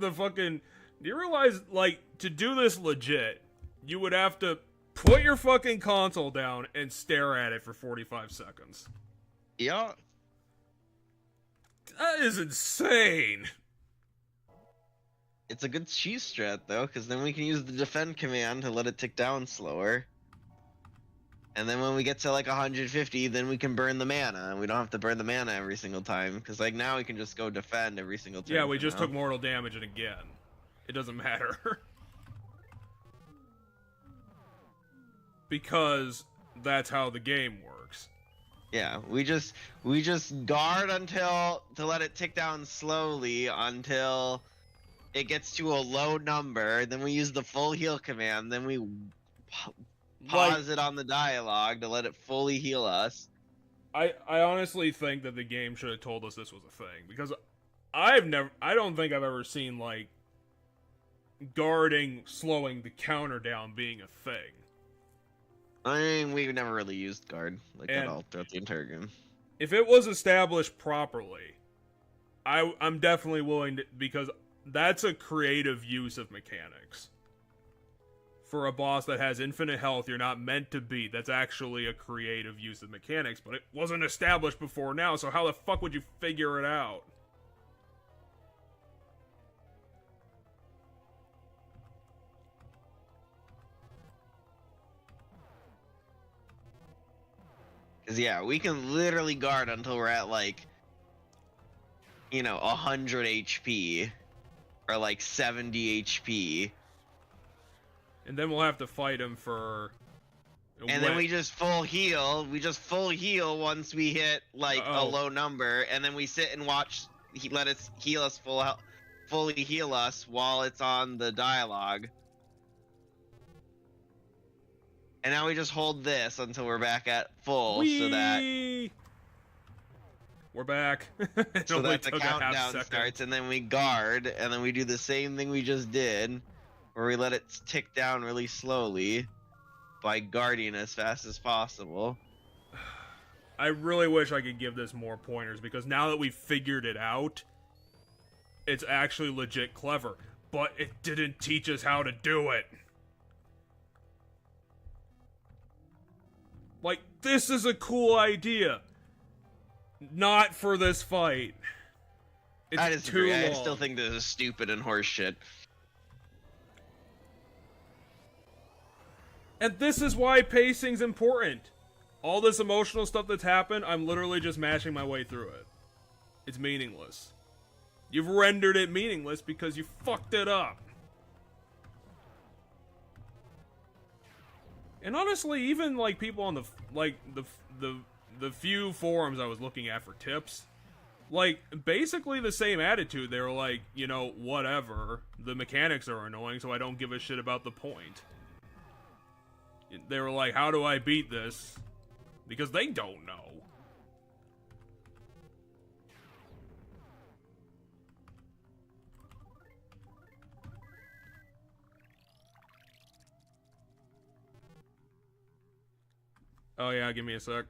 like, to do this legit, you would have to put your fucking console down and stare at it for 45 seconds. Yeah. That is insane. It's a good cheese strat, though, because then we can use the defend command to let it tick down slower. And then when we get to like 150, then we can burn the mana, and we don't have to burn the mana every single time, because like now we can just go defend every single time. Yeah, we just took mortal damage and again. It doesn't matter. Because that's how the game works. Yeah, we just guard to let it tick down slowly until it gets to a low number, then we use the full heal command, then we pause it on the dialogue to let it fully heal us. I honestly think that the game should have told us this was a thing, because I don't think I've ever seen, like, guarding slowing the counter down being a thing. I mean, we've never really used guard like that all throughout the entire game. If it was established properly, I'm definitely willing to, because that's a creative use of mechanics. For a boss that has infinite health, you're not meant to beat. That's actually a creative use of mechanics, but it wasn't established before now, so how the fuck would you figure it out? Because, yeah, we can literally guard until we're at, like, 100 HP. Or, like, 70 HP. And then we'll have to fight him for... And then we just full heal. We just full heal once we hit, like, a low number. And then we sit and watch... let us heal us fully heal us while it's on the dialogue. And now we just hold this until we're back at full, so that... We're back. So that the countdown starts, and then we guard, and then we do the same thing we just did, where we let it tick down really slowly by guarding as fast as possible. I really wish I could give this more pointers, because now that we've figured it out, it's actually legit clever. But it didn't teach us how to do it. Like, this is a cool idea. Not for this fight. It's I too disagree. long. I still think this is stupid and horseshit. And this is why pacing's important. All this emotional stuff that's happened, I'm literally just mashing my way through it. It's meaningless. You've rendered it meaningless because you fucked it up. And honestly, even like people on the few forums I was looking at for tips, like basically the same attitude. They were like, whatever. The mechanics are annoying, so I don't give a shit about the point. They were like, how do I beat this? Because they don't know. Oh yeah, give me a sec.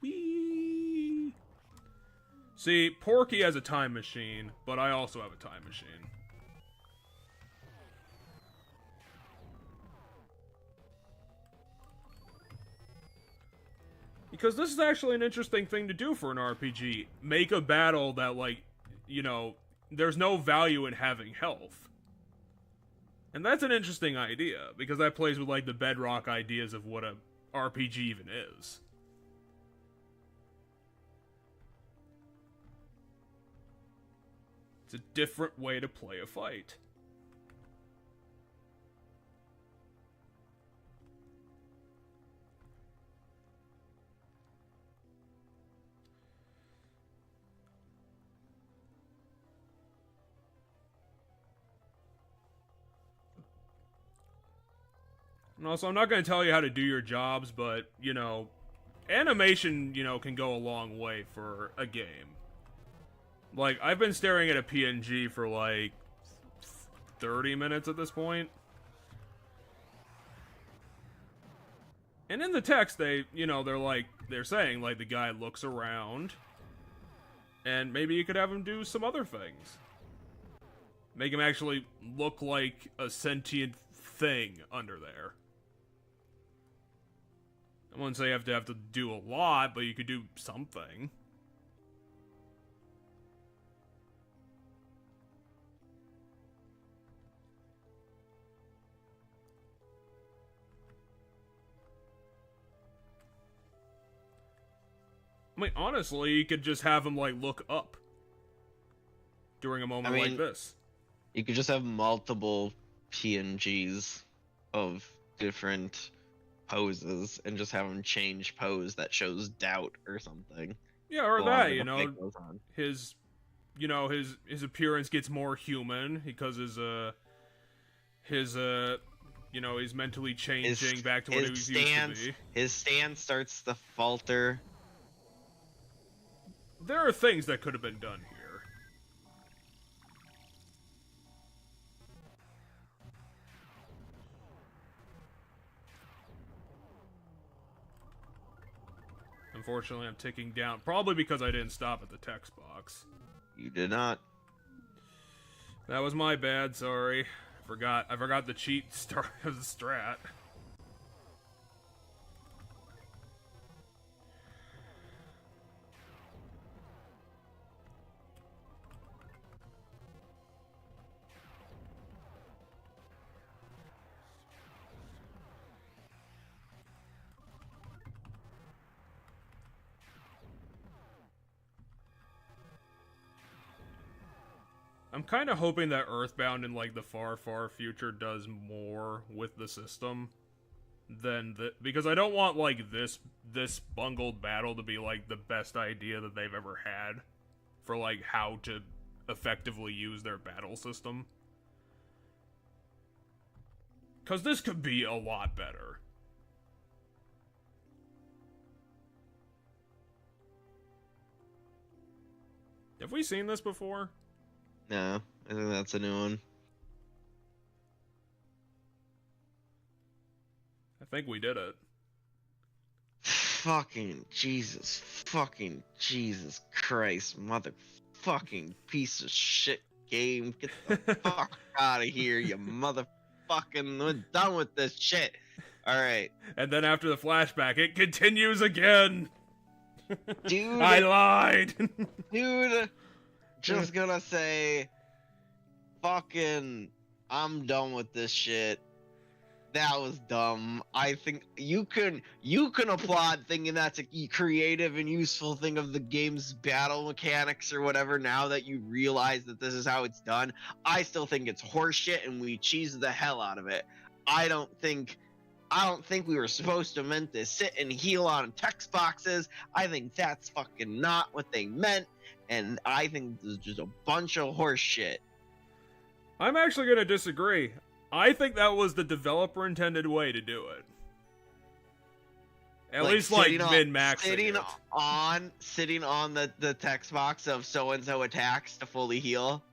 Whee! See, Porky has a time machine, but I also have a time machine. Because this is actually an interesting thing to do for an RPG. Make a battle that, like, there's no value in having health. And that's an interesting idea, because that plays with, like, the bedrock ideas of what a RPG even is. It's a different way to play a fight. And also, I'm not going to tell you how to do your jobs, but, animation, can go a long way for a game. Like, I've been staring at a PNG for, like, 30 minutes at this point. And in the text, they're saying, like, the guy looks around, and maybe you could have him do some other things. Make him actually look like a sentient thing under there. I wouldn't say you have to do a lot, but you could do something. I mean, honestly, you could just have him, like, look up during a moment like this. You could just have multiple PNGs of different poses and just have him change pose that shows doubt or something. Yeah, or that, his appearance gets more human because he's mentally changing back to what he used to be. His stance starts to falter. There are things that could have been done here. Unfortunately, I'm ticking down. Probably because I didn't stop at the text box. You did not. That was my bad, sorry. I forgot the cheat strat. I'm kind of hoping that Earthbound in like the far, far future does more with the system than because I don't want like this bungled battle to be like the best idea that they've ever had for like how to effectively use their battle system. Cause this could be a lot better. Have we seen this before? No, I think that's a new one. I think we did it. Fucking Jesus Christ, motherfucking piece of shit game. Get the fuck out of here, you motherfucking. We're done with this shit. Alright. And then after the flashback, it continues again. Dude. I lied. Dude. Just gonna say, fucking, I'm done with this shit. That was dumb. I think you can applaud thinking that's a creative and useful thing of the game's battle mechanics or whatever now that you realize that this is how it's done. I still think it's horseshit and we cheese the hell out of it. I don't think we were supposed to meant to sit and heal on text boxes. I think that's fucking not what they meant. And I think this is just a bunch of horse shit. I'm actually going to disagree. I think that was the developer intended way to do it. At least like min-maxing it. Sitting on the text box of so-and-so attacks to fully heal.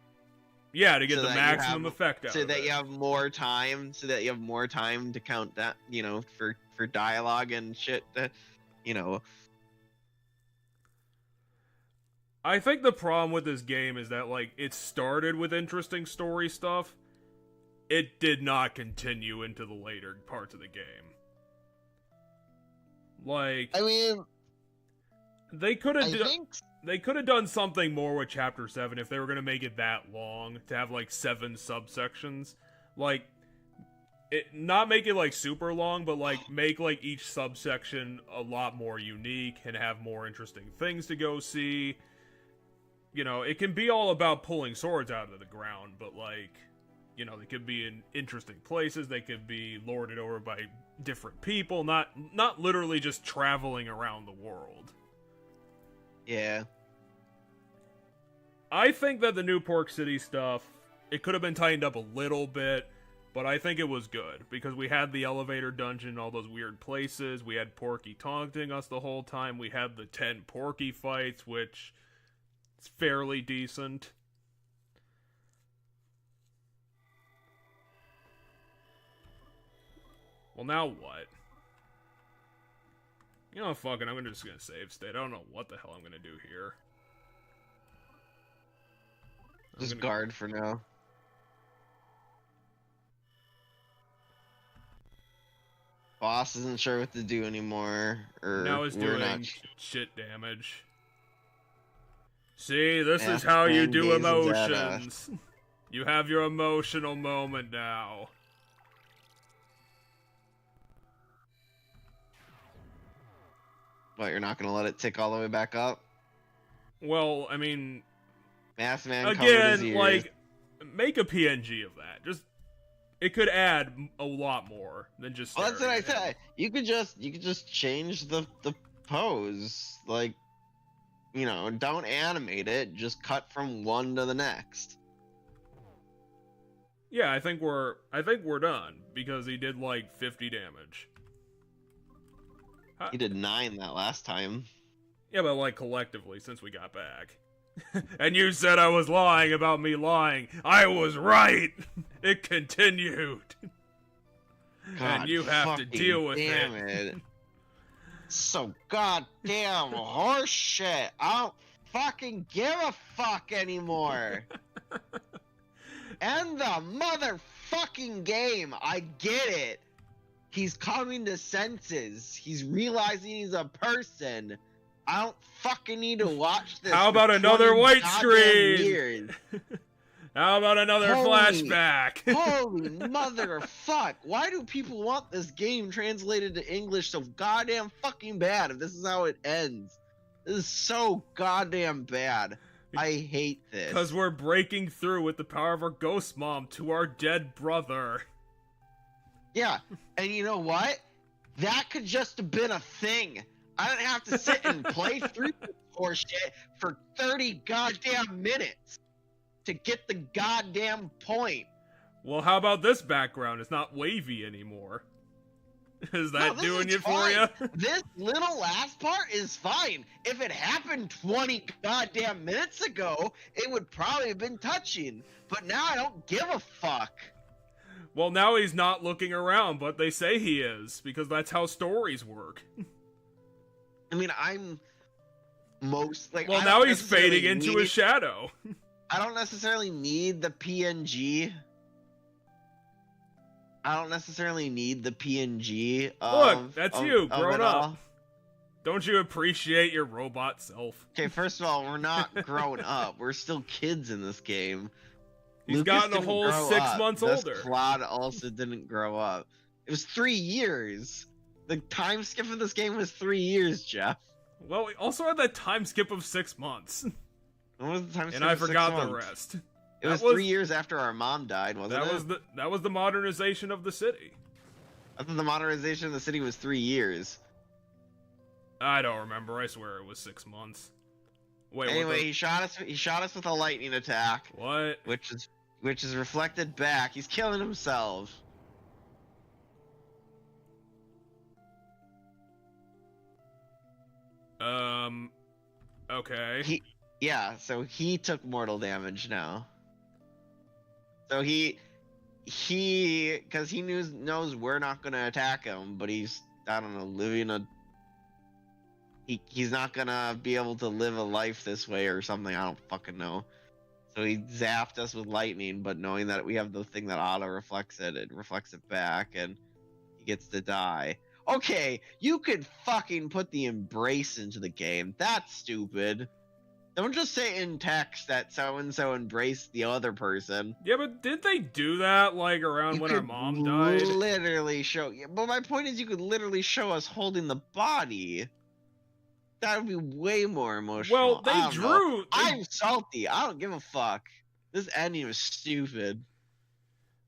Yeah, to get the maximum effect out of it. So that you have more time, to count that, for dialogue and shit, I think the problem with this game is that, like, it started with interesting story stuff. It did not continue into the later parts of the game. Like, I mean, they could have done something more with Chapter 7 if they were going to make it that long, to have, like, 7 subsections. Like, not make it, like, super long, but, like, make, like, each subsection a lot more unique and have more interesting things to go see. You know, it can be all about pulling swords out of the ground, but, like, you know, they could be in interesting places, they could be lorded over by different people, not literally just traveling around the world. Yeah. I think that the New Pork City stuff, it could have been tightened up a little bit, but I think it was good, because we had the elevator dungeon, all those weird places, we had Porky taunting us the whole time, we had the 10 Porky fights, which is fairly decent. Well, now what? You know, fucking, I'm just gonna save state. I don't know what the hell I'm gonna do here. Just guard for now. Boss isn't sure what to do anymore. Now it's doing shit damage. See, this is how you do emotions. You have your emotional moment now. What, you're not gonna let it tick all the way back up? Well, I mean, Mass Man again, like, make a PNG of that. Just, it could add a lot more than just. Well, that's what I said. You could just change the pose, like, you know, don't animate it. Just cut from one to the next. Yeah, I think we're done because he did like 50 damage. He did 9 that last time. Yeah, but like collectively since we got back. And you said I was lying about me lying. I was right. It continued. God, and you have to deal with it. So goddamn horse shit. fucking give a fuck anymore. End the motherfucking game. I get it. He's coming to senses. He's realizing he's a person. I don't fucking need to watch this. How for about another 20 white goddamn screen? years. How about another flashback? Holy motherfuck. Why do people want this game translated to English so goddamn fucking bad if this is how it ends? This is so goddamn bad. I hate this. Because we're breaking through with the power of our ghost mom to our dead brother. Yeah, and you know what? That could just have been a thing. I didn't have to sit and play through this horseshit for 30 goddamn minutes to get the goddamn point. Well, how about this background? It's not wavy anymore. Is that doing it for you? This little last part is fine. If it happened 20 goddamn minutes ago, it would probably have been touching. But now I don't give a fuck. Well, now he's not looking around, but they say he is, because that's how stories work. I mean, I'm most like. Well, now he's fading into a shadow. I don't necessarily need the PNG. I don't necessarily need the PNG. Look, that's you, grown up. all. Don't you appreciate your robot self? Okay, first of all, we're not grown up. We're still kids in this game. He's Lucas gotten a didn't whole grow 6 up. months This older. Claude also didn't grow up. It was 3 years. The time skip of this game was 3 years, Jeff. Well, we also had that time skip of 6 months. What was the time skip? And I of 6 forgot the months? rest. It was 3 years after our mom died, wasn't it? That was the modernization of the city. I thought the modernization of the city was 3 years. I don't remember. I swear it was 6 months. Wait, Anyway, he shot us. He shot us with a lightning attack, what? which is reflected back. He's killing himself. Okay. Yeah, so he took mortal damage now. So because he knows we're not gonna attack him, but he's, I don't know, living a. He's not gonna be able to live a life this way or something. I don't fucking know. So he zapped us with lightning, but knowing that we have the thing that auto reflects it, it reflects it back, and he gets to die. Okay, you could fucking put the embrace into the game. That's stupid. Don't just say in text that so-and-so embraced the other person. Yeah, but did they do that, like, around You when our could mom died? literally show... Yeah, but my point is you could literally show us holding the body. That would be way more emotional. Well, they drew... I'm salty. I don't give a fuck. This ending was stupid.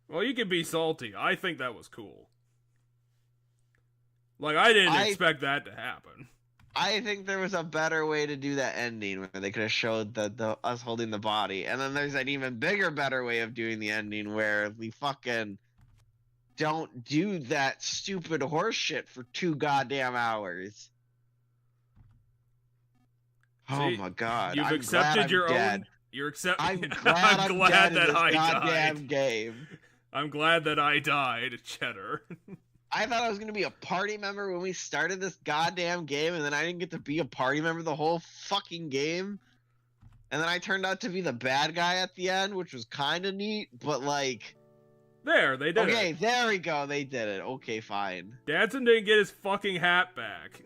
Well, you can be salty. I think that was cool. Like, I didn't expect that to happen. I think there was a better way to do that ending where they could have showed the us holding the body. And then there's an even bigger, better way of doing the ending where we fucking don't do that stupid horse shit for 2 goddamn hours. See, oh my god. You've I'm accepted glad your I'm dead. own... You're accepting... I'm glad I'm dead that in this I goddamn died. game. I'm glad that I died, Cheddar. I thought I was going to be a party member when we started this goddamn game, and then I didn't get to be a party member the whole fucking game. And then I turned out to be the bad guy at the end, which was kind of neat, but like... There, they did it. Okay, there we go, they did it. Okay, fine. Dadson didn't get his fucking hat back.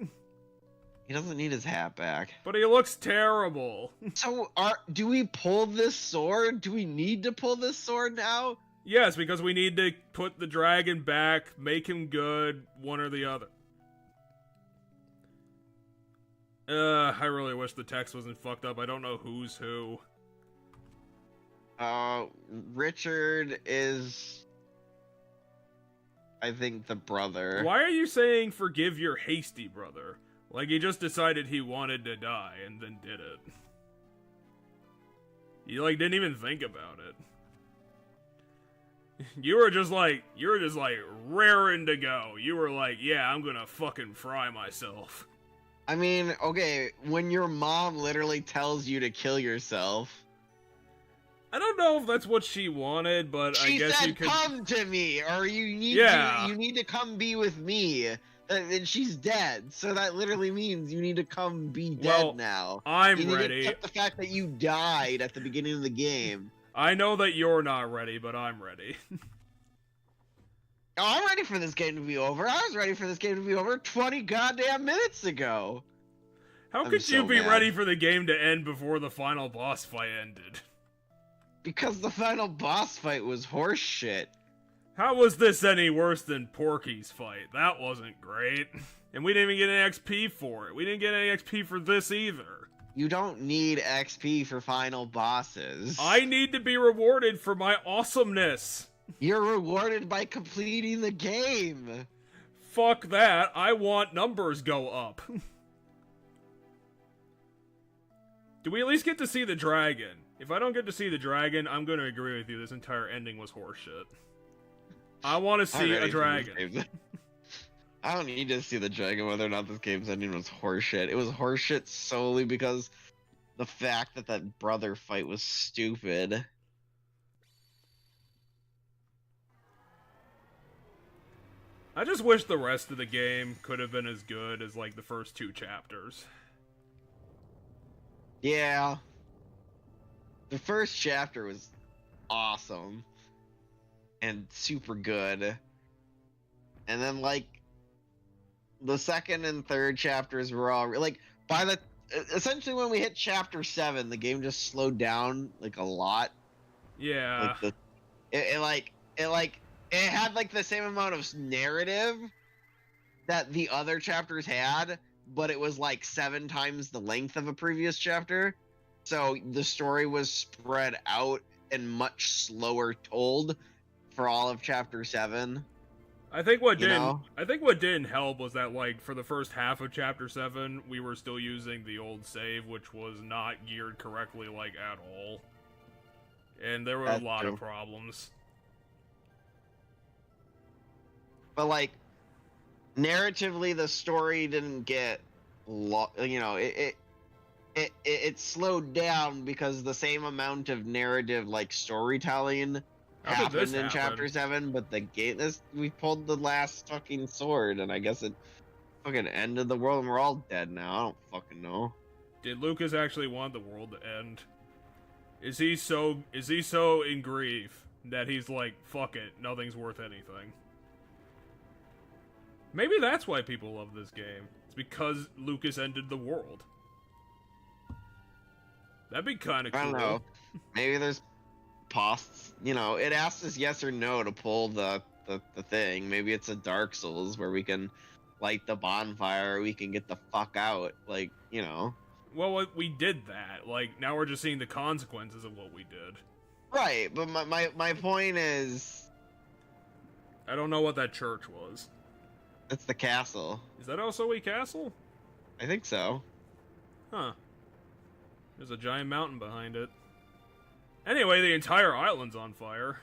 He doesn't need his hat back. But he looks terrible. So, do we pull this sword? Do we need to pull this sword now? Yes, because we need to put the dragon back, make him good, one or the other. I really wish the text wasn't fucked up. I don't know who's who. Richard is... I think the brother. Why are you saying forgive your hasty brother? Like he just decided he wanted to die and then did it. You like didn't even think about it. You were just like raring to go. You were like, yeah, I'm gonna fucking fry myself. I mean, okay, when your mom literally tells you to kill yourself. I don't know if that's what she wanted, but I guess you could. She said, "Come to me," or you need to come be with me. And she's dead, so that literally means you need to come be dead Well, now. I'm you need ready. to accept the fact that you died at the beginning of the game. I know that you're not ready, but I'm ready. Oh, I'm ready for this game to be over. I was ready for this game to be over 20 goddamn minutes ago. How I'm could you so be mad. ready for the game to end before the final boss fight ended? Because the final boss fight was horse shit. How was this any worse than Porky's fight? That wasn't great. And we didn't even get any XP for it. We didn't get any XP for this either. You don't need XP for final bosses. I need to be rewarded for my awesomeness. You're rewarded by completing the game. Fuck that. I want numbers go up. Do we at least get to see the dragon? If I don't get to see the dragon, I'm going to agree with you. This entire ending was horseshit. I want to see a dragon. I don't need to see the dragon whether or not this game's ending was horseshit. It was horseshit solely because the fact that that brother fight was stupid. I just wish the rest of the game could have been as good as, like, the first 2 chapters. Yeah. The first chapter was awesome. And super good. And then, like, the second and third chapters were all, like, by the, essentially when we hit chapter 7, the game just slowed down, like, a lot. Yeah. Like, it had, like, the same amount of narrative that the other chapters had, but it was, like, 7 times the length of a previous chapter. So the story was spread out and much slower told for all of chapter 7. I think what didn't help was that, like, for the first half of chapter 7, we were still using the old save, which was not geared correctly, like, at all. And there were a lot of problems. But, like, narratively, the story didn't get, you know, it slowed down because the same amount of narrative, like, storytelling happened in chapter 7, but the game, we pulled the last fucking sword, and I guess it fucking ended the world, and we're all dead now. I don't fucking know. Did Lucas actually want the world to end? Is he so in grief that he's like, fuck it, nothing's worth anything? Maybe that's why people love this game. It's because Lucas ended the world. That'd be kind of cool. I don't know. Maybe there's posts, you know, it asks us yes or no to pull the thing. Maybe it's a Dark Souls where we can light the bonfire, or we can get the fuck out, like, you know. Well, we did that. Like, now we're just seeing the consequences of what we did. Right, but my point is, I don't know what that church was. it's the castle. Is that also a castle? I think so. Huh. There's a giant mountain behind it. Anyway, the entire island's on fire.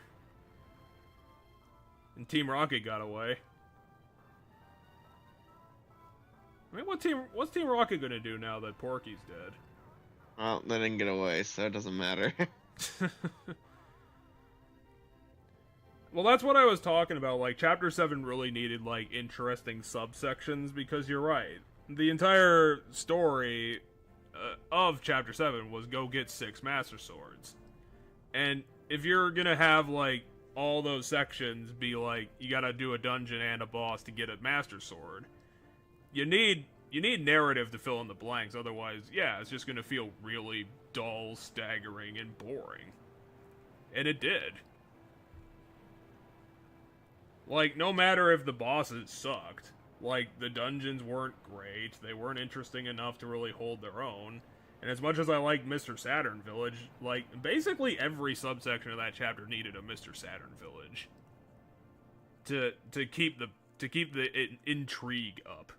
And Team Rocket got away. I mean, what's Team Rocket gonna do now that Porky's dead? Well, they didn't get away, so it doesn't matter. Well, that's what I was talking about. Like, Chapter 7 really needed, like, interesting subsections, because you're right. The entire story of Chapter 7 was go get 6 Master Swords. And if you're gonna have, like, all those sections be like, you gotta do a dungeon and a boss to get a Master Sword, you need narrative to fill in the blanks, otherwise, yeah, it's just gonna feel really dull, staggering, and boring. And it did. Like, no matter if the bosses sucked, like, the dungeons weren't great, they weren't interesting enough to really hold their own, and as much as I like Mr. Saturn Village, like, basically every subsection of that chapter needed a Mr. Saturn Village to keep the intrigue up.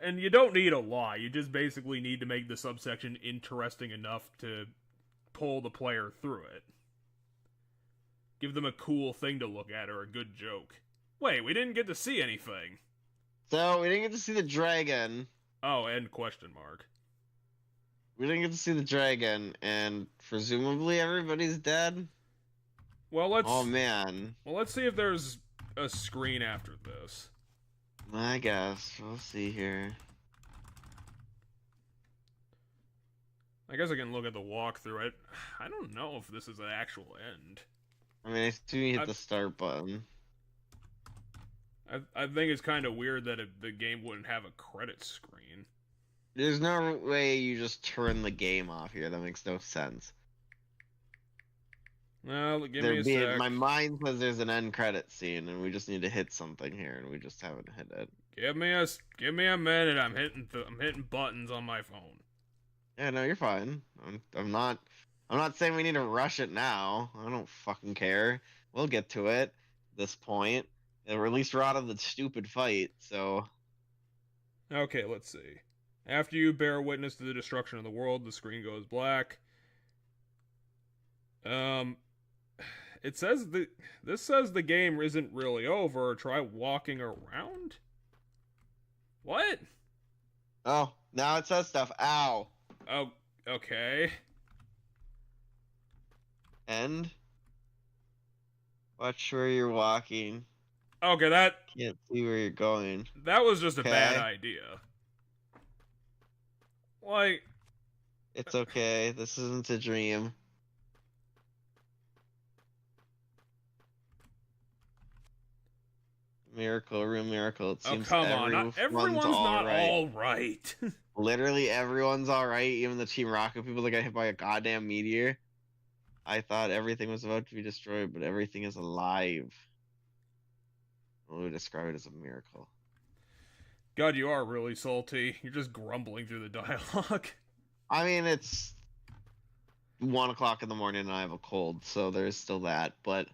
And you don't need a lot, you just basically need to make the subsection interesting enough to pull the player through it. Give them a cool thing to look at or a good joke. Wait, we didn't get to see anything. So, we didn't get to see the dragon. Oh, and question mark. We didn't get to see the dragon, and presumably everybody's dead? Well, let's... Oh, man. Well, let's see if there's a screen after this. I guess. We'll see here. I guess I can look at the walkthrough. I don't know if this is an actual end. I mean, I assume you hit I- the start button. I think it's kind of weird that the game wouldn't have a credit screen. There's no way you just turn the game off here. That makes no sense. Well, give me a sec. My mind says there's an end credit scene, and we just need to hit something here, and we just haven't hit it. Give me a minute. I'm hitting buttons on my phone. Yeah, no, you're fine. I'm not saying we need to rush it now. I don't fucking care. We'll get to it at this point. Or at least we're out of the stupid fight, so... Okay, let's see. After you bear witness to the destruction of the world, the screen goes black. It says this says the game isn't really over. Try walking around? What? Oh, now it says stuff. Ow. Oh, okay. End. Watch where you're walking. Okay, that Can't see where you're going. was just a bad Okay. idea. Like, It's okay. This isn't a dream. Miracle, real miracle. It oh seems come on, everyone's not all right. Literally everyone's alright, even the Team Rocket people that got hit by a goddamn meteor. I thought everything was about to be destroyed, but everything is alive. We would describe it as a miracle. God, you are really salty. You're just grumbling through the dialogue. I mean, it's 1 o'clock in the morning and I have a cold, so there's still that, but...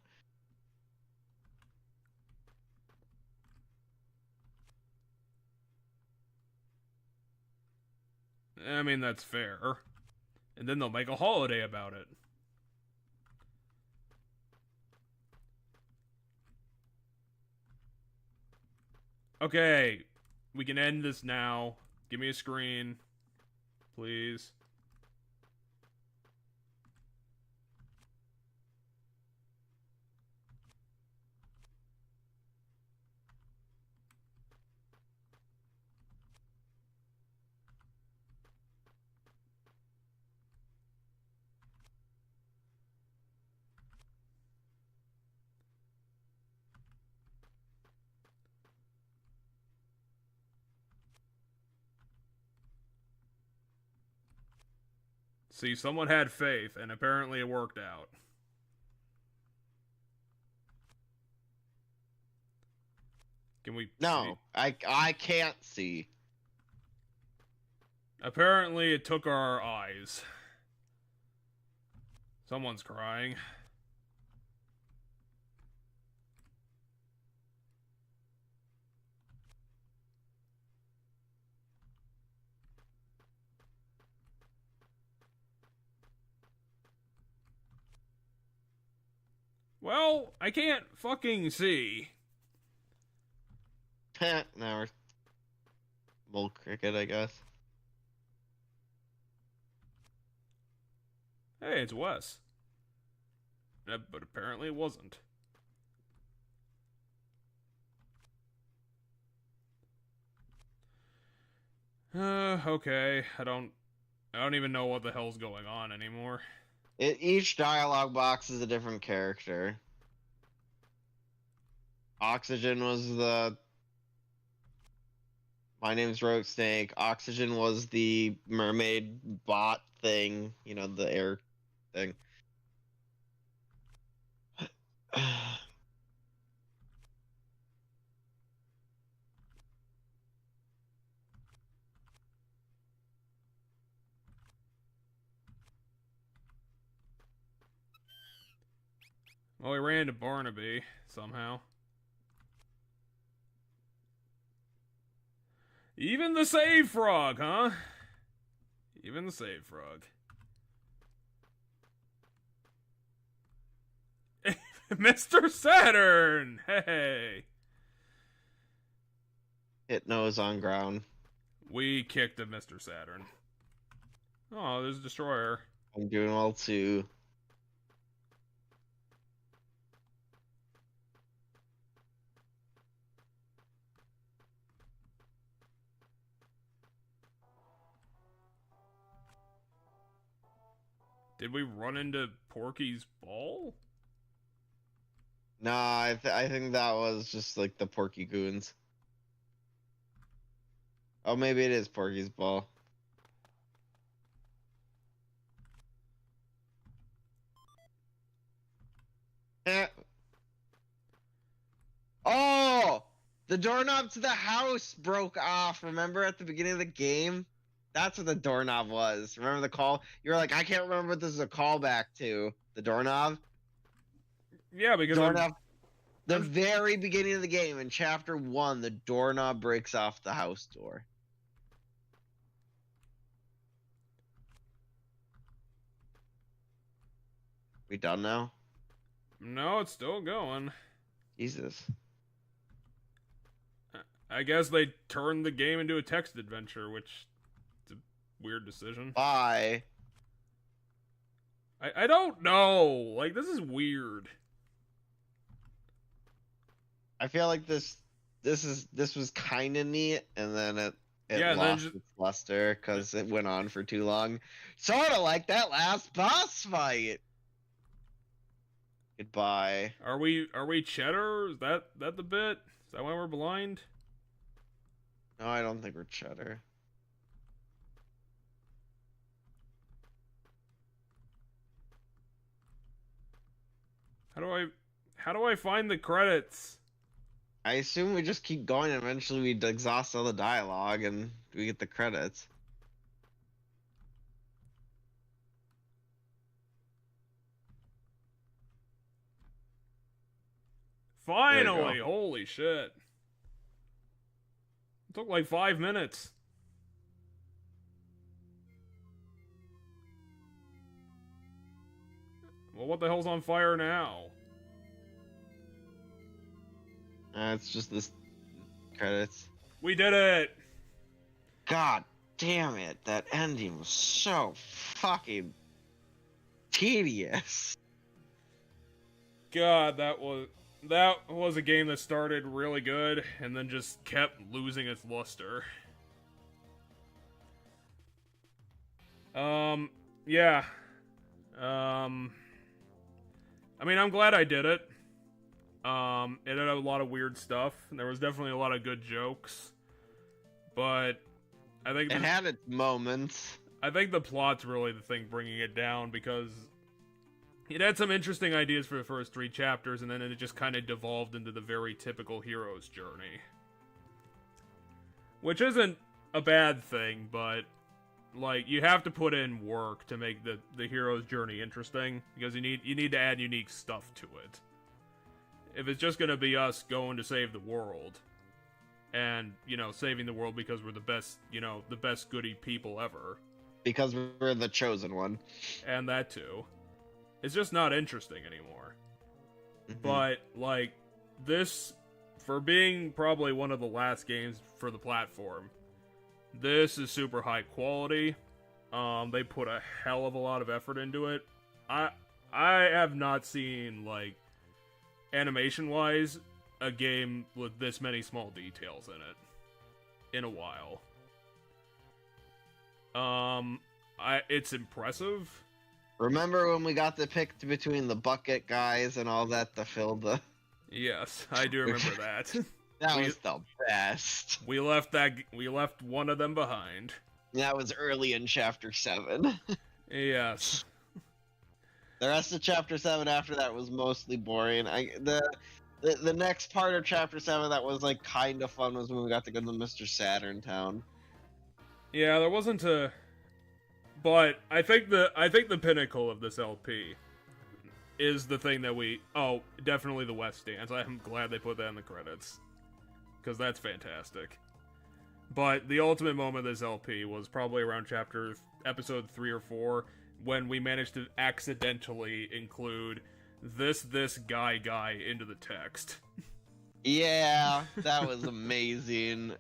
I mean, that's fair. And then they'll make a holiday about it. Okay, we can end this now. Give me a screen, please. See, someone had faith, and apparently it worked out. Can we No, see? I can't see. Apparently it took our eyes. Someone's crying. Well, I can't fucking see. Now we're... Bull cricket, I guess. Hey, it's Wes. But apparently it wasn't. Okay. I don't even know what the hell's going on anymore. Each dialogue box is a different character. Oxygen was the... My name's Rogue Snake. Oxygen was the mermaid bot thing. You know, the air thing. Well, we ran into Barnaby, somehow. Even the save frog, huh? Even the save frog. Mr. Saturn! Hey! Hit nose on ground. We kicked a Mr. Saturn. Oh, there's a destroyer. I'm doing well too. Did we run into Porky's ball? Nah, I think that was just like the Porky Goons. Oh, maybe it is Porky's ball. Eh. Oh! The doorknob to the house broke off. Remember at the beginning of the game? That's what the doorknob was. Remember the call? You were like, I can't remember what this is a callback to. The doorknob? Yeah, because Doorknob. The very beginning of the game, in chapter 1, the doorknob breaks off the house door. We done now? No, it's still going. Jesus. I guess they turned the game into a text adventure, which is a weird decision. Bye. I don't know. Like, this is weird. I feel like this was kind of neat, and then it Yeah, and lost its luster because it went on for too long. Sort of like that last boss fight. Goodbye. Are we cheddar? Is that the bit? Is that why we're blind? No, I don't think we're cheddar. How do I find the credits? I assume we just keep going, and eventually we exhaust all the dialogue and we get the credits. Finally! Holy shit. It took like 5 minutes. Well, what the hell's on fire now? It's just this credits. We did it! God damn it, that ending was so fucking tedious. God, that was a game that started really good and then just kept losing its luster. Yeah. I mean, I'm glad I did it. It had a lot of weird stuff, and there was definitely a lot of good jokes. But I think it had its moments. I think the plot's really the thing bringing it down, because it had some interesting ideas for the first 3 chapters, and then it just kind of devolved into the very typical hero's journey. Which isn't a bad thing, but like, you have to put in work to make the hero's journey interesting, because you need to add unique stuff to it. If it's just gonna be us going to save the world, and, saving the world because we're the best, the best goody people ever. Because we're the chosen one. And that too. It's just not interesting anymore. Mm-hmm. But, like, this, for being probably one of the last games for the platform, this is super high quality. They put a hell of a lot of effort into it. I have not seen, like, animation-wise, a game with this many small details in it in a while. It's impressive. Remember when we got the pick between the bucket guys and all that to fill the... Yes, I do remember that. That was the best. We left one of them behind. That was early in chapter 7. Yes. The rest of chapter 7 after that was mostly boring. The next part of chapter 7 that was like kind of fun was when we got to go to Mr. Saturn Town. Yeah, there wasn't a... But I think the pinnacle of this LP is the thing that definitely the West Dance. I'm glad they put that in the credits, because that's fantastic. But the ultimate moment of this LP was probably around episode 3 or 4, when we managed to accidentally include this guy into the text. Yeah, that was amazing.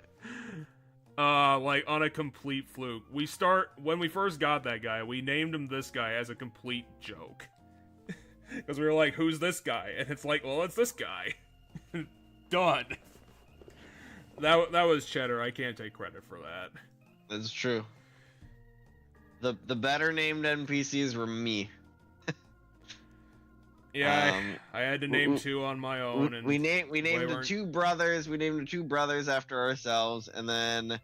Like, on a complete fluke. When we first got that guy, we named him this guy as a complete joke. Because we were like, who's this guy? And it's like, well, it's this guy. Done. That was cheddar. I can't take credit for that. That's true. The better named NPCs were me. Yeah, I had to name two on my own, and We named the weren't- two brothers. We named the two brothers after ourselves, and then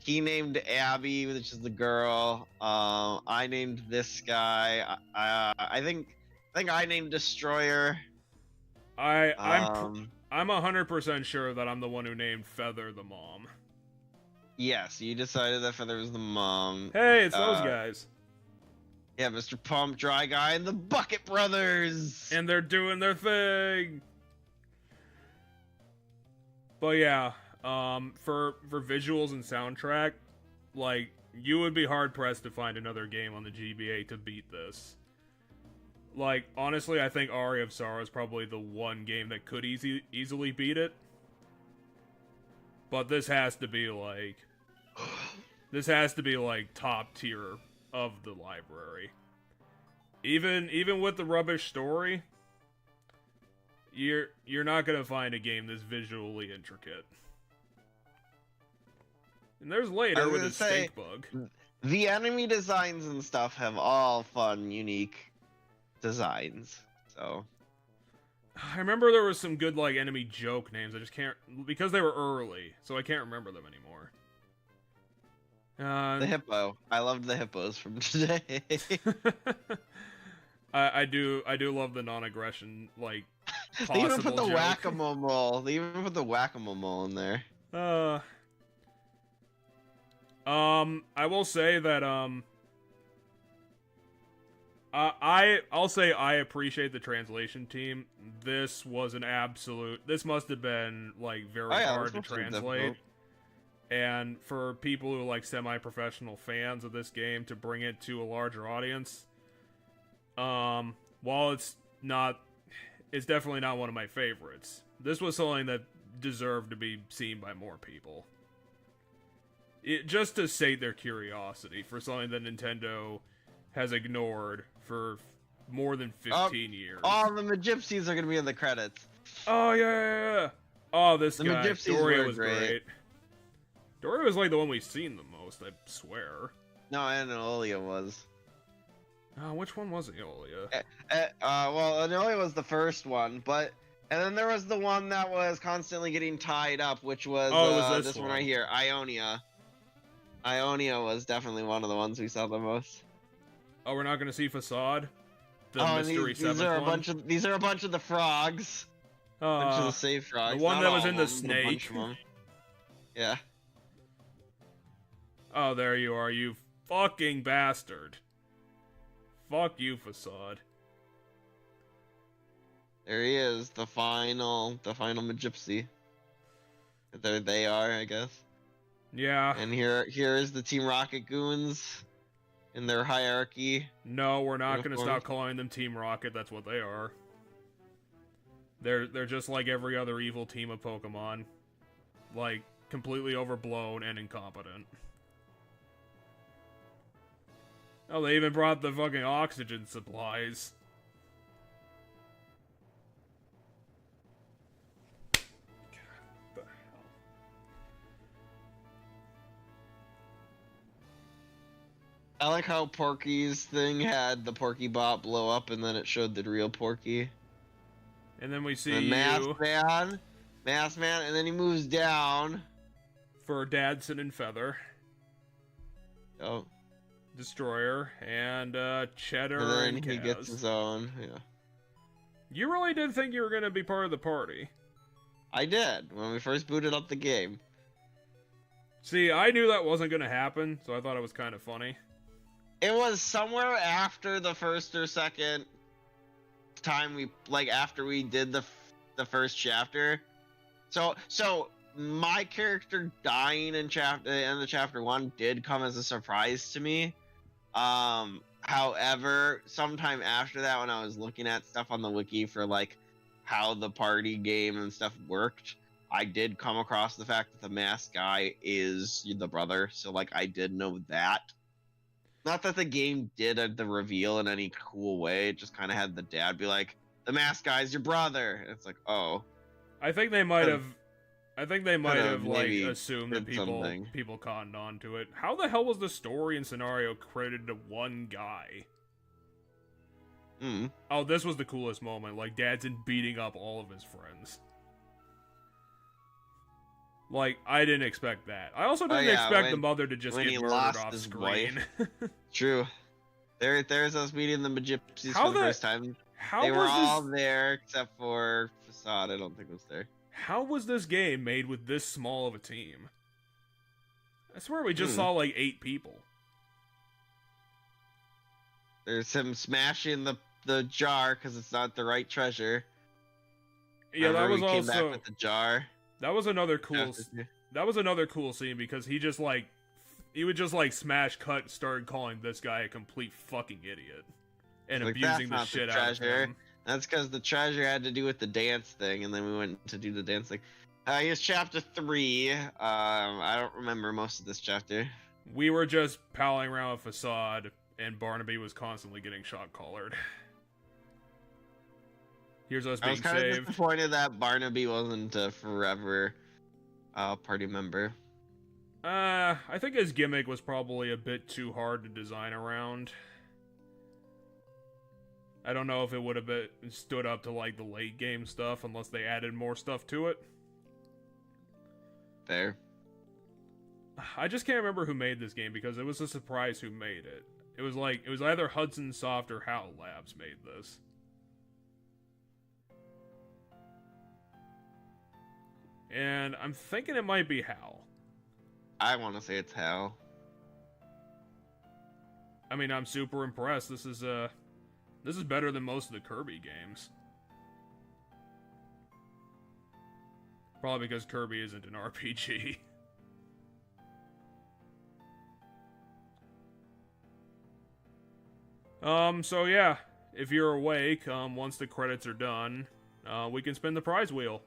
he named Abby, which is the girl. I named this guy. I think I named Destroyer. I'm 100% sure that I'm the one who named Feather the mom. Yes, you decided that Feather was the mom. Hey, it's those guys. Yeah, Mr. Pump, Dry Guy, and the Bucket Brothers. And they're doing their thing. But yeah, for visuals and soundtrack, like, you would be hard pressed to find another game on the GBA to beat this. Like, honestly, I think Aria of Sorrow is probably the one game that could easily beat it. But this has to be like top tier of the library. Even with the rubbish story, you're not gonna find a game this visually intricate. And there's later with the stink bug. The enemy designs and stuff have all fun, unique designs. So I remember there was some good like enemy joke names. I just can't, because they were early, so I can't remember them anymore. The hippo. I loved the hippos from today. I do love the non-aggression, like, They even put the joke. whack-a-mole mole. They even put the whack-a-mole mole in there. I will say that I'll say I appreciate the translation team. This was an absolute. This must have been like very hard to translate. And for people who like semi-professional fans of this game to bring it to a larger audience, while it's definitely not one of my favorites. This was something that deserved to be seen by more people. Just to sate their curiosity for something that Nintendo has ignored for more than 15 years. Oh, the Magypsies are gonna be in the credits. Oh, yeah. Oh, this guy. Magypsies Doria were was great. great. Doria was like the one we've seen the most, I swear. No, and Aeolia was. Which one was Aeolia? Well, Aeolia was the first one, and then there was the one that was constantly getting tied up, which was, it was this one right here, Ionia. Ionia was definitely one of the ones we saw the most. Oh, we're not gonna see Facade? The Mystery these are a bunch of these are a bunch of the frogs. A bunch of the save frogs. The one Not that was all in of the them, but a bunch snake. of them. Yeah. Oh, there you are, you fucking bastard. Fuck you, Facade. There he is, the final Magypsy. There they are, I guess. Yeah. And here is the Team Rocket goons in their hierarchy. No, we're not gonna stop calling them Team Rocket, that's what they are. They're just like every other evil team of Pokemon. Like, completely overblown and incompetent. Oh, they even brought the fucking oxygen supplies. God, the hell. I like how Porky's thing had the Porky Bot blow up and then it showed the real Porky. And then we see The you Masked Man, and then he moves down. for Dadson and Feather, Oh, Destroyer, and Cheddar and then and he Kaz. gets his own. Yeah, You really did think you were gonna be part of the party. I did when we first booted up the game. See, I knew that wasn't gonna happen, so I thought it was kind of funny. It was somewhere after the first or second time after we did the first chapter. So my character dying in chapter 1 did come as a surprise to me. However, sometime after that, when I was looking at stuff on the wiki for like how the party game and stuff worked, I did come across the fact that the masked guy is the brother. So like I did know that. Not that the game did the reveal in any cool way. It just kind of had the dad be like, "The masked guy's your brother." And it's like, oh. I think they might have. I think they might Could've have like maybe assumed that did something. people cottoned on to it. How the hell was the story and scenario credited to one guy? Oh, this was the coolest moment. Like, Dad's in beating up all of his friends. Like, I didn't expect that. I also didn't expect the mother to just get murdered off screen. True. There's us meeting the Gypsies for the first time. They were all there except for Facade. I don't think was there. How was this game made with this small of a team? I swear we just saw like 8 people. There's him smashing the jar because it's not the right treasure. Yeah, that was came back with the jar. That was another cool. That was another cool scene because he would just like smash cut and start calling this guy a complete fucking idiot and like, abusing the shit out of him. That's because the treasure had to do with the dance thing, and then we went to do the dance thing. Here's chapter 3. I don't remember most of this chapter. We were just palling around with Facade, and Barnaby was constantly getting shot collared. Here's us being saved. I was kind of disappointed that Barnaby wasn't a forever party member. I think his gimmick was probably a bit too hard to design around. I don't know if it would have stood up to like the late game stuff unless they added more stuff to it. Fair. I just can't remember who made this game because it was a surprise who made it. It was either Hudson Soft or HAL Labs made this. And I'm thinking it might be HAL. I want to say it's HAL. I mean, I'm super impressed. This is better than most of the Kirby games. Probably because Kirby isn't an RPG. So yeah, if you're awake, once the credits are done, we can spin the prize wheel.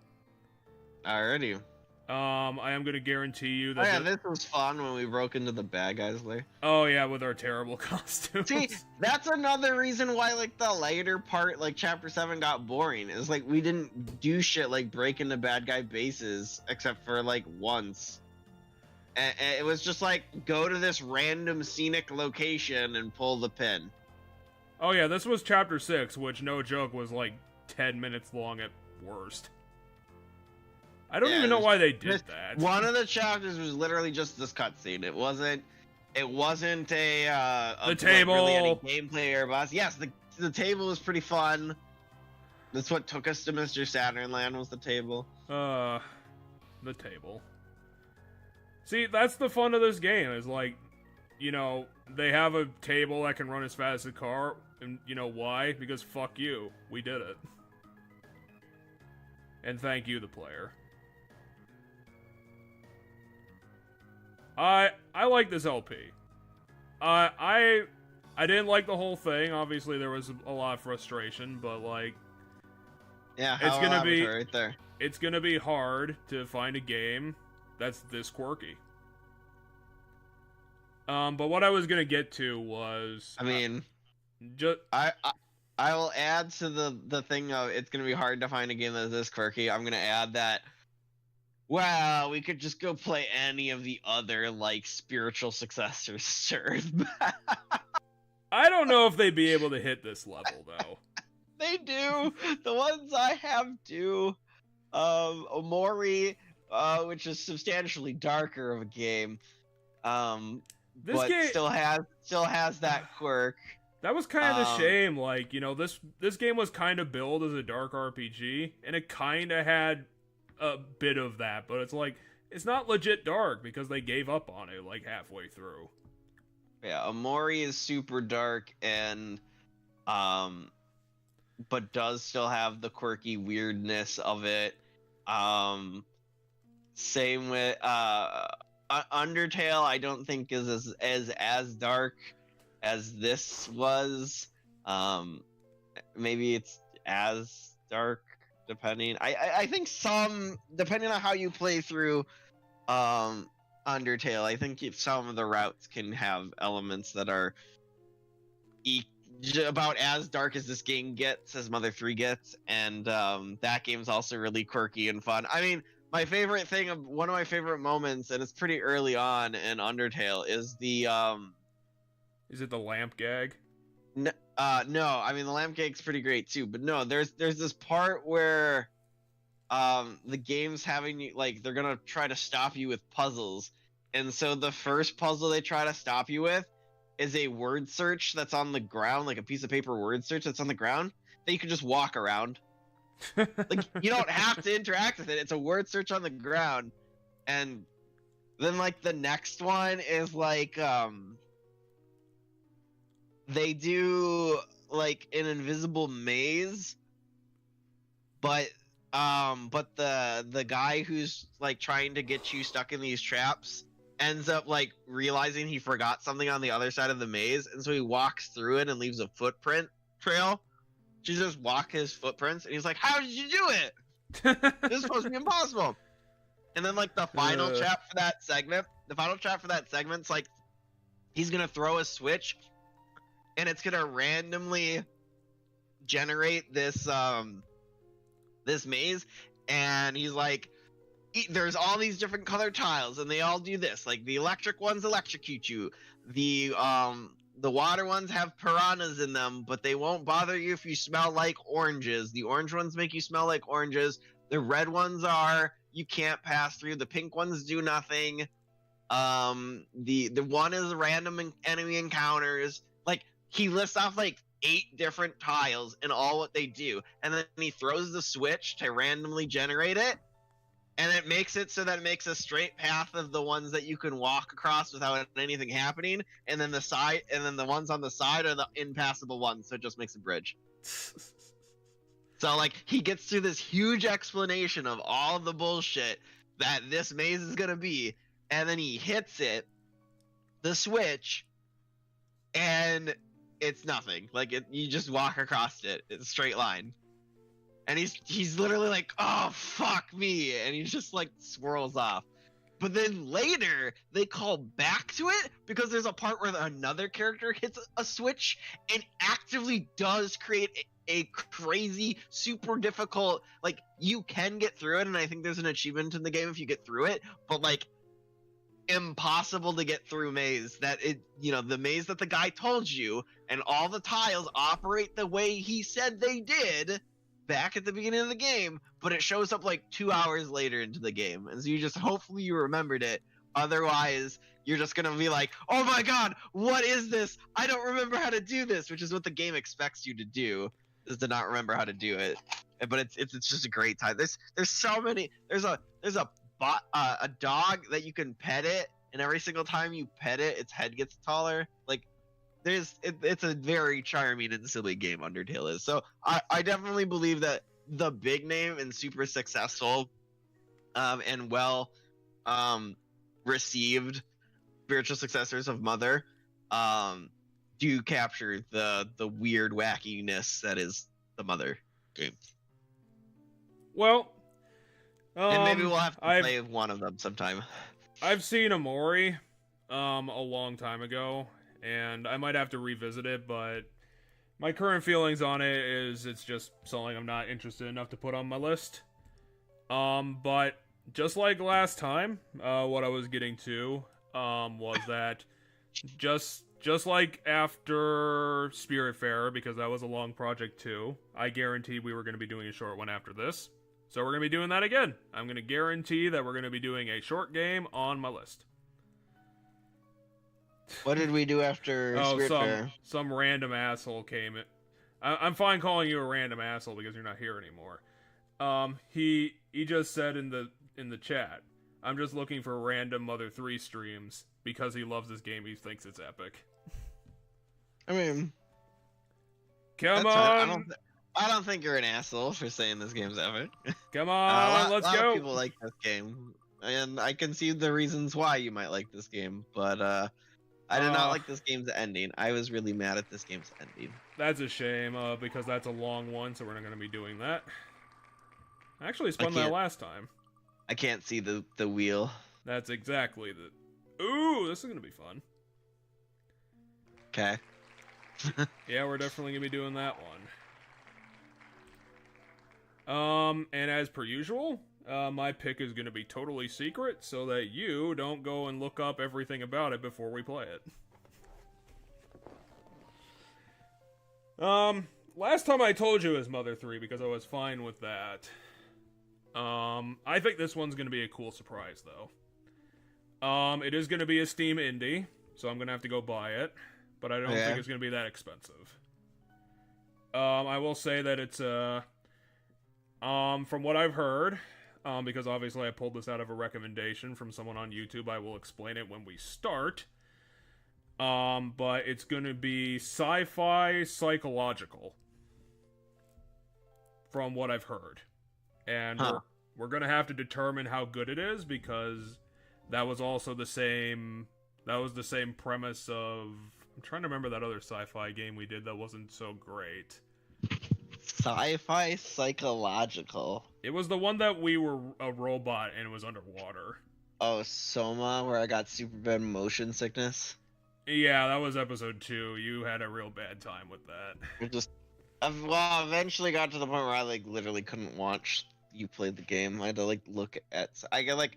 Alrighty. I am gonna guarantee you that. Oh yeah, this was fun when we broke into the bad guys' lair. Oh yeah, with our terrible costumes. See, that's another reason why like the later part, like chapter 7, got boring. Is like we didn't do shit like break into bad guy bases except for like once. And it was just like go to this random scenic location and pull the pin. Oh yeah, this was chapter 6, which no joke was like 10 minutes long at worst. I don't even know why they did that. One of the chapters was literally just this cutscene. It wasn't the table, really any gameplay or boss. Yes, the table was pretty fun. That's what took us to Mr. Saturnland was the table. The table. See, that's the fun of this game. Is like, you know, they have a table that can run as fast as a car, and you know why? Because fuck you, we did it. And thank you, the player. I like this LP. I didn't like the whole thing. Obviously, there was a lot of frustration, but like, yeah, it's gonna be right there. It's gonna be hard to find a game that's this quirky. But what I was gonna get to was, I mean, just I will add to the thing of it's gonna be hard to find a game that's this quirky. I'm gonna add that. Wow, we could just go play any of the other, like, spiritual successors to Earth. I don't know if they'd be able to hit this level, though. They do! The ones I have do. Omori, which is substantially darker of a game. But game still has that quirk. That was kind of the shame, like, you know, this game was kind of billed as a dark RPG, and it kind of had a bit of that, but it's like, it's not legit dark because they gave up on it like halfway through. Yeah, Omori is super dark and but does still have the quirky weirdness of it. Same with Undertale, I don't think is as dark as this was. Maybe it's as dark depending. I think some, depending on how you play through Undertale, I think some of the routes can have elements that are about as dark as this game gets, as Mother 3 gets, and that game's also really quirky and fun. I mean, my favorite thing of one of my favorite moments, and it's pretty early on in Undertale, is the Is it the lamp gag? no, I mean the lamp cake's pretty great too, but no, there's this part where the game's having you like they're gonna try to stop you with puzzles, and so the first puzzle they try to stop you with is a word search that's on the ground, like a piece of paper word search that's on the ground that you can just walk around. Like you don't have to interact with it. It's a word search on the ground. And then like the next one is like they do like an invisible maze, but the guy who's like trying to get you stuck in these traps ends up like realizing he forgot something on the other side of the maze, and so he walks through it and leaves a footprint trail. She just walk his footprints, and he's like, "How did you do it? This is supposed to be impossible." And then like the final trap for that segment's like he's gonna throw a switch, and it's gonna randomly generate this this maze, and he's like, there's all these different color tiles, and they all do this. Like the electric ones electrocute you. The water ones have piranhas in them, but they won't bother you if you smell like oranges. The orange ones make you smell like oranges. The red ones are you can't pass through. The pink ones do nothing. The one is random enemy encounters. Like he lists off like 8 different tiles and all what they do, and then he throws the switch to randomly generate it. And it makes it so that it makes a straight path of the ones that you can walk across without anything happening, and then the ones on the side are the impassable ones, so it just makes a bridge. So like he gets through this huge explanation of all of the bullshit that this maze is gonna be, and then he hits the switch, and it's nothing. Like you just walk across it. It's a straight line. And he's literally like, "Oh fuck me," and he just like swirls off. But then later they call back to it because there's a part where another character hits a switch and actively does create a crazy, super difficult. Like you can get through it, and I think there's an achievement in the game if you get through it. But like impossible to get through maze that the maze that the guy told you, and all the tiles operate the way he said they did back at the beginning of the game, but it shows up like 2 hours later into the game, and so you just hopefully you remembered it. Otherwise you're just gonna be like, "Oh my god, what is this? I don't remember how to do this," which is what the game expects you to do, is to not remember how to do it. But it's just a great time. There's so many. There's a dog that you can pet it, and every single time you pet it, its head gets taller. Like it's a very charming and silly game, Undertale is. So I definitely believe that the big name and super successful and well received spiritual successors of Mother do capture the weird wackiness that is the Mother game. Well, and maybe we'll have to play one of them sometime. I've seen Amori a long time ago, and I might have to revisit it, but my current feelings on it is it's just something I'm not interested enough to put on my list. But just like last time, what I was getting to was that just like after Spiritfarer, because that was a long project too, I guaranteed we were going to be doing a short one after this. So we're going to be doing that again. I'm going to guarantee that we're going to be doing a short game on my list. What did we do after Spiritfarer? Some random asshole came in. I'm fine calling you a random asshole because you're not here anymore. He just said in the chat, "I'm just looking for random Mother 3 streams because he loves this game. He thinks it's epic." I mean, come on. I don't think you're an asshole for saying this game's epic. Come on, let's go. A lot of people like this game, and I can see the reasons why you might like this game, but I did not like this game's ending. I was really mad at this game's ending. That's a shame, because that's a long one, so we're not going to be doing that. I actually spun that last time. I can't see the wheel. That's exactly the... Ooh, this is going to be fun. Okay. Yeah, we're definitely going to be doing that one. And as per usual, My pick is going to be totally secret so that you don't go and look up everything about it before we play it. Last time I told you it was Mother 3 because I was fine with that. I think this one's going to be a cool surprise, though. It is going to be a Steam indie, so I'm going to have to go buy it, but I don't think it's going to be that expensive. I will say that it's, from what I've heard, because obviously I pulled this out of a recommendation from someone on YouTube, I will explain it when we start. But it's going to be sci-fi psychological, from what I've heard. And we're going to have to determine how good it is, because that was also the same premise of... I'm trying to remember that other sci-fi game we did that wasn't so great. Sci-fi psychological. It was the one that we were a robot and it was underwater. Oh, Soma, where I got super bad motion sickness. Yeah, that was episode 2. You had a real bad time with that. I eventually got to the point where I literally couldn't watch you play the game. I had to look at. I could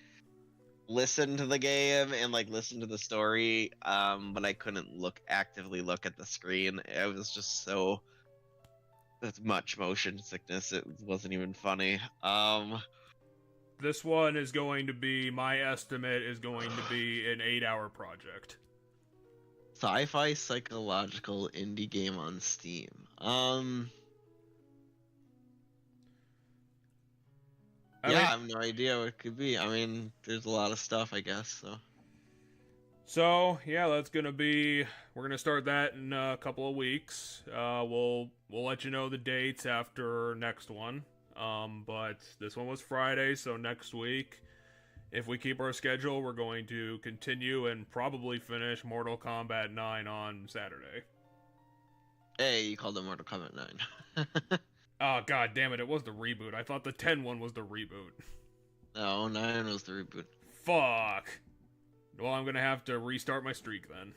listen to the game and listen to the story, but I couldn't actively look at the screen. It was just so much motion sickness. It wasn't even funny. This one is going to be, my estimate is going to be an 8-hour project. Sci-fi psychological indie game on Steam. I have no idea what it could be. I mean, there's a lot of stuff, I guess, So, yeah, that's gonna be... We're gonna start that in a couple of weeks. We'll let you know the dates after next one. But this one was Friday, so next week, if we keep our schedule, we're going to continue and probably finish Mortal Kombat 9 on Saturday. Hey, you called it Mortal Kombat 9. Oh, god damn it, it was the reboot. I thought the 10 one was the reboot. No, 9 was the reboot. Fuck. Well, I'm gonna have to restart my streak then.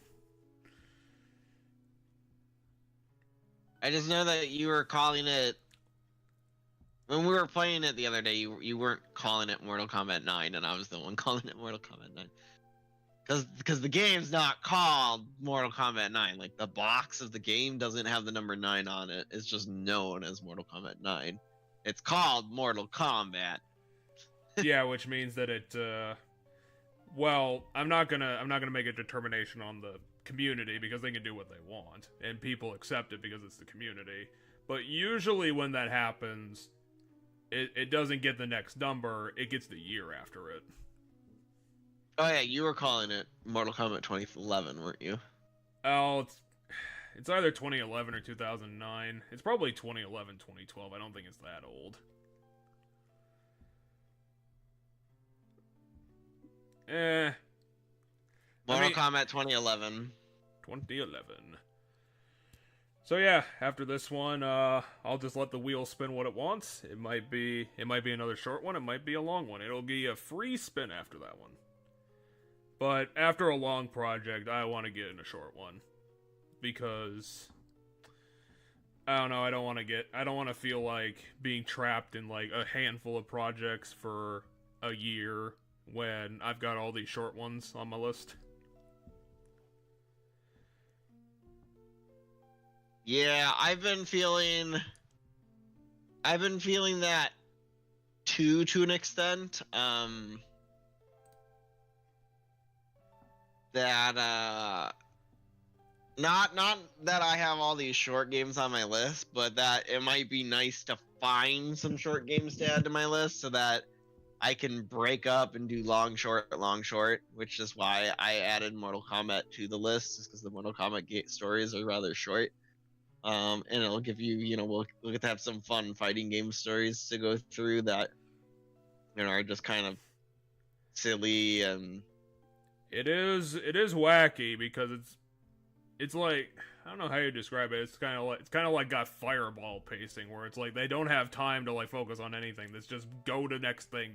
I just know that you were calling it... When we were playing it the other day, you weren't calling it Mortal Kombat 9, and I was the one calling it Mortal Kombat 9. Because the game's not called Mortal Kombat 9. The box of the game doesn't have the number 9 on it. It's just known as Mortal Kombat 9. It's called Mortal Kombat. Yeah, which means that it, well, I'm not gonna make a determination on the community, because they can do what they want, and people accept it because it's the community. But usually when that happens, it doesn't get the next number, it gets the year after it. Oh yeah, you were calling it Mortal Kombat 2011, weren't you? Oh, it's either 2011 or 2009. It's probably 2011, 2012. I don't think it's that old. Mortal Kombat 2011. 2011. So yeah, after this one, I'll just let the wheel spin what it wants. It might be another short one, it might be a long one. It'll be a free spin after that one. But after a long project, I want to get in a short one. Because I don't know, I don't want to feel like being trapped in a handful of projects for a year when I've got all these short ones on my list. Yeah, I've been feeling that too, to an extent. That not that I have all these short games on my list, but that it might be nice to find some short games to add to my list so that I can break up and do long short, which is why I added Mortal Kombat to the list, just because the Mortal Kombat stories are rather short. And it'll give you, we'll get to have some fun fighting game stories to go through that, are just kind of silly. And it is wacky because it's like, I don't know how you describe it. It's kind of like got Fireball pacing, where it's like they don't have time to focus on anything. It's just go to next thing.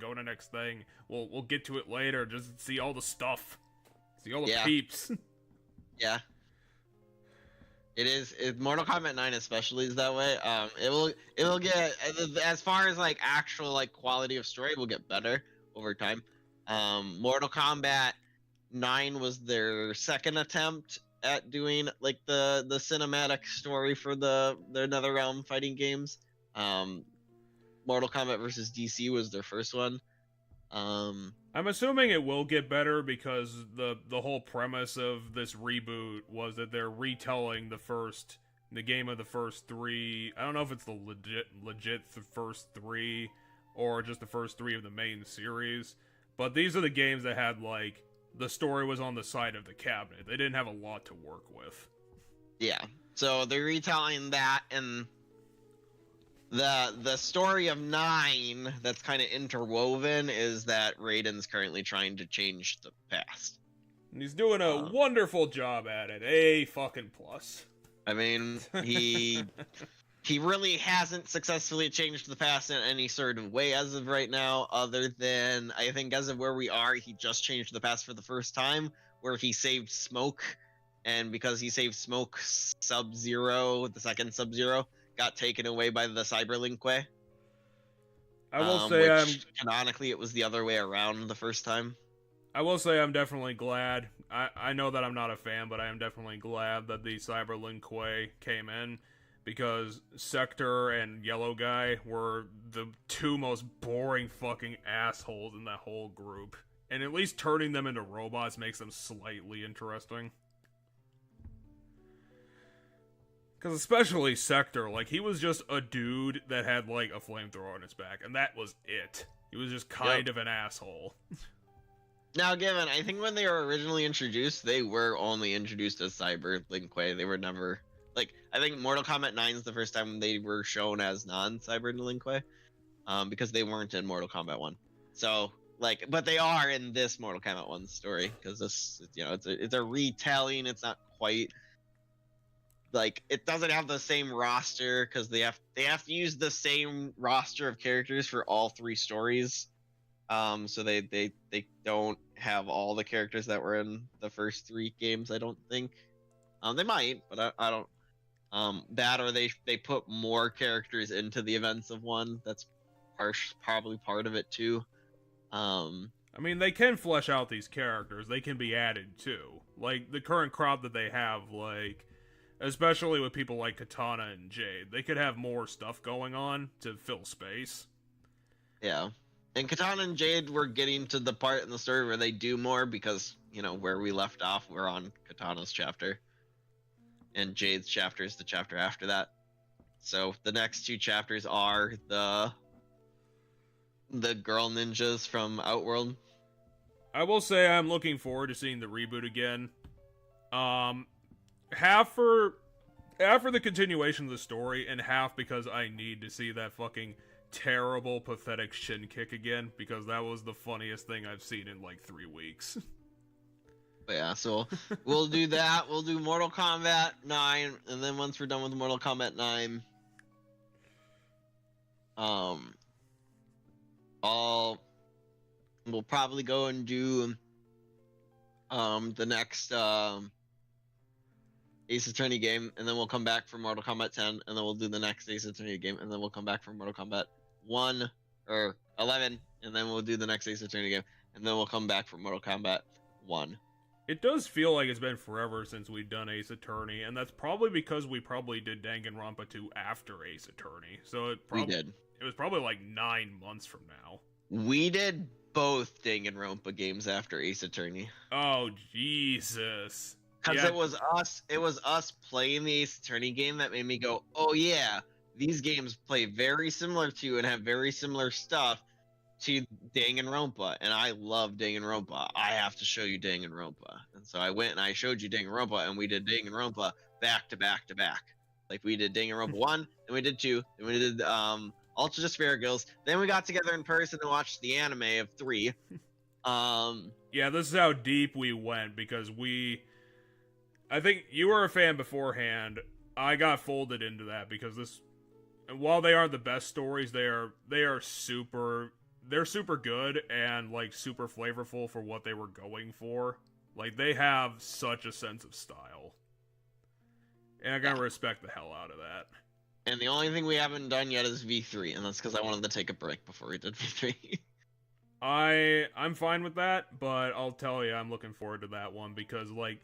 We'll get to it later. Just see all the stuff, see all the peeps. Yeah. Mortal Kombat 9 especially is that way. It will get, as far as like actual like quality of story, it will get better over time. Mortal Kombat 9 was their second attempt at doing like the cinematic story for the NetherRealm fighting games. Mortal Kombat versus DC was their first one. I'm assuming it will get better because the whole premise of this reboot was that they're retelling the game of the first three. I don't know if it's the legit the first three or just the first three of the main series, but these are the games that had like the story was on the side of the cabinet. They didn't have a lot to work with. Yeah, so they're retelling that, and the story of 9 that's kind of interwoven is that Raiden's currently trying to change the past. And he's doing a wonderful job at it. A fucking plus. I mean, he really hasn't successfully changed the past in any sort of way as of right now, other than I think as of where we are, he just changed the past for the first time, where he saved Smoke, and because he saved Smoke, Sub-Zero, the second Sub-Zero, got taken away by the Cyberlink-Way. I will say canonically it was the other way around the first time. I will say I'm definitely glad. I know that I'm not a fan, but I am definitely glad that the Cyberlink-Way came in, because Sector and Yellow Guy were the two most boring fucking assholes in that whole group. And at least turning them into robots makes them slightly interesting. Because especially Sector, like, he was just a dude that had, like, a flamethrower on his back, and that was it. He was just kind of an asshole. Now, given, I think when they were originally introduced, they were only introduced as Cyberlink-Way. They were never, like, I think Mortal Kombat 9 is the first time they were shown as non-Cyberlink-Way, because they weren't in Mortal Kombat 1. So, like, but they are in this Mortal Kombat 1 story, because this, you know, it's a retelling. It's not quite, like, it doesn't have the same roster, because they have to use the same roster of characters for all 3 stories. So they don't have all the characters that were in the first 3 games, I don't think. They might, but I don't. That, or they put more characters into the events of 1. That's probably part of it too. I mean, they can flesh out these characters. They can be added too. Like the current crop that they have, like, especially with people like Katana and Jade, they could have more stuff going on to fill space. Yeah. And Katana and Jade were getting to the part in the story where they do more, because, you know, where we left off, we're on Katana's chapter. And Jade's chapter is the chapter after that. So the next 2 chapters are the girl ninjas from Outworld. I will say I'm looking forward to seeing the reboot again. Half for the continuation of the story, and half because I need to see that fucking terrible, pathetic shin kick again, because that was the funniest thing I've seen in like 3 weeks. But yeah, so we'll do that. We'll do Mortal Kombat 9, and then once we're done with Mortal Kombat 9, we'll probably go and do the next Ace Attorney game, and then we'll come back for Mortal Kombat 10, and then we'll do the next Ace Attorney game, and then we'll come back for Mortal Kombat 1 or 11, and then we'll do the next Ace Attorney game, and then we'll come back for Mortal Kombat 1. It does feel like it's been forever since we've done Ace Attorney, and that's probably because we probably did Danganronpa 2 after Ace Attorney. So we did. It was probably like 9 months from now. We did both Danganronpa games after Ace Attorney. Oh, Jesus. Because it was us playing the Ace Attorney game that made me go, oh yeah, these games play very similar to and have very similar stuff to Danganronpa, and I love Danganronpa. I have to show you Danganronpa. And so I went and I showed you Danganronpa, and we did Danganronpa back to back to back. Like, we did Danganronpa 1, then we did 2, then we did Ultra Despair Girls, then we got together in person and watched the anime of 3. Yeah, this is how deep we went, because I think you were a fan beforehand. I got folded into that because while they aren't the best stories, they're super good and like super flavorful for what they were going for. Like, they have such a sense of style. And I gotta respect the hell out of that. And the only thing we haven't done yet is V3, and that's because I wanted to take a break before we did V3. I'm fine with that, but I'll tell you, I'm looking forward to that one because, like,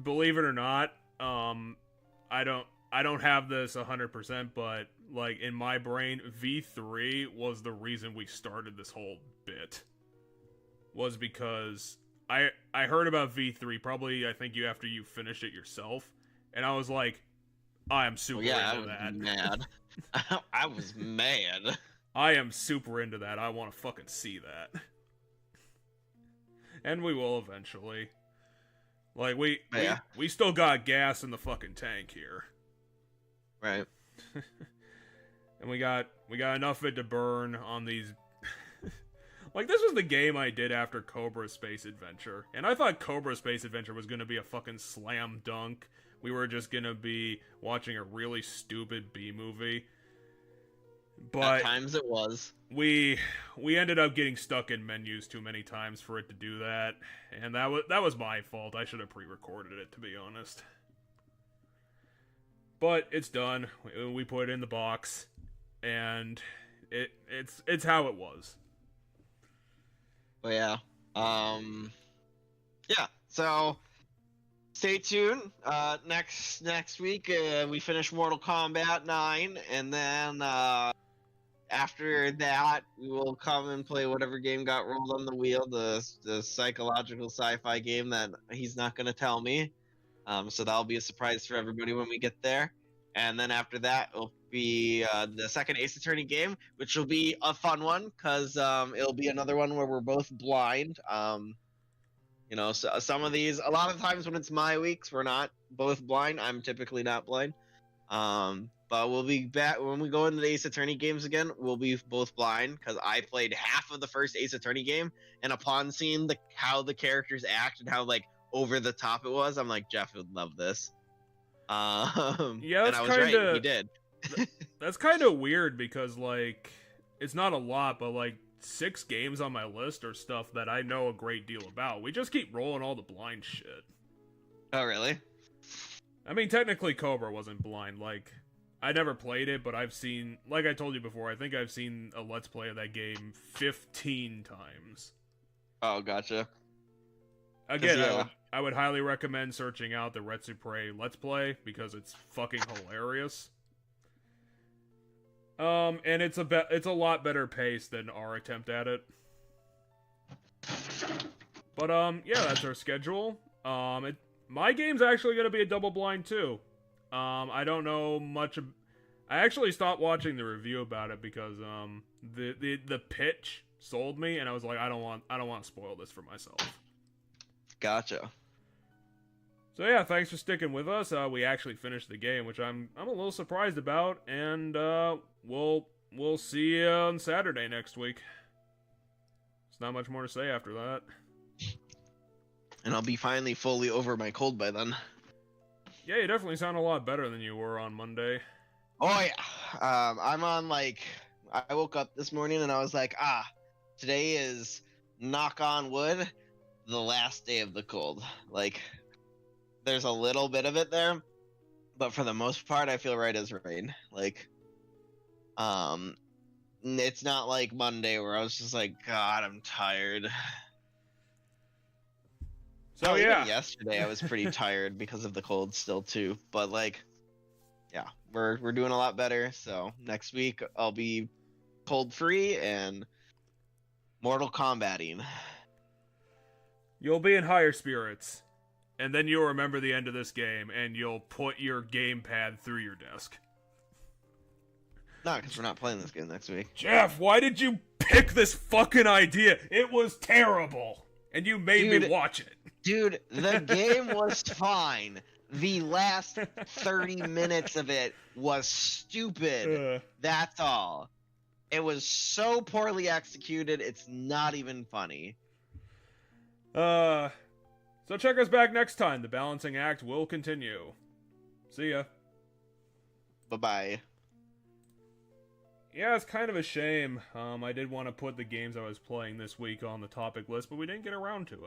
believe it or not, I don't have this 100%, but like in my brain, V3 was the reason we started this whole bit. Was because I heard about V3 probably I think after you finished it yourself, and I was like, I am super into that. I was mad. I was mad. I am super into that. I want to fucking see that. And we will eventually. Like, we still got gas in the fucking tank here. Right. And we got enough of it to burn on these... Like, this was the game I did after Cobra Space Adventure. And I thought Cobra Space Adventure was gonna be a fucking slam dunk. We were just gonna be watching a really stupid B-movie. But at times it was. We ended up getting stuck in menus too many times for it to do that, and that was my fault. I should have pre-recorded it, to be honest. But it's done. We put it in the box, and it's how it was. But yeah, yeah. So stay tuned. Next week we finish Mortal Kombat 9, and then after that we will come and play whatever game got rolled on the wheel, the psychological sci-fi game that he's not going to tell me. So that'll be a surprise for everybody when we get there. And then after that it'll be the second Ace Attorney game, which will be a fun one because it'll be another one where we're both blind. You know, so some of these, a lot of times when it's my weeks, we're not both blind. I'm typically not blind. But we'll be back when we go into the Ace Attorney games again. We'll be both blind because I played half of the first Ace Attorney game, and upon seeing how the characters act and how like over the top it was, I'm like, Jeff would love this. Yeah, and I was right. He did. That's kind of weird because like it's not a lot, but like 6 games on my list are stuff that I know a great deal about. We just keep rolling all the blind shit. Oh, really? I mean, technically Cobra wasn't blind. Like, I never played it, but I've seen, like I told you before, I think I've seen a Let's Play of that game 15 times. Oh, gotcha. Again, yeah. I would highly recommend searching out the Retsupre Let's Play because it's fucking hilarious. And it's a lot better pace than our attempt at it. But yeah, that's our schedule. My game's actually gonna be a double blind too. I don't know much. I actually stopped watching the review about it because the pitch sold me, and I was like, I don't want to spoil this for myself. Gotcha. So yeah, thanks for sticking with us. We actually finished the game, which I'm a little surprised about, and we'll see you on Saturday next week. There's not much more to say after that. And I'll be finally fully over my cold by then. Yeah, you definitely sound a lot better than you were on Monday. Oh yeah, I'm on like I woke up this morning and I was like, today is, knock on wood, the last day of the cold. Like, there's a little bit of it there, but for the most part, I feel right as rain. Like, it's not like Monday where I was just like, God, I'm tired. So yeah, even yesterday I was pretty tired because of the cold still too. But like, yeah, we're doing a lot better. So next week I'll be cold free and Mortal Kombating. You'll be in higher spirits, and then you'll remember the end of this game, and you'll put your gamepad through your desk. No, because we're not playing this game next week. Jeff, why did you pick this fucking idea? It was terrible, and you made me watch it. Dude, the game was fine. The last 30 minutes of it was stupid. That's all. It was so poorly executed, it's not even funny. So check us back next time. The balancing act will continue. See ya. Bye-bye. Yeah, it's kind of a shame. I did want to put the games I was playing this week on the topic list, but we didn't get around to it.